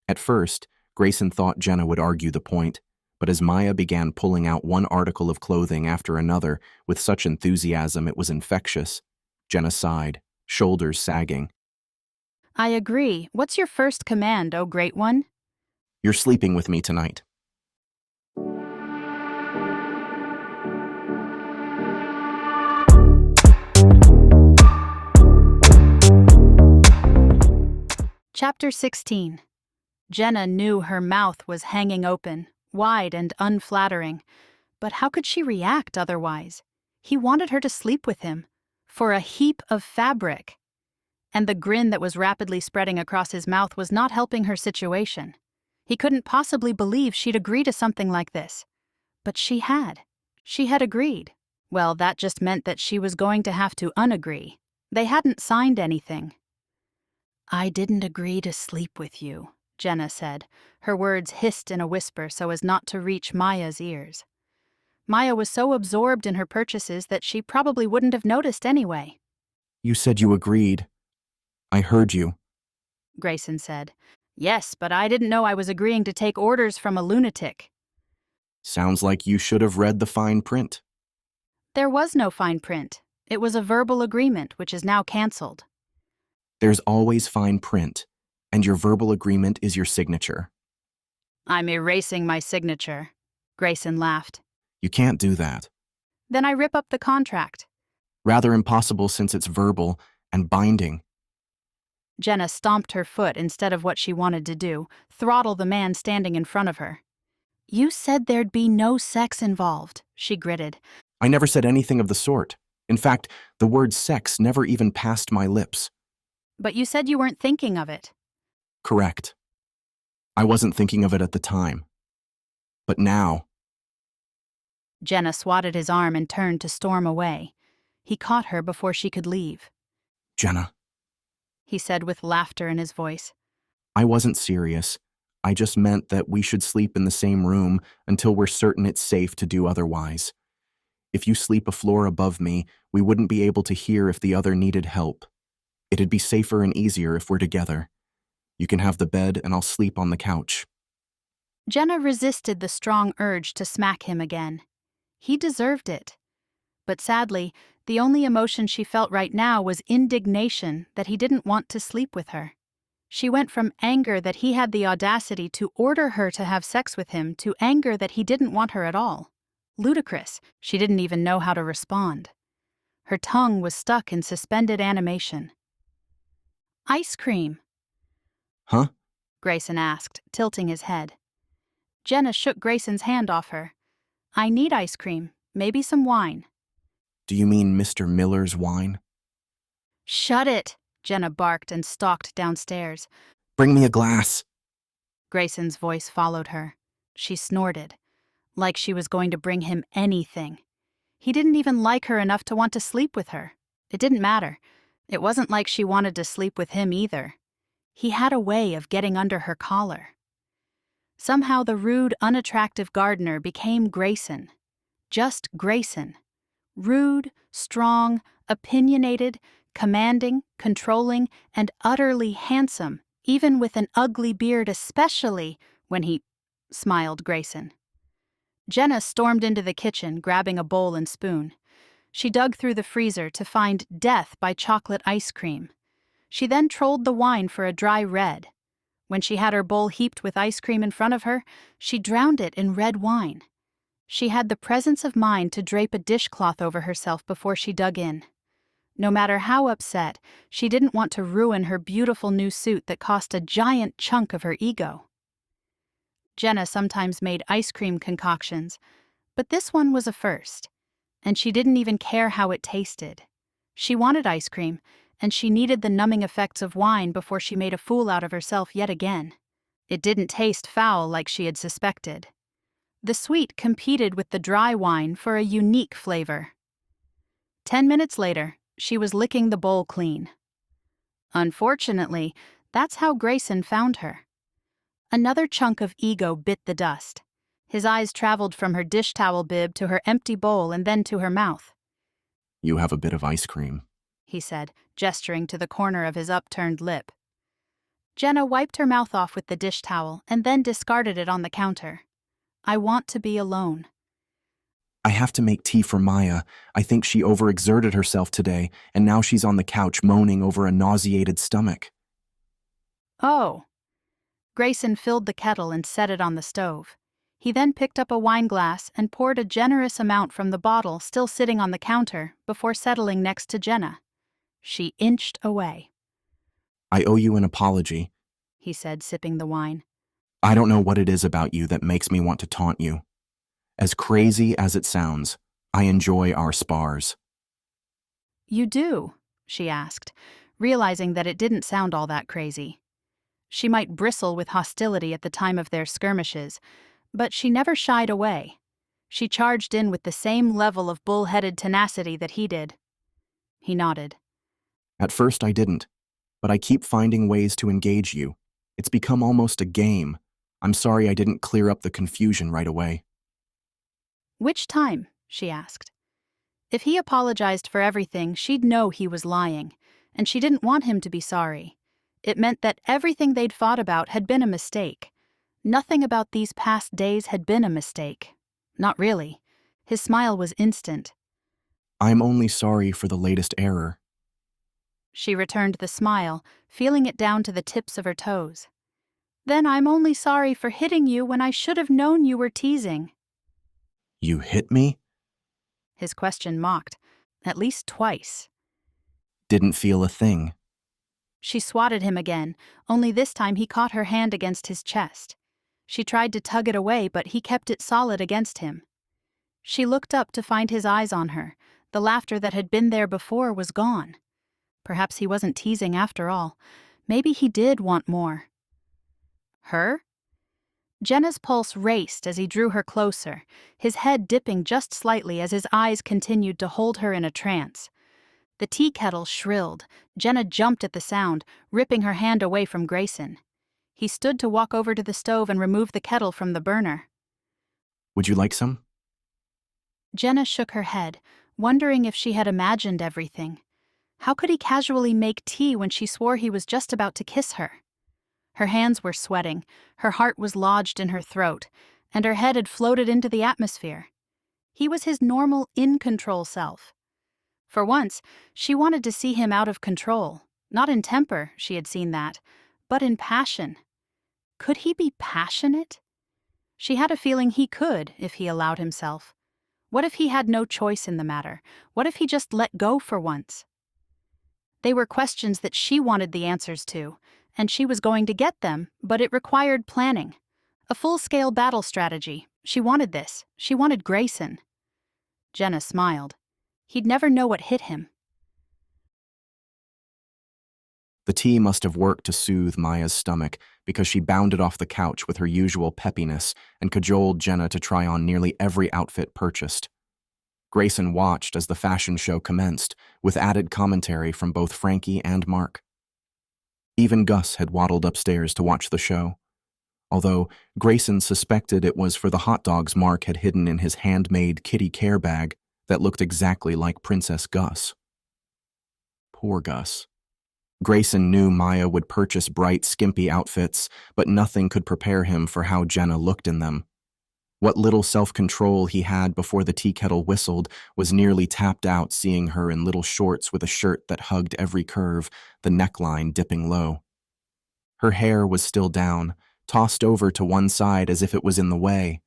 At first, Grayson thought Jenna would argue the point, but as Maya began pulling out one article of clothing after another with such enthusiasm it was infectious, Jenna sighed, shoulders sagging. I agree. What's your first command, oh great one? You're sleeping with me tonight. Chapter 16. Jenna knew her mouth was hanging open, wide and unflattering. But how could she react otherwise? He wanted her to sleep with him, for a heap of fabric. And the grin that was rapidly spreading across his mouth was not helping her situation. He couldn't possibly believe she'd agree to something like this. But she had. She had agreed. Well, that just meant that she was going to have to unagree. They hadn't signed anything. I didn't agree to sleep with you, Jenna said. Her words hissed in a whisper so as not to reach Maya's ears. Maya was so absorbed in her purchases that she probably wouldn't have noticed anyway. You said you agreed. I heard you. Grayson said. Yes, but I didn't know I was agreeing to take orders from a lunatic. Sounds like you should have read the fine print. There was no fine print. It was a verbal agreement, which is now canceled. There's always fine print, and your verbal agreement is your signature. I'm erasing my signature, Grayson laughed. You can't do that. Then I rip up the contract. Rather impossible since it's verbal and binding. Jenna stomped her foot instead of what she wanted to do, throttle the man standing in front of her. You said there'd be no sex involved, she gritted. I never said anything of the sort. In fact, the word sex never even passed my lips. But you said you weren't thinking of it. Correct. I wasn't thinking of it at the time. But now... Jenna swatted his arm and turned to storm away. He caught her before she could leave. Jenna, He said with laughter in his voice. I wasn't serious. I just meant that we should sleep in the same room until we're certain it's safe to do otherwise. If you sleep a floor above me, we wouldn't be able to hear if the other needed help. It'd be safer and easier if we're together. You can have the bed and I'll sleep on the couch. Jenna resisted the strong urge to smack him again. He deserved it. But sadly, the only emotion she felt right now was indignation that he didn't want to sleep with her. She went from anger that he had the audacity to order her to have sex with him to anger that he didn't want her at all. Ludicrous, she didn't even know how to respond. Her tongue was stuck in suspended animation. Ice cream. Huh? Grayson asked, tilting his head. Jenna shook Grayson's hand off her. I need ice cream, maybe some wine. Do you mean Mr. Miller's wine? Shut it, Jenna barked and stalked downstairs. Bring me a glass. Grayson's voice followed her. She snorted, like she was going to bring him anything. He didn't even like her enough to want to sleep with her. It didn't matter. It wasn't like she wanted to sleep with him either. He had a way of getting under her collar. Somehow the rude, unattractive gardener became Grayson. Just Grayson. Rude, strong, opinionated, commanding, controlling, and utterly handsome, even with an ugly beard, especially when he smiled Grayson. Jenna stormed into the kitchen, grabbing a bowl and spoon. She dug through the freezer to find Death by Chocolate ice cream. She then trolled the wine for a dry red. When she had her bowl heaped with ice cream in front of her, she drowned it in red wine. She had the presence of mind to drape a dishcloth over herself before she dug in. No matter how upset, she didn't want to ruin her beautiful new suit that cost a giant chunk of her ego. Jenna sometimes made ice cream concoctions, but this one was a first, and she didn't even care how it tasted. She wanted ice cream, and she needed the numbing effects of wine before she made a fool out of herself yet again. It didn't taste foul like she had suspected. The sweet competed with the dry wine for a unique flavor. 10 minutes later, she was licking the bowl clean. Unfortunately, that's how Grayson found her. Another chunk of ego bit the dust. His eyes traveled from her dish towel bib to her empty bowl and then to her mouth. You have a bit of ice cream, he said, gesturing to the corner of his upturned lip. Jenna wiped her mouth off with the dish towel and then discarded it on the counter. I want to be alone. I have to make tea for Maya. I think she overexerted herself today, and now she's on the couch moaning over a nauseated stomach. Oh. Grayson filled the kettle and set it on the stove. He then picked up a wine glass and poured a generous amount from the bottle still sitting on the counter before settling next to Jenna. She inched away. I owe you an apology, he said, sipping the wine. I don't know what it is about you that makes me want to taunt you. As crazy as it sounds, I enjoy our spars. You do? She asked, realizing that it didn't sound all that crazy. She might bristle with hostility at the time of their skirmishes, but she never shied away. She charged in with the same level of bull-headed tenacity that he did. He nodded. At first I didn't, but I keep finding ways to engage you. It's become almost a game. I'm sorry I didn't clear up the confusion right away. Which time? She asked. If he apologized for everything, she'd know he was lying, and she didn't want him to be sorry. It meant that everything they'd fought about had been a mistake. Nothing about these past days had been a mistake. Not really. His smile was instant. I'm only sorry for the latest error. She returned the smile, feeling it down to the tips of her toes. Then I'm only sorry for hitting you when I should have known you were teasing. You hit me? His question mocked, at least twice. Didn't feel a thing. She swatted him again, only this time he caught her hand against his chest. She tried to tug it away, but he kept it solid against him. She looked up to find his eyes on her. The laughter that had been there before was gone. Perhaps he wasn't teasing after all. Maybe he did want more. Her? Jenna's pulse raced as he drew her closer, his head dipping just slightly as his eyes continued to hold her in a trance. The tea kettle shrilled. Jenna jumped at the sound, ripping her hand away from Grayson. He stood to walk over to the stove and remove the kettle from the burner. Would you like some? Jenna shook her head, wondering if she had imagined everything. How could he casually make tea when she swore he was just about to kiss her? Her hands were sweating, her heart was lodged in her throat, and her head had floated into the atmosphere. He was his normal, in-control self. For once, she wanted to see him out of control. Not in temper, she had seen that, but in passion. Could he be passionate? She had a feeling he could, if he allowed himself. What if he had no choice in the matter? What if he just let go for once? They were questions that she wanted the answers to, and she was going to get them, but it required planning. A full-scale battle strategy. She wanted this. She wanted Grayson. Jenna smiled. He'd never know what hit him. The tea must have worked to soothe Maya's stomach because she bounded off the couch with her usual peppiness and cajoled Jenna to try on nearly every outfit purchased. Grayson watched as the fashion show commenced, with added commentary from both Frankie and Mark. Even Gus had waddled upstairs to watch the show, although Grayson suspected it was for the hot dogs Mark had hidden in his handmade kitty care bag that looked exactly like Princess Gus. Poor Gus. Grayson knew Maya would purchase bright, skimpy outfits, but nothing could prepare him for how Jenna looked in them. What little self-control he had before the tea kettle whistled was nearly tapped out seeing her in little shorts with a shirt that hugged every curve, the neckline dipping low. Her hair was still down, tossed over to one side as if it was in the way.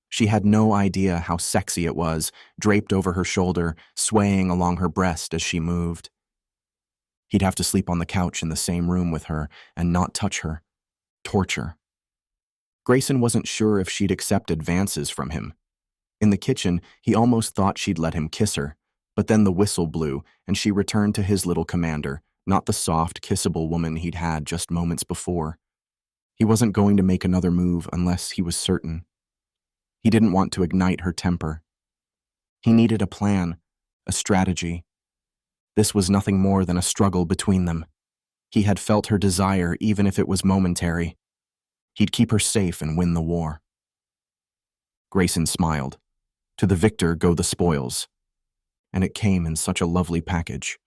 She had no idea how sexy it was, draped over her shoulder, swaying along her breast as she moved. He'd have to sleep on the couch in the same room with her and not touch her. Torture. Grayson wasn't sure if she'd accept advances from him. In the kitchen, he almost thought she'd let him kiss her, but then the whistle blew and she returned to his little commander, not the soft, kissable woman he'd had just moments before. He wasn't going to make another move unless he was certain. He didn't want to ignite her temper. He needed a plan, a strategy. This was nothing more than a struggle between them. He had felt her desire even if it was momentary. He'd keep her safe and win the war. Grayson smiled. To the victor go the spoils. And it came in such a lovely package.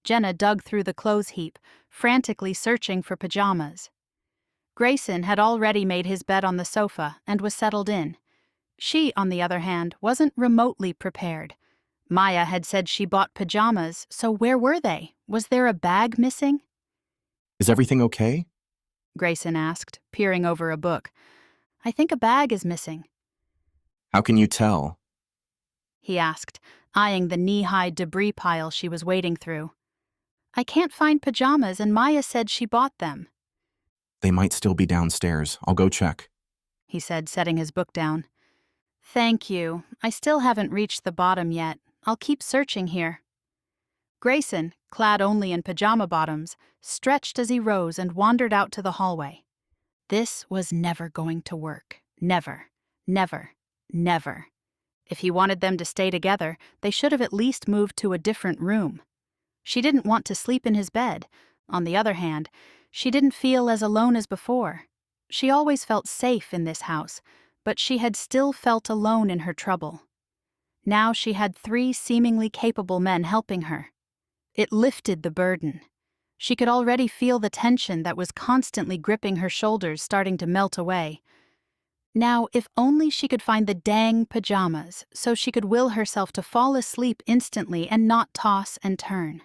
Jenna dug through the clothes heap, frantically searching for pajamas. Grayson had already made his bed on the sofa and was settled in. She, on the other hand, wasn't remotely prepared. Maya had said she bought pajamas, so where were they? Was there a bag missing? Is everything okay? Grayson asked, peering over a book. I think a bag is missing. How can you tell? He asked, eyeing the knee-high debris pile she was wading through. I can't find pajamas, and Maya said she bought them. They might still be downstairs. I'll go check, he said, setting his book down. Thank you. I still haven't reached the bottom yet. I'll keep searching here. Grayson, clad only in pajama bottoms, stretched as he rose and wandered out to the hallway. This was never going to work. Never. Never. Never. If he wanted them to stay together, they should have at least moved to a different room. She didn't want to sleep in his bed. On the other hand, she didn't feel as alone as before. She always felt safe in this house, but she had still felt alone in her trouble. Now she had 3 seemingly capable men helping her. it lifted the burden. She could already feel the tension that was constantly gripping her shoulders starting to melt away. Now, if only she could find the dang pajamas so she could will herself to fall asleep instantly and not toss and turn.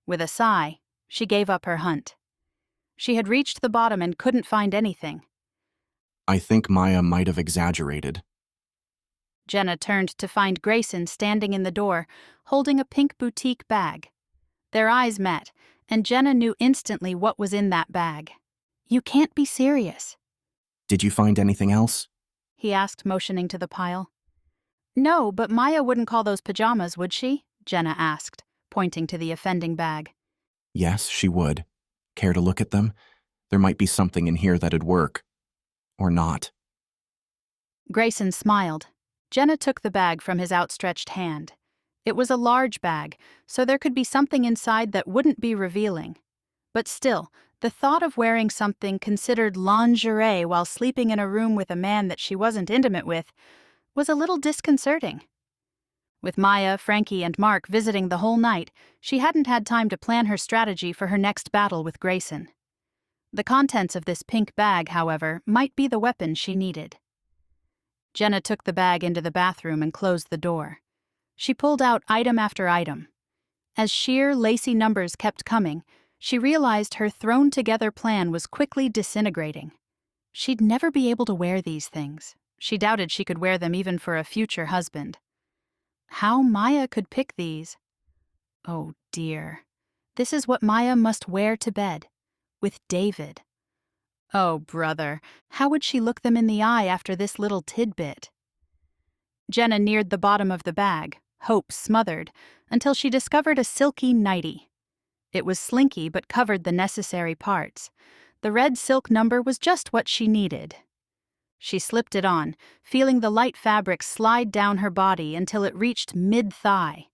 With a sigh, she gave up her hunt. She had reached the bottom and couldn't find anything. I think Maya might have exaggerated. Jenna turned to find Grayson standing in the door, holding a pink boutique bag. Their eyes met, and Jenna knew instantly what was in that bag. "You can't be serious," Did you find anything else? he asked, motioning to the pile. "No, but Maya wouldn't call those pajamas, would she?" Jenna asked, pointing to the offending bag. Yes, she would. Care to look at them? There might be something in here that'd work. Or not. Grayson smiled. Jenna took the bag from his outstretched hand. It was a large bag, so there could be something inside that wouldn't be revealing. But still, the thought of wearing something considered lingerie while sleeping in a room with a man that she wasn't intimate with was a little disconcerting. With Maya, Frankie, and Mark visiting the whole night, she hadn't had time to plan her strategy for her next battle with Grayson. The contents of this pink bag, however, might be the weapon she needed. Jenna took the bag into the bathroom and closed the door. She pulled out item after item. As sheer, lacy numbers kept coming, she realized her thrown-together plan was quickly disintegrating. She'd never be able to wear these things. She doubted she could wear them even for a future husband. How Maya could pick these? Oh dear. This is what Maya must wear to bed. With David. Oh, brother, how would she look them in the eye after this little tidbit? Jenna neared the bottom of the bag, hope smothered, until she discovered a silky nightie. It was slinky but covered the necessary parts. The red silk number was just what she needed. She slipped it on, feeling the light fabric slide down her body until it reached mid-thigh.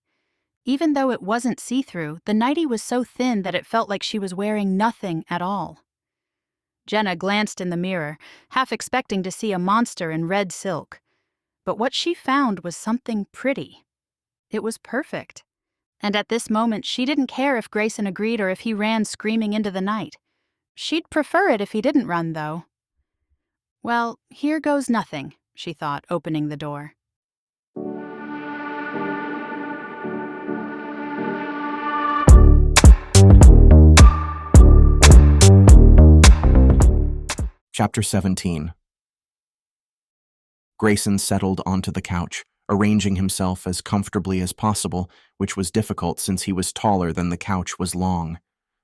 Even though it wasn't see-through, the nightie was so thin that it felt like she was wearing nothing at all. Jenna glanced in the mirror, half expecting to see a monster in red silk. But what she found was something pretty. It was perfect. And at this moment, she didn't care if Grayson agreed or if he ran screaming into the night. She'd prefer it if he didn't run, though. Well, here goes nothing, she thought, opening the door. Chapter 17. Grayson settled onto the couch, arranging himself as comfortably as possible, which was difficult since he was taller than the couch was long.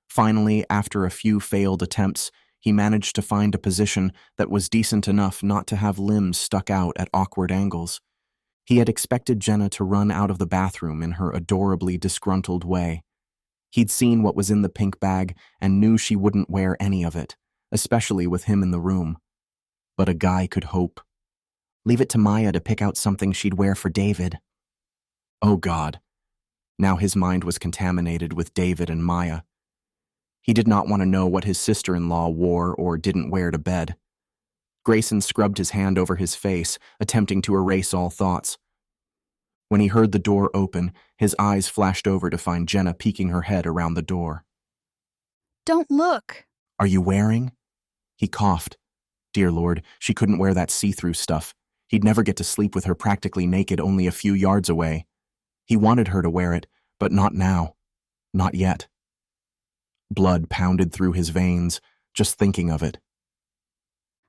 Finally, after a few failed attempts, he managed to find a position that was decent enough not to have limbs stuck out at awkward angles. He had expected Jenna to run out of the bathroom in her adorably disgruntled way. He'd seen what was in the pink bag and knew she wouldn't wear any of it, especially with him in the room. But a guy could hope. Leave it to Maya to pick out something she'd wear for David. Oh God. Now his mind was contaminated with David and Maya. He did not want to know what his sister-in-law wore or didn't wear to bed. Grayson scrubbed his hand over his face, attempting to erase all thoughts. When he heard the door open, his eyes flashed over to find Jenna peeking her head around the door. Don't look. Are you wearing? He coughed. Dear Lord, she couldn't wear that see-through stuff. He'd never get to sleep with her practically naked only a few yards away. He wanted her to wear it, but not now. Not yet. Blood pounded through his veins, just thinking of it.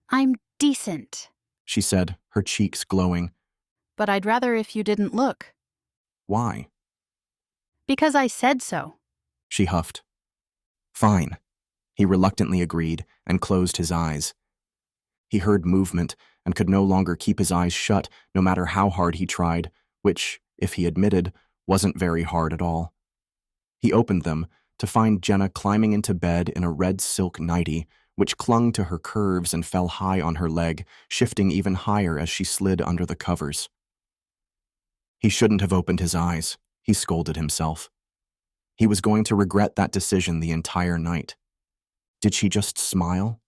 I'm decent, she said, her cheeks glowing. but I'd rather if you didn't look. Why? Because I said so. She huffed. Fine. He reluctantly agreed and closed his eyes. He heard movement and could no longer keep his eyes shut no matter how hard he tried, which, if he admitted, wasn't very hard at all. He opened them to find Jenna climbing into bed in a red silk nightie, which clung to her curves and fell high on her leg, shifting even higher as she slid under the covers. He shouldn't have opened his eyes, he scolded himself. He was going to regret that decision the entire night. Did she just smile?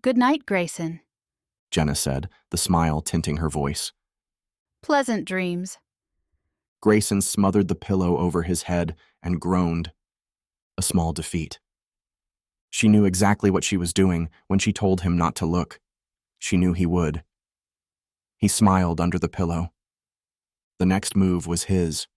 Good night, Grayson, Jenna said, the smile tinting her voice. Pleasant dreams. Grayson smothered the pillow over his head and groaned. A small defeat. She knew exactly what she was doing when she told him not to look. She knew he would. He smiled under the pillow. The next move was his.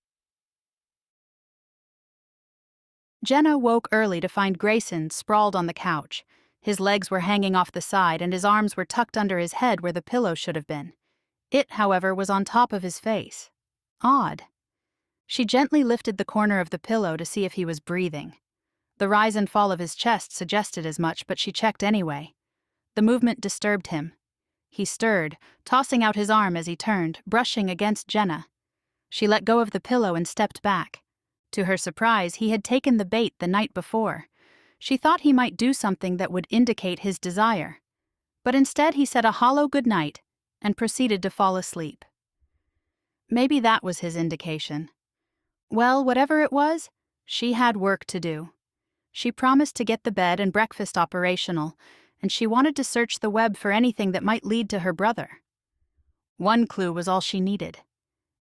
Jenna woke early to find Grayson sprawled on the couch. His legs were hanging off the side and his arms were tucked under his head where the pillow should have been. It, however, was on top of his face. Odd. She gently lifted the corner of the pillow to see if he was breathing. The rise and fall of his chest suggested as much, but she checked anyway. The movement disturbed him. He stirred, tossing out his arm as he turned, brushing against Jenna. She let go of the pillow and stepped back. To her surprise, he had taken the bait the night before. She thought he might do something that would indicate his desire. But instead he said a hollow goodnight and proceeded to fall asleep. Maybe that was his indication. Well, whatever it was, she had work to do. She promised to get the bed and breakfast operational, and she wanted to search the web for anything that might lead to her brother. One clue was all she needed.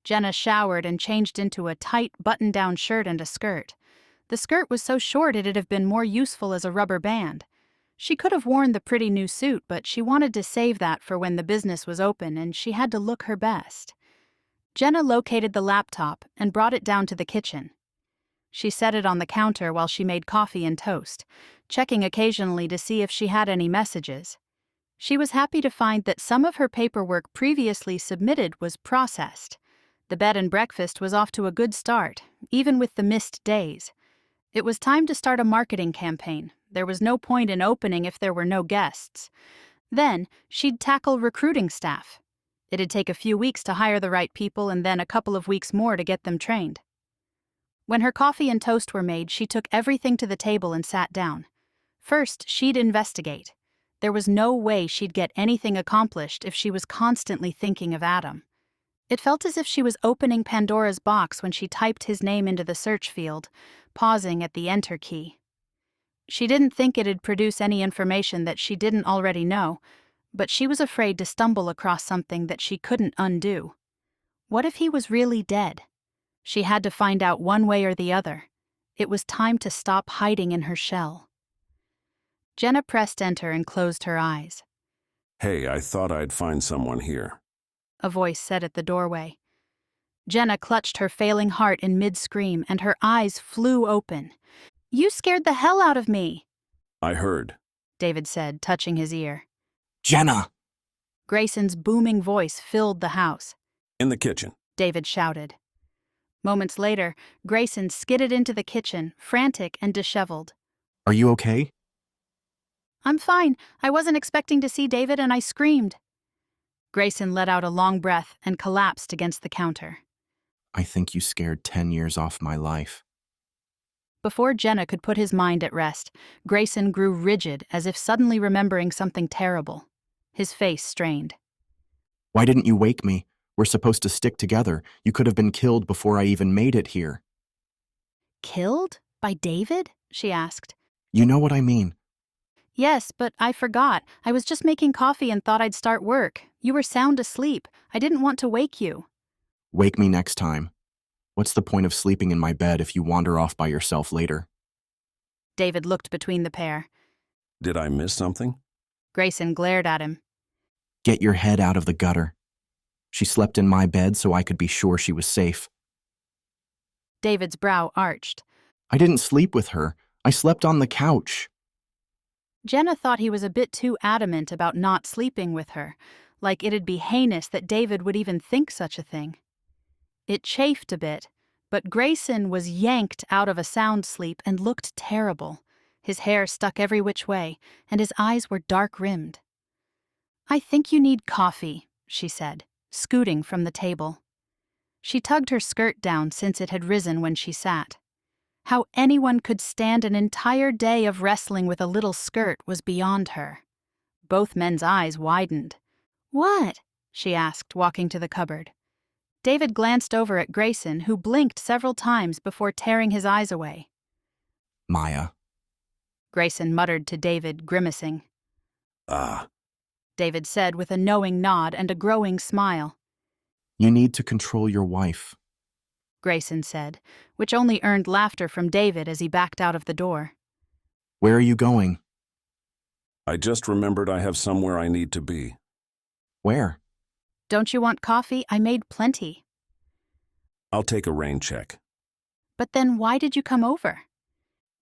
Jenna showered and changed into a tight, button-down shirt and a skirt. The skirt was so short it'd have been more useful as a rubber band. She could have worn the pretty new suit, but she wanted to save that for when the business was open and she had to look her best. Jenna located the laptop and brought it down to the kitchen. She set it on the counter while she made coffee and toast, checking occasionally to see if she had any messages. She was happy to find that some of her paperwork previously submitted was processed. The bed and breakfast was off to a good start, even with the missed days. It was time to start a marketing campaign. There was no point in opening if there were no guests. Then, she'd tackle recruiting staff. It'd take a few weeks to hire the right people and then a couple of weeks more to get them trained. When her coffee and toast were made, she took everything to the table and sat down. First, she'd investigate. There was no way she'd get anything accomplished if she was constantly thinking of Adam. It felt as if she was opening Pandora's box when she typed his name into the search field, pausing at the Enter key. She didn't think it'd produce any information that she didn't already know, but she was afraid to stumble across something that she couldn't undo. What if he was really dead? She had to find out one way or the other. It was time to stop hiding in her shell. Jenna pressed enter and closed her eyes. Hey, I thought I'd find someone here. A voice said at the doorway. Jenna clutched her failing heart in mid-scream and her eyes flew open. "You scared the hell out of me," I heard, David said, touching his ear. Jenna! Grayson's booming voice filled the house. In the kitchen. David shouted. Moments later, Grayson skidded into the kitchen, frantic and disheveled. Are you okay? "I'm fine. I wasn't expecting to see David and I screamed." Grayson let out a long breath and collapsed against the counter. I think you scared 10 years off my life. Before Jenna could put his mind at rest, Grayson grew rigid as if suddenly remembering something terrible. His face strained. Why didn't you wake me? We're supposed to stick together. You could have been killed before I even made it here. "Killed? By David?" she asked. You know what I mean. "Yes, but I forgot. I was just making coffee and thought I'd start work. You were sound asleep. I didn't want to wake you." Wake me next time. What's the point of sleeping in my bed if you wander off by yourself later? David looked between the pair. Did I miss something? Grayson glared at him. Get your head out of the gutter. She slept in my bed so I could be sure she was safe. David's brow arched. I didn't sleep with her. I slept on the couch. Jenna thought he was a bit too adamant about not sleeping with her, like it'd be heinous that David would even think such a thing. It chafed a bit, but Grayson was yanked out of a sound sleep and looked terrible. His hair stuck every which way, and his eyes were dark-rimmed. "I think you need coffee," she said, scooting from the table. She tugged her skirt down since it had risen when she sat. How anyone could stand an entire day of wrestling with a little skirt was beyond her. Both men's eyes widened. "What?" she asked, walking to the cupboard. David glanced over at Grayson, who blinked several times before tearing his eyes away. Maya. Grayson muttered to David, grimacing. Ah. David said with a knowing nod and a growing smile. You need to control your wife. Grayson said, which only earned laughter from David as he backed out of the door. Where are you going? I just remembered I have somewhere I need to be. Where? Don't you want coffee? I made plenty. I'll take a rain check. But then why did you come over?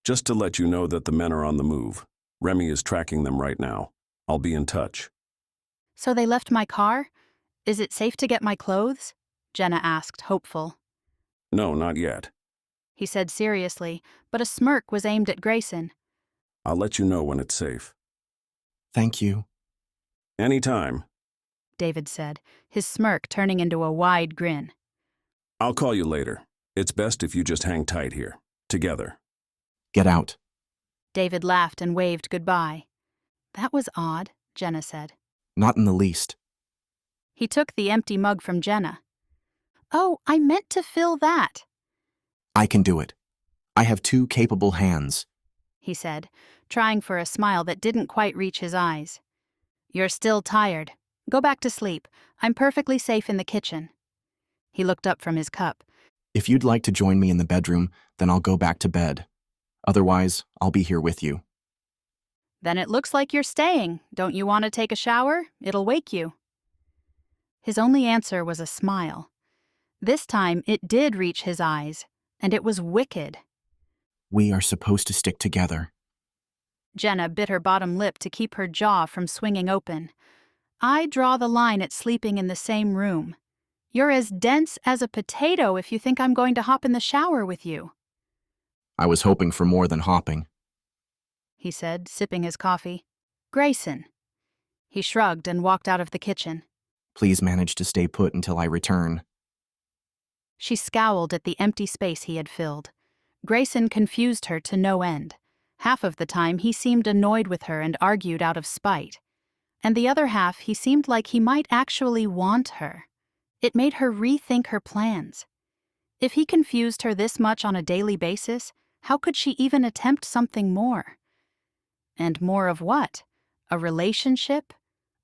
Just to let you know that the men are on the move. Remy is tracking them right now. I'll be in touch. So they left my car? Is it safe to get my clothes? Jenna asked, hopeful. No, not yet. He said seriously, but a smirk was aimed at Grayson. I'll let you know when it's safe. Thank you. Anytime. David said, his smirk turning into a wide grin. I'll call you later. It's best if you just hang tight here. Together. Get out. David laughed and waved goodbye. That was odd, Jenna said. Not in the least. He took the empty mug from Jenna. Oh, I meant to fill that, I can do it. I have 2 capable hands. he said, trying for a smile that didn't quite reach his eyes. You're still tired. Go back to sleep. I'm perfectly safe in the kitchen. He looked up from his cup. If you'd like to join me in the bedroom, then I'll go back to bed. Otherwise, I'll be here with you. Then it looks like you're staying. Don't you want to take a shower? It'll wake you. His only answer was a smile. This time it did reach his eyes, and it was wicked. We are supposed to stick together. Jenna bit her bottom lip to keep her jaw from swinging open. I draw the line at sleeping in the same room. You're as dense as a potato if you think I'm going to hop in the shower with you, I was hoping for more than hopping. he said, sipping his coffee. Grayson. He shrugged and walked out of the kitchen. Please manage to stay put until I return. She scowled at the empty space he had filled. Grayson confused her to no end. Half of the time he seemed annoyed with her and argued out of spite. And the other half he seemed like he might actually want her. It made her rethink her plans. If he confused her this much on a daily basis, how could she even attempt something more? And more of what? A relationship?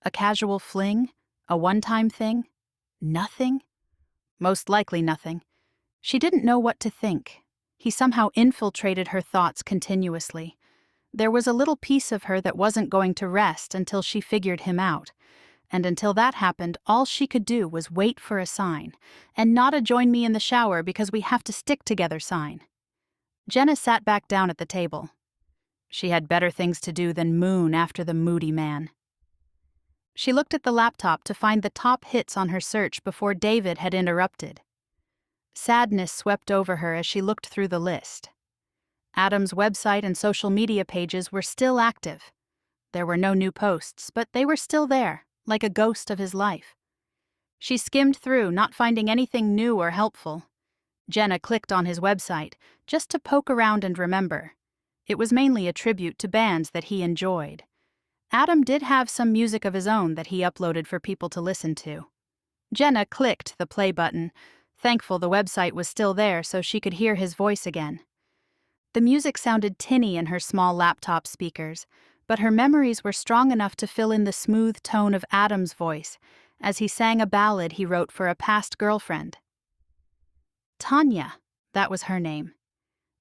A casual fling? A one-time thing? Nothing? Most likely nothing. She didn't know what to think. He somehow infiltrated her thoughts continuously. There was a little piece of her that wasn't going to rest until she figured him out. And until that happened, all she could do was wait for a sign, and not a join me in the shower because we have to stick together sign. Jenna sat back down at the table. She had better things to do than moon after the moody man. She looked at the laptop to find the top hits on her search before David had interrupted. Sadness swept over her as she looked through the list. Adam's website and social media pages were still active. There were no new posts, but they were still there, like a ghost of his life. She skimmed through, not finding anything new or helpful. Jenna clicked on his website, just to poke around and remember. It was mainly a tribute to bands that he enjoyed. Adam did have some music of his own that he uploaded for people to listen to. Jenna clicked the play button, thankful the website was still there so she could hear his voice again. The music sounded tinny in her small laptop speakers, but her memories were strong enough to fill in the smooth tone of Adam's voice as he sang a ballad he wrote for a past girlfriend. Tanya, that was her name.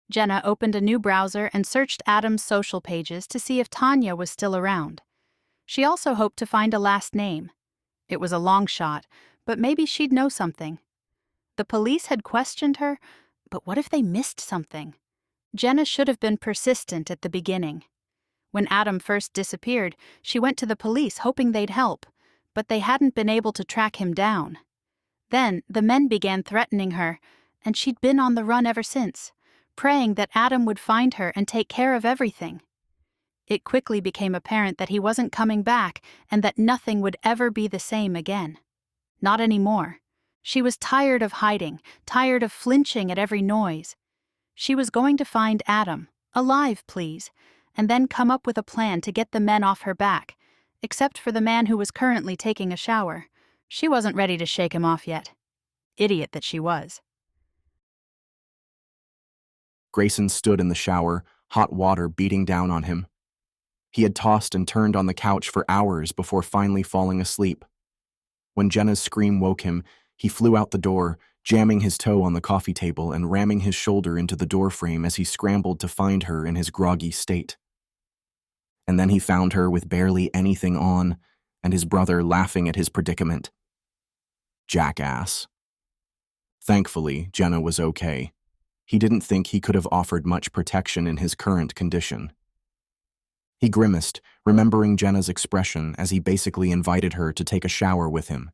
Jenna opened a new browser and searched Adam's social pages to see if Tanya was still around. She also hoped to find a last name. It was a long shot, but maybe she'd know something. The police had questioned her, but what if they missed something? Jenna should have been persistent at the beginning. When Adam first disappeared, she went to the police hoping they'd help, but they hadn't been able to track him down. Then the men began threatening her, and she'd been on the run ever since, praying that Adam would find her and take care of everything. It quickly became apparent that he wasn't coming back and that nothing would ever be the same again. Not anymore. She was tired of hiding, tired of flinching at every noise. She was going to find Adam, alive, please, and then come up with a plan to get the men off her back, except for the man who was currently taking a shower. She wasn't ready to shake him off yet. Idiot that she was. Grayson stood in the shower, hot water beating down on him. He had tossed and turned on the couch for hours before finally falling asleep. When Jenna's scream woke him, he flew out the door, jamming his toe on the coffee table and ramming his shoulder into the doorframe as he scrambled to find her in his groggy state. And then he found her with barely anything on, and his brother laughing at his predicament. Jackass. Thankfully, Jenna was okay. He didn't think he could have offered much protection in his current condition. He grimaced, remembering Jenna's expression as he basically invited her to take a shower with him.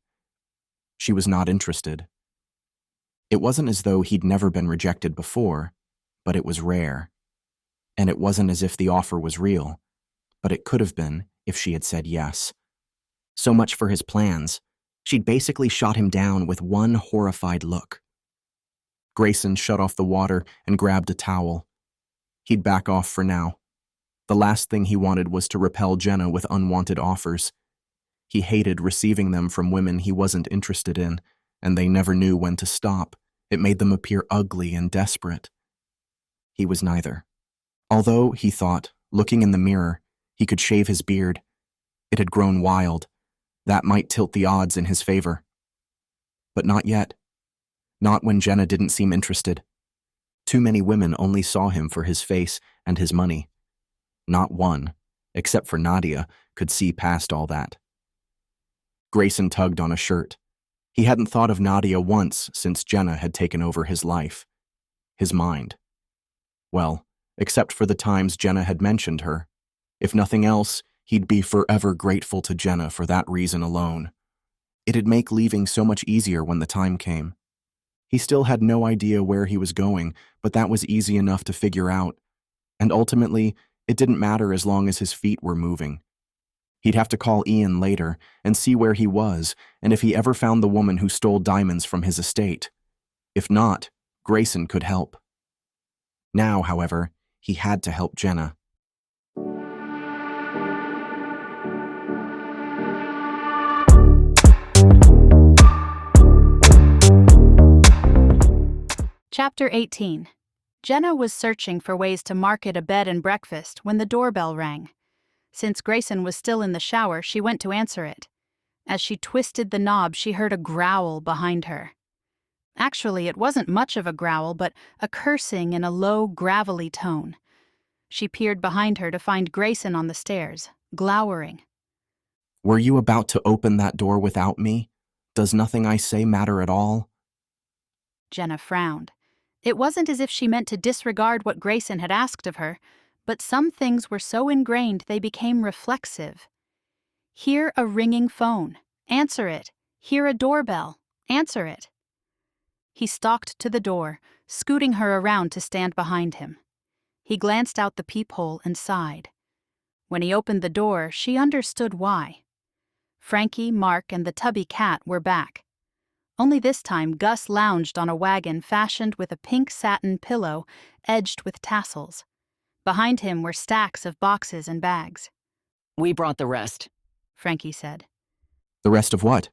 She was not interested. It wasn't as though he'd never been rejected before, but it was rare. And it wasn't as if the offer was real, but it could have been if she had said yes. So much for his plans. She'd basically shot him down with one horrified look. Grayson shut off the water and grabbed a towel. He'd back off for now. The last thing he wanted was to repel Jenna with unwanted offers. He hated receiving them from women he wasn't interested in, and they never knew when to stop. It made them appear ugly and desperate. He was neither. Although, he thought, looking in the mirror, he could shave his beard. It had grown wild. That might tilt the odds in his favor. But not yet. Not when Jenna didn't seem interested. Too many women only saw him for his face and his money. Not one, except for Nadia, could see past all that. Grayson tugged on a shirt. He hadn't thought of Nadia once since Jenna had taken over his life. His mind. Well, except for the times Jenna had mentioned her. If nothing else, he'd be forever grateful to Jenna for that reason alone. It'd make leaving so much easier when the time came. He still had no idea where he was going, but that was easy enough to figure out. And ultimately, it didn't matter as long as his feet were moving. He'd have to call Ian later and see where he was and if he ever found the woman who stole diamonds from his estate. If not, Grayson could help. Now, however, he had to help Jenna. Chapter 18. Jenna was searching for ways to market a bed and breakfast when the doorbell rang. Since Grayson was still in the shower, she went to answer it. As she twisted the knob, she heard a growl behind her. Actually, it wasn't much of a growl, but a cursing in a low, gravelly tone. She peered behind her to find Grayson on the stairs, glowering. Were you about to open that door without me? Does nothing I say matter at all? Jenna frowned. It wasn't as if she meant to disregard what Grayson had asked of her, but some things were so ingrained they became reflexive. Hear a ringing phone. Answer it. Hear a doorbell. Answer it. He stalked to the door, scooting her around to stand behind him. He glanced out the peephole and sighed. When he opened the door, she understood why. Frankie, Mark, and the tubby cat were back. Only this time, Gus lounged on a wagon fashioned with a pink satin pillow edged with tassels. Behind him were stacks of boxes and bags. We brought the rest, Frankie said. The rest of what?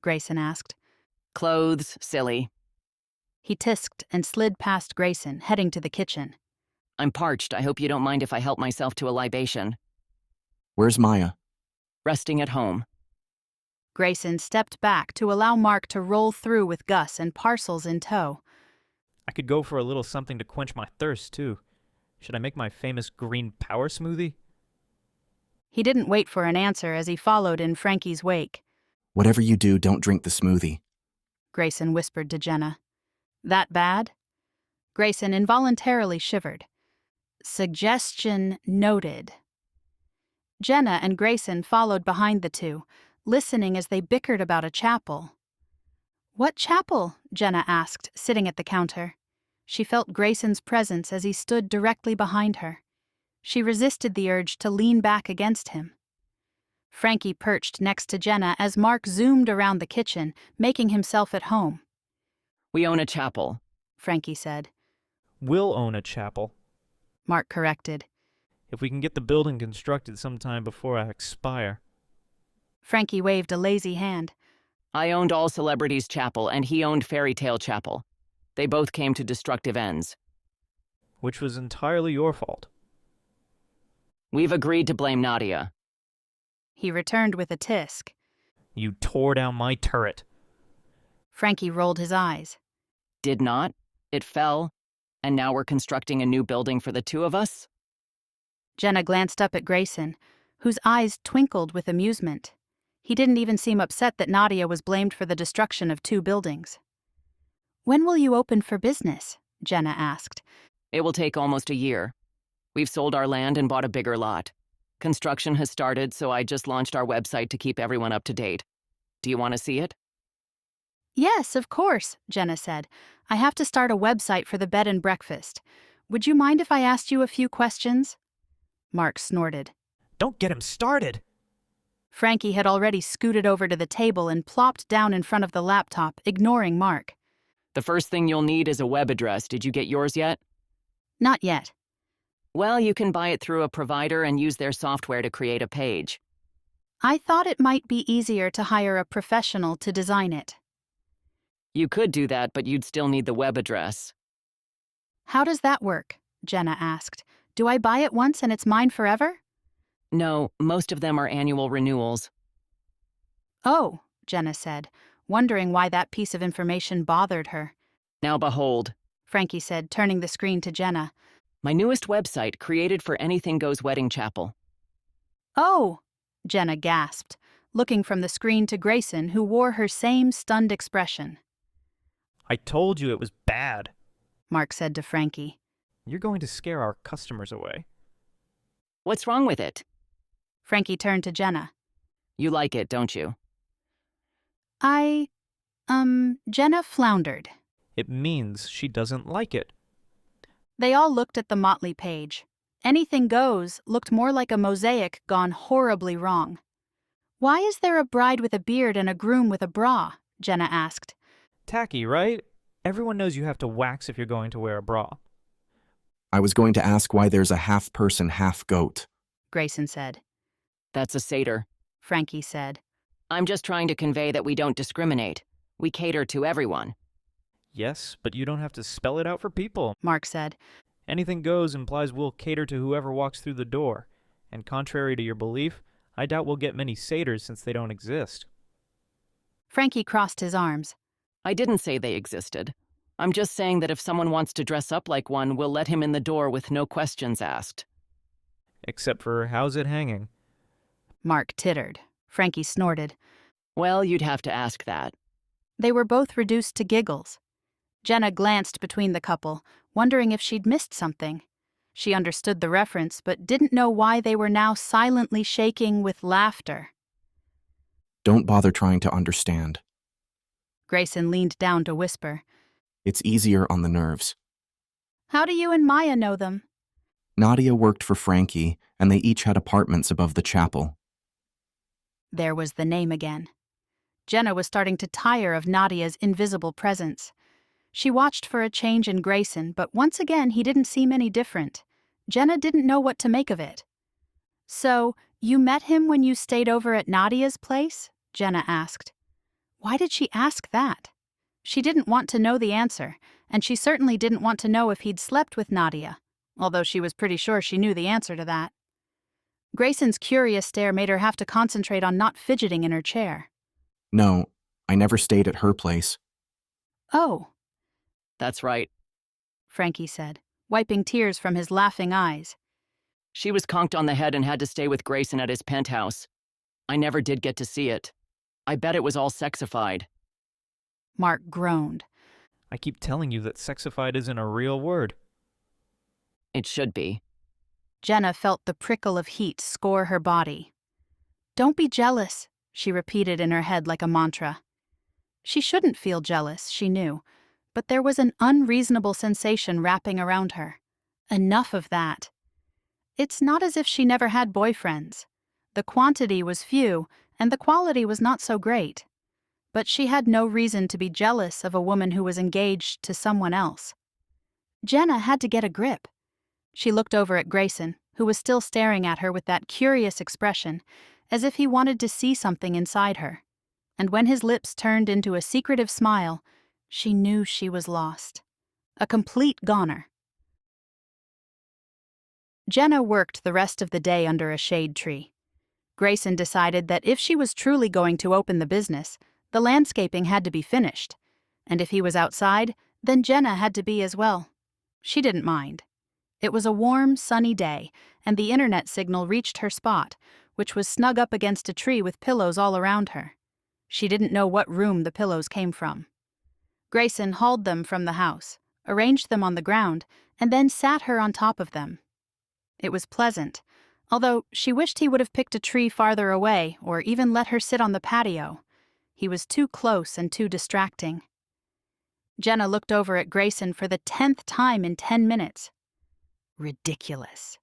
Grayson asked. Clothes, silly. He tisked and slid past Grayson, heading to the kitchen. I'm parched. I hope you don't mind if I help myself to a libation. Where's Maya? Resting at home. Grayson stepped back to allow Mark to roll through with Gus and parcels in tow. I could go for a little something to quench my thirst, too. Should I make my famous green power smoothie? He didn't wait for an answer as he followed in Frankie's wake. Whatever you do, don't drink the smoothie, Grayson whispered to Jenna. That bad? Grayson involuntarily shivered. Suggestion noted. Jenna and Grayson followed behind the two, listening as they bickered about a chapel. What chapel? Jenna asked, sitting at the counter. She felt Grayson's presence as he stood directly behind her. She resisted the urge to lean back against him. Frankie perched next to Jenna as Mark zoomed around the kitchen, making himself at home. We own a chapel, Frankie said. We'll own a chapel. Mark corrected. If we can get the building constructed sometime before I expire. Frankie waved a lazy hand. I owned All Celebrities Chapel, and he owned Fairy Tale Chapel. They both came to destructive ends. Which was entirely your fault. We've agreed to blame Nadia. He returned with a tisk. You tore down my turret. Frankie rolled his eyes. Did not. It fell. And now we're constructing a new building for the two of us? Jenna glanced up at Grayson, whose eyes twinkled with amusement. He didn't even seem upset that Nadia was blamed for the destruction of 2 buildings. When will you open for business? Jenna asked. It will take almost a year. We've sold our land and bought a bigger lot. Construction has started, so I just launched our website to keep everyone up to date. Do you want to see it? Yes, of course, Jenna said. I have to start a website for the bed and breakfast. Would you mind if I asked you a few questions? Mark snorted. Don't get him started! Frankie had already scooted over to the table and plopped down in front of the laptop, ignoring Mark. The first thing you'll need is a web address. Did you get yours yet? Not yet. Well, you can buy it through a provider and use their software to create a page. I thought it might be easier to hire a professional to design it. You could do that, but you'd still need the web address. How does that work? Jenna asked. Do I buy it once and it's mine forever? No, most of them are annual renewals. Oh, Jenna said, wondering why that piece of information bothered her. Now behold, Frankie said, turning the screen to Jenna. My newest website created for Anything Goes Wedding Chapel. Oh, Jenna gasped, looking from the screen to Grayson, who wore her same stunned expression. I told you it was bad. Mark said to Frankie. You're going to scare our customers away. What's wrong with it? Frankie turned to Jenna. You like it, don't you? Jenna floundered. It means she doesn't like it. They all looked at the motley page. Anything Goes looked more like a mosaic gone horribly wrong. Why is there a bride with a beard and a groom with a bra? Jenna asked. Tacky, right? Everyone knows you have to wax if you're going to wear a bra. I was going to ask why there's a half-person, half-goat. Grayson said. That's a satyr. Frankie said. I'm just trying to convey that we don't discriminate. We cater to everyone. Yes, but you don't have to spell it out for people. Mark said. Anything Goes implies we'll cater to whoever walks through the door. And contrary to your belief, I doubt we'll get many satyrs since they don't exist. Frankie crossed his arms. I didn't say they existed. I'm just saying that if someone wants to dress up like one, we'll let him in the door with no questions asked. Except for how's it hanging? Mark tittered. Frankie snorted. Well, you'd have to ask that. They were both reduced to giggles. Jenna glanced between the couple, wondering if she'd missed something. She understood the reference, but didn't know why they were now silently shaking with laughter. Don't bother trying to understand. Grayson leaned down to whisper. It's easier on the nerves. How do you and Maya know them? Nadia worked for Frankie, and they each had apartments above the chapel. There was the name again. Jenna was starting to tire of Nadia's invisible presence. She watched for a change in Grayson, but once again he didn't seem any different. Jenna didn't know what to make of it. So, you met him when you stayed over at Nadia's place? Jenna asked. Why did she ask that? She didn't want to know the answer, and she certainly didn't want to know if he'd slept with Nadia, although she was pretty sure she knew the answer to that. Grayson's curious stare made her have to concentrate on not fidgeting in her chair. No, I never stayed at her place. Oh, That's right. Frankie said, wiping tears from his laughing eyes. She was conked on the head and had to stay with Grayson at his penthouse. I never did get to see it. I bet it was all sexified. Mark groaned. I keep telling you that sexified isn't a real word. It should be. Jenna felt the prickle of heat score her body. Don't be jealous, she repeated in her head like a mantra. She shouldn't feel jealous, she knew, but there was an unreasonable sensation wrapping around her. Enough of that. It's not as if she never had boyfriends. The quantity was few, and the quality was not so great. But she had no reason to be jealous of a woman who was engaged to someone else. Jenna had to get a grip. She looked over at Grayson, who was still staring at her with that curious expression, as if he wanted to see something inside her. And when his lips turned into a secretive smile, she knew she was lost. A complete goner. Jenna worked the rest of the day under a shade tree. Grayson decided that if she was truly going to open the business, the landscaping had to be finished, And if he was outside, then Jenna had to be as well. She didn't mind. It was a warm, sunny day, and the internet signal reached her spot, which was snug up against a tree with pillows all around her. She didn't know what room the pillows came from. Grayson hauled them from the house, arranged them on the ground, and then sat her on top of them. It was pleasant, although she wished he would have picked a tree farther away or even let her sit on the patio. He was too close and too distracting. Jenna looked over at Grayson for the 10th time in 10 minutes. Ridiculous.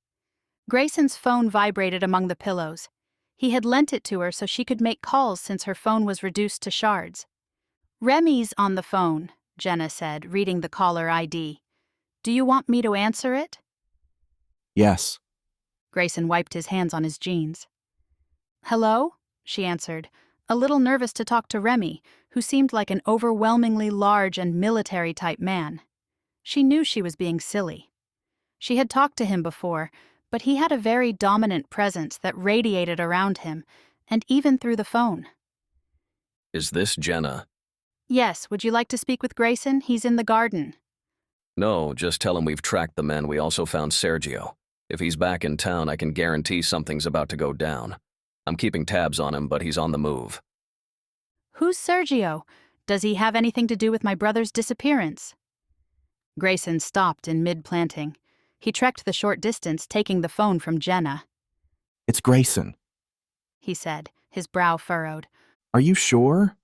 Grayson's phone vibrated among the pillows. He had lent it to her so she could make calls since her phone was reduced to shards. "Remy's on the phone," Jenna said, reading the caller ID. "Do you want me to answer it?" Yes. Grayson wiped his hands on his jeans. "Hello?" she answered, a little nervous to talk to Remy, who seemed like an overwhelmingly large and military-type man. She knew she was being silly. She had talked to him before, but he had a very dominant presence that radiated around him, and even through the phone. Is this Jenna? "Yes, would you like to speak with Grayson? He's in the garden." No, just tell him we've tracked the men. We also found Sergio. If he's back in town, I can guarantee something's about to go down. I'm keeping tabs on him, but he's on the move. "Who's Sergio? Does he have anything to do with my brother's disappearance?" Grayson stopped in mid-planting. He trekked the short distance, taking the phone from Jenna. It's Grayson. He said, his brow furrowed. Are you sure?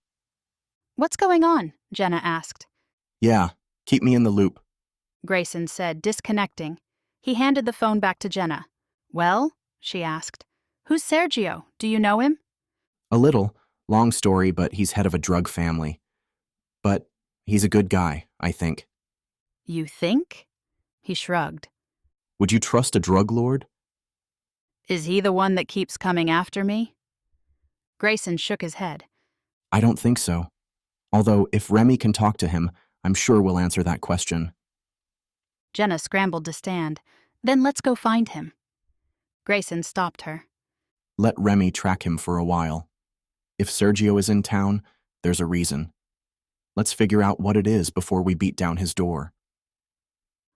"What's going on?" Jenna asked. Yeah, keep me in the loop. Grayson said, disconnecting. He handed the phone back to Jenna. "Well?" she asked. "Who's Sergio? Do you know him?" A little. Long story, but he's head of a drug family. But he's a good guy, I think. "You think?" He shrugged. Would you trust a drug lord? "Is he the one that keeps coming after me?" Grayson shook his head. I don't think so. Although, if Remy can talk to him, I'm sure we'll answer that question. Jenna scrambled to stand. "Then let's go find him." Grayson stopped her. Let Remy track him for a while. If Sergio is in town, there's a reason. Let's figure out what it is before we beat down his door.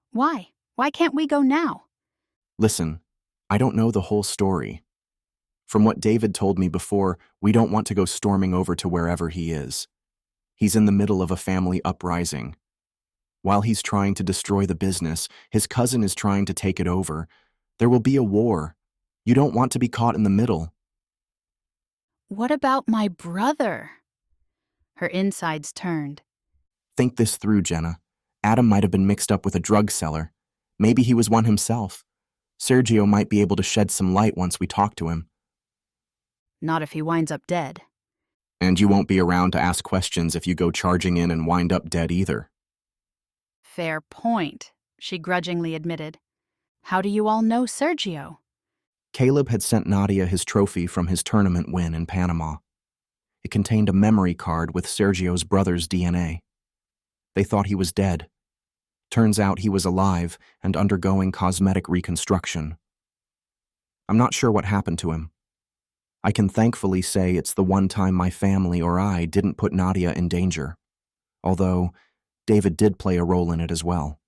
"Why? Why can't we go now?" Listen, I don't know the whole story. From what David told me before, we don't want to go storming over to wherever he is. He's in the middle of a family uprising. While he's trying to destroy the business, his cousin is trying to take it over. There will be a war. You don't want to be caught in the middle. "What about my brother?" Her insides turned. Think this through, Jenna. Adam might have been mixed up with a drug seller. Maybe he was one himself. Sergio might be able to shed some light once we talk to him. Not if he winds up dead. And you won't be around to ask questions if you go charging in and wind up dead either. Fair point, she grudgingly admitted. How do you all know Sergio? Caleb had sent Nadia his trophy from his tournament win in Panama. It contained a memory card with Sergio's brother's DNA. They thought he was dead. Turns out he was alive and undergoing cosmetic reconstruction. I'm not sure what happened to him. I can thankfully say it's the one time my family or I didn't put Nadia in danger, although David did play a role in it as well.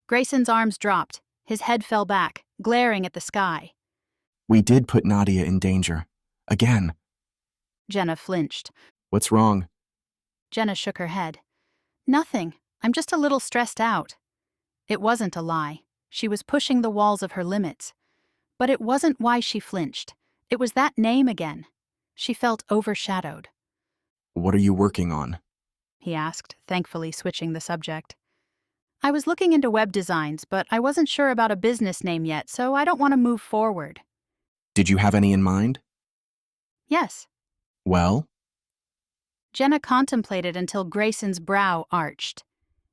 Grayson's arms dropped. His head fell back, glaring at the sky. We did put Nadia in danger. Again. Jenna flinched. What's wrong? Jenna shook her head. Nothing. I'm just a little stressed out. It wasn't a lie. She was pushing the walls of her limits. But it wasn't why she flinched. It was that name again. She felt overshadowed. What are you working on? He asked, thankfully switching the subject. I was looking into web designs, but I wasn't sure about a business name yet, so I don't want to move forward. Did you have any in mind? Yes. Well? Jenna contemplated until Grayson's brow arched.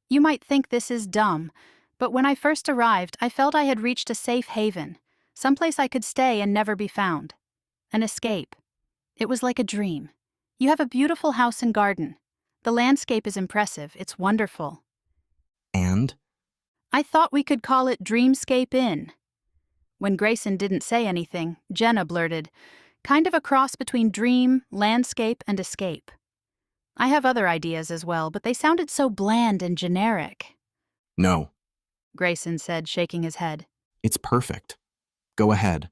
You might think this is dumb, but when I first arrived, I felt I had reached a safe haven, someplace I could stay and never be found. An escape. It was like a dream. You have a beautiful house and garden. The landscape is impressive. It's wonderful. And? I thought we could call it Dreamscape Inn. When Grayson didn't say anything, Jenna blurted, kind of a cross between dream, landscape, and escape. I have other ideas as well, but they sounded so bland and generic, No, Grayson said, shaking his head. it's perfect. Go ahead.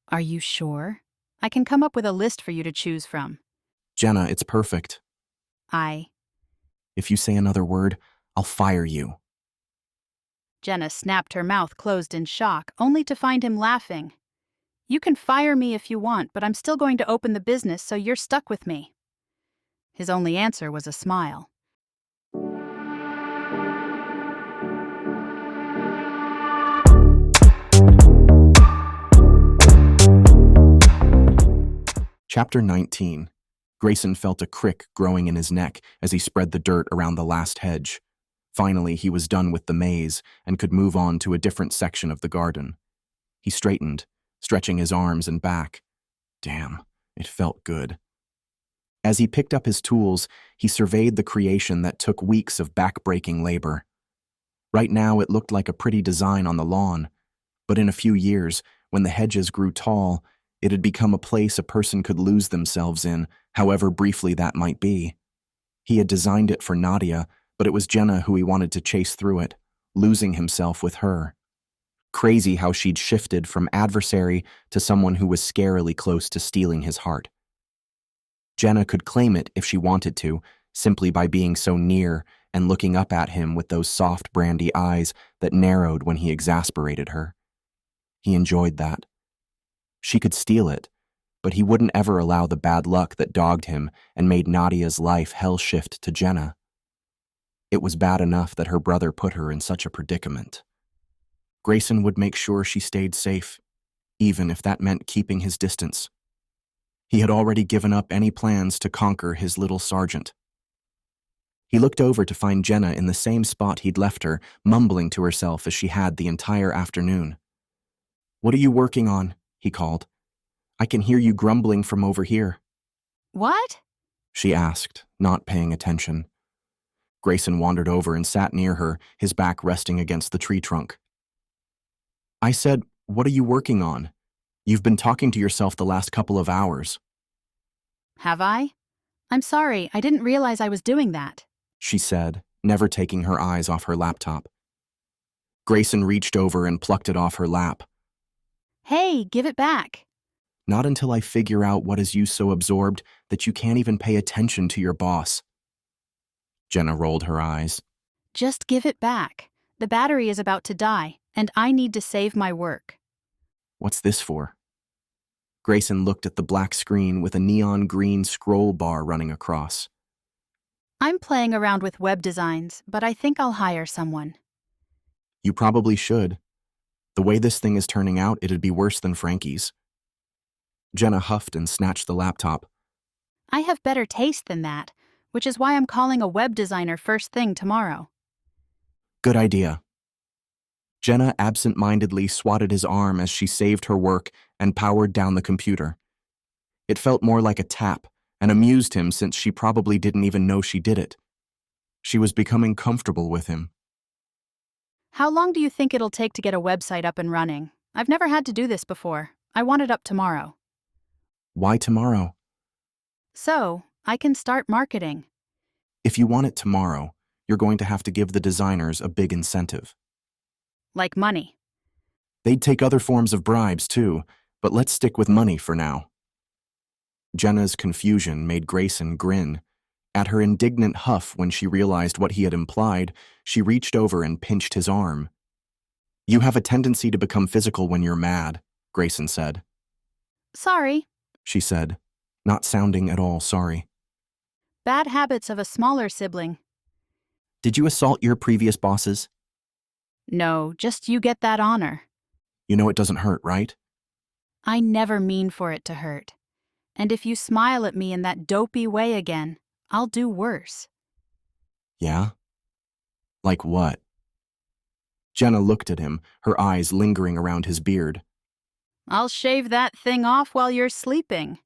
Are you sure? I can come up with a list for you to choose from. Jenna, it's perfect. If you say another word, I'll fire you. Jenna snapped her mouth closed in shock, only to find him laughing. You can fire me if you want, but I'm still going to open the business, so you're stuck with me. His only answer was a smile. Chapter 19. Grayson felt a crick growing in his neck as he spread the dirt around the last hedge. Finally, he was done with the maze and could move on to a different section of the garden. He straightened, stretching his arms and back. Damn, it felt good. As he picked up his tools, he surveyed the creation that took weeks of back-breaking labor. Right now, it looked like a pretty design on the lawn, but in a few years, when the hedges grew tall, it had become a place a person could lose themselves in, however briefly that might be. He had designed it for Nadia, but it was Jenna who he wanted to chase through it, losing himself with her. Crazy how she'd shifted from adversary to someone who was scarily close to stealing his heart. Jenna could claim it if she wanted to, simply by being so near and looking up at him with those soft, brandy eyes that narrowed when he exasperated her. He enjoyed that. She could steal it, but he wouldn't ever allow the bad luck that dogged him and made Nadia's life hell shift to Jenna. It was bad enough that her brother put her in such a predicament. Grayson would make sure she stayed safe, even if that meant keeping his distance. He had already given up any plans to conquer his little sergeant. He looked over to find Jenna in the same spot he'd left her, mumbling to herself as she had the entire afternoon. "What are you working on?" he called. "I can hear you grumbling from over here." What? She asked, not paying attention. Grayson wandered over and sat near her, his back resting against the tree trunk. "I said, what are you working on? You've been talking to yourself the last couple of hours." Have I? I'm sorry, I didn't realize I was doing that. She said, never taking her eyes off her laptop. Grayson reached over and plucked it off her lap. Hey, give it back. "Not until I figure out what has you so absorbed that you can't even pay attention to your boss." Jenna rolled her eyes. Just give it back. The battery is about to die, and I need to save my work. "What's this for?" Grayson looked at the black screen with a neon green scroll bar running across. I'm playing around with web designs, but I think I'll hire someone. "You probably should. The way this thing is turning out, it'd be worse than Frankie's." Jenna huffed and snatched the laptop. I have better taste than that, which is why I'm calling a web designer first thing tomorrow. "Good idea." Jenna absent-mindedly swatted his arm as she saved her work and powered down the computer. It felt more like a tap and amused him since she probably didn't even know she did it. She was becoming comfortable with him. How long do you think it'll take to get a website up and running? I've never had to do this before. I want it up tomorrow. "Why tomorrow?" So, I can start marketing. "If you want it tomorrow, you're going to have to give the designers a big incentive." Like money. "They'd take other forms of bribes, too, but let's stick with money for now." Jenna's confusion made Grayson grin. At her indignant huff when she realized what he had implied, she reached over and pinched his arm. "You have a tendency to become physical when you're mad," Grayson said. Sorry. She said, not sounding at all sorry. Bad habits of a smaller sibling. "Did you assault your previous bosses?" No, just you get that honor. "You know it doesn't hurt, right?" I never mean for it to hurt. And if you smile at me in that dopey way again, I'll do worse. "Yeah? Like what?" Jenna looked at him, her eyes lingering around his beard. I'll shave that thing off while you're sleeping.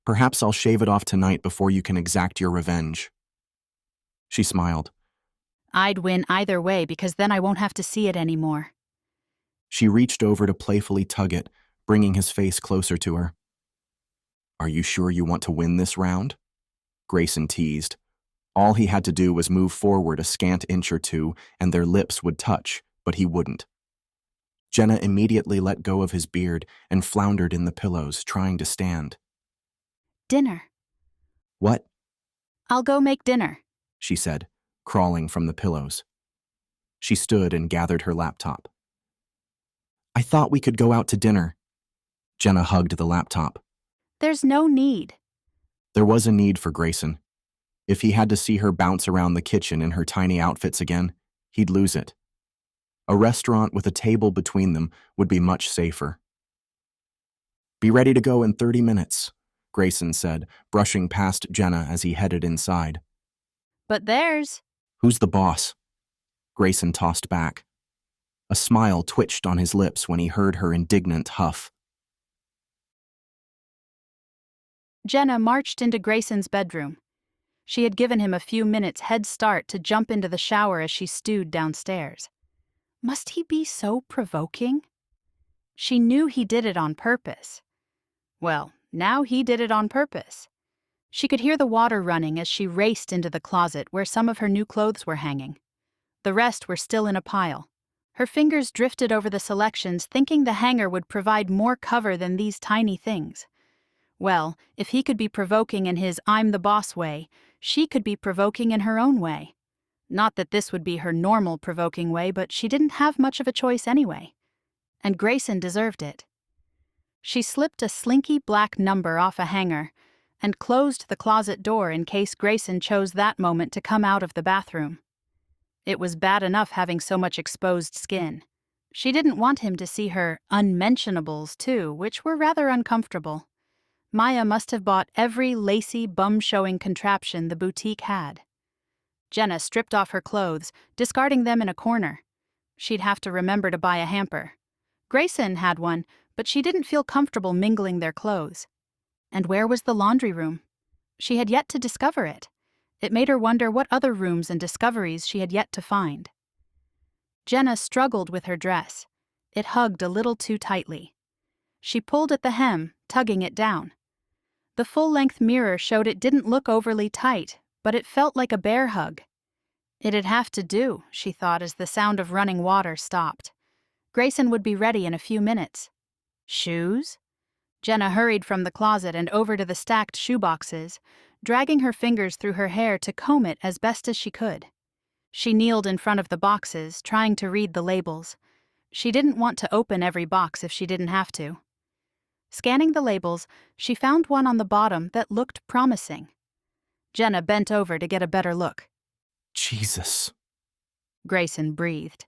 "Perhaps I'll shave it off tonight before you can exact your revenge." She smiled. I'd win either way because then I won't have to see it anymore. She reached over to playfully tug it, bringing his face closer to her. "Are you sure you want to win this round?" Grayson teased. All he had to do was move forward a scant inch or two, and their lips would touch, but he wouldn't. Jenna immediately let go of his beard and floundered in the pillows, trying to stand. Dinner. What? I'll go make dinner. She said, crawling from the pillows. She stood and gathered her laptop. I thought we could go out to dinner. Jenna hugged the laptop. There's no need. There was a need for Grayson. If he had to see her bounce around the kitchen in her tiny outfits again, he'd lose it. A restaurant with a table between them would be much safer. Be ready to go in 30 minutes, Grayson said, brushing past Jenna as he headed inside. But there's... Who's the boss? Grayson tossed back. A smile twitched on his lips when he heard her indignant huff. Jenna marched into Grayson's bedroom. She had given him a few minutes' head start to jump into the shower as she stewed downstairs. Must he be so provoking? She knew he did it on purpose. Well, now he did it on purpose. She could hear the water running as she raced into the closet where some of her new clothes were hanging. The rest were still in a pile. Her fingers drifted over the selections, thinking the hanger would provide more cover than these tiny things. Well, if he could be provoking in his I'm the boss way, she could be provoking in her own way. Not that this would be her normal provoking way, but she didn't have much of a choice anyway. And Grayson deserved it. She slipped a slinky black number off a hanger and closed the closet door in case Grayson chose that moment to come out of the bathroom. It was bad enough having so much exposed skin. She didn't want him to see her unmentionables, too, which were rather uncomfortable. Maya must have bought every lacy, bum-showing contraption the boutique had. Jenna stripped off her clothes, discarding them in a corner. She'd have to remember to buy a hamper. Grayson had one, but she didn't feel comfortable mingling their clothes. And where was the laundry room? She had yet to discover it. It made her wonder what other rooms and discoveries she had yet to find. Jenna struggled with her dress. It hugged a little too tightly. She pulled at the hem, tugging it down. The full-length mirror showed it didn't look overly tight, but it felt like a bear hug. It'd have to do, she thought as the sound of running water stopped. Grayson would be ready in a few minutes. Shoes? Jenna hurried from the closet and over to the stacked shoeboxes, dragging her fingers through her hair to comb it as best as she could. She kneeled in front of the boxes, trying to read the labels. She didn't want to open every box if she didn't have to. Scanning the labels, she found one on the bottom that looked promising. Jenna bent over to get a better look. Jesus. Grayson breathed.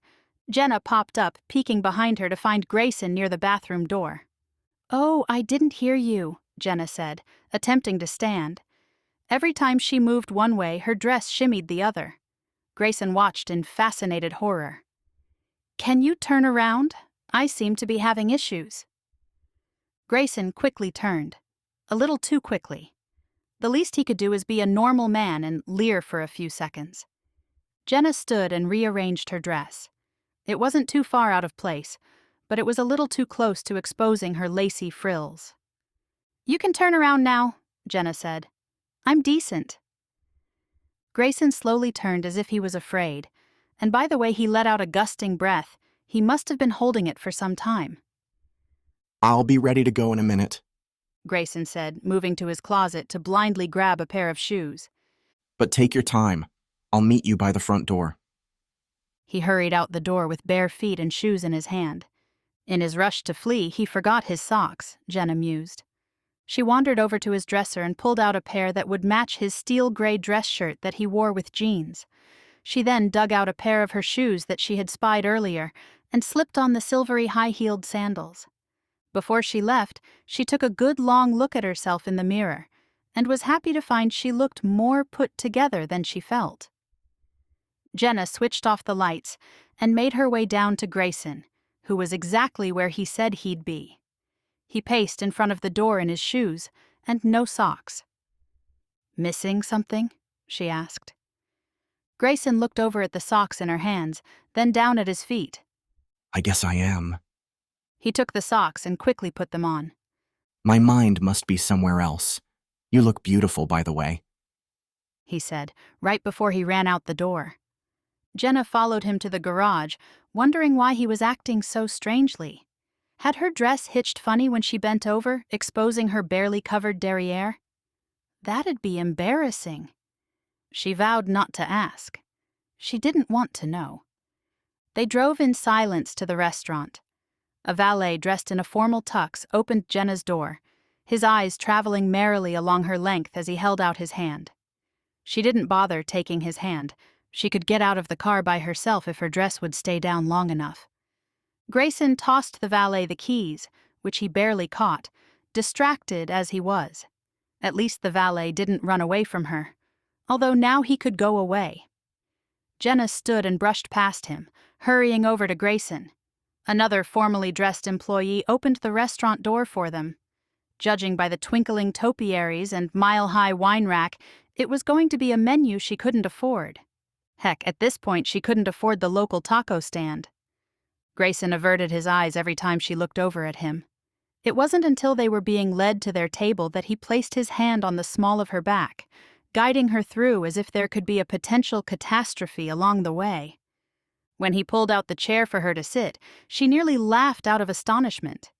Jenna popped up, peeking behind her to find Grayson near the bathroom door. Oh, I didn't hear you, Jenna said, attempting to stand. Every time she moved one way, her dress shimmied the other. Grayson watched in fascinated horror. Can you turn around? I seem to be having issues. Grayson quickly turned. A little too quickly. The least he could do is be a normal man and leer for a few seconds. Jenna stood and rearranged her dress. It wasn't too far out of place, but it was a little too close to exposing her lacy frills. You can turn around now, Jenna said. I'm decent. Grayson slowly turned as if he was afraid, and by the way he let out a gusting breath, he must have been holding it for some time. I'll be ready to go in a minute, Grayson said, moving to his closet to blindly grab a pair of shoes. but take your time. I'll meet you by the front door. He hurried out the door with bare feet and shoes in his hand. In his rush to flee, he forgot his socks, Jenna mused. She wandered over to his dresser and pulled out a pair that would match his steel-gray dress shirt that he wore with jeans. She then dug out a pair of her shoes that she had spied earlier and slipped on the silvery high-heeled sandals. Before she left, she took a good long look at herself in the mirror and was happy to find she looked more put together than she felt. Jenna switched off the lights and made her way down to Grayson, who was exactly where he said he'd be. He paced in front of the door in his shoes and no socks. Missing something? She asked. Grayson looked over at the socks in her hands, then down at his feet. I guess I am. He took the socks and quickly put them on. My mind must be somewhere else. You look beautiful, by the way. he said, right before he ran out the door. Jenna followed him to the garage, wondering why he was acting so strangely. Had her dress hitched funny when she bent over, exposing her barely covered derriere? That'd be embarrassing. She vowed not to ask. She didn't want to know. They drove in silence to the restaurant. A valet dressed in a formal tux opened Jenna's door, his eyes traveling merrily along her length as he held out his hand. She didn't bother taking his hand. She could get out of the car by herself if her dress would stay down long enough. Grayson tossed the valet the keys, which he barely caught, distracted as he was. At least the valet didn't run away from her, although now he could go away. Jenna stood and brushed past him, hurrying over to Grayson. Another formally dressed employee opened the restaurant door for them. Judging by the twinkling topiaries and mile-high wine rack, it was going to be a menu she couldn't afford. Heck, at this point she couldn't afford the local taco stand. Grayson averted his eyes every time she looked over at him. It wasn't until they were being led to their table that he placed his hand on the small of her back, guiding her through as if there could be a potential catastrophe along the way. When he pulled out the chair for her to sit, she nearly laughed out of astonishment.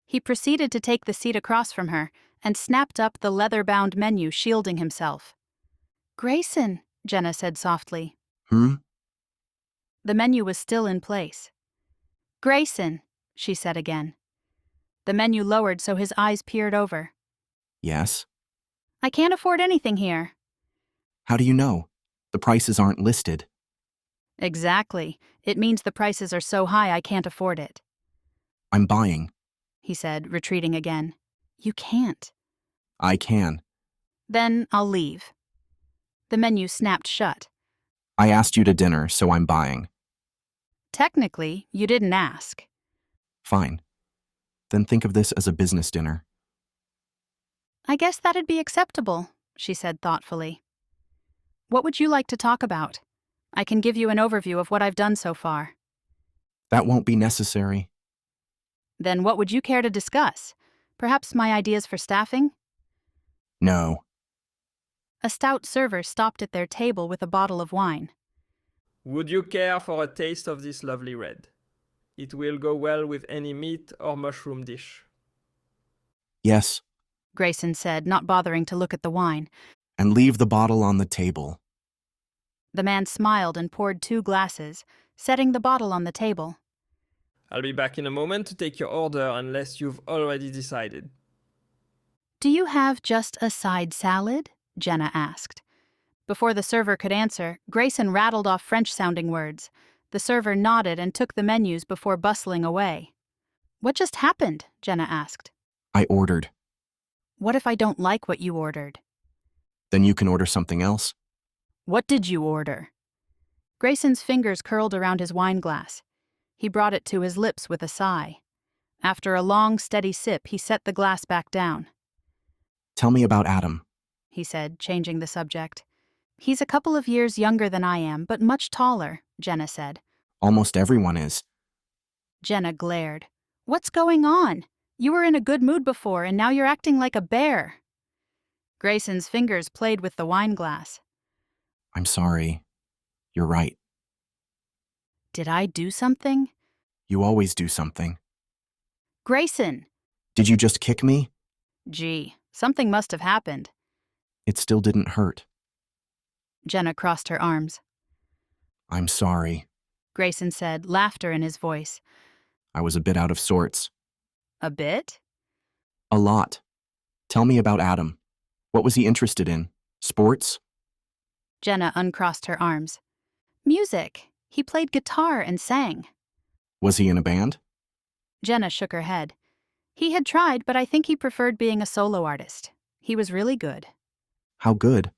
He proceeded to take the seat across from her and snapped up the leather-bound menu, shielding himself. "Grayson," Jenna said softly. "Hmm?" The menu was still in place. "Grayson," she said again. The menu lowered so his eyes peered over. "Yes?" "I can't afford anything here." "How do you know? The prices aren't listed." "Exactly. It means the prices are so high I can't afford it." "I'm buying." he said, retreating again. "You can't." "I can." "Then I'll leave." The menu snapped shut. "I asked you to dinner, so I'm buying." "Technically, you didn't ask." "Fine. Then think of this as a business dinner." "I guess that'd be acceptable," she said thoughtfully. "What would you like to talk about? I can give you an overview of what I've done so far." "That won't be necessary." "Then what would you care to discuss? Perhaps my ideas for staffing?" "No." A stout server stopped at their table with a bottle of wine. Would you care for a taste of this lovely red? It will go well with any meat or mushroom dish." "Yes." Grayson said, not bothering to look at the wine. "And leave the bottle on the table." The man smiled and poured 2 glasses, setting the bottle on the table. "I'll be back in a moment to take your order unless you've already decided." "Do you have just a side salad?" Jenna asked. Before the server could answer, Grayson rattled off French-sounding words. The server nodded and took the menus before bustling away. "What just happened?" Jenna asked. "I ordered." "What if I don't like what you ordered?" "Then you can order something else." "What did you order?" Grayson's fingers curled around his wine glass. He brought it to his lips with a sigh. After a long, steady sip, he set the glass back down. "Tell me about Adam," he said, changing the subject. "He's a couple of years younger than I am, but much taller," Jenna said. "Almost everyone is." Jenna glared. "What's going on? You were in a good mood before, and now you're acting like a bear." Grayson's fingers played with the wine glass. "I'm sorry. You're right. "Did I do something?" You always do something." "Grayson!" "Did you just kick me?" "Gee, something must have happened." "It still didn't hurt." Jenna crossed her arms. "I'm sorry." Grayson said, laughter in his voice. "I was a bit out of sorts." "A bit?" "A lot. Tell me about Adam. What was he interested in? Sports?" Jenna uncrossed her arms. "Music. He played guitar and sang." "Was he in a band?" Jenna shook her head. "He had tried, but I think he preferred being a solo artist. He was really good." "How good?"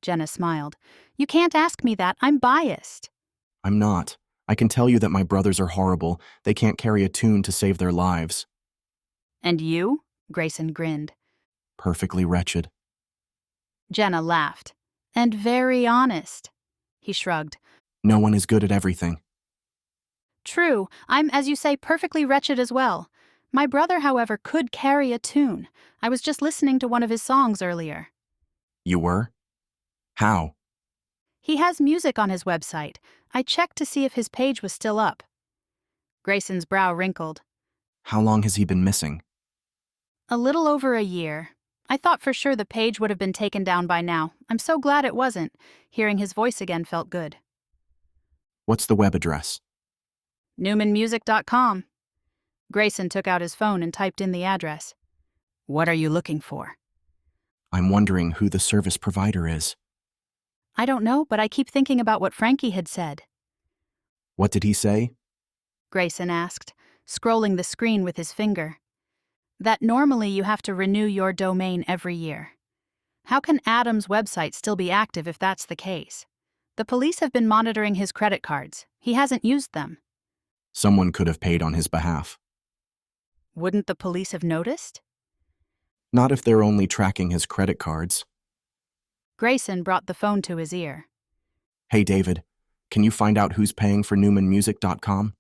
Jenna smiled. "You can't ask me that. I'm biased." "I'm not. I can tell you that my brothers are horrible. They can't carry a tune to save their lives." "And you?" Grayson grinned. "Perfectly wretched." Jenna laughed. "And very honest." He shrugged. "No one is good at everything." "True. I'm, as you say, perfectly wretched as well. My brother, however, could carry a tune. I was just listening to one of his songs earlier." "You were?" How? He has music on his website. I checked to see if his page was still up. Grayson's brow wrinkled. How long has he been missing? A little over a year. I thought for sure the page would have been taken down by now. I'm so glad it wasn't. Hearing his voice again felt good. What's the web address? NewmanMusic.com. Grayson took out his phone and typed in the address. What are you looking for? I'm wondering who the service provider is. I don't know, but I keep thinking about what Frankie had said. What did he say? Grayson asked, scrolling the screen with his finger. That normally you have to renew your domain every year. How can Adam's website still be active if that's the case? The police have been monitoring his credit cards. He hasn't used them. Someone could have paid on his behalf. Wouldn't the police have noticed? Not if they're only tracking his credit cards. Grayson brought the phone to his ear. Hey, David, can you find out who's paying for NewmanMusic.com?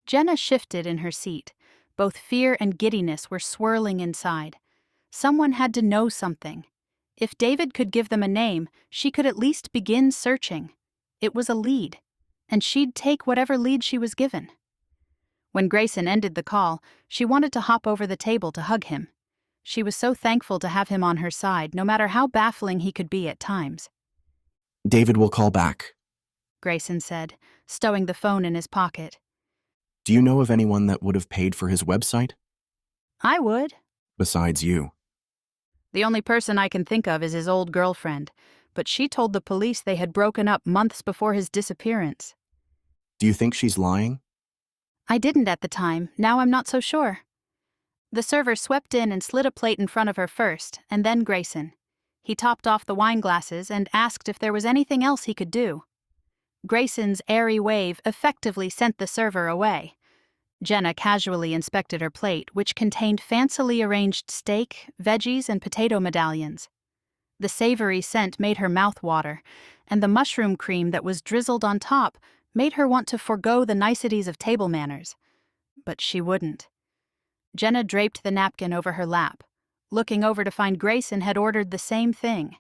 Jenna shifted in her seat. Both fear and giddiness were swirling inside. Someone had to know something. If David could give them a name, she could at least begin searching. It was a lead, and she'd take whatever lead she was given. When Grayson ended the call, she wanted to hop over the table to hug him. She was so thankful to have him on her side, no matter how baffling he could be at times. David will call back, Grayson said, stowing the phone in his pocket. Do you know of anyone that would have paid for his website? I would. Besides you. The only person I can think of is his old girlfriend, but she told the police they had broken up months before his disappearance. Do you think she's lying? I didn't at the time. Now I'm not so sure. The server swept in and slid a plate in front of her first, and then Grayson. He topped off the wine glasses and asked if there was anything else he could do. Grayson's airy wave effectively sent the server away. Jenna casually inspected her plate, which contained fancily arranged steak, veggies, and potato medallions. The savory scent made her mouth water, and the mushroom cream that was drizzled on top made her want to forego the niceties of table manners. But she wouldn't. Jenna draped the napkin over her lap, looking over to find Grayson had ordered the same thing.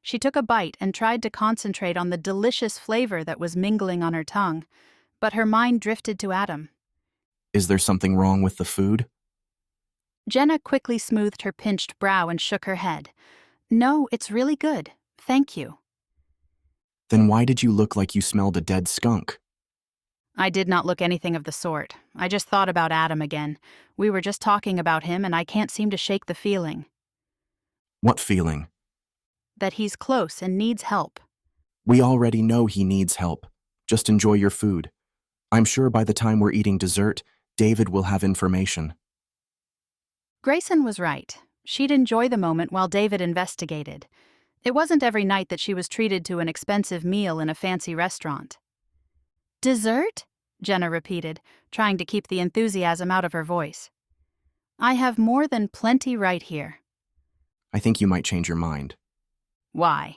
She took a bite and tried to concentrate on the delicious flavor that was mingling on her tongue, but her mind drifted to Adam. Is there something wrong with the food? Jenna quickly smoothed her pinched brow and shook her head. No, it's really good. Thank you. Then why did you look like you smelled a dead skunk? I did not look anything of the sort. I just thought about Adam again. We were just talking about him, and I can't seem to shake the feeling. What feeling? That he's close and needs help. We already know he needs help. Just enjoy your food. I'm sure by the time we're eating dessert, David will have information. Grayson was right. She'd enjoy the moment while David investigated. It wasn't every night that she was treated to an expensive meal in a fancy restaurant. Dessert? Jenna repeated, trying to keep the enthusiasm out of her voice. I have more than plenty right here. I think you might change your mind. Why?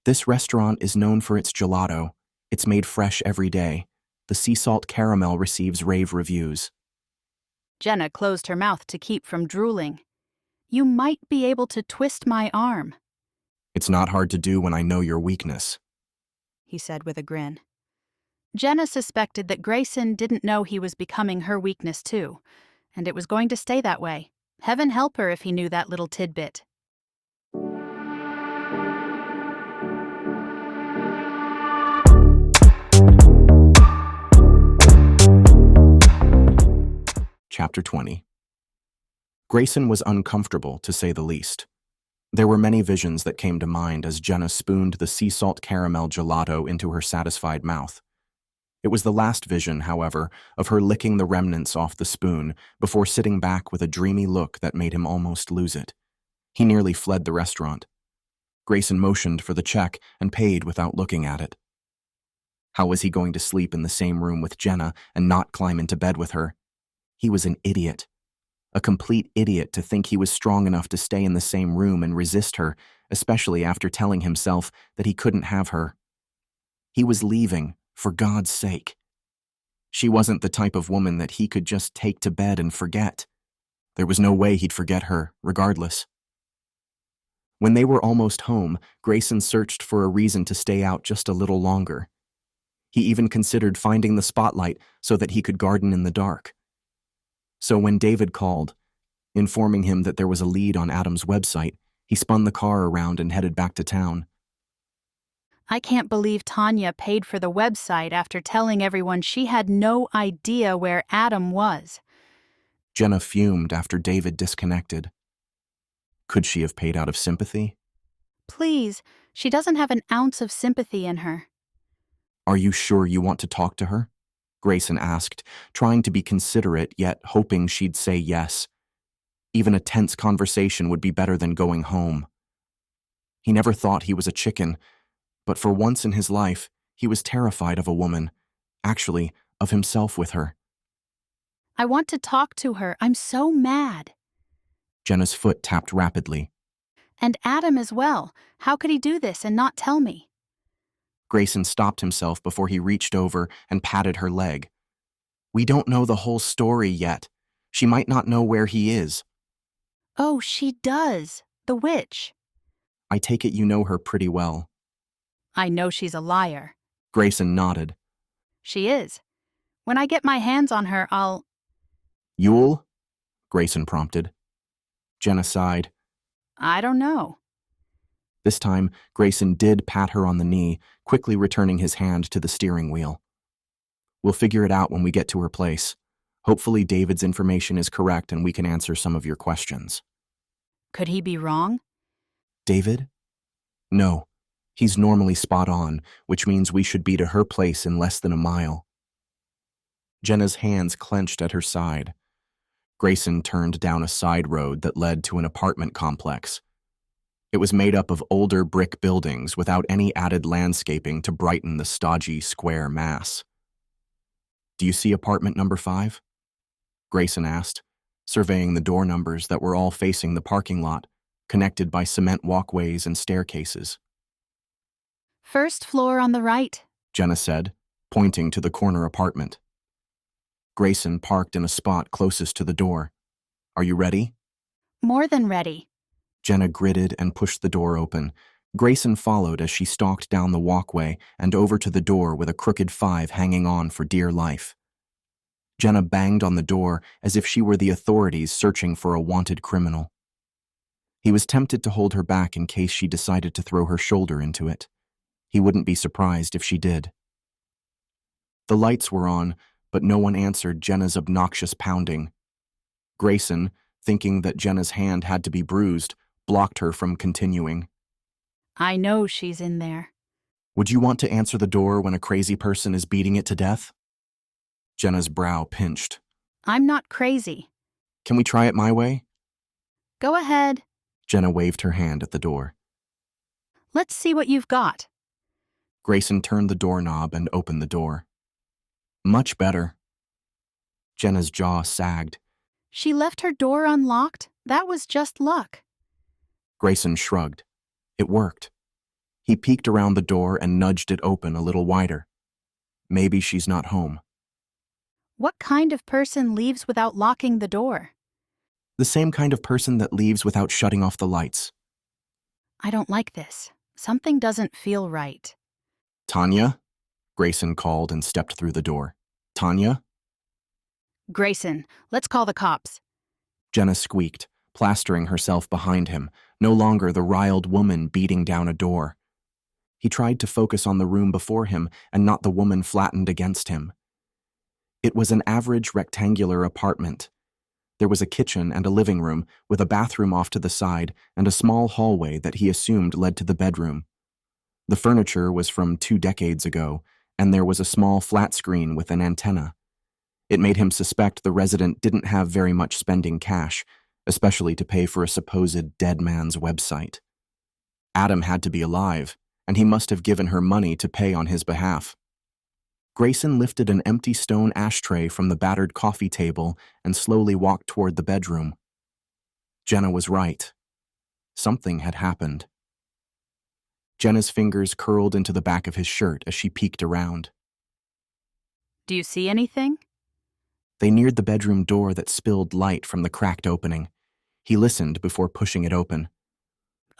This restaurant is known for its gelato. It's made fresh every day. The sea salt caramel receives rave reviews. Jenna closed her mouth to keep from drooling. You might be able to twist my arm. It's not hard to do when I know your weakness, he said with a grin. Jenna suspected that Grayson didn't know he was becoming her weakness too, and it was going to stay that way. Heaven help her if he knew that little tidbit. Chapter 20. Grayson was uncomfortable, to say the least. There were many visions that came to mind as Jenna spooned the sea salt caramel gelato into her satisfied mouth. It was the last vision, however, of her licking the remnants off the spoon before sitting back with a dreamy look that made him almost lose it. He nearly fled the restaurant. Grayson motioned for the check and paid without looking at it. How was he going to sleep in the same room with Jenna and not climb into bed with her? He was an idiot. A complete idiot to think he was strong enough to stay in the same room and resist her, especially after telling himself that he couldn't have her. He was leaving, for God's sake. She wasn't the type of woman that he could just take to bed and forget. There was no way he'd forget her, regardless. When they were almost home, Grayson searched for a reason to stay out just a little longer. He even considered finding the spotlight so that he could garden in the dark. So when David called, informing him that there was a lead on Adam's website, he spun the car around and headed back to town. I can't believe Tanya paid for the website after telling everyone she had no idea where Adam was. Jenna fumed after David disconnected. Could she have paid out of sympathy? Please, she doesn't have an ounce of sympathy in her. Are you sure you want to talk to her? Grayson asked, trying to be considerate yet hoping she'd say yes. Even a tense conversation would be better than going home. He never thought he was a chicken, but for once in his life, he was terrified of a woman, actually, of himself with her. I want to talk to her. I'm so mad. Jenna's foot tapped rapidly. And Adam as well. How could he do this and not tell me? Grayson stopped himself before he reached over and patted her leg. We don't know the whole story yet. She might not know where he is. Oh, she does. The witch. I take it you know her pretty well. I know she's a liar. Grayson nodded. She is. When I get my hands on her, I'll... Yule? Grayson prompted. Jenna sighed. I don't know. This time, Grayson did pat her on the knee, quickly returning his hand to the steering wheel. We'll figure it out when we get to her place. Hopefully David's information is correct and we can answer some of your questions. Could he be wrong? David? No. He's normally spot on, which means we should be to her place in less than a mile. Jenna's hands clenched at her side. Grayson turned down a side road that led to an apartment complex. It was made up of older brick buildings without any added landscaping to brighten the stodgy square mass. Do you see apartment number 5? Grayson asked, surveying the door numbers that were all facing the parking lot, connected by cement walkways and staircases. First floor on the right, Jenna said, pointing to the corner apartment. Grayson parked in a spot closest to the door. Are you ready? More than ready. Jenna gritted and pushed the door open. Grayson followed as she stalked down the walkway and over to the door with a crooked 5 hanging on for dear life. Jenna banged on the door as if she were the authorities searching for a wanted criminal. He was tempted to hold her back in case she decided to throw her shoulder into it. He wouldn't be surprised if she did. The lights were on, but no one answered Jenna's obnoxious pounding. Grayson, thinking that Jenna's hand had to be bruised, blocked her from continuing. I know she's in there. Would you want to answer the door when a crazy person is beating it to death? Jenna's brow pinched. I'm not crazy. Can we try it my way? Go ahead. Jenna waved her hand at the door. Let's see what you've got. Grayson turned the doorknob and opened the door. Much better. Jenna's jaw sagged. She left her door unlocked? That was just luck. Grayson shrugged. It worked. He peeked around the door and nudged it open a little wider. Maybe she's not home. What kind of person leaves without locking the door? The same kind of person that leaves without shutting off the lights. I don't like this. Something doesn't feel right. Tanya? Grayson called and stepped through the door. Tanya? Grayson, let's call the cops. Jenna squeaked, plastering herself behind him, no longer the riled woman beating down a door. He tried to focus on the room before him and not the woman flattened against him. It was an average rectangular apartment. There was a kitchen and a living room, with a bathroom off to the side and a small hallway that he assumed led to the bedroom. The furniture was from 2 decades ago, and there was a small flat screen with an antenna. It made him suspect the resident didn't have very much spending cash, especially to pay for a supposed dead man's website. Adam had to be alive, and he must have given her money to pay on his behalf. Grayson lifted an empty stone ashtray from the battered coffee table and slowly walked toward the bedroom. Jenna was right. Something had happened. Jenna's fingers curled into the back of his shirt as she peeked around. Do you see anything? They neared the bedroom door that spilled light from the cracked opening. He listened before pushing it open.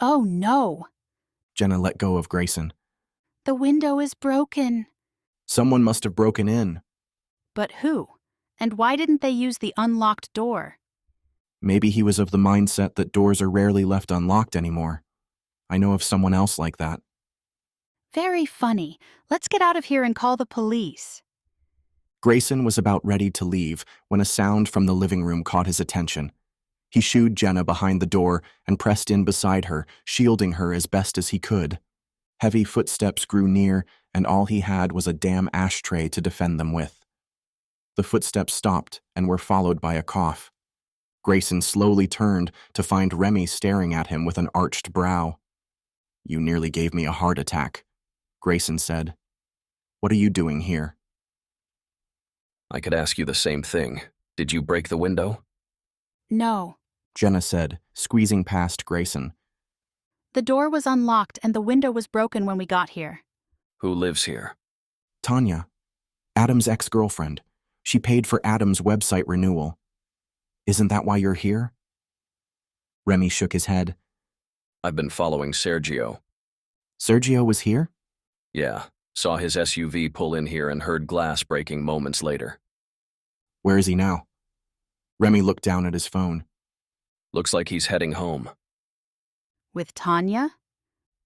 Oh no! Jenna let go of Grayson. The window is broken. Someone must have broken in. But who? And why didn't they use the unlocked door? Maybe he was of the mindset that doors are rarely left unlocked anymore. I know of someone else like that. Very funny. Let's get out of here and call the police. Grayson was about ready to leave when a sound from the living room caught his attention. He shooed Jenna behind the door and pressed in beside her, shielding her as best as he could. Heavy footsteps grew near, and all he had was a damn ashtray to defend them with. The footsteps stopped and were followed by a cough. Grayson slowly turned to find Remy staring at him with an arched brow. "You nearly gave me a heart attack," Grayson said. "What are you doing here?" I could ask you the same thing. Did you break the window? No. Jenna said, squeezing past Grayson. The door was unlocked and the window was broken when we got here. Who lives here? Tanya, Adam's ex-girlfriend. She paid for Adam's website renewal. Isn't that why you're here? Remy shook his head. I've been following Sergio. Sergio was here? Yeah, saw his SUV pull in here and heard glass breaking moments later. Where is he now? Remy looked down at his phone. Looks like he's heading home. With Tanya?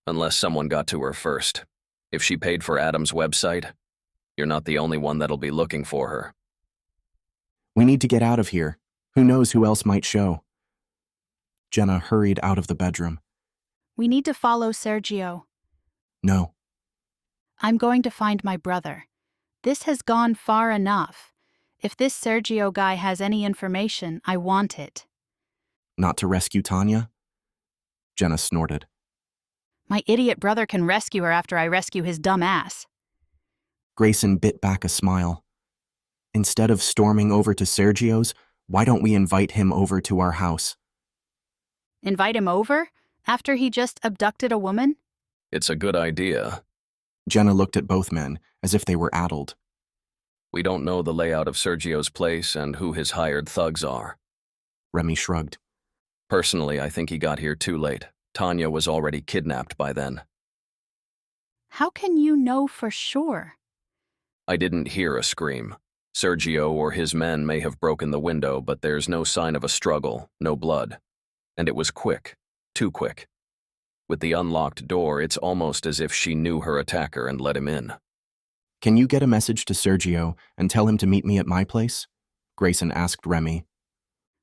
Unless someone got to her first. If she paid for Adam's website, you're not the only one that'll be looking for her. We need to get out of here. Who knows who else might show? Jenna hurried out of the bedroom. We need to follow Sergio. No. I'm going to find my brother. This has gone far enough. If this Sergio guy has any information, I want it. Not to rescue Tanya? Jenna snorted. My idiot brother can rescue her after I rescue his dumb ass. Grayson bit back a smile. Instead of storming over to Sergio's, why don't we invite him over to our house? Invite him over? After he just abducted a woman? It's a good idea. Jenna looked at both men, as if they were addled. We don't know the layout of Sergio's place and who his hired thugs are. Remy shrugged. Personally, I think he got here too late. Tanya was already kidnapped by then. How can you know for sure? I didn't hear a scream. Sergio or his men may have broken the window, but there's no sign of a struggle, no blood. And it was quick, too quick. With the unlocked door, it's almost as if she knew her attacker and let him in. Can you get a message to Sergio and tell him to meet me at my place? Grayson asked Remy.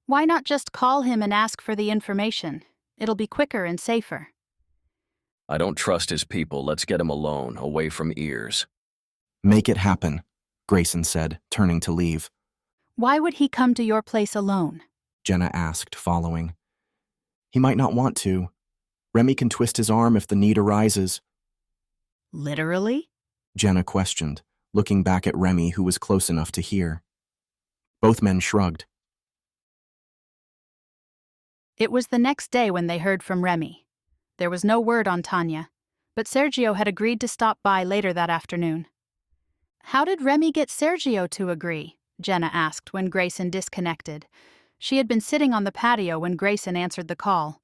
Why not just call him and ask for the information? It'll be quicker and safer. I don't trust his people. Let's get him alone, away from ears. Make it happen, Grayson said, turning to leave. Why would he come to your place alone? Jenna asked, following. He might not want to. Remy can twist his arm if the need arises. Literally? Jenna questioned, looking back at Remy, who was close enough to hear. Both men shrugged. It was the next day when they heard from Remy. There was no word on Tanya, but Sergio had agreed to stop by later that afternoon. How did Remy get Sergio to agree? Jenna asked when Grayson disconnected. She had been sitting on the patio when Grayson answered the call.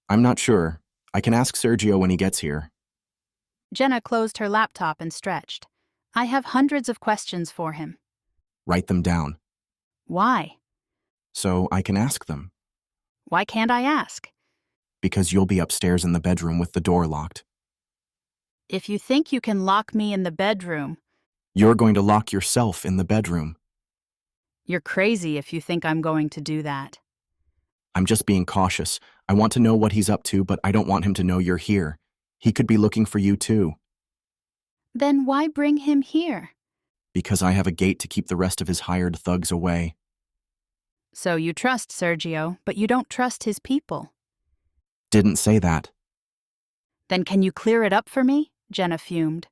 I'm not sure. I can ask Sergio when he gets here. Jenna closed her laptop and stretched. I have hundreds of questions for him. Write them down. Why? So I can ask them. Why can't I ask? Because you'll be upstairs in the bedroom with the door locked. If you think you can lock me in the bedroom... You're going to lock yourself in the bedroom. You're crazy if you think I'm going to do that. I'm just being cautious. I want to know what he's up to, but I don't want him to know you're here. He could be looking for you too. Then why bring him here? Because I have a gate to keep the rest of his hired thugs away. So you trust Sergio, but you don't trust his people. Didn't say that. Then can you clear it up for me? Jenna fumed.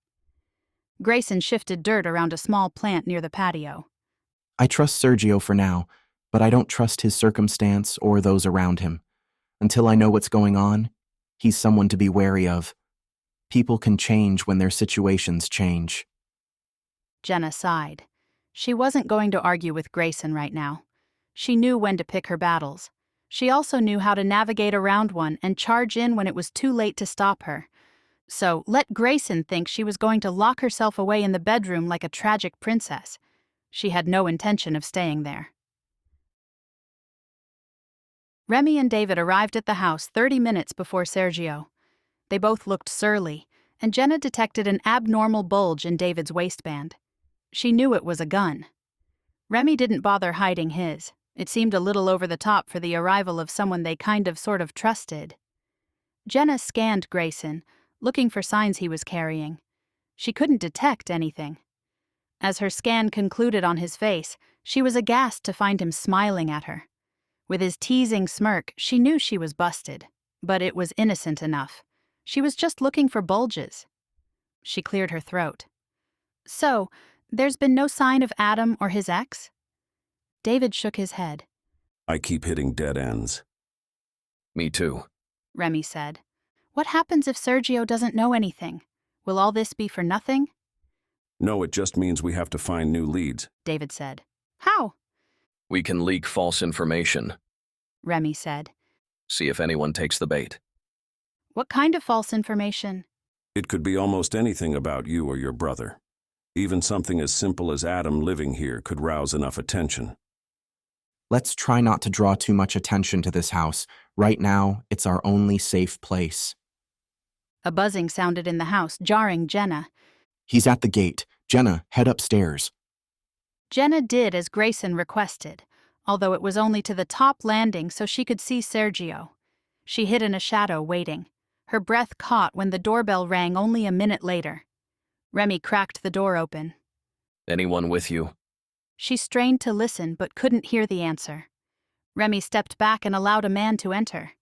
Grayson shifted dirt around a small plant near the patio. I trust Sergio for now, but I don't trust his circumstance or those around him. Until I know what's going on, he's someone to be wary of. People can change when their situations change. Jenna sighed. She wasn't going to argue with Grayson right now. She knew when to pick her battles. She also knew how to navigate around one and charge in when it was too late to stop her. So let Grayson think she was going to lock herself away in the bedroom like a tragic princess. She had no intention of staying there. Remy and David arrived at the house 30 minutes before Sergio. They both looked surly, and Jenna detected an abnormal bulge in David's waistband. She knew it was a gun. Remy didn't bother hiding his. It seemed a little over the top for the arrival of someone they sort of trusted. Jenna scanned Grayson, looking for signs he was carrying. She couldn't detect anything. As her scan concluded on his face, she was aghast to find him smiling at her. With his teasing smirk, she knew she was busted, but it was innocent enough. She was just looking for bulges. She cleared her throat. So, there's been no sign of Adam or his ex? David shook his head. I keep hitting dead ends. Me too. Remy said. What happens if Sergio doesn't know anything? Will all this be for nothing? No, it just means we have to find new leads. David said. How? We can leak false information. Remy said. See if anyone takes the bait. What kind of false information? It could be almost anything about you or your brother. Even something as simple as Adam living here could rouse enough attention. Let's try not to draw too much attention to this house. Right now, it's our only safe place. A buzzing sounded in the house, jarring Jenna. He's at the gate. Jenna, head upstairs. Jenna did as Grayson requested, although it was only to the top landing so she could see Sergio. She hid in a shadow, waiting. Her breath caught when the doorbell rang only a minute later. Remy cracked the door open. Anyone with you? She strained to listen but couldn't hear the answer. Remy stepped back and allowed a man to enter.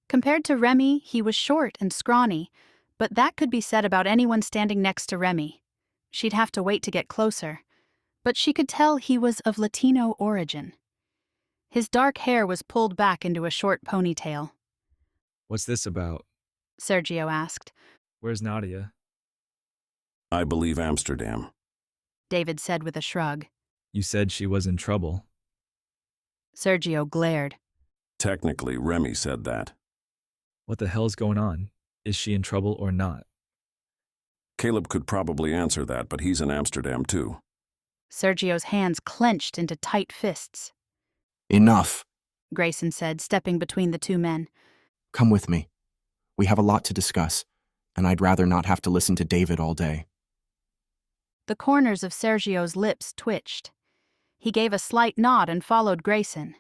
Compared to Remy, he was short and scrawny, but that could be said about anyone standing next to Remy. She'd have to wait to get closer, but she could tell he was of Latino origin. His dark hair was pulled back into a short ponytail. What's this about? Sergio asked. Where's Nadia? I believe Amsterdam. David said with a shrug. You said she was in trouble. Sergio glared. Technically, Remy said that. What the hell's going on? Is she in trouble or not? Caleb could probably answer that, but he's in Amsterdam too. Sergio's hands clenched into tight fists. Enough, Grayson said, stepping between the two men. Come with me. We have a lot to discuss, and I'd rather not have to listen to David all day. The corners of Sergio's lips twitched. He gave a slight nod and followed Grayson.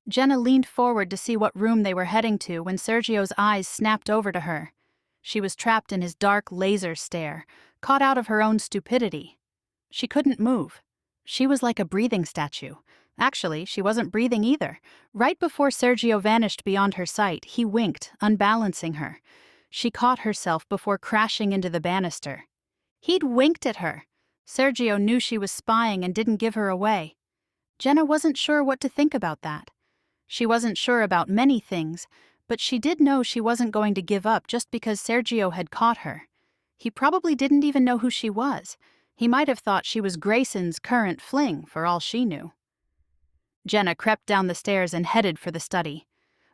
Jenna leaned forward to see what room they were heading to when Sergio's eyes snapped over to her. She was trapped in his dark laser stare, caught out of her own stupidity. She couldn't move. She was like a breathing statue. Actually, she wasn't breathing either. Right before Sergio vanished beyond her sight, he winked, unbalancing her. She caught herself before crashing into the banister. He'd winked at her. Sergio knew she was spying and didn't give her away. Jenna wasn't sure what to think about that. She wasn't sure about many things, but she did know she wasn't going to give up just because Sergio had caught her. He probably didn't even know who she was. He might have thought she was Grayson's current fling, for all she knew. Jenna crept down the stairs and headed for the study.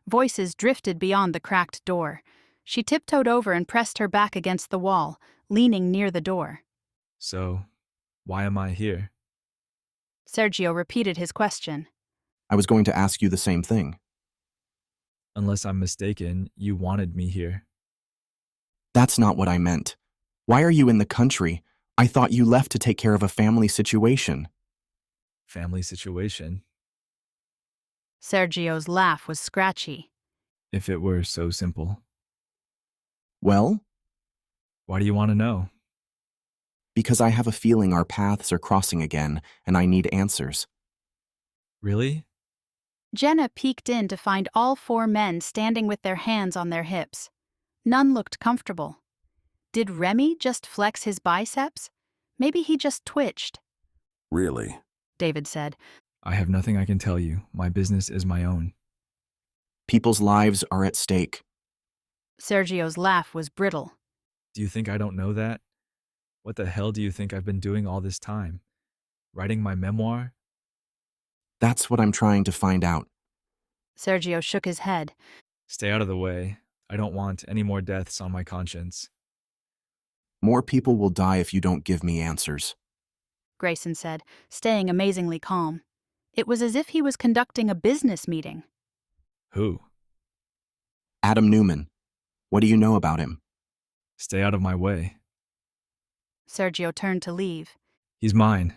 Voices drifted beyond the cracked door. She tiptoed over and pressed her back against the wall, leaning near the door. So, why am I here? Sergio repeated his question. I was going to ask you the same thing. Unless I'm mistaken, you wanted me here. That's not what I meant. Why are you in the country? I thought you left to take care of a family situation. Family situation? Sergio's laugh was scratchy. If it were so simple. Well? Why do you want to know? Because I have a feeling our paths are crossing again, and I need answers. Really? Jenna peeked in to find all four men standing with their hands on their hips. None looked comfortable. Did Remy just flex his biceps? Maybe he just twitched. Really? David said. I have nothing I can tell you. My business is my own. People's lives are at stake. Sergio's laugh was brittle. Do you think I don't know that? What the hell do you think I've been doing all this time? Writing my memoir? That's what I'm trying to find out. Sergio shook his head. Stay out of the way. I don't want any more deaths on my conscience. More people will die if you don't give me answers. Grayson said, staying amazingly calm. It was as if he was conducting a business meeting. Who? Adam Newman. What do you know about him? Stay out of my way. Sergio turned to leave. He's mine.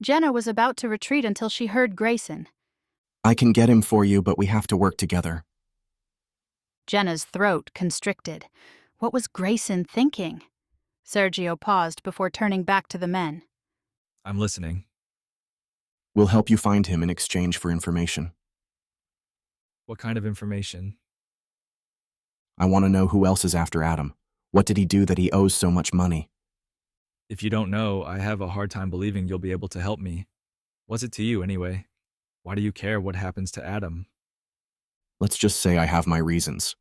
Jenna was about to retreat until she heard Grayson. I can get him for you, but we have to work together. Jenna's throat constricted. What was Grayson thinking? Sergio paused before turning back to the men. I'm listening. We'll help you find him in exchange for information. What kind of information? I want to know who else is after Adam. What did he do that he owes so much money? If you don't know, I have a hard time believing you'll be able to help me. What's it to you, anyway? Why do you care what happens to Adam? Let's just say I have my reasons.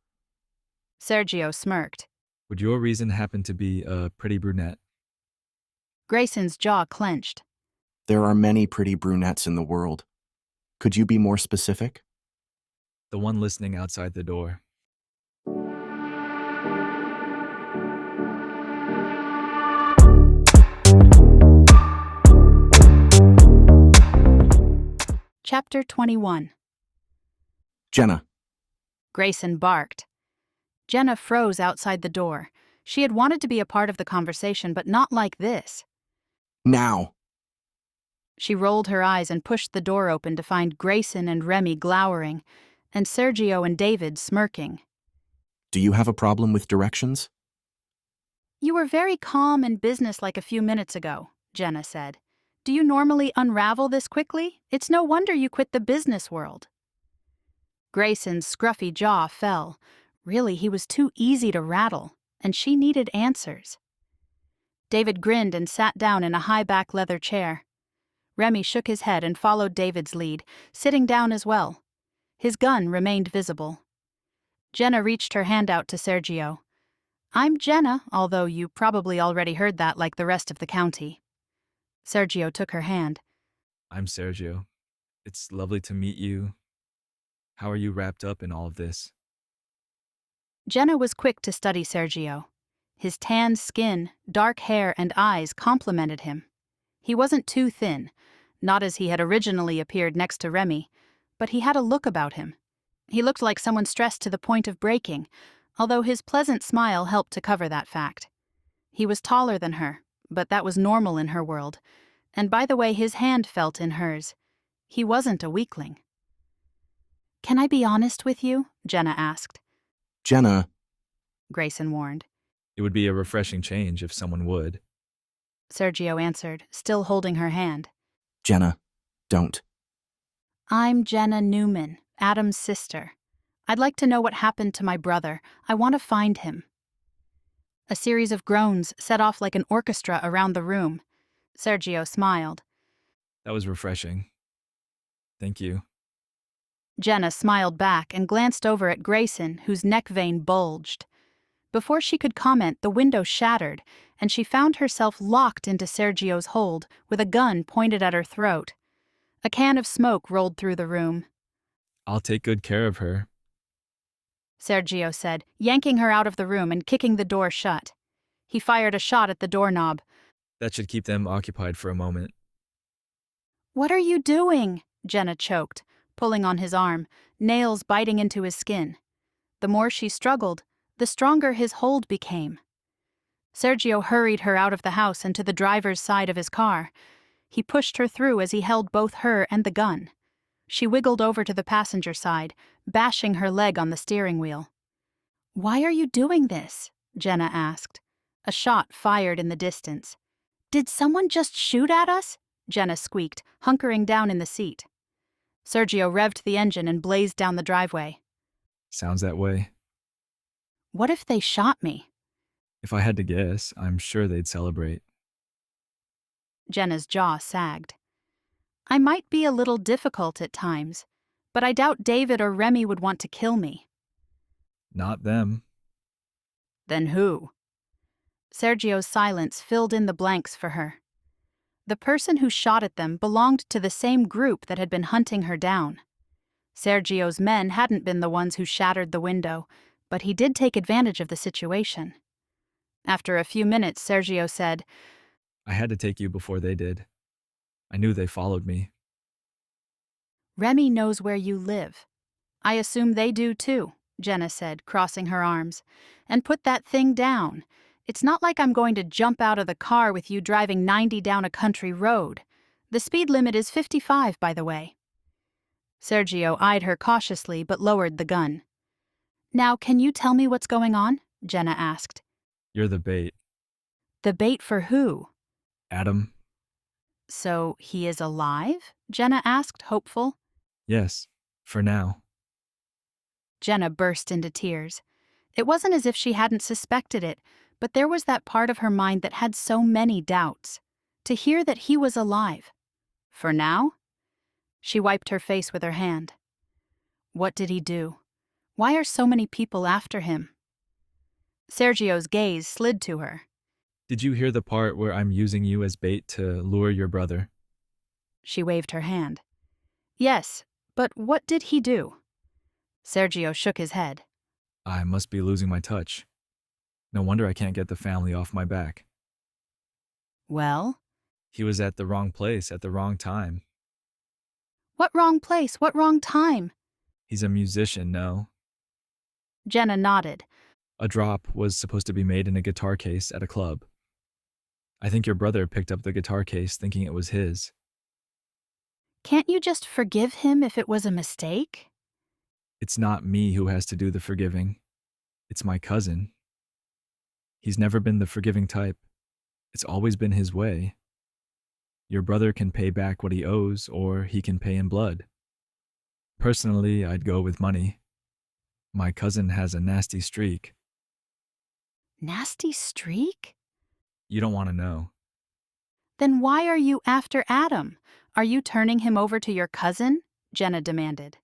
Sergio smirked. Would your reason happen to be a pretty brunette? Grayson's jaw clenched. There are many pretty brunettes in the world. Could you be more specific? The one listening outside the door. Chapter 21. Jenna. Grayson barked. Jenna froze outside the door. She had wanted to be a part of the conversation, but not like this. Now. She rolled her eyes and pushed the door open to find Grayson and Remy glowering, and Sergio and David smirking. Do you have a problem with directions? You were very calm and businesslike a few minutes ago, Jenna said. Do you normally unravel this quickly? It's no wonder you quit the business world. Grayson's scruffy jaw fell. Really, he was too easy to rattle, and she needed answers. David grinned and sat down in a high-back leather chair. Remy shook his head and followed David's lead, sitting down as well. His gun remained visible. Jenna reached her hand out to Sergio. I'm Jenna, although you probably already heard that like the rest of the county. Sergio took her hand. I'm Sergio. It's lovely to meet you. How are you wrapped up in all of this? Jenna was quick to study Sergio. His tanned skin, dark hair, and eyes complimented him. He wasn't too thin, not as he had originally appeared next to Remy, but he had a look about him. He looked like someone stressed to the point of breaking, although his pleasant smile helped to cover that fact. He was taller than her, but that was normal in her world, and by the way his hand felt in hers, he wasn't a weakling. Can I be honest with you? Jenna asked. Jenna. Grayson warned. It would be a refreshing change if someone would. Sergio answered, still holding her hand. Jenna, don't. I'm Jenna Newman, Adam's sister. I'd like to know what happened to my brother. I want to find him. A series of groans set off like an orchestra around the room. Sergio smiled. That was refreshing. Thank you. Jenna smiled back and glanced over at Grayson, whose neck vein bulged. Before she could comment, the window shattered, and she found herself locked into Sergio's hold, with a gun pointed at her throat. A can of smoke rolled through the room. I'll take good care of her. Sergio said, yanking her out of the room and kicking the door shut. He fired a shot at the doorknob. That should keep them occupied for a moment. What are you doing? Jenna choked, pulling on his arm, nails biting into his skin. The more she struggled, the stronger his hold became. Sergio hurried her out of the house and to the driver's side of his car. He pushed her through as he held both her and the gun. She wiggled over to the passenger side, bashing her leg on the steering wheel. Why are you doing this? Jenna asked. A shot fired in the distance. Did someone just shoot at us? Jenna squeaked, hunkering down in the seat. Sergio revved the engine and blazed down the driveway. Sounds that way. What if they shot me? If I had to guess, I'm sure they'd celebrate. Jenna's jaw sagged. I might be a little difficult at times, but I doubt David or Remy would want to kill me. Not them. Then who? Sergio's silence filled in the blanks for her. The person who shot at them belonged to the same group that had been hunting her down. Sergio's men hadn't been the ones who shattered the window, but he did take advantage of the situation. After a few minutes, Sergio said, I had to take you before they did. I knew they followed me. Remy knows where you live. I assume they do too, Jenna said, crossing her arms. And put that thing down. It's not like I'm going to jump out of the car with you driving 90 down a country road. The speed limit is 55, by the way. Sergio eyed her cautiously but lowered the gun. Now, can you tell me what's going on? Jenna asked. You're the bait. The bait for who? Adam? So he is alive? Jenna asked, hopeful. Yes, for now. Jenna burst into tears. It wasn't as if she hadn't suspected it, but there was that part of her mind that had so many doubts. To hear that he was alive. For now? She wiped her face with her hand. What did he do? Why are so many people after him? Sergio's gaze slid to her. Did you hear the part where I'm using you as bait to lure your brother? She waved her hand. Yes, but what did he do? Sergio shook his head. I must be losing my touch. No wonder I can't get the family off my back. Well? He was at the wrong place at the wrong time. What wrong place? What wrong time? He's a musician, no? Jenna nodded. A drop was supposed to be made in a guitar case at a club. I think your brother picked up the guitar case thinking it was his. Can't you just forgive him if it was a mistake? It's not me who has to do the forgiving. It's my cousin. He's never been the forgiving type. It's always been his way. Your brother can pay back what he owes, or he can pay in blood. Personally, I'd go with money. My cousin has a nasty streak. Nasty streak? You don't want to know. Then why are you after Adam? Are you turning him over to your cousin? Jenna demanded.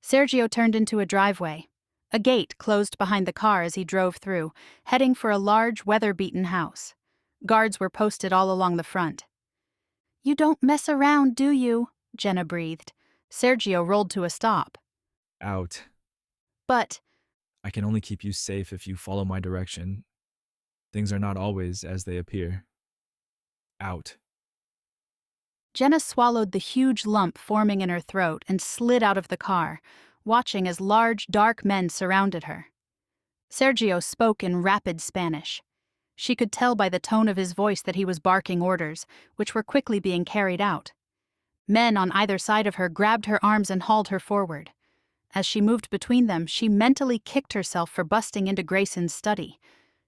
Sergio turned into a driveway. A gate closed behind the car as he drove through, heading for a large, weather-beaten house. Guards were posted all along the front. You don't mess around, do you? Jenna breathed. Sergio rolled to a stop. Out. But I can only keep you safe if you follow my direction. Things are not always as they appear. Out. Jenna swallowed the huge lump forming in her throat and slid out of the car, watching as large, dark men surrounded her. Sergio spoke in rapid Spanish. She could tell by the tone of his voice that he was barking orders, which were quickly being carried out. Men on either side of her grabbed her arms and hauled her forward. As she moved between them, she mentally kicked herself for busting into Grayson's study.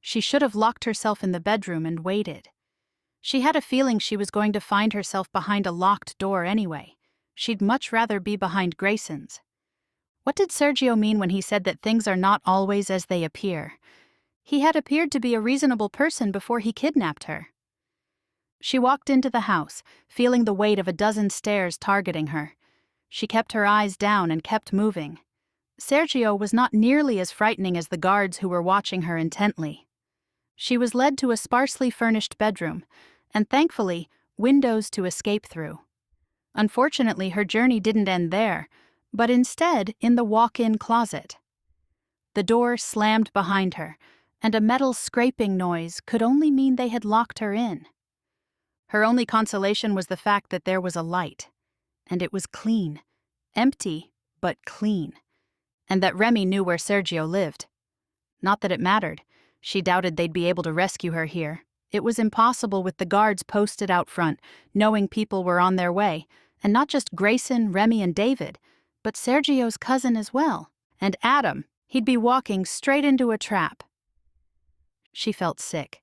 She should have locked herself in the bedroom and waited. She had a feeling she was going to find herself behind a locked door anyway. She'd much rather be behind Grayson's. What did Sergio mean when he said that things are not always as they appear? He had appeared to be a reasonable person before he kidnapped her. She walked into the house, feeling the weight of a dozen stares targeting her. She kept her eyes down and kept moving. Sergio was not nearly as frightening as the guards who were watching her intently. She was led to a sparsely furnished bedroom, and thankfully, windows to escape through. Unfortunately, her journey didn't end there, but instead in the walk-in closet. The door slammed behind her, and a metal scraping noise could only mean they had locked her in. Her only consolation was the fact that there was a light, and it was clean. Empty, but clean. And that Remy knew where Sergio lived. Not that it mattered. She doubted they'd be able to rescue her here. It was impossible with the guards posted out front, knowing people were on their way, and not just Grayson, Remy, and David, but Sergio's cousin as well. And Adam, he'd be walking straight into a trap. She felt sick.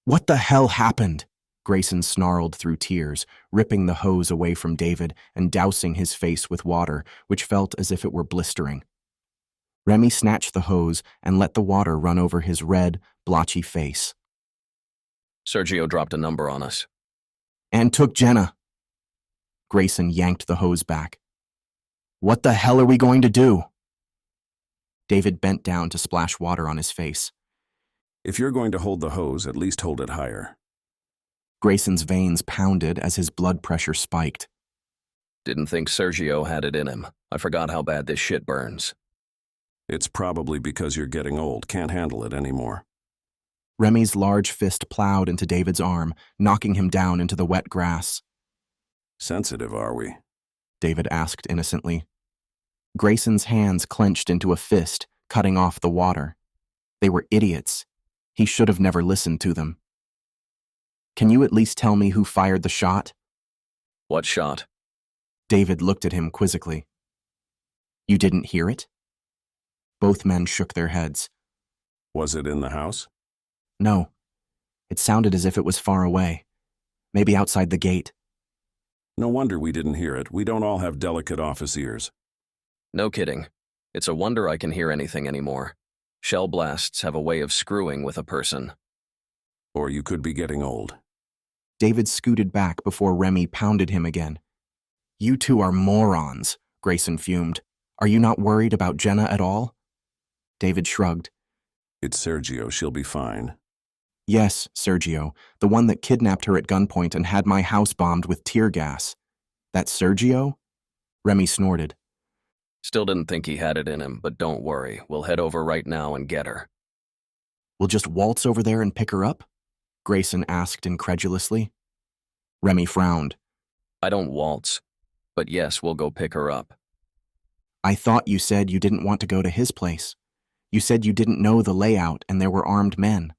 What the hell happened? Grayson snarled through tears, ripping the hose away from David and dousing his face with water, which felt as if it were blistering. Remy snatched the hose and let the water run over his red, blotchy face. Sergio dropped a number on us. And took Jenna. Grayson yanked the hose back. What the hell are we going to do? David bent down to splash water on his face. If you're going to hold the hose, at least hold it higher. Grayson's veins pounded as his blood pressure spiked. Didn't think Sergio had it in him. I forgot how bad this shit burns. It's probably because you're getting old, can't handle it anymore. Remy's large fist plowed into David's arm, knocking him down into the wet grass. Sensitive, are we? David asked innocently. Grayson's hands clenched into a fist, cutting off the water. They were idiots. He should have never listened to them. Can you at least tell me who fired the shot? What shot? David looked at him quizzically. You didn't hear it? Both men shook their heads. Was it in the house? No. It sounded as if it was far away. Maybe outside the gate. No wonder we didn't hear it. We don't all have delicate office ears. No kidding. It's a wonder I can hear anything anymore. Shell blasts have a way of screwing with a person. Or you could be getting old. David scooted back before Remy pounded him again. You two are morons, Grayson fumed. Are you not worried about Jenna at all? David shrugged. It's Sergio. She'll be fine. Yes, Sergio, the one that kidnapped her at gunpoint and had my house bombed with tear gas. That Sergio? Remy snorted. Still didn't think he had it in him, but don't worry. We'll head over right now and get her. We'll just waltz over there and pick her up? Grayson asked incredulously. Remy frowned. I don't waltz. But yes, we'll go pick her up. I thought you said you didn't want to go to his place. You said you didn't know the layout and there were armed men.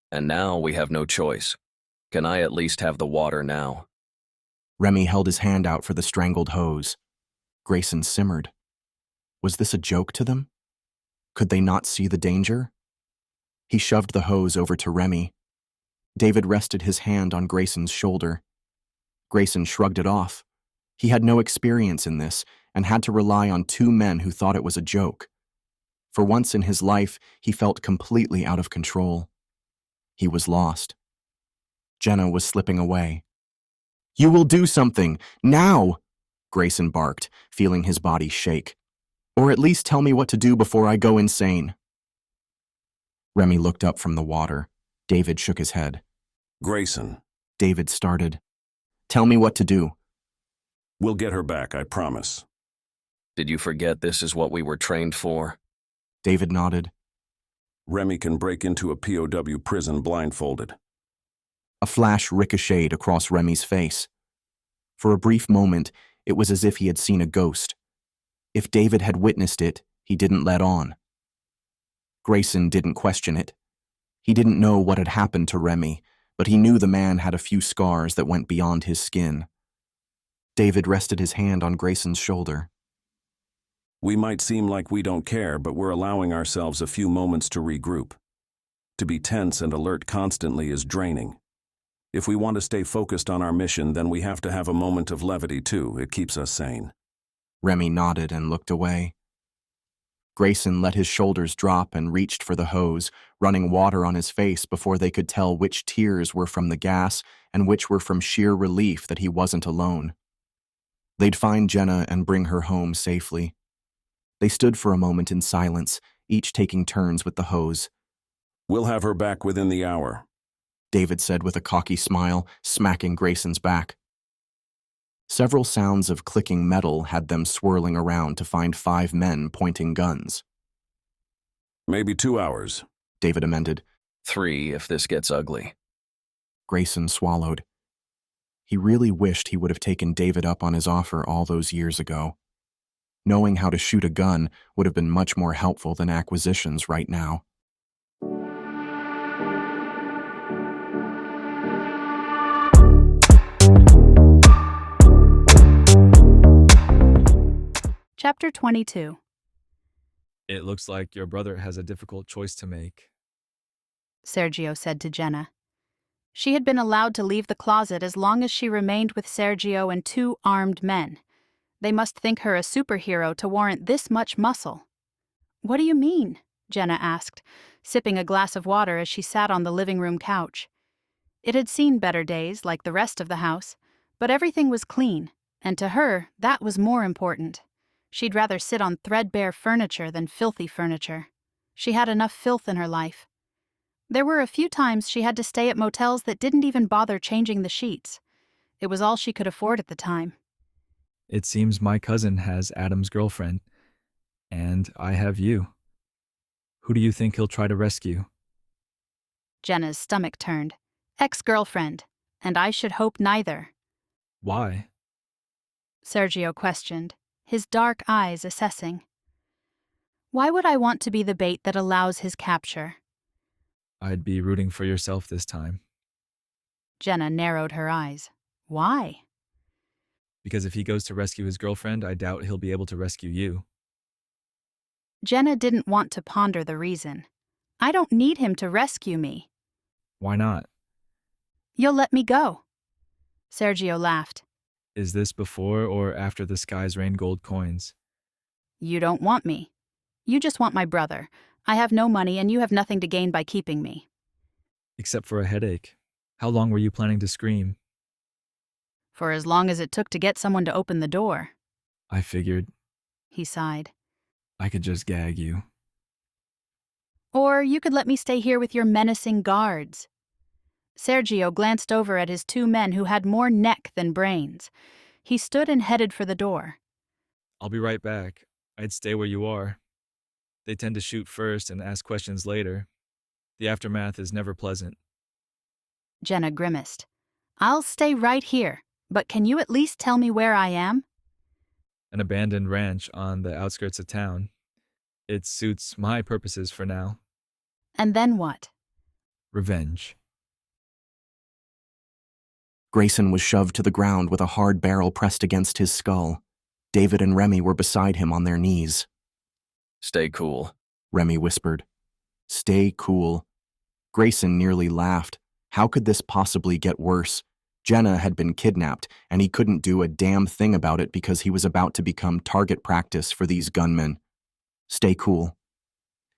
And now we have no choice. Can I at least have the water now? Remy held his hand out for the strangled hose. Grayson simmered. Was this a joke to them? Could they not see the danger? He shoved the hose over to Remy. David rested his hand on Grayson's shoulder. Grayson shrugged it off. He had no experience in this and had to rely on two men who thought it was a joke. For once in his life, he felt completely out of control. He was lost. Jenna was slipping away. You will do something, now! Grayson barked, feeling his body shake. Or at least tell me what to do before I go insane. Remy looked up from the water. David shook his head. Grayson. David started. Tell me what to do. We'll get her back, I promise. Did you forget this is what we were trained for? David nodded. Remy can break into a POW prison blindfolded. A flash ricocheted across Remy's face. For a brief moment, it was as if he had seen a ghost. If David had witnessed it, he didn't let on. Grayson didn't question it. He didn't know what had happened to Remy, but he knew the man had a few scars that went beyond his skin. David rested his hand on Grayson's shoulder. We might seem like we don't care, but we're allowing ourselves a few moments to regroup. To be tense and alert constantly is draining. If we want to stay focused on our mission, then we have to have a moment of levity too. It keeps us sane. Remy nodded and looked away. Grayson let his shoulders drop and reached for the hose, running water on his face before they could tell which tears were from the gas and which were from sheer relief that he wasn't alone. They'd find Jenna and bring her home safely. They stood for a moment in silence, each taking turns with the hose. We'll have her back within the hour, David said with a cocky smile, smacking Grayson's back. Several sounds of clicking metal had them swirling around to find 5 men pointing guns. Maybe 2 hours, David amended. 3 if this gets ugly. Grayson swallowed. He really wished he would have taken David up on his offer all those years ago. Knowing how to shoot a gun would have been much more helpful than acquisitions right now. Chapter 22. It looks like your brother has a difficult choice to make. Sergio said to Jenna. She had been allowed to leave the closet as long as she remained with Sergio and 2 armed men. They must think her a superhero to warrant this much muscle. What do you mean? Jenna asked, sipping a glass of water as she sat on the living room couch. It had seen better days, like the rest of the house, but everything was clean, and to her, that was more important. She'd rather sit on threadbare furniture than filthy furniture. She had enough filth in her life. There were a few times she had to stay at motels that didn't even bother changing the sheets. It was all she could afford at the time. It seems my cousin has Adam's girlfriend, and I have you. Who do you think he'll try to rescue? Jenna's stomach turned. Ex-girlfriend. And I should hope neither. Why? Sergio questioned, his dark eyes assessing. Why would I want to be the bait that allows his capture? I'd be rooting for yourself this time. Jenna narrowed her eyes. Why? Because if he goes to rescue his girlfriend, I doubt he'll be able to rescue you. Jenna didn't want to ponder the reason. I don't need him to rescue me. Why not? You'll let me go. Sergio laughed. Is this before or after the skies rain gold coins? You don't want me. You just want my brother. I have no money and you have nothing to gain by keeping me. Except for a headache. How long were you planning to scream? For as long as it took to get someone to open the door. I figured. He sighed. I could just gag you. Or you could let me stay here with your menacing guards. Sergio glanced over at his two men who had more neck than brains. He stood and headed for the door. I'll be right back. I'd stay where you are. They tend to shoot first and ask questions later. The aftermath is never pleasant. Jenna grimaced. I'll stay right here, but can you at least tell me where I am? An abandoned ranch on the outskirts of town. It suits my purposes for now. And then what? Revenge. Grayson was shoved to the ground with a hard barrel pressed against his skull. David and Remy were beside him on their knees. Stay cool, Remy whispered. Stay cool. Grayson nearly laughed. How could this possibly get worse? Jenna had been kidnapped, and he couldn't do a damn thing about it because he was about to become target practice for these gunmen. Stay cool.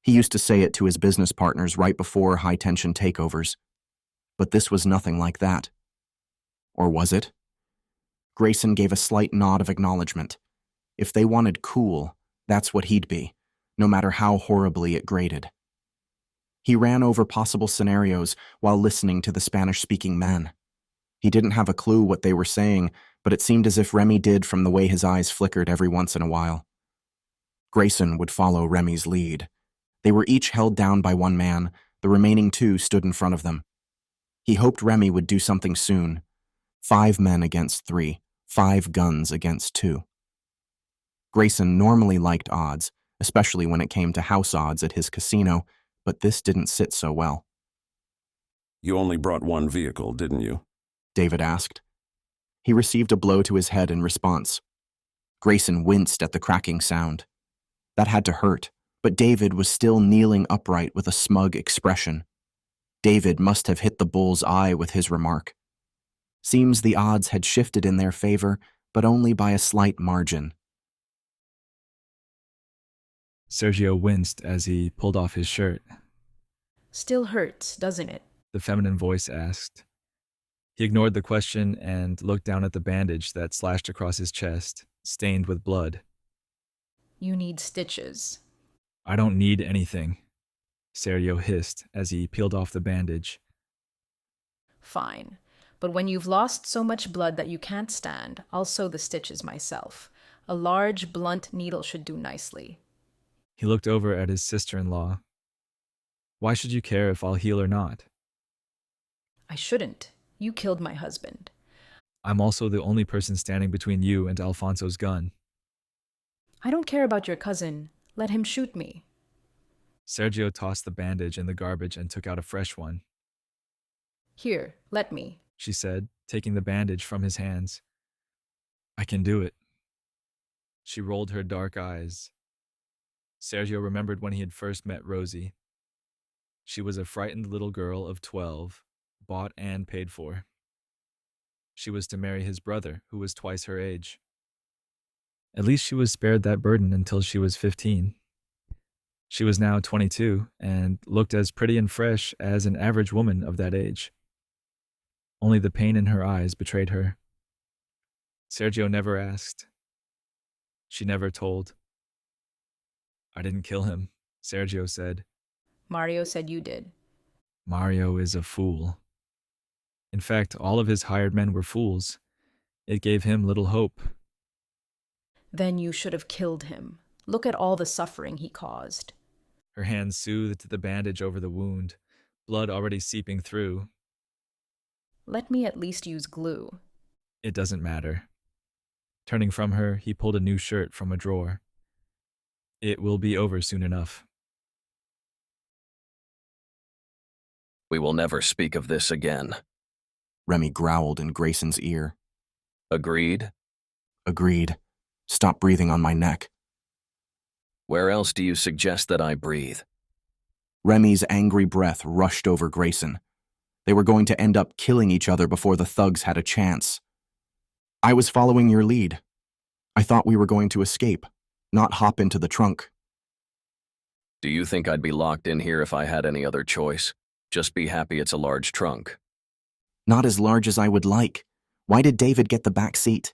He used to say it to his business partners right before high-tension takeovers. But this was nothing like that. Or was it? Grayson gave a slight nod of acknowledgement. If they wanted cool, that's what he'd be, no matter how horribly it grated. He ran over possible scenarios while listening to the Spanish-speaking men. He didn't have a clue what they were saying, but it seemed as if Remy did from the way his eyes flickered every once in a while. Grayson would follow Remy's lead. They were each held down by one man. The remaining two stood in front of them. He hoped Remy would do something soon. 5 men against 3, 5 guns against 2. Grayson normally liked odds, especially when it came to house odds at his casino, but this didn't sit so well. You only brought one vehicle, didn't you? David asked. He received a blow to his head in response. Grayson winced at the cracking sound. That had to hurt, but David was still kneeling upright with a smug expression. David must have hit the bull's eye with his remark. Seems the odds had shifted in their favor, but only by a slight margin. Sergio winced as he pulled off his shirt. Still hurts, doesn't it? The feminine voice asked. He ignored the question and looked down at the bandage that slashed across his chest, stained with blood. You need stitches. I don't need anything, Sergio hissed as he peeled off the bandage. Fine. But when you've lost so much blood that you can't stand, I'll sew the stitches myself. A large, blunt needle should do nicely. He looked over at his sister-in-law. Why should you care if I'll heal or not? I shouldn't. You killed my husband. I'm also the only person standing between you and Alfonso's gun. I don't care about your cousin. Let him shoot me. Sergio tossed the bandage in the garbage and took out a fresh one. Here, let me, she said, taking the bandage from his hands. I can do it. She rolled her dark eyes. Sergio remembered when he had first met Rosie. She was a frightened little girl of 12, bought and paid for. She was to marry his brother, who was twice her age. At least she was spared that burden until she was 15. She was now 22 and looked as pretty and fresh as an average woman of that age. Only the pain in her eyes betrayed her. Sergio never asked. She never told. I didn't kill him, Sergio said. Mario said you did. Mario is a fool. In fact, all of his hired men were fools. It gave him little hope. Then you should have killed him. Look at all the suffering he caused. Her hand soothed the bandage over the wound, blood already seeping through. Let me at least use glue. It doesn't matter. Turning from her, he pulled a new shirt from a drawer. It will be over soon enough. We will never speak of this again. Remy growled in Grayson's ear. Agreed? Agreed. Stop breathing on my neck. Where else do you suggest that I breathe? Remy's angry breath rushed over Grayson. They were going to end up killing each other before the thugs had a chance. I was following your lead. I thought we were going to escape, not hop into the trunk. Do you think I'd be locked in here if I had any other choice? Just be happy it's a large trunk. Not as large as I would like. Why did David get the back seat?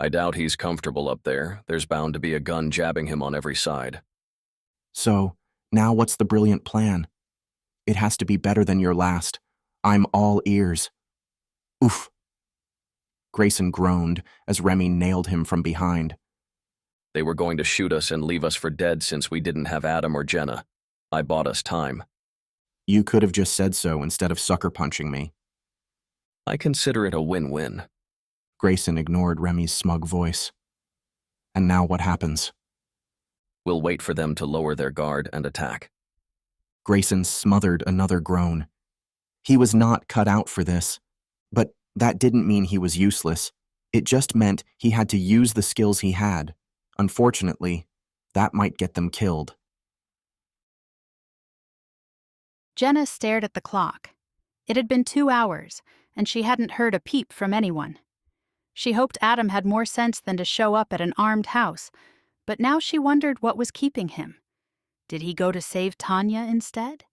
I doubt he's comfortable up there. There's bound to be a gun jabbing him on every side. So, now what's the brilliant plan? It has to be better than your last. I'm all ears. Oof. Grayson groaned as Remy nailed him from behind. They were going to shoot us and leave us for dead since we didn't have Adam or Jenna. I bought us time. You could have just said so instead of sucker punching me. I consider it a win-win. Grayson ignored Remy's smug voice. And now what happens? We'll wait for them to lower their guard and attack. Grayson smothered another groan. He was not cut out for this, but that didn't mean he was useless. It just meant he had to use the skills he had. Unfortunately, that might get them killed. Jenna stared at the clock. It had been 2 hours, and she hadn't heard a peep from anyone. She hoped Adam had more sense than to show up at an armed house, but now she wondered what was keeping him. Did he go to save Tanya instead?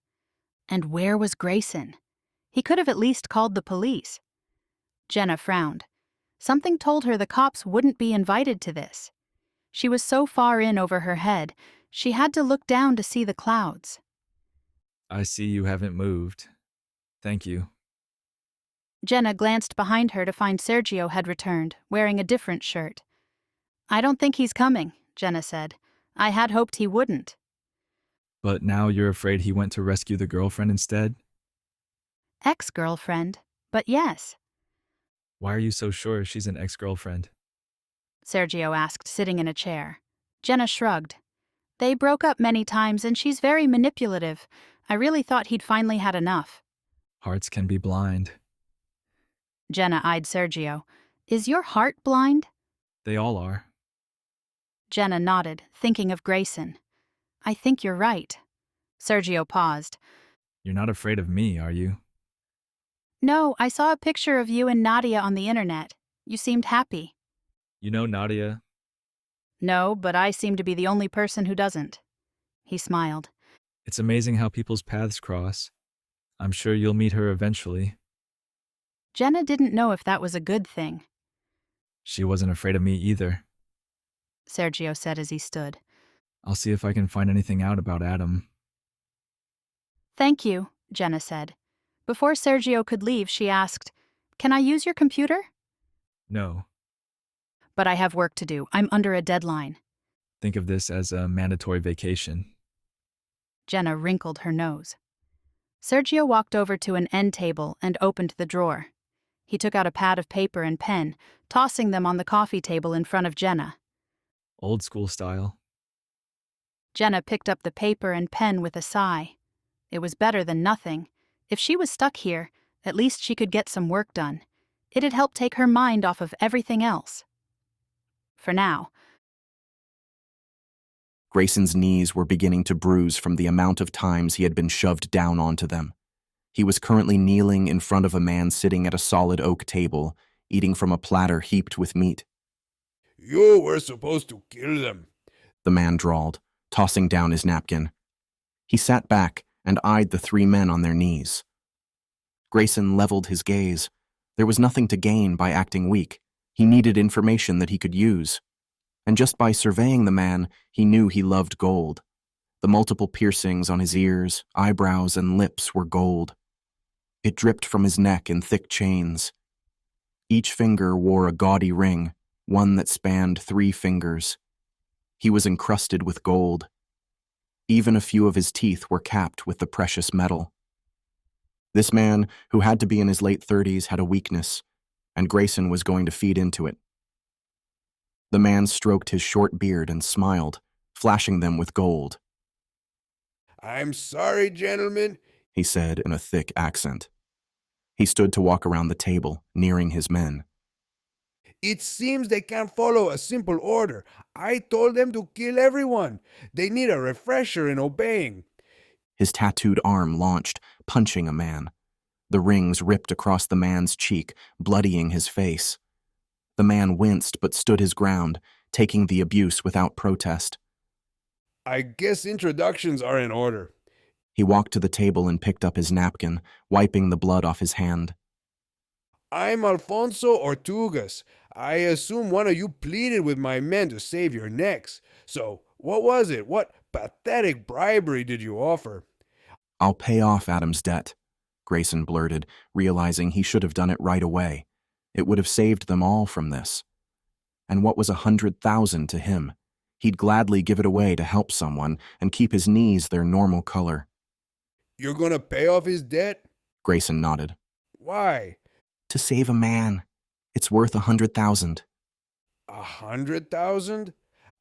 And where was Grayson? He could have at least called the police. Jenna frowned. Something told her the cops wouldn't be invited to this. She was so far in over her head, she had to look down to see the clouds. I see you haven't moved. Thank you. Jenna glanced behind her to find Sergio had returned, wearing a different shirt. I don't think he's coming, Jenna said. I had hoped he wouldn't. But now you're afraid he went to rescue the girlfriend instead? Ex-girlfriend, but yes. Why are you so sure she's an ex-girlfriend? Sergio asked, sitting in a chair. Jenna shrugged. They broke up many times and she's very manipulative. I really thought he'd finally had enough. Hearts can be blind. Jenna eyed Sergio. Is your heart blind? They all are. Jenna nodded, thinking of Grayson. I think you're right. Sergio paused. You're not afraid of me, are you? No, I saw a picture of you and Nadia on the internet. You seemed happy. You know Nadia? No, but I seem to be the only person who doesn't. He smiled. It's amazing how people's paths cross. I'm sure you'll meet her eventually. Jenna didn't know if that was a good thing. She wasn't afraid of me either. Sergio said as he stood. I'll see if I can find anything out about Adam. Thank you, Jenna said. Before Sergio could leave, she asked, Can I use your computer? No. But I have work to do. I'm under a deadline. Think of this as a mandatory vacation. Jenna wrinkled her nose. Sergio walked over to an end table and opened the drawer. He took out a pad of paper and pen, tossing them on the coffee table in front of Jenna. Old school style. Jenna picked up the paper and pen with a sigh. It was better than nothing. If she was stuck here, at least she could get some work done. It had helped take her mind off of everything else. For now. Grayson's knees were beginning to bruise from the amount of times he had been shoved down onto them. He was currently kneeling in front of a man sitting at a solid oak table, eating from a platter heaped with meat. You were supposed to kill them, the man drawled, tossing down his napkin. He sat back and eyed the 3 men on their knees. Grayson leveled his gaze. There was nothing to gain by acting weak. He needed information that he could use. And just by surveying the man, he knew he loved gold. The multiple piercings on his ears, eyebrows, and lips were gold. It dripped from his neck in thick chains. Each finger wore a gaudy ring, one that spanned 3 fingers. He was encrusted with gold. Even a few of his teeth were capped with the precious metal. This man, who had to be in his late 30s, had a weakness, and Grayson was going to feed into it. The man stroked his short beard and smiled, flashing them with gold. I'm sorry, gentlemen, he said in a thick accent. He stood to walk around the table, nearing his men. It seems they can't follow a simple order. I told them to kill everyone. They need a refresher in obeying. His tattooed arm launched, punching a man. The rings ripped across the man's cheek, bloodying his face. The man winced but stood his ground, taking the abuse without protest. I guess introductions are in order. He walked to the table and picked up his napkin, wiping the blood off his hand. I'm Alfonso Ortugas. I assume one of you pleaded with my men to save your necks. So, what was it? What pathetic bribery did you offer? I'll pay off Adam's debt, Grayson blurted, realizing he should have done it right away. It would have saved them all from this. And what was 100,000 to him? He'd gladly give it away to help someone and keep his knees their normal color. You're gonna pay off his debt? Grayson nodded. Why? To save a man. It's worth 100,000. 100,000?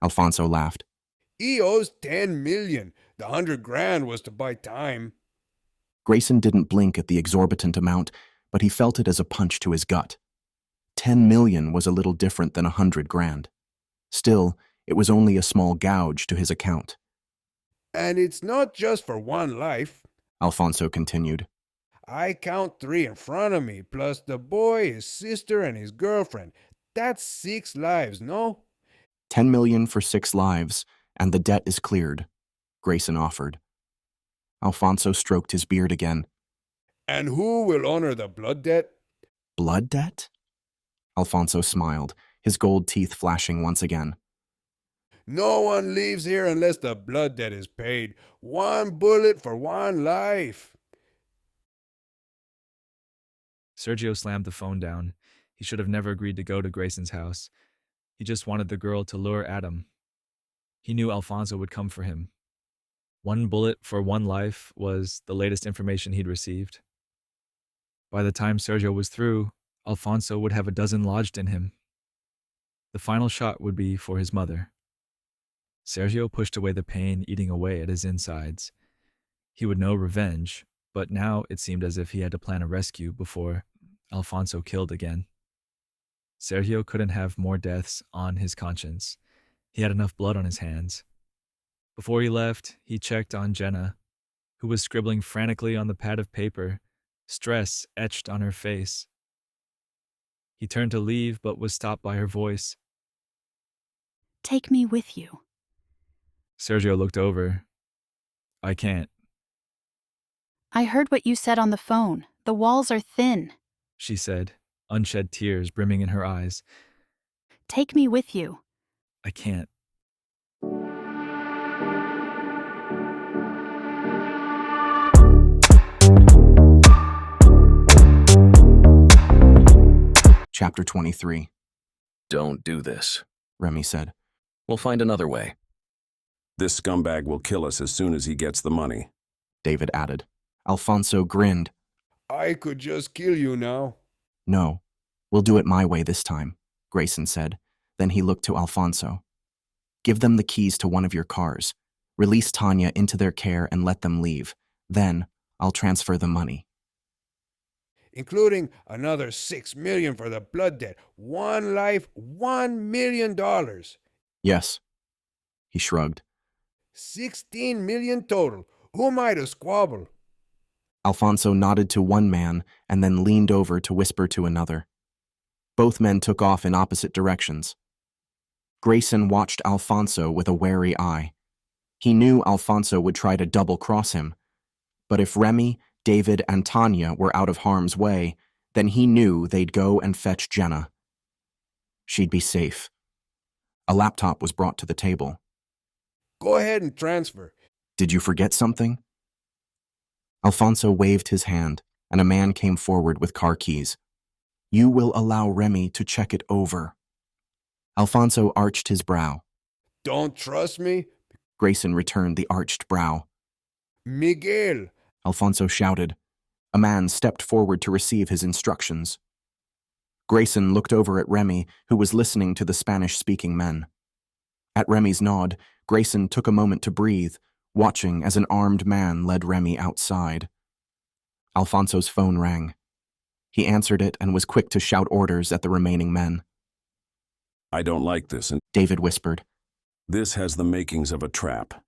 Alfonso laughed. He owes 10 million. The 100 grand was to buy time. Grayson didn't blink at the exorbitant amount, but he felt it as a punch to his gut. 10 million was a little different than 100 grand. Still, it was only a small gouge to his account. And it's not just for one life, Alfonso continued. I count 3 in front of me, plus the boy, his sister, and his girlfriend. That's 6 lives, no? 10 million for 6 lives, and the debt is cleared, Grayson offered. Alfonso stroked his beard again. And who will honor the blood debt? Blood debt? Alfonso smiled, his gold teeth flashing once again. No one leaves here unless the blood debt is paid. 1 bullet for 1 life. Sergio slammed the phone down. He should have never agreed to go to Grayson's house. He just wanted the girl to lure Adam. He knew Alfonso would come for him. 1 bullet for 1 life was the latest information he'd received. By the time Sergio was through, Alfonso would have a dozen lodged in him. The final shot would be for his mother. Sergio pushed away the pain eating away at his insides. He would know revenge, but now it seemed as if he had to plan a rescue before Alfonso killed again. Sergio couldn't have more deaths on his conscience. He had enough blood on his hands. Before he left, he checked on Jenna, who was scribbling frantically on the pad of paper, stress etched on her face. He turned to leave, but was stopped by her voice. Take me with you. Sergio looked over. I can't. I heard what you said on the phone. The walls are thin. She said, unshed tears brimming in her eyes. Take me with you. I can't. Chapter 23. Don't do this, Remy said. We'll find another way. This scumbag will kill us as soon as he gets the money, David added. Alfonso grinned. I could just kill you now. No, we'll do it my way this time, Grayson said. Then he looked to Alfonso. Give them the keys to one of your cars. Release Tanya into their care and let them leave. Then I'll transfer the money. Including another 6 million for the blood debt. 1 life, $1 million. Yes. He shrugged. 16 million total. Who am I to squabble? Alfonso nodded to one man and then leaned over to whisper to another. Both men took off in opposite directions. Grayson watched Alfonso with a wary eye. He knew Alfonso would try to double-cross him. But if Remy, David, and Tanya were out of harm's way, then he knew they'd go and fetch Jenna. She'd be safe. A laptop was brought to the table. Go ahead and transfer. Did you forget something? Alfonso waved his hand, and a man came forward with car keys. You will allow Remy to check it over. Alfonso arched his brow. Don't trust me? Grayson returned the arched brow. Miguel! Alfonso shouted. A man stepped forward to receive his instructions. Grayson looked over at Remy, who was listening to the Spanish-speaking men. At Remy's nod, Grayson took a moment to breathe, watching as an armed man led Remy outside. Alfonso's phone rang. He answered it and was quick to shout orders at the remaining men. I don't like this, and David whispered. This has the makings of a trap.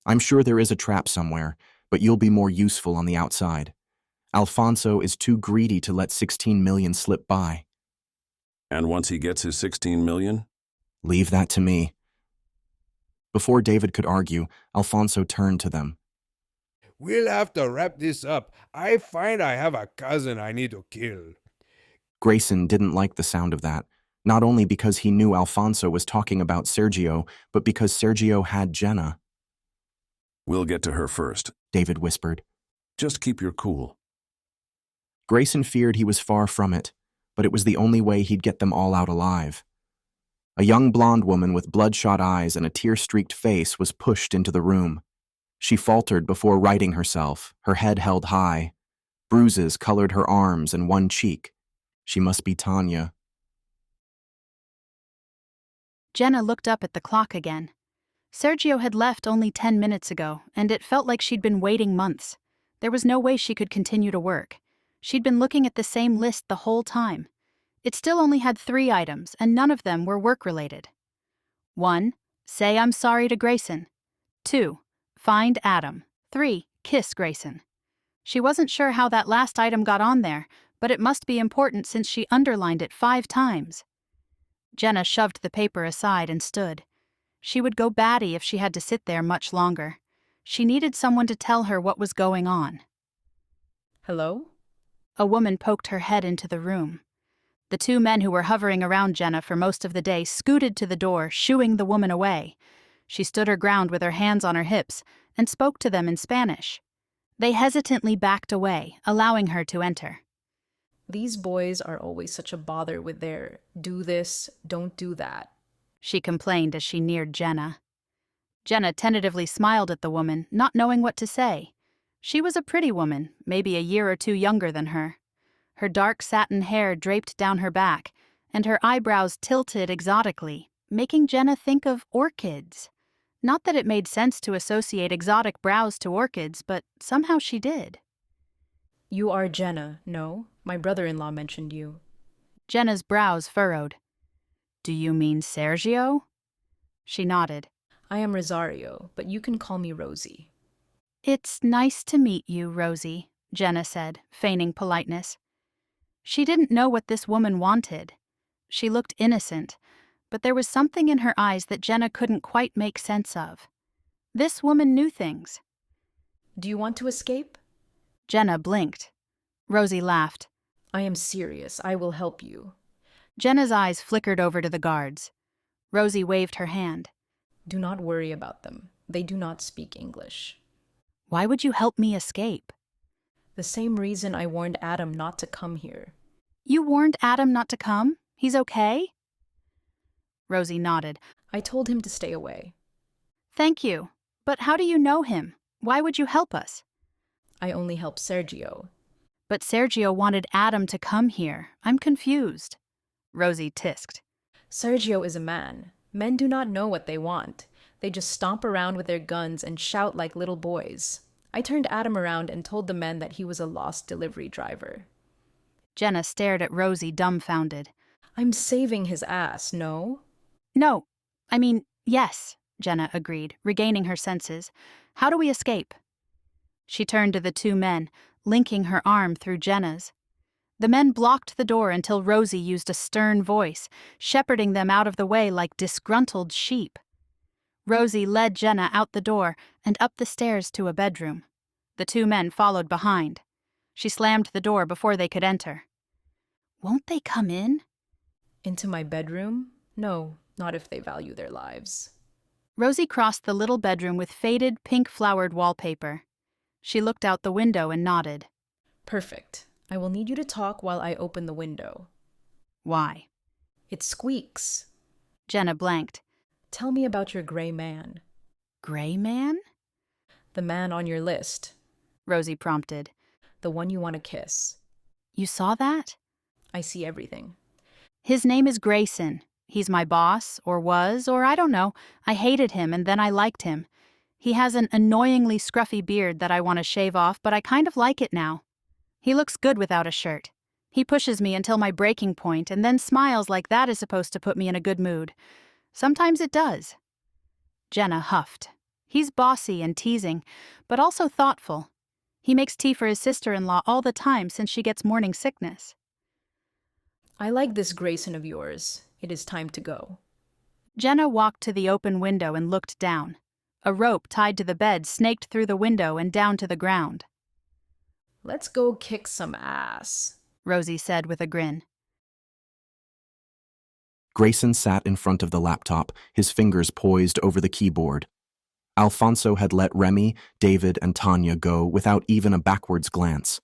I'm sure there is a trap somewhere, but you'll be more useful on the outside. Alfonso is too greedy to let 16 million slip by. And once he gets his 16 million? Leave that to me. Before David could argue, Alfonso turned to them. We'll have to wrap this up. I find I have a cousin I need to kill. Grayson didn't like the sound of that, not only because he knew Alfonso was talking about Sergio, but because Sergio had Jenna. We'll get to her first, David whispered. Just keep your cool. Grayson feared he was far from it, but it was the only way he'd get them all out alive. A young blonde woman with bloodshot eyes and a tear-streaked face was pushed into the room. She faltered before righting herself, her head held high. Bruises colored her arms and one cheek. She must be Tanya. Jenna looked up at the clock again. Sergio had left only 10 minutes ago, and it felt like she'd been waiting months. There was no way she could continue to work. She'd been looking at the same list the whole time. It still only had 3 items, and none of them were work-related. 1. Say I'm sorry to Grayson. 2. Find Adam. 3. Kiss Grayson. She wasn't sure how that last item got on there, but it must be important since she underlined it 5 times. Jenna shoved the paper aside and stood. She would go batty if she had to sit there much longer. She needed someone to tell her what was going on. Hello? A woman poked her head into the room. The 2 men who were hovering around Jenna for most of the day scooted to the door, shooing the woman away. She stood her ground with her hands on her hips and spoke to them in Spanish. They hesitantly backed away, allowing her to enter. These boys are always such a bother with their do this, don't do that, she complained as she neared Jenna. Jenna tentatively smiled at the woman, not knowing what to say. She was a pretty woman, maybe a year or 2 younger than her. Her dark satin hair draped down her back, and her eyebrows tilted exotically, making Jenna think of orchids. Not that it made sense to associate exotic brows to orchids, but somehow she did. You are Jenna, no? My brother-in-law mentioned you. Jenna's brows furrowed. Do you mean Sergio? She nodded. I am Rosario, but you can call me Rosie. It's nice to meet you, Rosie, Jenna said, feigning politeness. She didn't know what this woman wanted. She looked innocent, but there was something in her eyes that Jenna couldn't quite make sense of. This woman knew things. Do you want to escape? Jenna blinked. Rosie laughed. I am serious. I will help you. Jenna's eyes flickered over to the guards. Rosie waved her hand. Do not worry about them. They do not speak English. Why would you help me escape? The same reason I warned Adam not to come here. You warned Adam not to come? He's okay? Rosie nodded. I told him to stay away. Thank you. But how do you know him? Why would you help us? I only help Sergio. But Sergio wanted Adam to come here. I'm confused. Rosie tisked. Sergio is a man. Men do not know what they want. They just stomp around with their guns and shout like little boys. I turned Adam around and told the men that he was a lost delivery driver. Jenna stared at Rosie, dumbfounded. I'm saving his ass, no? No. I mean, yes, Jenna agreed, regaining her senses. How do we escape? She turned to the 2 men, linking her arm through Jenna's. The men blocked the door until Rosie used a stern voice, shepherding them out of the way like disgruntled sheep. Rosie led Jenna out the door and up the stairs to a bedroom. The 2 men followed behind. She slammed the door before they could enter. Won't they come in? Into my bedroom? No, not if they value their lives. Rosie crossed the little bedroom with faded, pink-flowered wallpaper. She looked out the window and nodded. Perfect. I will need you to talk while I open the window. Why? It squeaks. Jenna blanked. Tell me about your gray man. Gray man? The man on your list. Rosie prompted. The one you want to kiss. You saw that? I see everything. His name is Grayson. He's my boss, or was, or I don't know. I hated him and then I liked him. He has an annoyingly scruffy beard that I want to shave off, but I kind of like it now. He looks good without a shirt. He pushes me until my breaking point and then smiles like that is supposed to put me in a good mood. Sometimes it does. Jenna huffed. He's bossy and teasing, but also thoughtful. He makes tea for his sister-in-law all the time since she gets morning sickness. I like this Grayson of yours. It is time to go. Jenna walked to the open window and looked down. A rope tied to the bed snaked through the window and down to the ground. Let's go kick some ass, Rosie said with a grin. Grayson sat in front of the laptop, his fingers poised over the keyboard. Alfonso had let Remy, David, and Tanya go without even a backwards glance.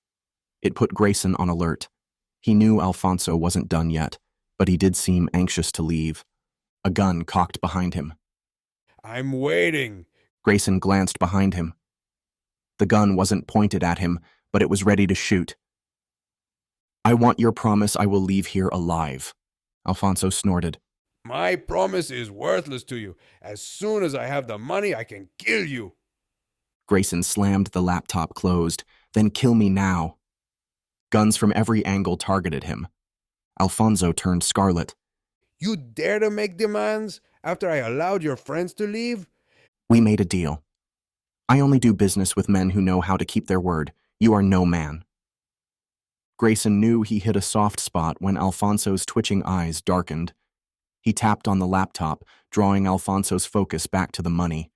It put Grayson on alert. He knew Alfonso wasn't done yet, but he did seem anxious to leave. A gun cocked behind him. I'm waiting. Grayson glanced behind him. The gun wasn't pointed at him, but it was ready to shoot. I want your promise I will leave here alive, Alfonso snorted. My promise is worthless to you. As soon as I have the money, I can kill you. Grayson slammed the laptop closed. Then kill me now. Guns from every angle targeted him. Alfonso turned scarlet. You dare to make demands after I allowed your friends to leave? We made a deal. I only do business with men who know how to keep their word. You are no man. Grayson knew he hit a soft spot when Alfonso's twitching eyes darkened. He tapped on the laptop, drawing Alfonso's focus back to the money.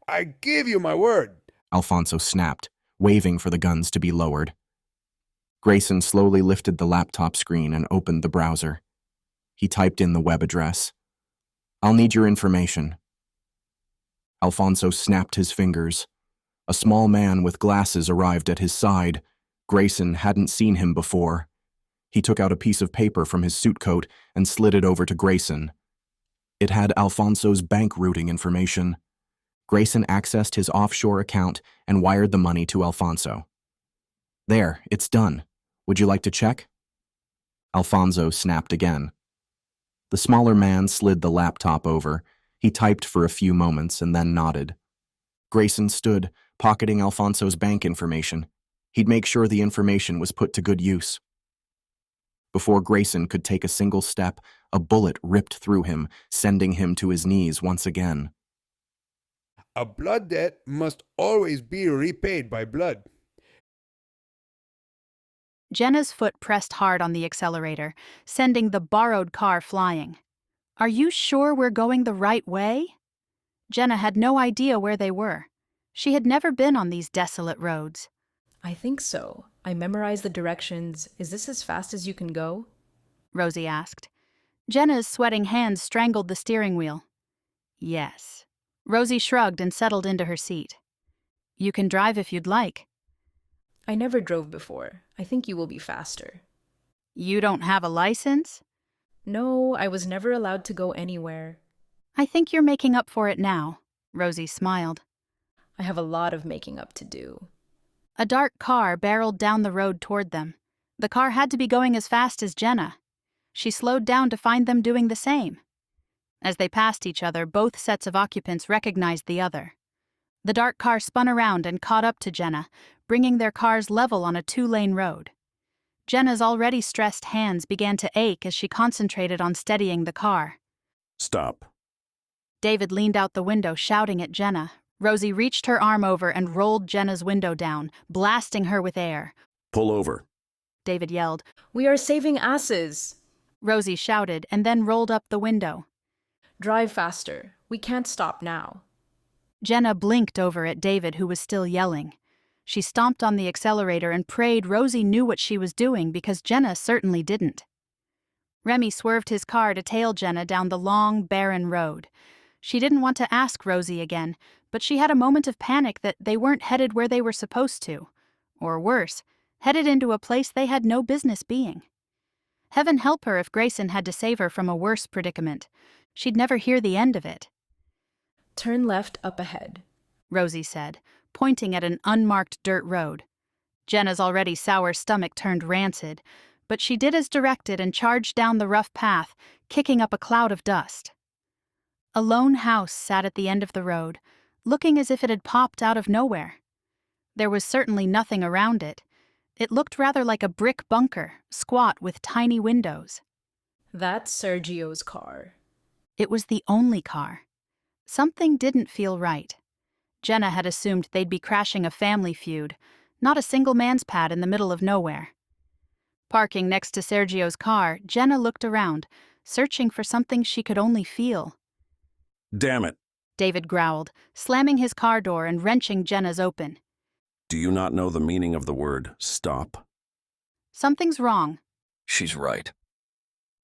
I give you my word, Alfonso snapped, waving for the guns to be lowered. Grayson slowly lifted the laptop screen and opened the browser. He typed in the web address. I'll need your information. Alfonso snapped his fingers. A small man with glasses arrived at his side. Grayson hadn't seen him before. He took out a piece of paper from his suit coat and slid it over to Grayson. It had Alfonso's bank routing information. Grayson accessed his offshore account and wired the money to Alfonso. There, it's done. Would you like to check? Alfonso snapped again. The smaller man slid the laptop over. He typed for a few moments and then nodded. Grayson stood, pocketing Alfonso's bank information. He'd make sure the information was put to good use. Before Grayson could take a single step, a bullet ripped through him, sending him to his knees once again. A blood debt must always be repaid by blood. Jenna's foot pressed hard on the accelerator, sending the borrowed car flying. Are you sure we're going the right way? Jenna had no idea where they were. She had never been on these desolate roads. I think so. I memorized the directions. Is this as fast as you can go? Rosie asked. Jenna's sweating hands strangled the steering wheel. Yes. Rosie shrugged and settled into her seat. You can drive if you'd like. I never drove before. I think you will be faster. You don't have a license? No, I was never allowed to go anywhere. I think you're making up for it now, Rosie smiled. I have a lot of making up to do. A dark car barreled down the road toward them. The car had to be going as fast as Jenna. She slowed down to find them doing the same. As they passed each other, both sets of occupants recognized the other. The dark car spun around and caught up to Jenna, bringing their cars level on a 2-lane road. Jenna's already stressed hands began to ache as she concentrated on steadying the car. Stop. David leaned out the window, shouting at Jenna. Rosie reached her arm over and rolled Jenna's window down, blasting her with air. Pull over. David yelled. We are saving asses. Rosie shouted and then rolled up the window. Drive faster. We can't stop now. Jenna blinked over at David, who was still yelling. She stomped on the accelerator and prayed Rosie knew what she was doing because Jenna certainly didn't. Remy swerved his car to tail Jenna down the long, barren road. She didn't want to ask Rosie again, but she had a moment of panic that they weren't headed where they were supposed to. Or worse, headed into a place they had no business being. Heaven help her if Grayson had to save her from a worse predicament. She'd never hear the end of it. Turn left up ahead, Rosie said, pointing at an unmarked dirt road. Jenna's already sour stomach turned rancid, but she did as directed and charged down the rough path, kicking up a cloud of dust. A lone house sat at the end of the road, looking as if it had popped out of nowhere. There was certainly nothing around it. It looked rather like a brick bunker, squat with tiny windows. That's Sergio's car. It was the only car. Something didn't feel right. Jenna had assumed they'd be crashing a family feud, not a single man's pad in the middle of nowhere. Parking next to Sergio's car, Jenna looked around, searching for something she could only feel. Damn it. David growled, slamming his car door and wrenching Jenna's open. Do you not know the meaning of the word stop? Something's wrong, She's right.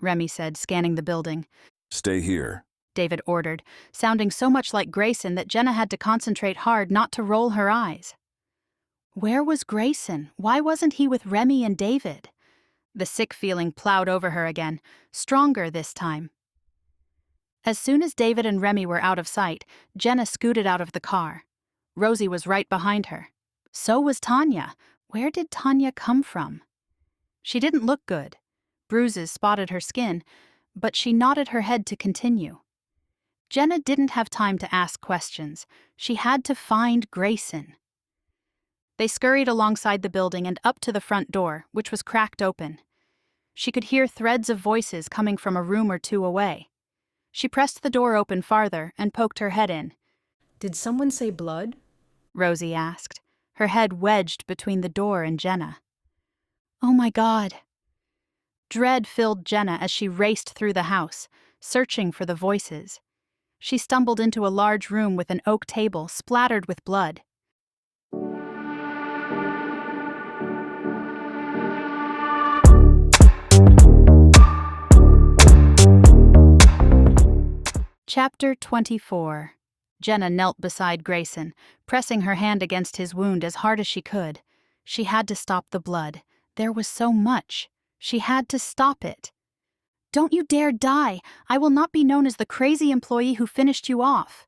Remy said, scanning the building. Stay here. David ordered, sounding so much like Grayson that Jenna had to concentrate hard not to roll her eyes. Where was Grayson? Why wasn't he with Remy and David? The sick feeling plowed over her again, stronger this time. As soon as David and Remy were out of sight, Jenna scooted out of the car. Rosie was right behind her. So was Tanya. Where did Tanya come from? She didn't look good. Bruises spotted her skin, but she nodded her head to continue. Jenna didn't have time to ask questions. She had to find Grayson. They scurried alongside the building and up to the front door, which was cracked open. She could hear threads of voices coming from a room or two away. She pressed the door open farther and poked her head in. Did someone say blood? Rosie asked, her head wedged between the door and Jenna. Oh my God. Dread filled Jenna as she raced through the house, searching for the voices. She stumbled into a large room with an oak table splattered with blood. Chapter 24. Jenna knelt beside Grayson, pressing her hand against his wound as hard as she could. She had to stop the blood. There was so much. She had to stop it. Don't you dare die! I will not be known as the crazy employee who finished you off.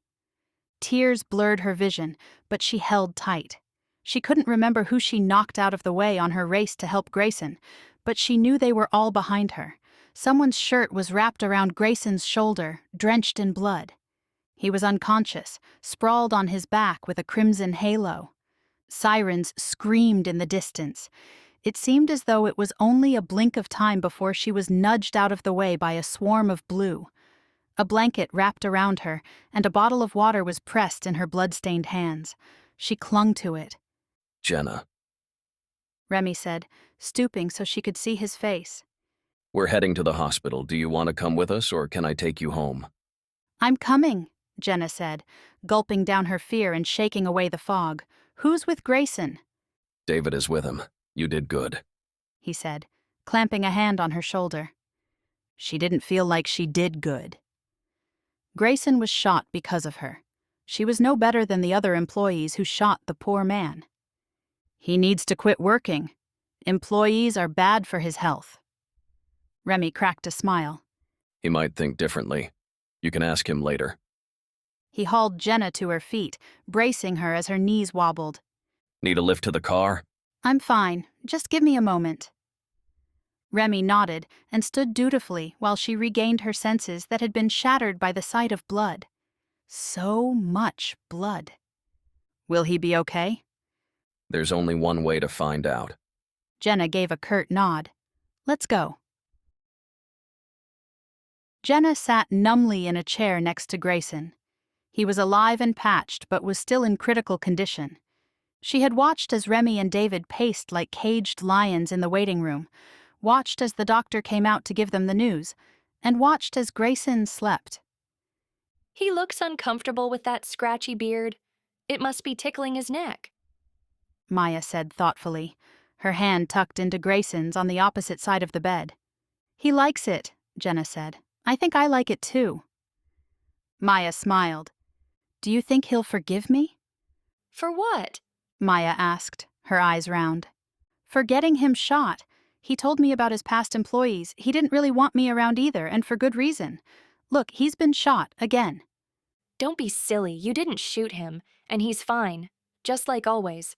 Tears blurred her vision, but she held tight. She couldn't remember who she knocked out of the way on her race to help Grayson, but she knew they were all behind her. Someone's shirt was wrapped around Grayson's shoulder, drenched in blood. He was unconscious, sprawled on his back with a crimson halo. Sirens screamed in the distance. It seemed as though it was only a blink of time before she was nudged out of the way by a swarm of blue. A blanket wrapped around her, and a bottle of water was pressed in her blood-stained hands. She clung to it. Jenna. Remy said, stooping so she could see his face. We're heading to the hospital. Do you want to come with us, or can I take you home? I'm coming, Jenna said, gulping down her fear and shaking away the fog. Who's with Grayson? David is with him. You did good, he said, clamping a hand on her shoulder. She didn't feel like she did good. Grayson was shot because of her. She was no better than the other employees who shot the poor man. He needs to quit working. Employees are bad for his health. Remy cracked a smile. He might think differently. You can ask him later. He hauled Jenna to her feet, bracing her as her knees wobbled. Need a lift to the car? I'm fine. Just give me a moment. Remy nodded and stood dutifully while she regained her senses that had been shattered by the sight of blood. So much blood. Will he be okay? There's only one way to find out. Jenna gave a curt nod. Let's go. Jenna sat numbly in a chair next to Grayson. He was alive and patched, but was still in critical condition. She had watched as Remy and David paced like caged lions in the waiting room, watched as the doctor came out to give them the news, and watched as Grayson slept. He looks uncomfortable with that scratchy beard. It must be tickling his neck, Maya said thoughtfully, her hand tucked into Grayson's on the opposite side of the bed. He likes it, Jenna said. I think I like it too. Maya smiled. Do you think he'll forgive me? For what? Maya asked, her eyes round. For getting him shot. He told me about his past employees. He didn't really want me around either, and for good reason. Look, he's been shot again. Don't be silly. You didn't shoot him, and he's fine, just like always.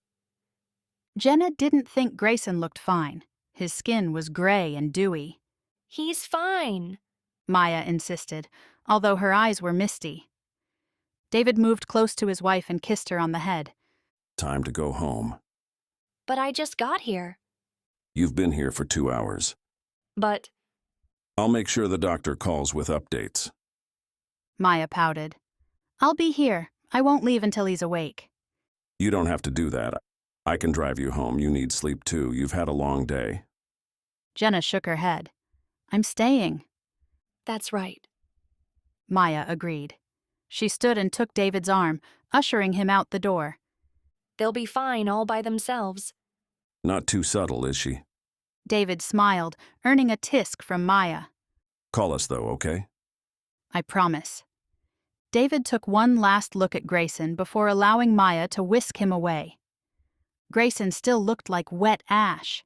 Jenna didn't think Grayson looked fine. His skin was gray and dewy. He's fine, Maya insisted, although her eyes were misty. David moved close to his wife and kissed her on the head. Time to go home. But I just got here. You've been here for 2 hours. But I'll make sure the doctor calls with updates. Maya pouted. I'll be here. I won't leave until he's awake. You don't have to do that. I can drive you home. You need sleep too. You've had a long day. Jenna shook her head. I'm staying. that's right. Maya agreed. She stood and took David's arm, ushering him out the door. They'll be fine all by themselves. Not too subtle, is she? David smiled, earning a tisk from Maya. Call us though, okay? I promise. David took one last look at Grayson before allowing Maya to whisk him away. Grayson still looked like wet ash.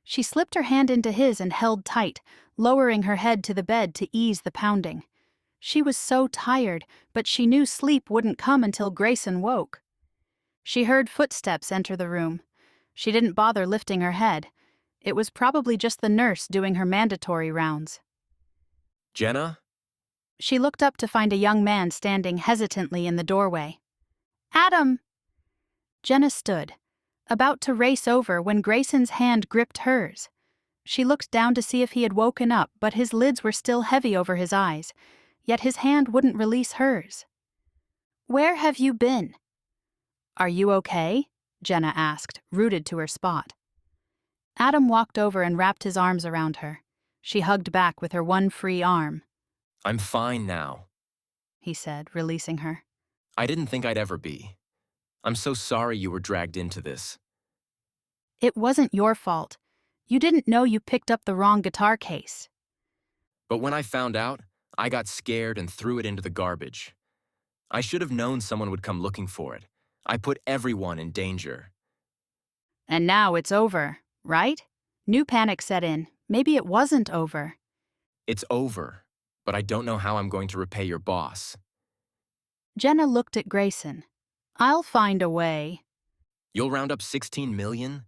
She slipped her hand into his and held tight, lowering her head to the bed to ease the pounding. She was so tired, but she knew sleep wouldn't come until Grayson woke. She heard footsteps enter the room. She didn't bother lifting her head. It was probably just the nurse doing her mandatory rounds. Jenna? She looked up to find a young man standing hesitantly in the doorway. Adam! Jenna stood, about to race over when Grayson's hand gripped hers. She looked down to see if he had woken up, but his lids were still heavy over his eyes, yet his hand wouldn't release hers. Where have you been? Are you okay? Jenna asked, rooted to her spot. Adam walked over and wrapped his arms around her. She hugged back with her one free arm. I'm fine now, he said, releasing her. I didn't think I'd ever be. I'm so sorry you were dragged into this. It wasn't your fault. You didn't know you picked up the wrong guitar case. But when I found out, I got scared and threw it into the garbage. I should have known someone would come looking for it. I put everyone in danger. And now it's over, right? New panic set in. Maybe it wasn't over. It's over, but I don't know how I'm going to repay your boss. Jenna looked at Grayson. I'll find a way. You'll round up 16 million?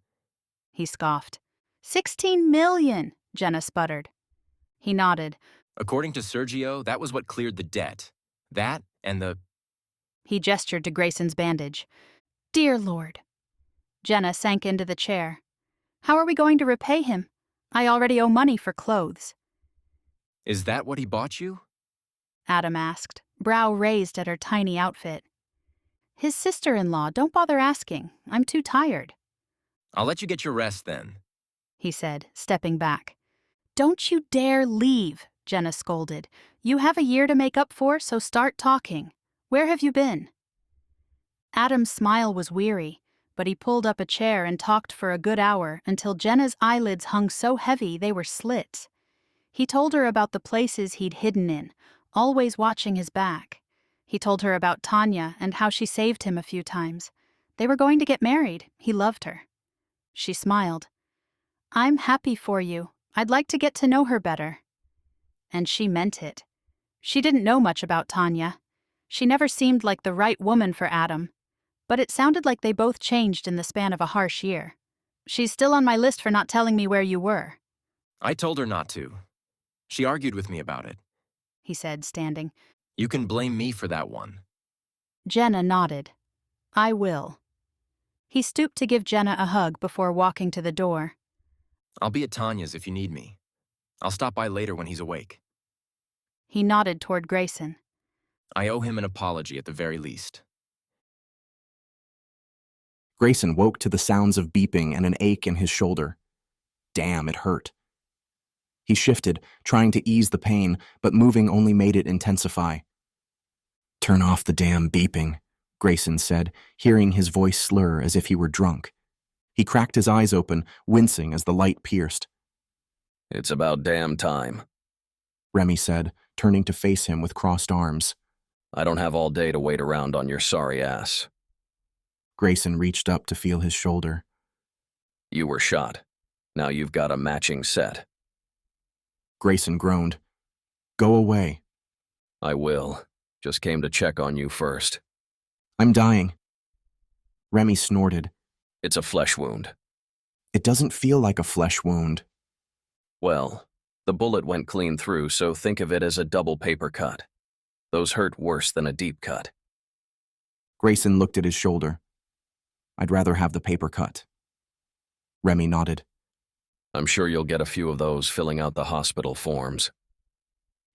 He scoffed. 16 million, Jenna sputtered. He nodded. According to Sergio, that was what cleared the debt. That and the... He gestured to Grayson's bandage. Dear Lord. Jenna sank into the chair. How are we going to repay him? I already owe money for clothes. Is that what he bought you? Adam asked, brow raised at her tiny outfit. His sister-in-law, don't bother asking. I'm too tired. I'll let you get your rest then, he said, stepping back. Don't you dare leave, Jenna scolded. You have a year to make up for, so start talking. Where have you been? Adam's smile was weary, but he pulled up a chair and talked for a good hour until Jenna's eyelids hung so heavy they were slits. He told her about the places he'd hidden in, always watching his back. He told her about Tanya and how she saved him a few times. They were going to get married. He loved her. She smiled. I'm happy for you. I'd like to get to know her better. And she meant it. She didn't know much about Tanya. She never seemed like the right woman for Adam. But it sounded like they both changed in the span of a harsh year. She's still on my list for not telling me where you were. I told her not to. She argued with me about it, he said, standing. You can blame me for that one. Jenna nodded. I will. He stooped to give Jenna a hug before walking to the door. I'll be at Tanya's if you need me. I'll stop by later when he's awake. He nodded toward Grayson. I owe him an apology at the very least. Grayson woke to the sounds of beeping and an ache in his shoulder. Damn, it hurt. He shifted, trying to ease the pain, but moving only made it intensify. Turn off the damn beeping, Grayson said, hearing his voice slur as if he were drunk. He cracked his eyes open, wincing as the light pierced. It's about damn time, Remy said, turning to face him with crossed arms. I don't have all day to wait around on your sorry ass. Grayson reached up to feel his shoulder. You were shot. Now you've got a matching set. Grayson groaned. Go away. I will. Just came to check on you first. I'm dying. Remy snorted. It's a flesh wound. It doesn't feel like a flesh wound. Well, the bullet went clean through, so think of it as a double paper cut. Those hurt worse than a deep cut. Grayson looked at his shoulder. I'd rather have the paper cut. Remy nodded. I'm sure you'll get a few of those filling out the hospital forms.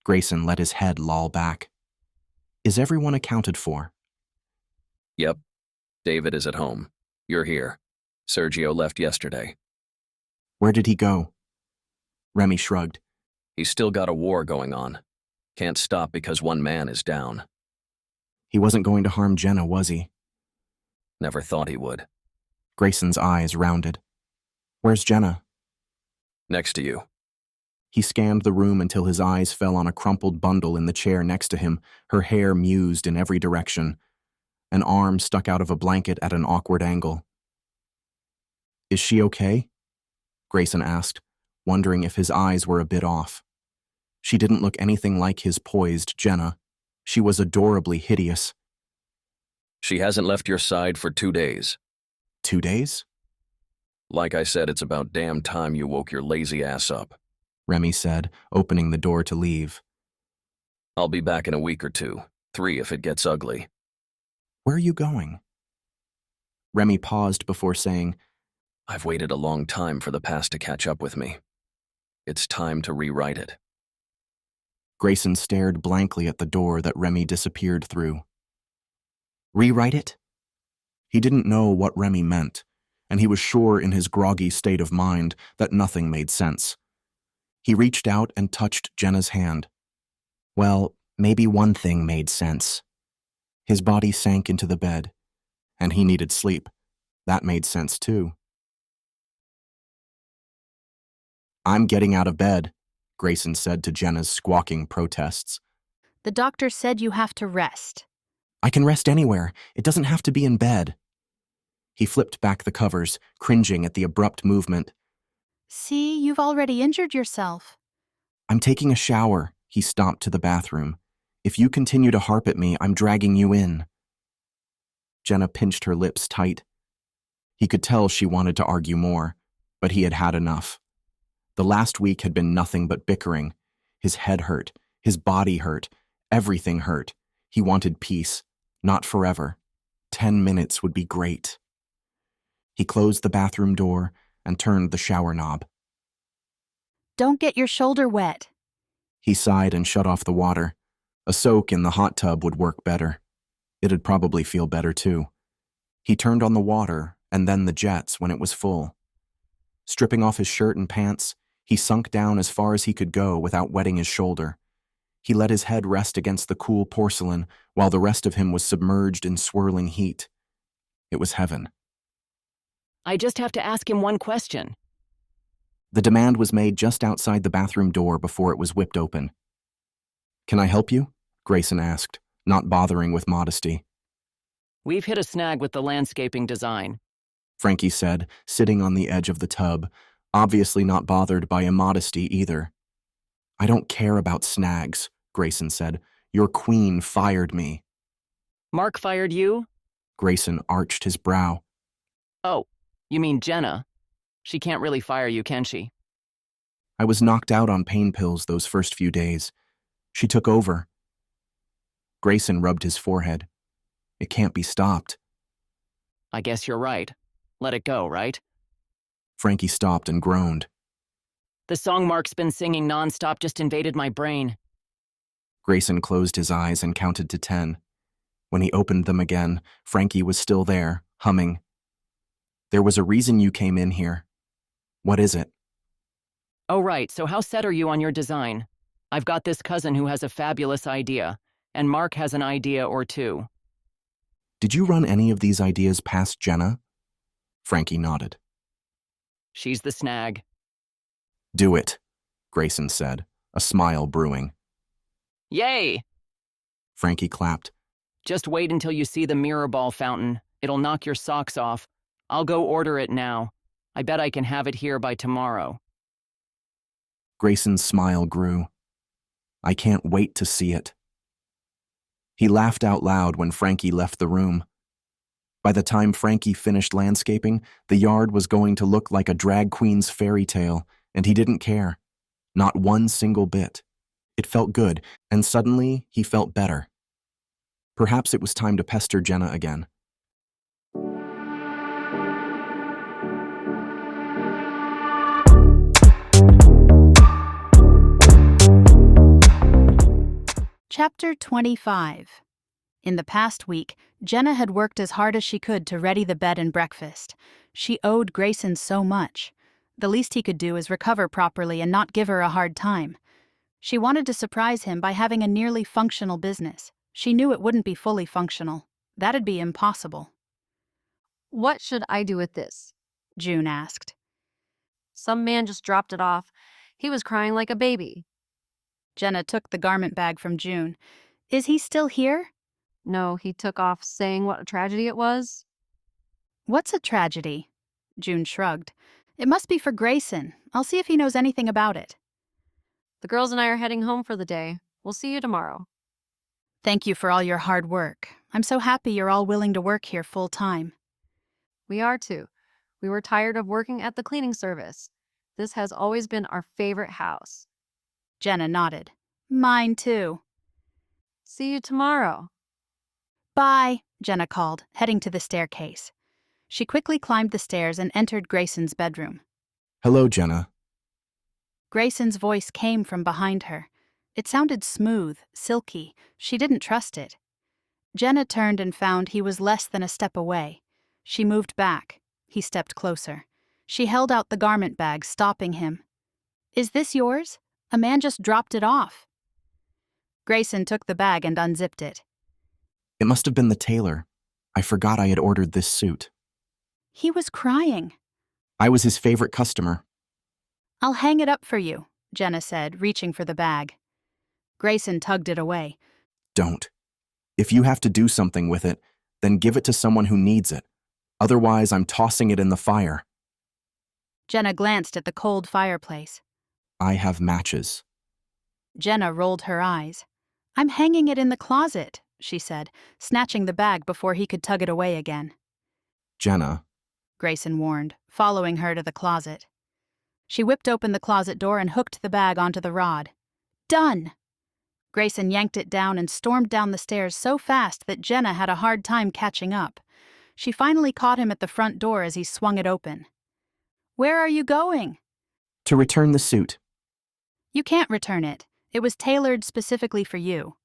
Grayson let his head loll back. Is everyone accounted for? Yep. David is at home. You're here. Sergio left yesterday. Where did he go? Remy shrugged. He's still got a war going on. Can't stop because one man is down. He wasn't going to harm Jenna, was he? Never thought he would. Grayson's eyes rounded. Where's Jenna? Next to you. He scanned the room until his eyes fell on a crumpled bundle in the chair next to him, her hair mused in every direction. An arm stuck out of a blanket at an awkward angle. Is she okay? Grayson asked, wondering if his eyes were a bit off. She didn't look anything like his poised Jenna. She was adorably hideous. She hasn't left your side for 2 days. 2 days? Like I said, it's about damn time you woke your lazy ass up. Remy said, opening the door to leave. I'll be back in a week or 2. 3 if it gets ugly. Where are you going? Remy paused before saying, I've waited a long time for the past to catch up with me. It's time to rewrite it. Grayson stared blankly at the door that Remy disappeared through. Rewrite it? He didn't know what Remy meant, and he was sure in his groggy state of mind that nothing made sense. He reached out and touched Jenna's hand. Well, maybe one thing made sense. His body sank into the bed, and he needed sleep. That made sense too. I'm getting out of bed, Grayson said to Jenna's squawking protests. The doctor said you have to rest. I can rest anywhere. It doesn't have to be in bed. He flipped back the covers, cringing at the abrupt movement. See, you've already injured yourself. I'm taking a shower. He stomped to the bathroom. If you continue to harp at me, I'm dragging you in. Jenna pinched her lips tight. He could tell she wanted to argue more, but he had had enough. The last week had been nothing but bickering. His head hurt, his body hurt, everything hurt. He wanted peace, not forever. 10 minutes would be great. He closed the bathroom door and turned the shower knob. Don't get your shoulder wet. He sighed and shut off the water. A soak in the hot tub would work better. It'd probably feel better too. He turned on the water and then the jets when it was full. Stripping off his shirt and pants, he sunk down as far as he could go without wetting his shoulder. He let his head rest against the cool porcelain while the rest of him was submerged in swirling heat. It was heaven. I just have to ask him one question. The demand was made just outside the bathroom door before it was whipped open. Can I help you? Grayson asked, not bothering with modesty. We've hit a snag with the landscaping design, Frankie said, sitting on the edge of the tub, obviously not bothered by immodesty either. I don't care about snags, Grayson said. Your queen fired me. Mark fired you? Grayson arched his brow. Oh, you mean Jenna? She can't really fire you, can she? I was knocked out on pain pills those first few days. She took over. Grayson rubbed his forehead. It can't be stopped. I guess you're right. Let it go, right? Frankie stopped and groaned. The song Mark's been singing nonstop just invaded my brain. Grayson closed his eyes and counted to 10. When he opened them again, Frankie was still there, humming. There was a reason you came in here. What is it? Oh, right. So how set are you on your design? I've got this cousin who has a fabulous idea, and Mark has an idea or two. Did you run any of these ideas past Jenna? Frankie nodded. She's the snag. Do it, Grayson said, a smile brewing. Yay! Frankie clapped. Just wait until you see the mirror ball fountain. It'll knock your socks off. I'll go order it now. I bet I can have it here by tomorrow. Grayson's smile grew. I can't wait to see it. He laughed out loud when Frankie left the room. By the time Frankie finished landscaping, the yard was going to look like a drag queen's fairy tale, and he didn't care. Not one single bit. It felt good, and suddenly he felt better. Perhaps it was time to pester Jenna again. Chapter 25. In the past week, Jenna had worked as hard as she could to ready the bed and breakfast. She owed Grayson so much. The least he could do is recover properly and not give her a hard time. She wanted to surprise him by having a nearly functional business. She knew it wouldn't be fully functional. That'd be impossible. What should I do with this? June asked. Some man just dropped it off. He was crying like a baby. Jenna took the garment bag from June. Is he still here? No, he took off saying what a tragedy it was. What's a tragedy? June shrugged. It must be for Grayson. I'll see if he knows anything about it. The girls and I are heading home for the day. We'll see you tomorrow. Thank you for all your hard work. I'm so happy you're all willing to work here full time. We are too. We were tired of working at the cleaning service. This has always been our favorite house. Jenna nodded. Mine too. See you tomorrow. Bye, Jenna called, heading to the staircase. She quickly climbed the stairs and entered Grayson's bedroom. Hello, Jenna. Grayson's voice came from behind her. It sounded smooth, silky. She didn't trust it. Jenna turned and found he was less than a step away. She moved back. He stepped closer. She held out the garment bag, stopping him. Is this yours? A man just dropped it off. Grayson took the bag and unzipped it. It must have been the tailor. I forgot I had ordered this suit. He was crying. I was his favorite customer. I'll hang it up for you, Jenna said, reaching for the bag. Grayson tugged it away. Don't. If you have to do something with it, then give it to someone who needs it. Otherwise, I'm tossing it in the fire. Jenna glanced at the cold fireplace. I have matches. Jenna rolled her eyes. I'm hanging it in the closet, she said, snatching the bag before he could tug it away again. Jenna, Grayson warned, following her to the closet. She whipped open the closet door and hooked the bag onto the rod. Done! Grayson yanked it down and stormed down the stairs so fast that Jenna had a hard time catching up. She finally caught him at the front door as he swung it open. Where are you going? to return the suit. You can't return it. It was tailored specifically for you.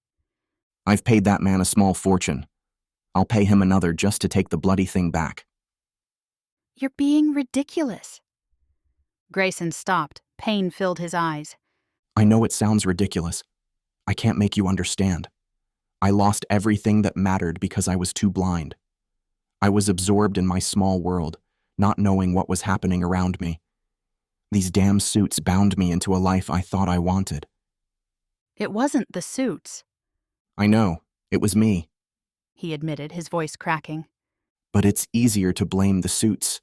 I've paid that man a small fortune. I'll pay him another just to take the bloody thing back. You're being ridiculous. Grayson stopped. Pain filled his eyes. I know it sounds ridiculous. I can't make you understand. I lost everything that mattered because I was too blind. I was absorbed in my small world, not knowing what was happening around me. These damn suits bound me into a life I thought I wanted. It wasn't the suits, I know, it was me. he admitted, his voice cracking. But it's easier to blame the suits.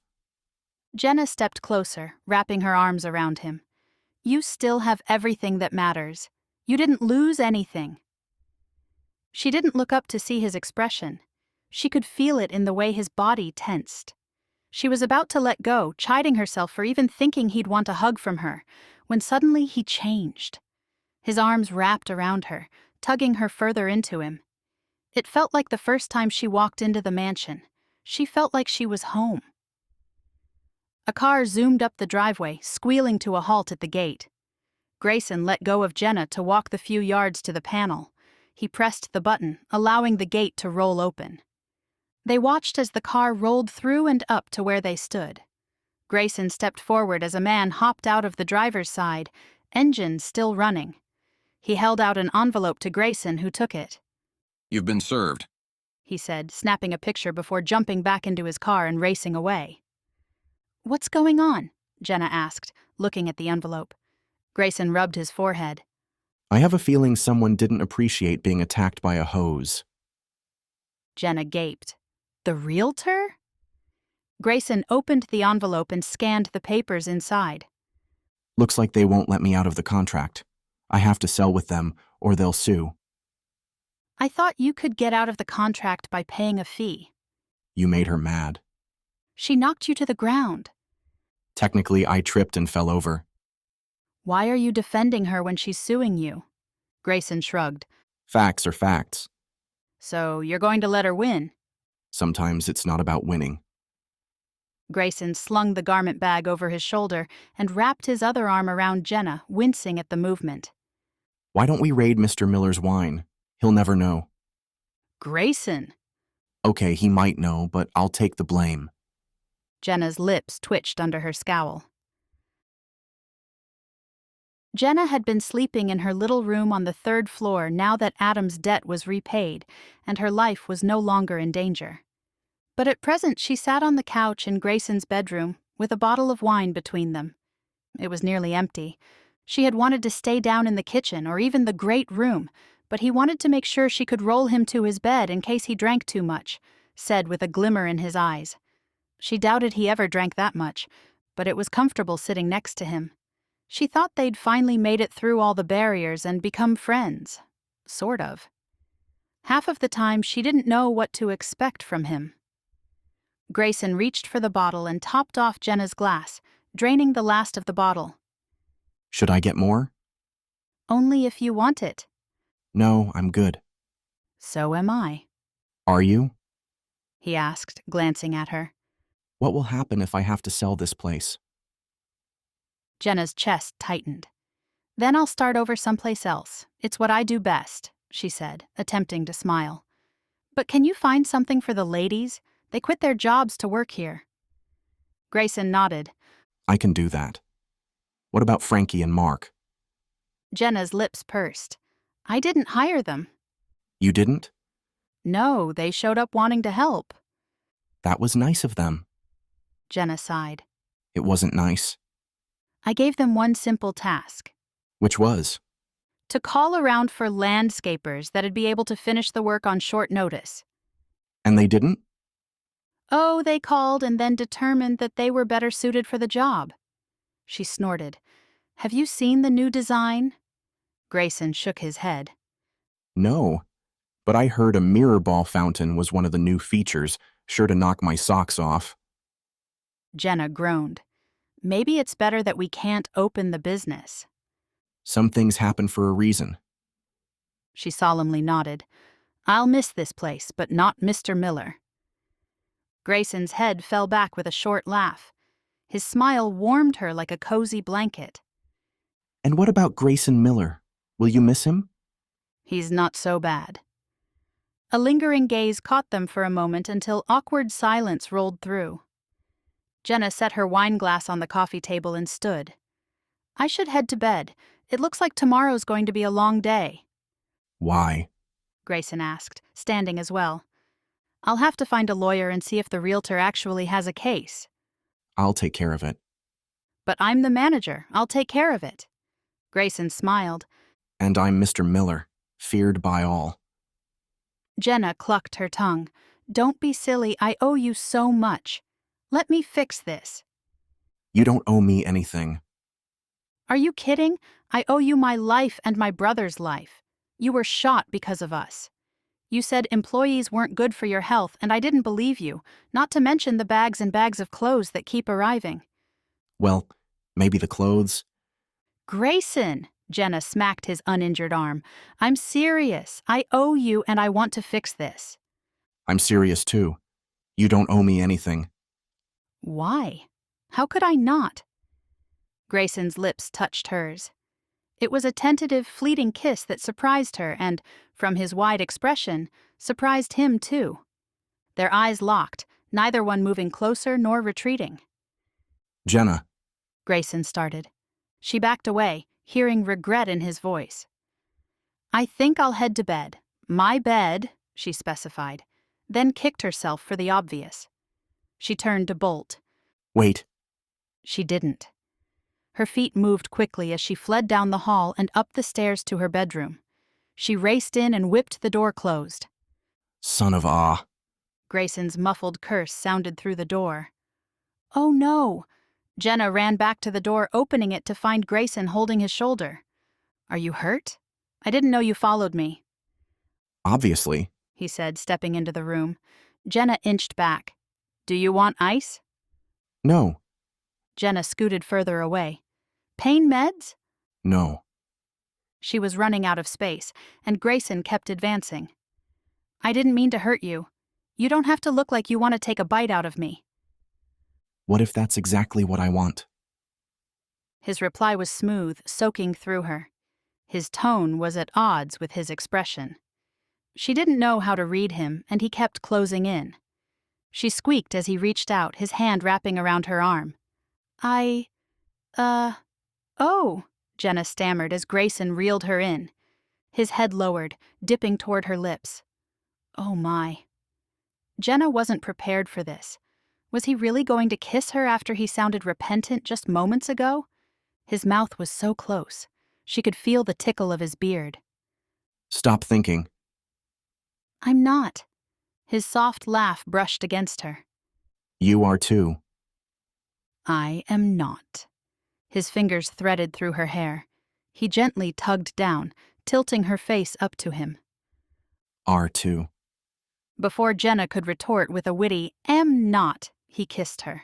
Jenna stepped closer, wrapping her arms around him. You still have everything that matters. You didn't lose anything. She didn't look up to see his expression. She could feel it in the way his body tensed. She was about to let go, chiding herself for even thinking he'd want a hug from her, when suddenly he changed. His arms wrapped around her, tugging her further into him. It felt like the first time she walked into the mansion. She felt like she was home. A car zoomed up the driveway, squealing to a halt at the gate. Grayson let go of Jenna to walk the few yards to the panel. He pressed the button, allowing the gate to roll open. They watched as the car rolled through and up to where they stood. Grayson stepped forward as a man hopped out of the driver's side, engine still running. He held out an envelope to Grayson, who took it. You've been served, he said, snapping a picture before jumping back into his car and racing away. What's going on? Jenna asked, looking at the envelope. Grayson rubbed his forehead. I have a feeling someone didn't appreciate being attacked by a hose. Jenna gaped. The realtor? Grayson opened the envelope and scanned the papers inside. Looks like they won't let me out of the contract. I have to sell with them, or they'll sue. I thought you could get out of the contract by paying a fee. You made her mad. She knocked you to the ground. Technically, I tripped and fell over. Why are you defending her when she's suing you? Grayson shrugged. Facts are facts. So you're going to let her win? Sometimes it's not about winning. Grayson slung the garment bag over his shoulder and wrapped his other arm around Jenna, wincing at the movement. Why don't we raid Mr. Miller's wine? He'll never know. Grayson! Okay, he might know, but I'll take the blame. Jenna's lips twitched under her scowl. Jenna had been sleeping in her little room on the 3rd floor now that Adam's debt was repaid and her life was no longer in danger. But at present she sat on the couch in Grayson's bedroom with a bottle of wine between them. It was nearly empty. She had wanted to stay down in the kitchen or even the great room, but he wanted to make sure she could roll him to his bed in case he drank too much, said with a glimmer in his eyes. She doubted he ever drank that much, but it was comfortable sitting next to him. She thought they'd finally made it through all the barriers and become friends. Sort of. Half of the time, she didn't know what to expect from him. Grayson reached for the bottle and topped off Jenna's glass, draining the last of the bottle. Should I get more? Only if you want it. No, I'm good. So am I. Are you? He asked, glancing at her. What will happen if I have to sell this place? Jenna's chest tightened. Then I'll start over someplace else. It's what I do best, she said, attempting to smile. But can you find something for the ladies? They quit their jobs to work here. Grayson nodded. I can do that. What about Frankie and Mark? Jenna's lips pursed. I didn't hire them. You didn't? No, they showed up wanting to help. That was nice of them. Jenna sighed. It wasn't nice. I gave them one simple task. Which was? To call around for landscapers that'd be able to finish the work on short notice. And they didn't? Oh, they called and then determined that they were better suited for the job. She snorted. Have you seen the new design? Grayson shook his head. No, but I heard a mirror ball fountain was one of the new features, sure to knock my socks off. Jenna groaned. Maybe it's better that we can't open the business. Some things happen for a reason. She solemnly nodded. I'll miss this place, but not Mr. Miller. Grayson's head fell back with a short laugh. His smile warmed her like a cozy blanket. And what about Grayson Miller? Will you miss him? He's not so bad. A lingering gaze caught them for a moment until awkward silence rolled through. Jenna set her wine glass on the coffee table and stood. I should head to bed. It looks like tomorrow's going to be a long day. Why? Grayson asked, standing as well. I'll have to find a lawyer and see if the realtor actually has a case. I'll take care of it. But I'm the manager. I'll take care of it. Grayson smiled. And I'm Mr. Miller, feared by all. Jenna clucked her tongue. Don't be silly. I owe you so much. Let me fix this. You don't owe me anything. Are you kidding? I owe you my life and my brother's life. You were shot because of us. You said employees weren't good for your health, and I didn't believe you, not to mention the bags and bags of clothes that keep arriving. Well, maybe the clothes. Grayson, Jenna smacked his uninjured arm. I'm serious. I owe you, and I want to fix this. I'm serious too. You don't owe me anything. Why? How could I not? Grayson's lips touched hers. It was a tentative, fleeting kiss that surprised her and, from his wide expression, surprised him too. Their eyes locked, neither one moving closer nor retreating. Jenna. Grayson started. She backed away, hearing regret in his voice. I think I'll head to bed. My bed, she specified, then kicked herself for the obvious. She turned to bolt. Wait. She didn't. Her feet moved quickly as she fled down the hall and up the stairs to her bedroom. She raced in and whipped the door closed. Son of Ah. Grayson's muffled curse sounded through the door. Oh no! Jenna ran back to the door, opening it to find Grayson holding his shoulder. Are you hurt? I didn't know you followed me, Obviously. he said, stepping into the room. Jenna inched back. Do you want ice? No. Jenna scooted further away. Pain meds? No. She was running out of space, and Grayson kept advancing. I didn't mean to hurt you. You don't have to look like you want to take a bite out of me. What if that's exactly what I want? His reply was smooth, soaking through her. His tone was at odds with his expression. She didn't know how to read him, and he kept closing in. She squeaked as he reached out, his hand wrapping around her arm. Oh, Jenna stammered as Grayson reeled her in. His head lowered, dipping toward her lips. Oh my. Jenna wasn't prepared for this. Was he really going to kiss her after he sounded repentant just moments ago? His mouth was so close. She could feel the tickle of his beard. Stop thinking. I'm not. His soft laugh brushed against her. You are too. I am not. His fingers threaded through her hair. He gently tugged down, tilting her face up to him. Are too. Before Jenna could retort with a witty, am not, he kissed her.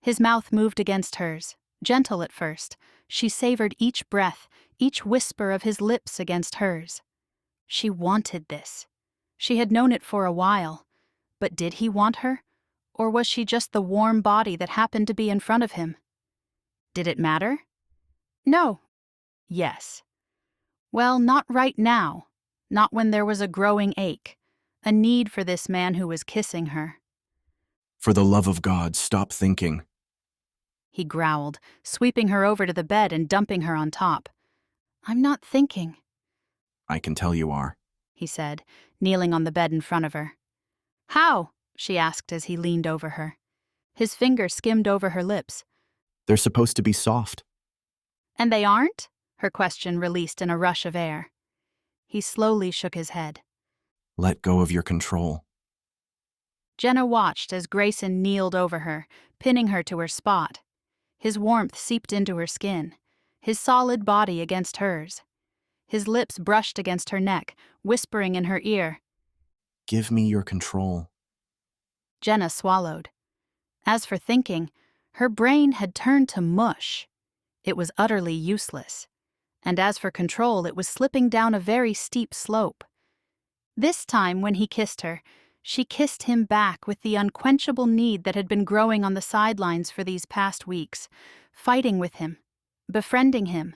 His mouth moved against hers, gentle at first. She savored each breath, each whisper of his lips against hers. She wanted this. She had known it for a while. But did he want her? Or was she just the warm body that happened to be in front of him? Did it matter? No. Yes. Well, not right now. Not when there was a growing ache, a need for this man who was kissing her. For the love of God, stop thinking. He growled, sweeping her over to the bed and dumping her on top. I'm not thinking, I can tell you are. he said, kneeling on the bed in front of her. How? She asked as he leaned over her. His finger skimmed over her lips. They're supposed to be soft. And they aren't? Her question released in a rush of air. He slowly shook his head. Let go of your control. Jenna watched as Grayson kneeled over her, pinning her to her spot. His warmth seeped into her skin, his solid body against hers. His lips brushed against her neck, whispering in her ear. Give me your control. Jenna swallowed. As for thinking, her brain had turned to mush. It was utterly useless. And as for control, it was slipping down a very steep slope. This time, when he kissed her, she kissed him back with the unquenchable need that had been growing on the sidelines for these past weeks, fighting with him, befriending him,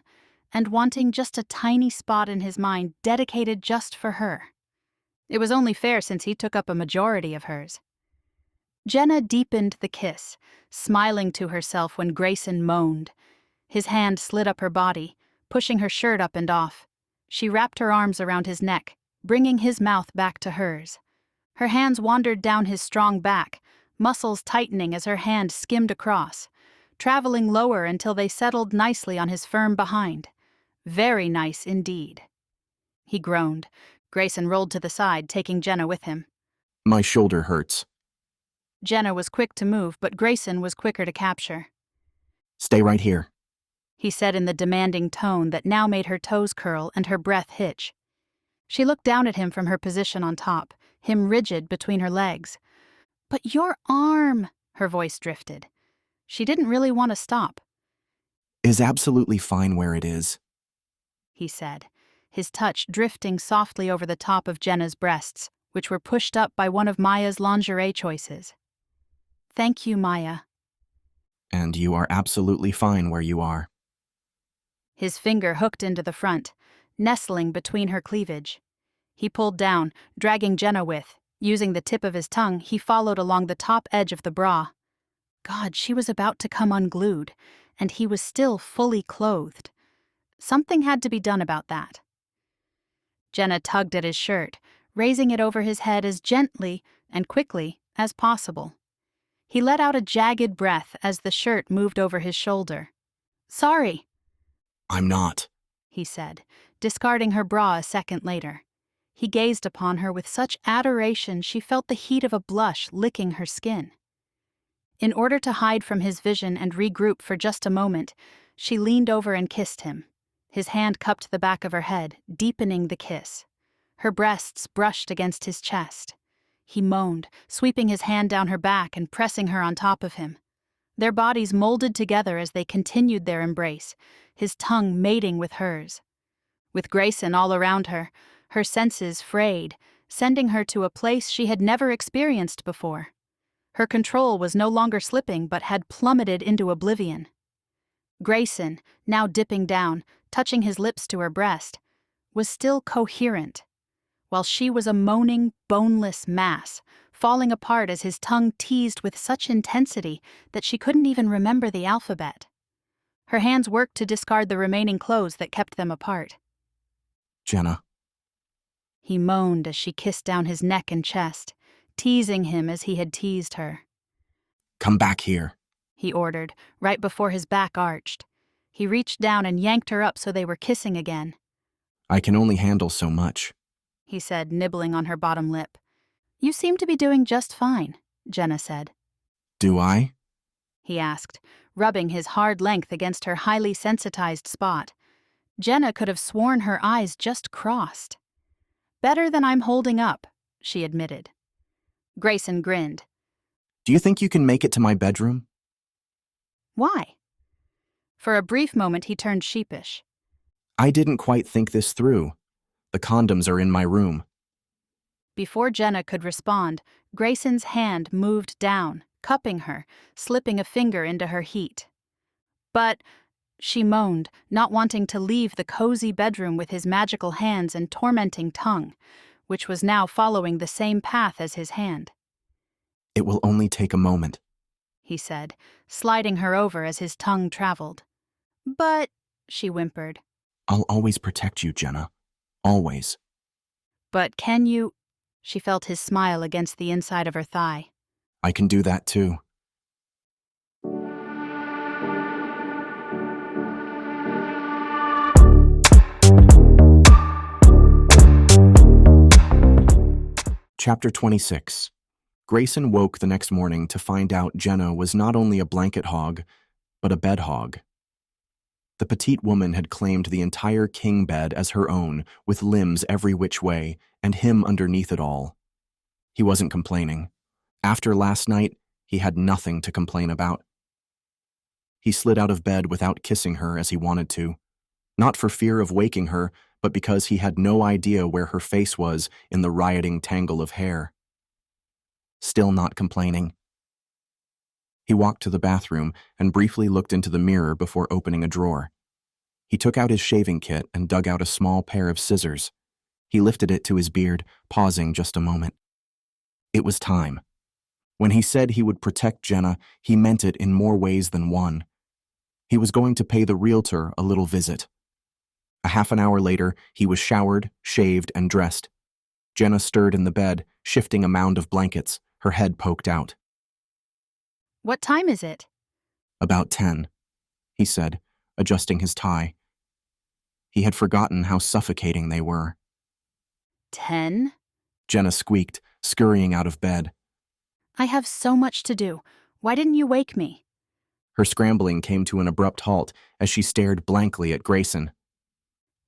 and wanting just a tiny spot in his mind dedicated just for her. It was only fair since he took up a majority of hers. Jenna deepened the kiss, smiling to herself when Grayson moaned. His hand slid up her body, pushing her shirt up and off. She wrapped her arms around his neck, bringing his mouth back to hers. Her hands wandered down his strong back, muscles tightening as her hand skimmed across, traveling lower until they settled nicely on his firm behind. Very nice indeed. He groaned. Grayson rolled to the side, taking Jenna with him. My shoulder hurts. Jenna was quick to move, but Grayson was quicker to capture. Stay right here, he said in the demanding tone that now made her toes curl and her breath hitch. She looked down at him from her position on top, him rigid between her legs. But your arm, her voice drifted. She didn't really want to stop. Is absolutely fine where it is, he said, his touch drifting softly over the top of Jenna's breasts, which were pushed up by one of Maya's lingerie choices. Thank you, Maya. And you are absolutely fine where you are. His finger hooked into the front, nestling between her cleavage. He pulled down, dragging Jenna with. Using the tip of his tongue, he followed along the top edge of the bra. God, she was about to come unglued, and he was still fully clothed. Something had to be done about that. Jenna tugged at his shirt, raising it over his head as gently and quickly as possible. He let out a jagged breath as the shirt moved over his shoulder. Sorry, I'm not, he said, discarding her bra a second later. He gazed upon her with such adoration she felt the heat of a blush licking her skin. In order to hide from his vision and regroup for just a moment, she leaned over and kissed him. His hand cupped the back of her head, deepening the kiss. Her breasts brushed against his chest. He moaned, sweeping his hand down her back and pressing her on top of him. Their bodies molded together as they continued their embrace, his tongue mating with hers. With Grayson all around her, her senses frayed, sending her to a place she had never experienced before. Her control was no longer slipping but had plummeted into oblivion. Grayson, now dipping down, touching his lips to her breast, was still coherent, while she was a moaning, boneless mass, falling apart as his tongue teased with such intensity that she couldn't even remember the alphabet. Her hands worked to discard the remaining clothes that kept them apart. Jenna. He moaned as she kissed down his neck and chest, teasing him as he had teased her. Come back here, he ordered, right before his back arched. He reached down and yanked her up so they were kissing again. I can only handle so much, he said, nibbling on her bottom lip. You seem to be doing just fine, Jenna said. Do I? He asked, rubbing his hard length against her highly sensitized spot. Jenna could have sworn her eyes just crossed. Better than I'm holding up, she admitted. Grayson grinned. Do you think you can make it to my bedroom? Why? For a brief moment he turned sheepish. I didn't quite think this through. The condoms are in my room. Before Jenna could respond, Grayson's hand moved down, cupping her, slipping a finger into her heat. But, she moaned, not wanting to leave the cozy bedroom with his magical hands and tormenting tongue, which was now following the same path as his hand. It will only take a moment, he said, sliding her over as his tongue traveled. But, she whimpered. I'll always protect you, Jenna. Always. But can you? She felt his smile against the inside of her thigh. I can do that too. Chapter 26. Grayson woke the next morning to find out Jenna was not only a blanket hog, but a bed hog. The petite woman had claimed the entire king bed as her own, with limbs every which way, and him underneath it all. He wasn't complaining. After last night, he had nothing to complain about. He slid out of bed without kissing her as he wanted to, not for fear of waking her, but because he had no idea where her face was in the rioting tangle of hair. Still not complaining. He walked to the bathroom and briefly looked into the mirror before opening a drawer. He took out his shaving kit and dug out a small pair of scissors. He lifted it to his beard, pausing just a moment. It was time. When he said he would protect Jenna, he meant it in more ways than one. He was going to pay the realtor a little visit. A half an hour later, he was showered, shaved, and dressed. Jenna stirred in the bed, shifting a mound of blankets, her head poked out. What time is it? About 10, he said, adjusting his tie. He had forgotten how suffocating they were. 10? Jenna squeaked, scurrying out of bed. I have so much to do. Why didn't you wake me? Her scrambling came to an abrupt halt as she stared blankly at Grayson.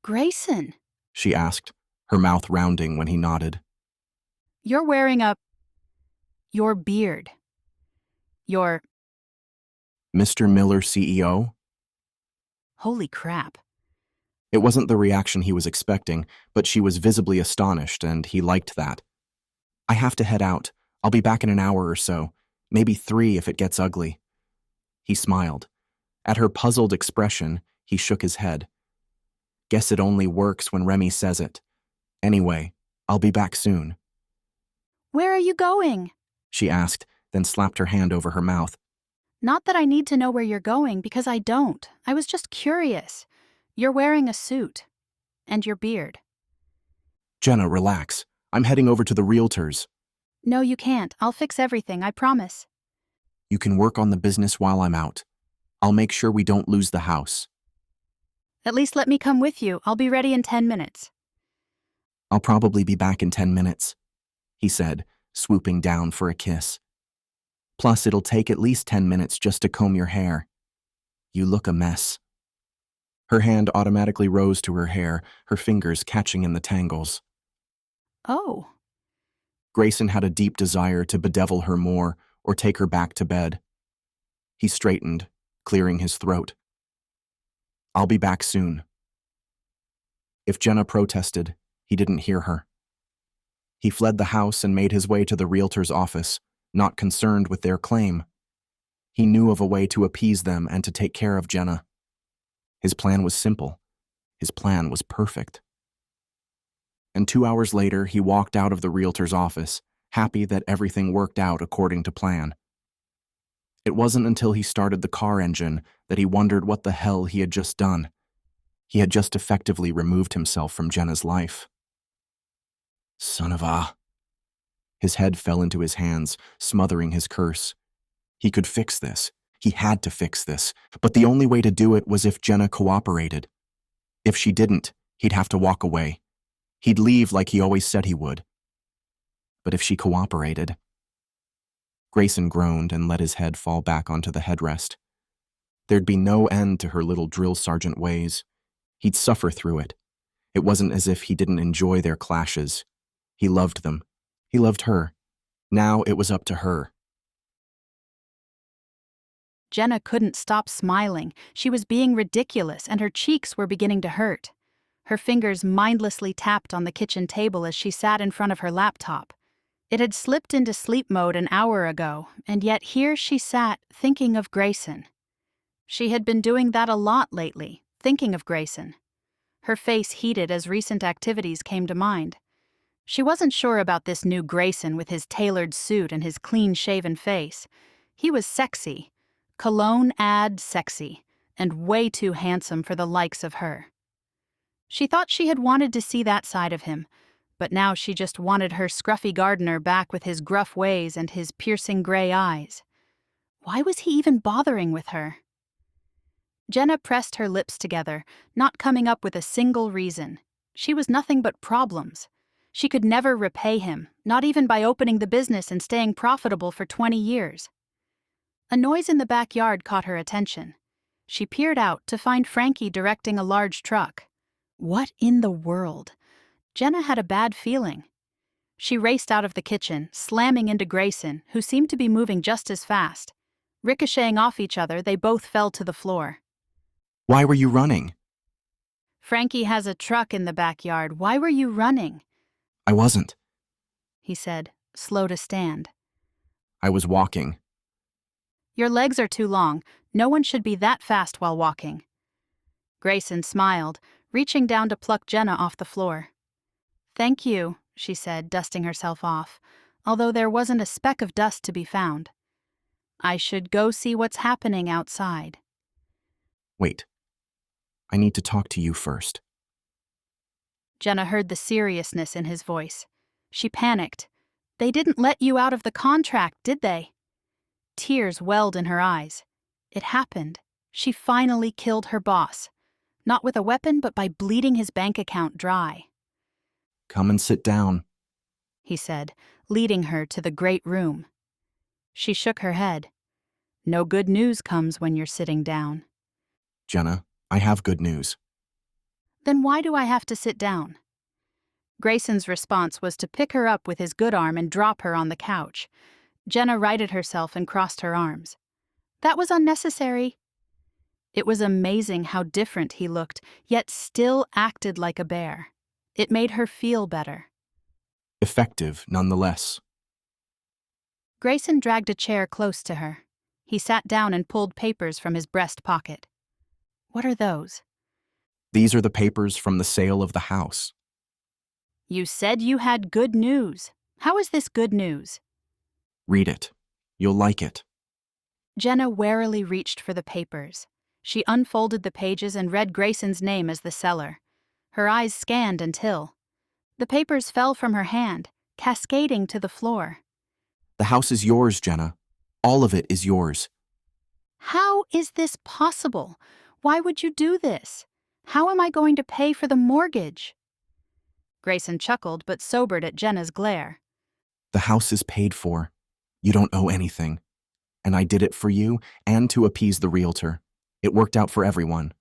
Grayson, she asked, her mouth rounding when he nodded. You're wearing your beard. Your... Mr. Miller, CEO? Holy crap. It wasn't the reaction he was expecting, but she was visibly astonished, and he liked that. I have to head out. I'll be back in an hour or so. Maybe 3 if it gets ugly. He smiled. At her puzzled expression, he shook his head. Guess it only works when Remy says it. Anyway, I'll be back soon. Where are you going? She asked, then slapped her hand over her mouth. Not that I need to know where you're going, because I don't. I was just curious. You're wearing a suit. And your beard. Jenna, relax. I'm heading over to the realtors. No, you can't. I'll fix everything, I promise. You can work on the business while I'm out. I'll make sure we don't lose the house. At least let me come with you. I'll be ready in 10 minutes. I'll probably be back in 10 minutes, he said, swooping down for a kiss. Plus, it'll take at least 10 minutes just to comb your hair. You look a mess. Her hand automatically rose to her hair, her fingers catching in the tangles. Oh. Grayson had a deep desire to bedevil her more or take her back to bed. He straightened, clearing his throat. I'll be back soon. If Jenna protested, he didn't hear her. He fled the house and made his way to the realtor's office, not concerned with their claim. He knew of a way to appease them and to take care of Jenna. His plan was simple. His plan was perfect. And 2 hours later, he walked out of the realtor's office, happy that everything worked out according to plan. It wasn't until he started the car engine that he wondered what the hell he had just done. He had just effectively removed himself from Jenna's life. Son of a... His head fell into his hands, smothering his curse. He could fix this. He had to fix this. But the only way to do it was if Jenna cooperated. If she didn't, he'd have to walk away. He'd leave like he always said he would. But if she cooperated... Grayson groaned and let his head fall back onto the headrest. There'd be no end to her little drill sergeant ways. He'd suffer through it. It wasn't as if he didn't enjoy their clashes. He loved them. He loved her. Now it was up to her. Jenna couldn't stop smiling. She was being ridiculous, and her cheeks were beginning to hurt. Her fingers mindlessly tapped on the kitchen table as she sat in front of her laptop. It had slipped into sleep mode an hour ago, and yet here she sat, thinking of Grayson. She had been doing that a lot lately, thinking of Grayson. Her face heated as recent activities came to mind. She wasn't sure about this new Grayson with his tailored suit and his clean-shaven face. He was sexy. Cologne ad sexy, and way too handsome for the likes of her. She thought she had wanted to see that side of him, but now she just wanted her scruffy gardener back with his gruff ways and his piercing gray eyes. Why was he even bothering with her? Jenna pressed her lips together, not coming up with a single reason. She was nothing but problems. She could never repay him, not even by opening the business and staying profitable for 20 years. A noise in the backyard caught her attention. She peered out to find Frankie directing a large truck. What in the world? Jenna had a bad feeling. She raced out of the kitchen, slamming into Grayson, who seemed to be moving just as fast. Ricocheting off each other, they both fell to the floor. Why were you running? Frankie has a truck in the backyard. Why were you running? I wasn't. He said, slow to stand. I was walking. Your legs are too long. No one should be that fast while walking. Grayson smiled, reaching down to pluck Jenna off the floor. Thank you, she said, dusting herself off, although there wasn't a speck of dust to be found. I should go see what's happening outside. Wait. I need to talk to you first. Jenna heard the seriousness in his voice. She panicked. They didn't let you out of the contract, did they? Tears welled in her eyes. It happened. She finally killed her boss. Not with a weapon, but by bleeding his bank account dry. Come and sit down, he said, leading her to the great room. She shook her head. No good news comes when you're sitting down. Jenna, I have good news. Then why do I have to sit down? Grayson's response was to pick her up with his good arm and drop her on the couch. Jenna righted herself and crossed her arms. That was unnecessary. It was amazing how different he looked, yet still acted like a bear. It made her feel better. Effective, nonetheless. Grayson dragged a chair close to her. He sat down and pulled papers from his breast pocket. What are those? These are the papers from the sale of the house. You said you had good news. How is this good news? Read it. You'll like it. Jenna warily reached for the papers. She unfolded the pages and read Grayson's name as the seller. Her eyes scanned until... The papers fell from her hand, cascading to the floor. The house is yours, Jenna. All of it is yours. How is this possible? Why would you do this? How am I going to pay for the mortgage? Grayson chuckled but sobered at Jenna's glare. The house is paid for. You don't owe anything. and I did it for you and to appease the realtor. It worked out for everyone.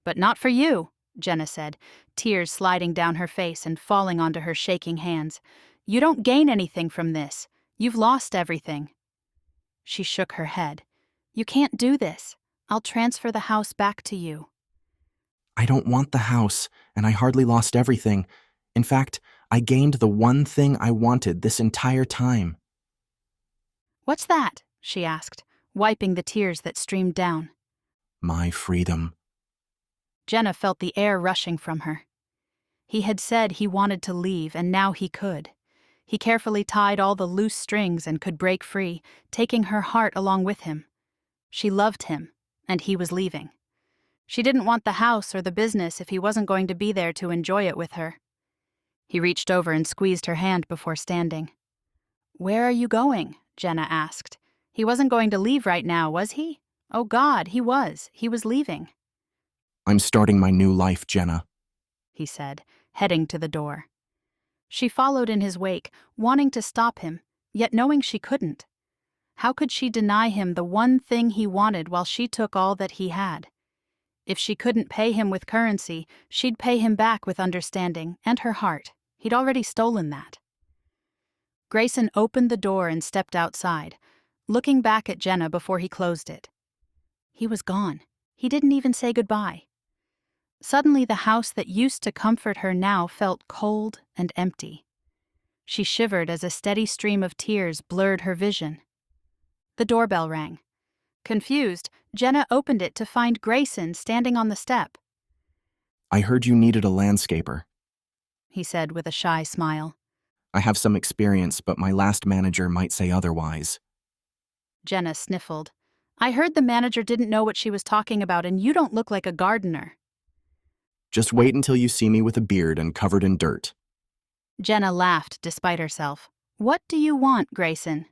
But not for you, Jenna said, tears sliding down her face and falling onto her shaking hands. You don't gain anything from this. You've lost everything. She shook her head. You can't do this. I'll transfer the house back to you. I don't want the house, and I hardly lost everything. In fact, I gained the one thing I wanted this entire time. What's that? She asked, wiping the tears that streamed down. My freedom. Jenna felt the air rushing from her. He had said he wanted to leave, and now he could. He carefully tied all the loose strings and could break free, taking her heart along with him. She loved him, and he was leaving. She didn't want the house or the business if he wasn't going to be there to enjoy it with her. He reached over and squeezed her hand before standing. Where are you going? Jenna asked. He wasn't going to leave right now, was he? Oh God, he was. He was leaving. I'm starting my new life, Jenna, he said, heading to the door. She followed in his wake, wanting to stop him, yet knowing she couldn't. How could she deny him the one thing he wanted while she took all that he had? If she couldn't pay him with currency, she'd pay him back with understanding and her heart. He'd already stolen that. Grayson opened the door and stepped outside, looking back at Jenna before he closed it. He was gone. He didn't even say goodbye. Suddenly, the house that used to comfort her now felt cold and empty. She shivered as a steady stream of tears blurred her vision. The doorbell rang. Confused, Jenna opened it to find Grayson standing on the step. I heard you needed a landscaper, he said with a shy smile. I have some experience, but my last manager might say otherwise. Jenna sniffled. I heard the manager didn't know what she was talking about, and you don't look like a gardener. Just wait until you see me with a beard and covered in dirt. Jenna laughed despite herself. What do you want, Grayson?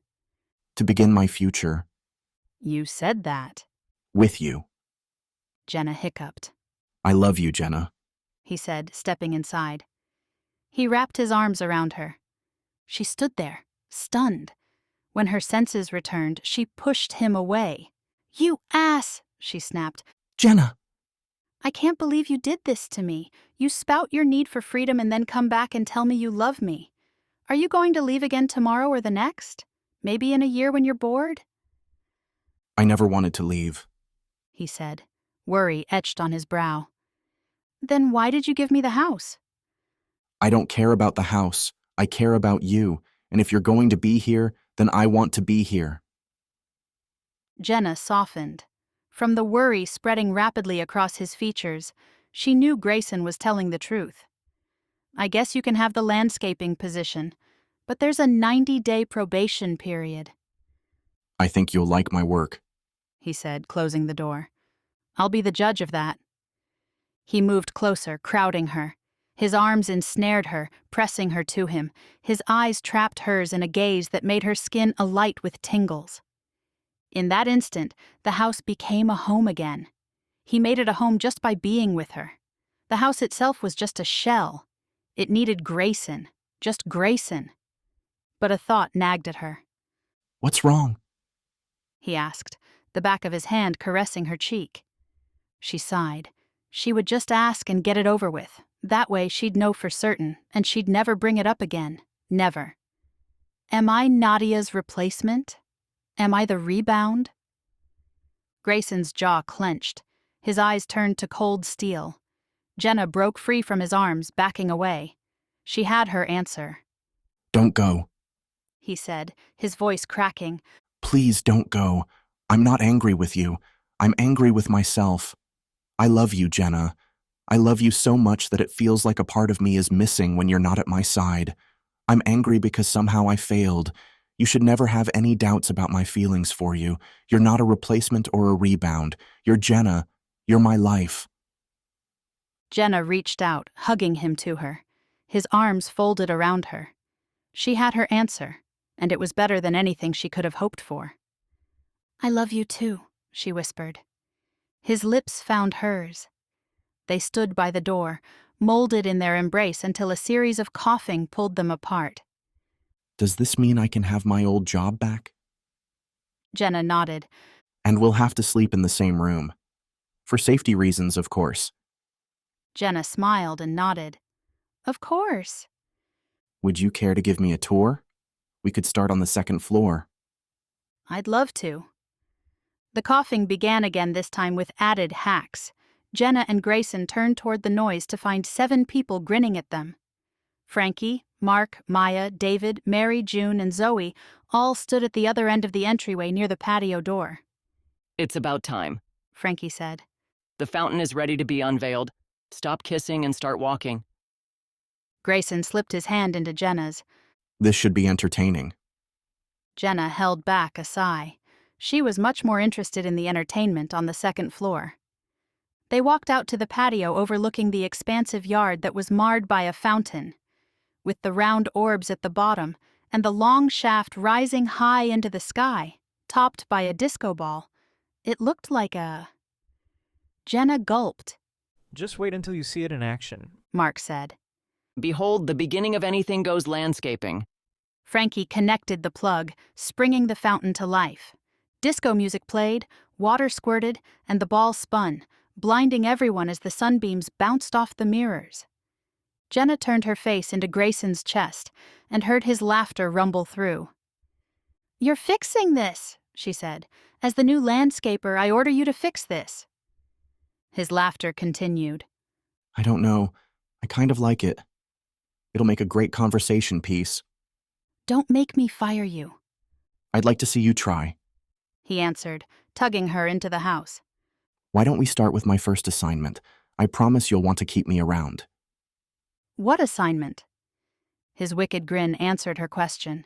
To begin my future. You said that. With you. Jenna hiccuped. I love you, Jenna, he said, stepping inside. He wrapped his arms around her. She stood there, stunned. When her senses returned, she pushed him away. You ass, she snapped. Jenna! I can't believe you did this to me. You spout your need for freedom and then come back and tell me you love me. Are you going to leave again tomorrow or the next? Maybe in a year when you're bored? I never wanted to leave, he said, worry etched on his brow. Then why did you give me the house? I don't care about the house. I care about you, and if you're going to be here, then I want to be here. Jenna softened. From the worry spreading rapidly across his features, she knew Grayson was telling the truth. I guess you can have the landscaping position, but there's a 90-day probation period. I think you'll like my work, he said, closing the door. I'll be the judge of that. He moved closer, crowding her. His arms ensnared her, pressing her to him. His eyes trapped hers in a gaze that made her skin alight with tingles. In that instant, the house became a home again. He made it a home just by being with her. The house itself was just a shell. It needed Grayson, just Grayson. But a thought nagged at her. What's wrong? He asked, the back of his hand caressing her cheek. She sighed. She would just ask and get it over with. That way she'd know for certain, and she'd never bring it up again. Never. Am I Nadia's replacement? Am I the rebound? Grayson's jaw clenched. His eyes turned to cold steel. Jenna broke free from his arms, backing away. She had her answer. Don't go, he said, his voice cracking. Please don't go. I'm not angry with you. I'm angry with myself. I love you, Jenna. I love you so much that it feels like a part of me is missing when you're not at my side. I'm angry because somehow I failed. You should never have any doubts about my feelings for you. You're not a replacement or a rebound. You're Jenna. You're my life. Jenna reached out, hugging him to her. His arms folded around her. She had her answer, and it was better than anything she could have hoped for. I love you too, she whispered. His lips found hers. They stood by the door, molded in their embrace until a series of coughing pulled them apart. Does this mean I can have my old job back? Jenna nodded. And we'll have to sleep in the same room. For safety reasons, of course. Jenna smiled and nodded. Of course. Would you care to give me a tour? We could start on the second floor. I'd love to. The coughing began again, this time with added hacks. Jenna and Grayson turned toward the noise to find 7 people grinning at them. Frankie, Mark, Maya, David, Mary, June, and Zoe all stood at the other end of the entryway near the patio door. It's about time, Frankie said. The fountain is ready to be unveiled. Stop kissing and start walking. Grayson slipped his hand into Jenna's. This should be entertaining. Jenna held back a sigh. She was much more interested in the entertainment on the second floor. They walked out to the patio overlooking the expansive yard that was marred by a fountain. With the round orbs at the bottom and the long shaft rising high into the sky, topped by a disco ball, it looked like a... Jenna gulped. Just wait until you see it in action, Mark said. Behold, the beginning of anything goes landscaping. Frankie connected the plug, springing the fountain to life. Disco music played, water squirted, and the ball spun, blinding everyone as the sunbeams bounced off the mirrors. Jenna turned her face into Grayson's chest and heard his laughter rumble through. "You're fixing this," she said. "As the new landscaper, I order you to fix this." His laughter continued. I don't know. I kind of like it. It'll make a great conversation piece. "Don't make me fire you," I'd like to see you try. he answered, tugging her into the house. Why don't we start with my first assignment? I promise you'll want to keep me around. "What assignment?" His wicked grin answered her question.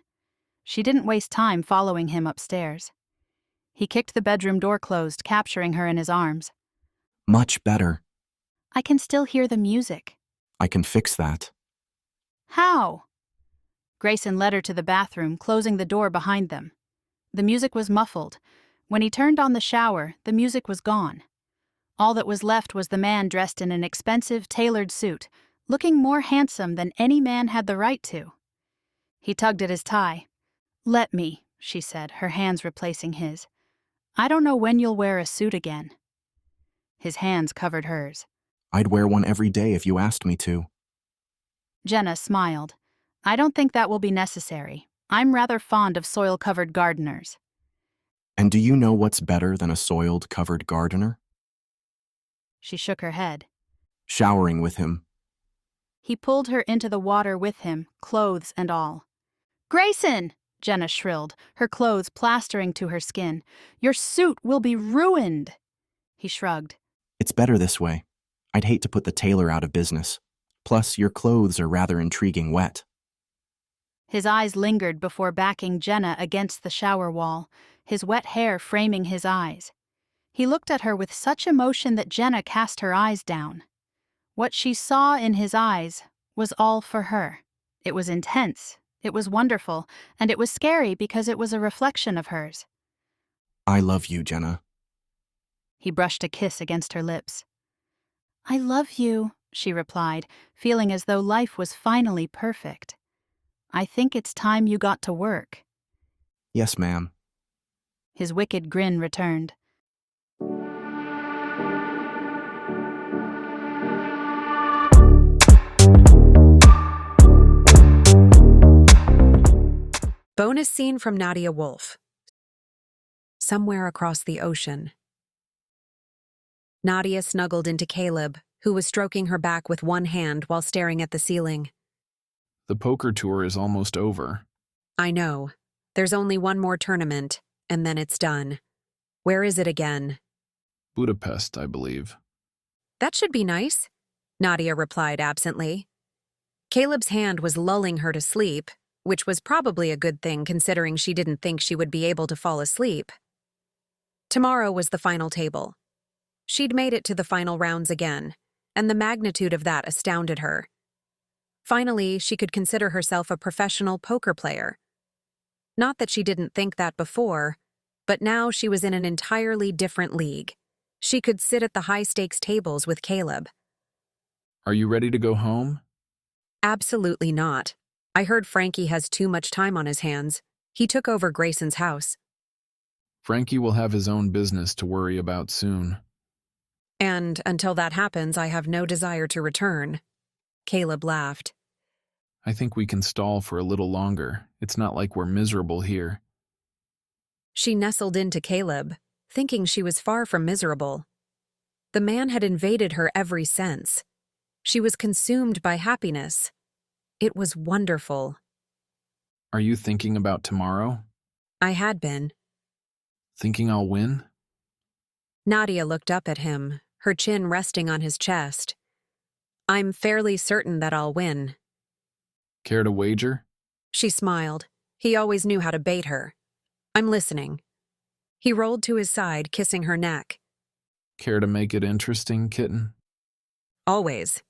She didn't waste time following him upstairs. He kicked the bedroom door closed, capturing her in his arms. Much better. "I can still hear the music." I can fix that. "How?" Grayson led her to the bathroom, closing the door behind them. The music was muffled. When he turned on the shower, the music was gone. All that was left was the man dressed in an expensive, tailored suit, looking more handsome than any man had the right to. He tugged at his tie. "Let me," she said, her hands replacing his. "I don't know when you'll wear a suit again." His hands covered hers. I'd wear one every day if you asked me to. Jenna smiled. "I don't think that will be necessary. I'm rather fond of soil-covered gardeners." And do you know what's better than a soiled, covered gardener? She shook her head. Showering with him. He pulled her into the water with him, clothes and all. "Grayson!" Jenna shrilled, her clothes plastering to her skin. "Your suit will be ruined." He shrugged. It's better this way. I'd hate to put the tailor out of business. Plus, your clothes are rather intriguing wet. His eyes lingered before backing Jenna against the shower wall, his wet hair framing his eyes. He looked at her with such emotion that Jenna cast her eyes down. What she saw in his eyes was all for her. It was intense, it was wonderful, and it was scary because it was a reflection of hers. I love you, Jenna. He brushed a kiss against her lips. "I love you," she replied, feeling as though life was finally perfect. "I think it's time you got to work." Yes, ma'am. His wicked grin returned. Bonus scene from Nadia Wolf. Somewhere across the ocean. Nadia snuggled into Caleb, who was stroking her back with one hand while staring at the ceiling. The poker tour is almost over. I know. There's only one more tournament, and then it's done. Where is it again? Budapest, I believe. That should be nice, Nadia replied absently. Caleb's hand was lulling her to sleep, which was probably a good thing considering she didn't think she would be able to fall asleep. Tomorrow was the final table. She'd made it to the final rounds again, and the magnitude of that astounded her. Finally, she could consider herself a professional poker player. Not that she didn't think that before, but now she was in an entirely different league. She could sit at the high-stakes tables with Caleb. Are you ready to go home? Absolutely not. I heard Frankie has too much time on his hands. He took over Grayson's house. Frankie will have his own business to worry about soon. And until that happens, I have no desire to return. Caleb laughed. I think we can stall for a little longer. It's not like we're miserable here. She nestled into Caleb, thinking she was far from miserable. The man had invaded her every sense. She was consumed by happiness. It was wonderful. Are you thinking about tomorrow? I had been. Thinking I'll win? Nadia looked up at him, her chin resting on his chest. I'm fairly certain that I'll win. Care to wager? She smiled. He always knew how to bait her. I'm listening. He rolled to his side, kissing her neck. Care to make it interesting, kitten? Always.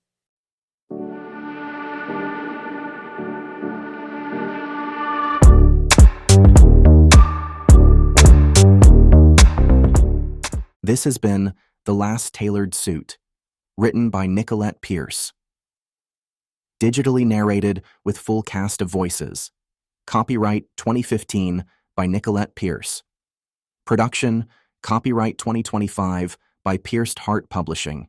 This has been The Last Tailored Suit, written by Nicolette Pierce. Digitally narrated with full cast of voices. Copyright 2015 by Nicolette Pierce. Production, copyright 2025 by Pierced Heart Publishing.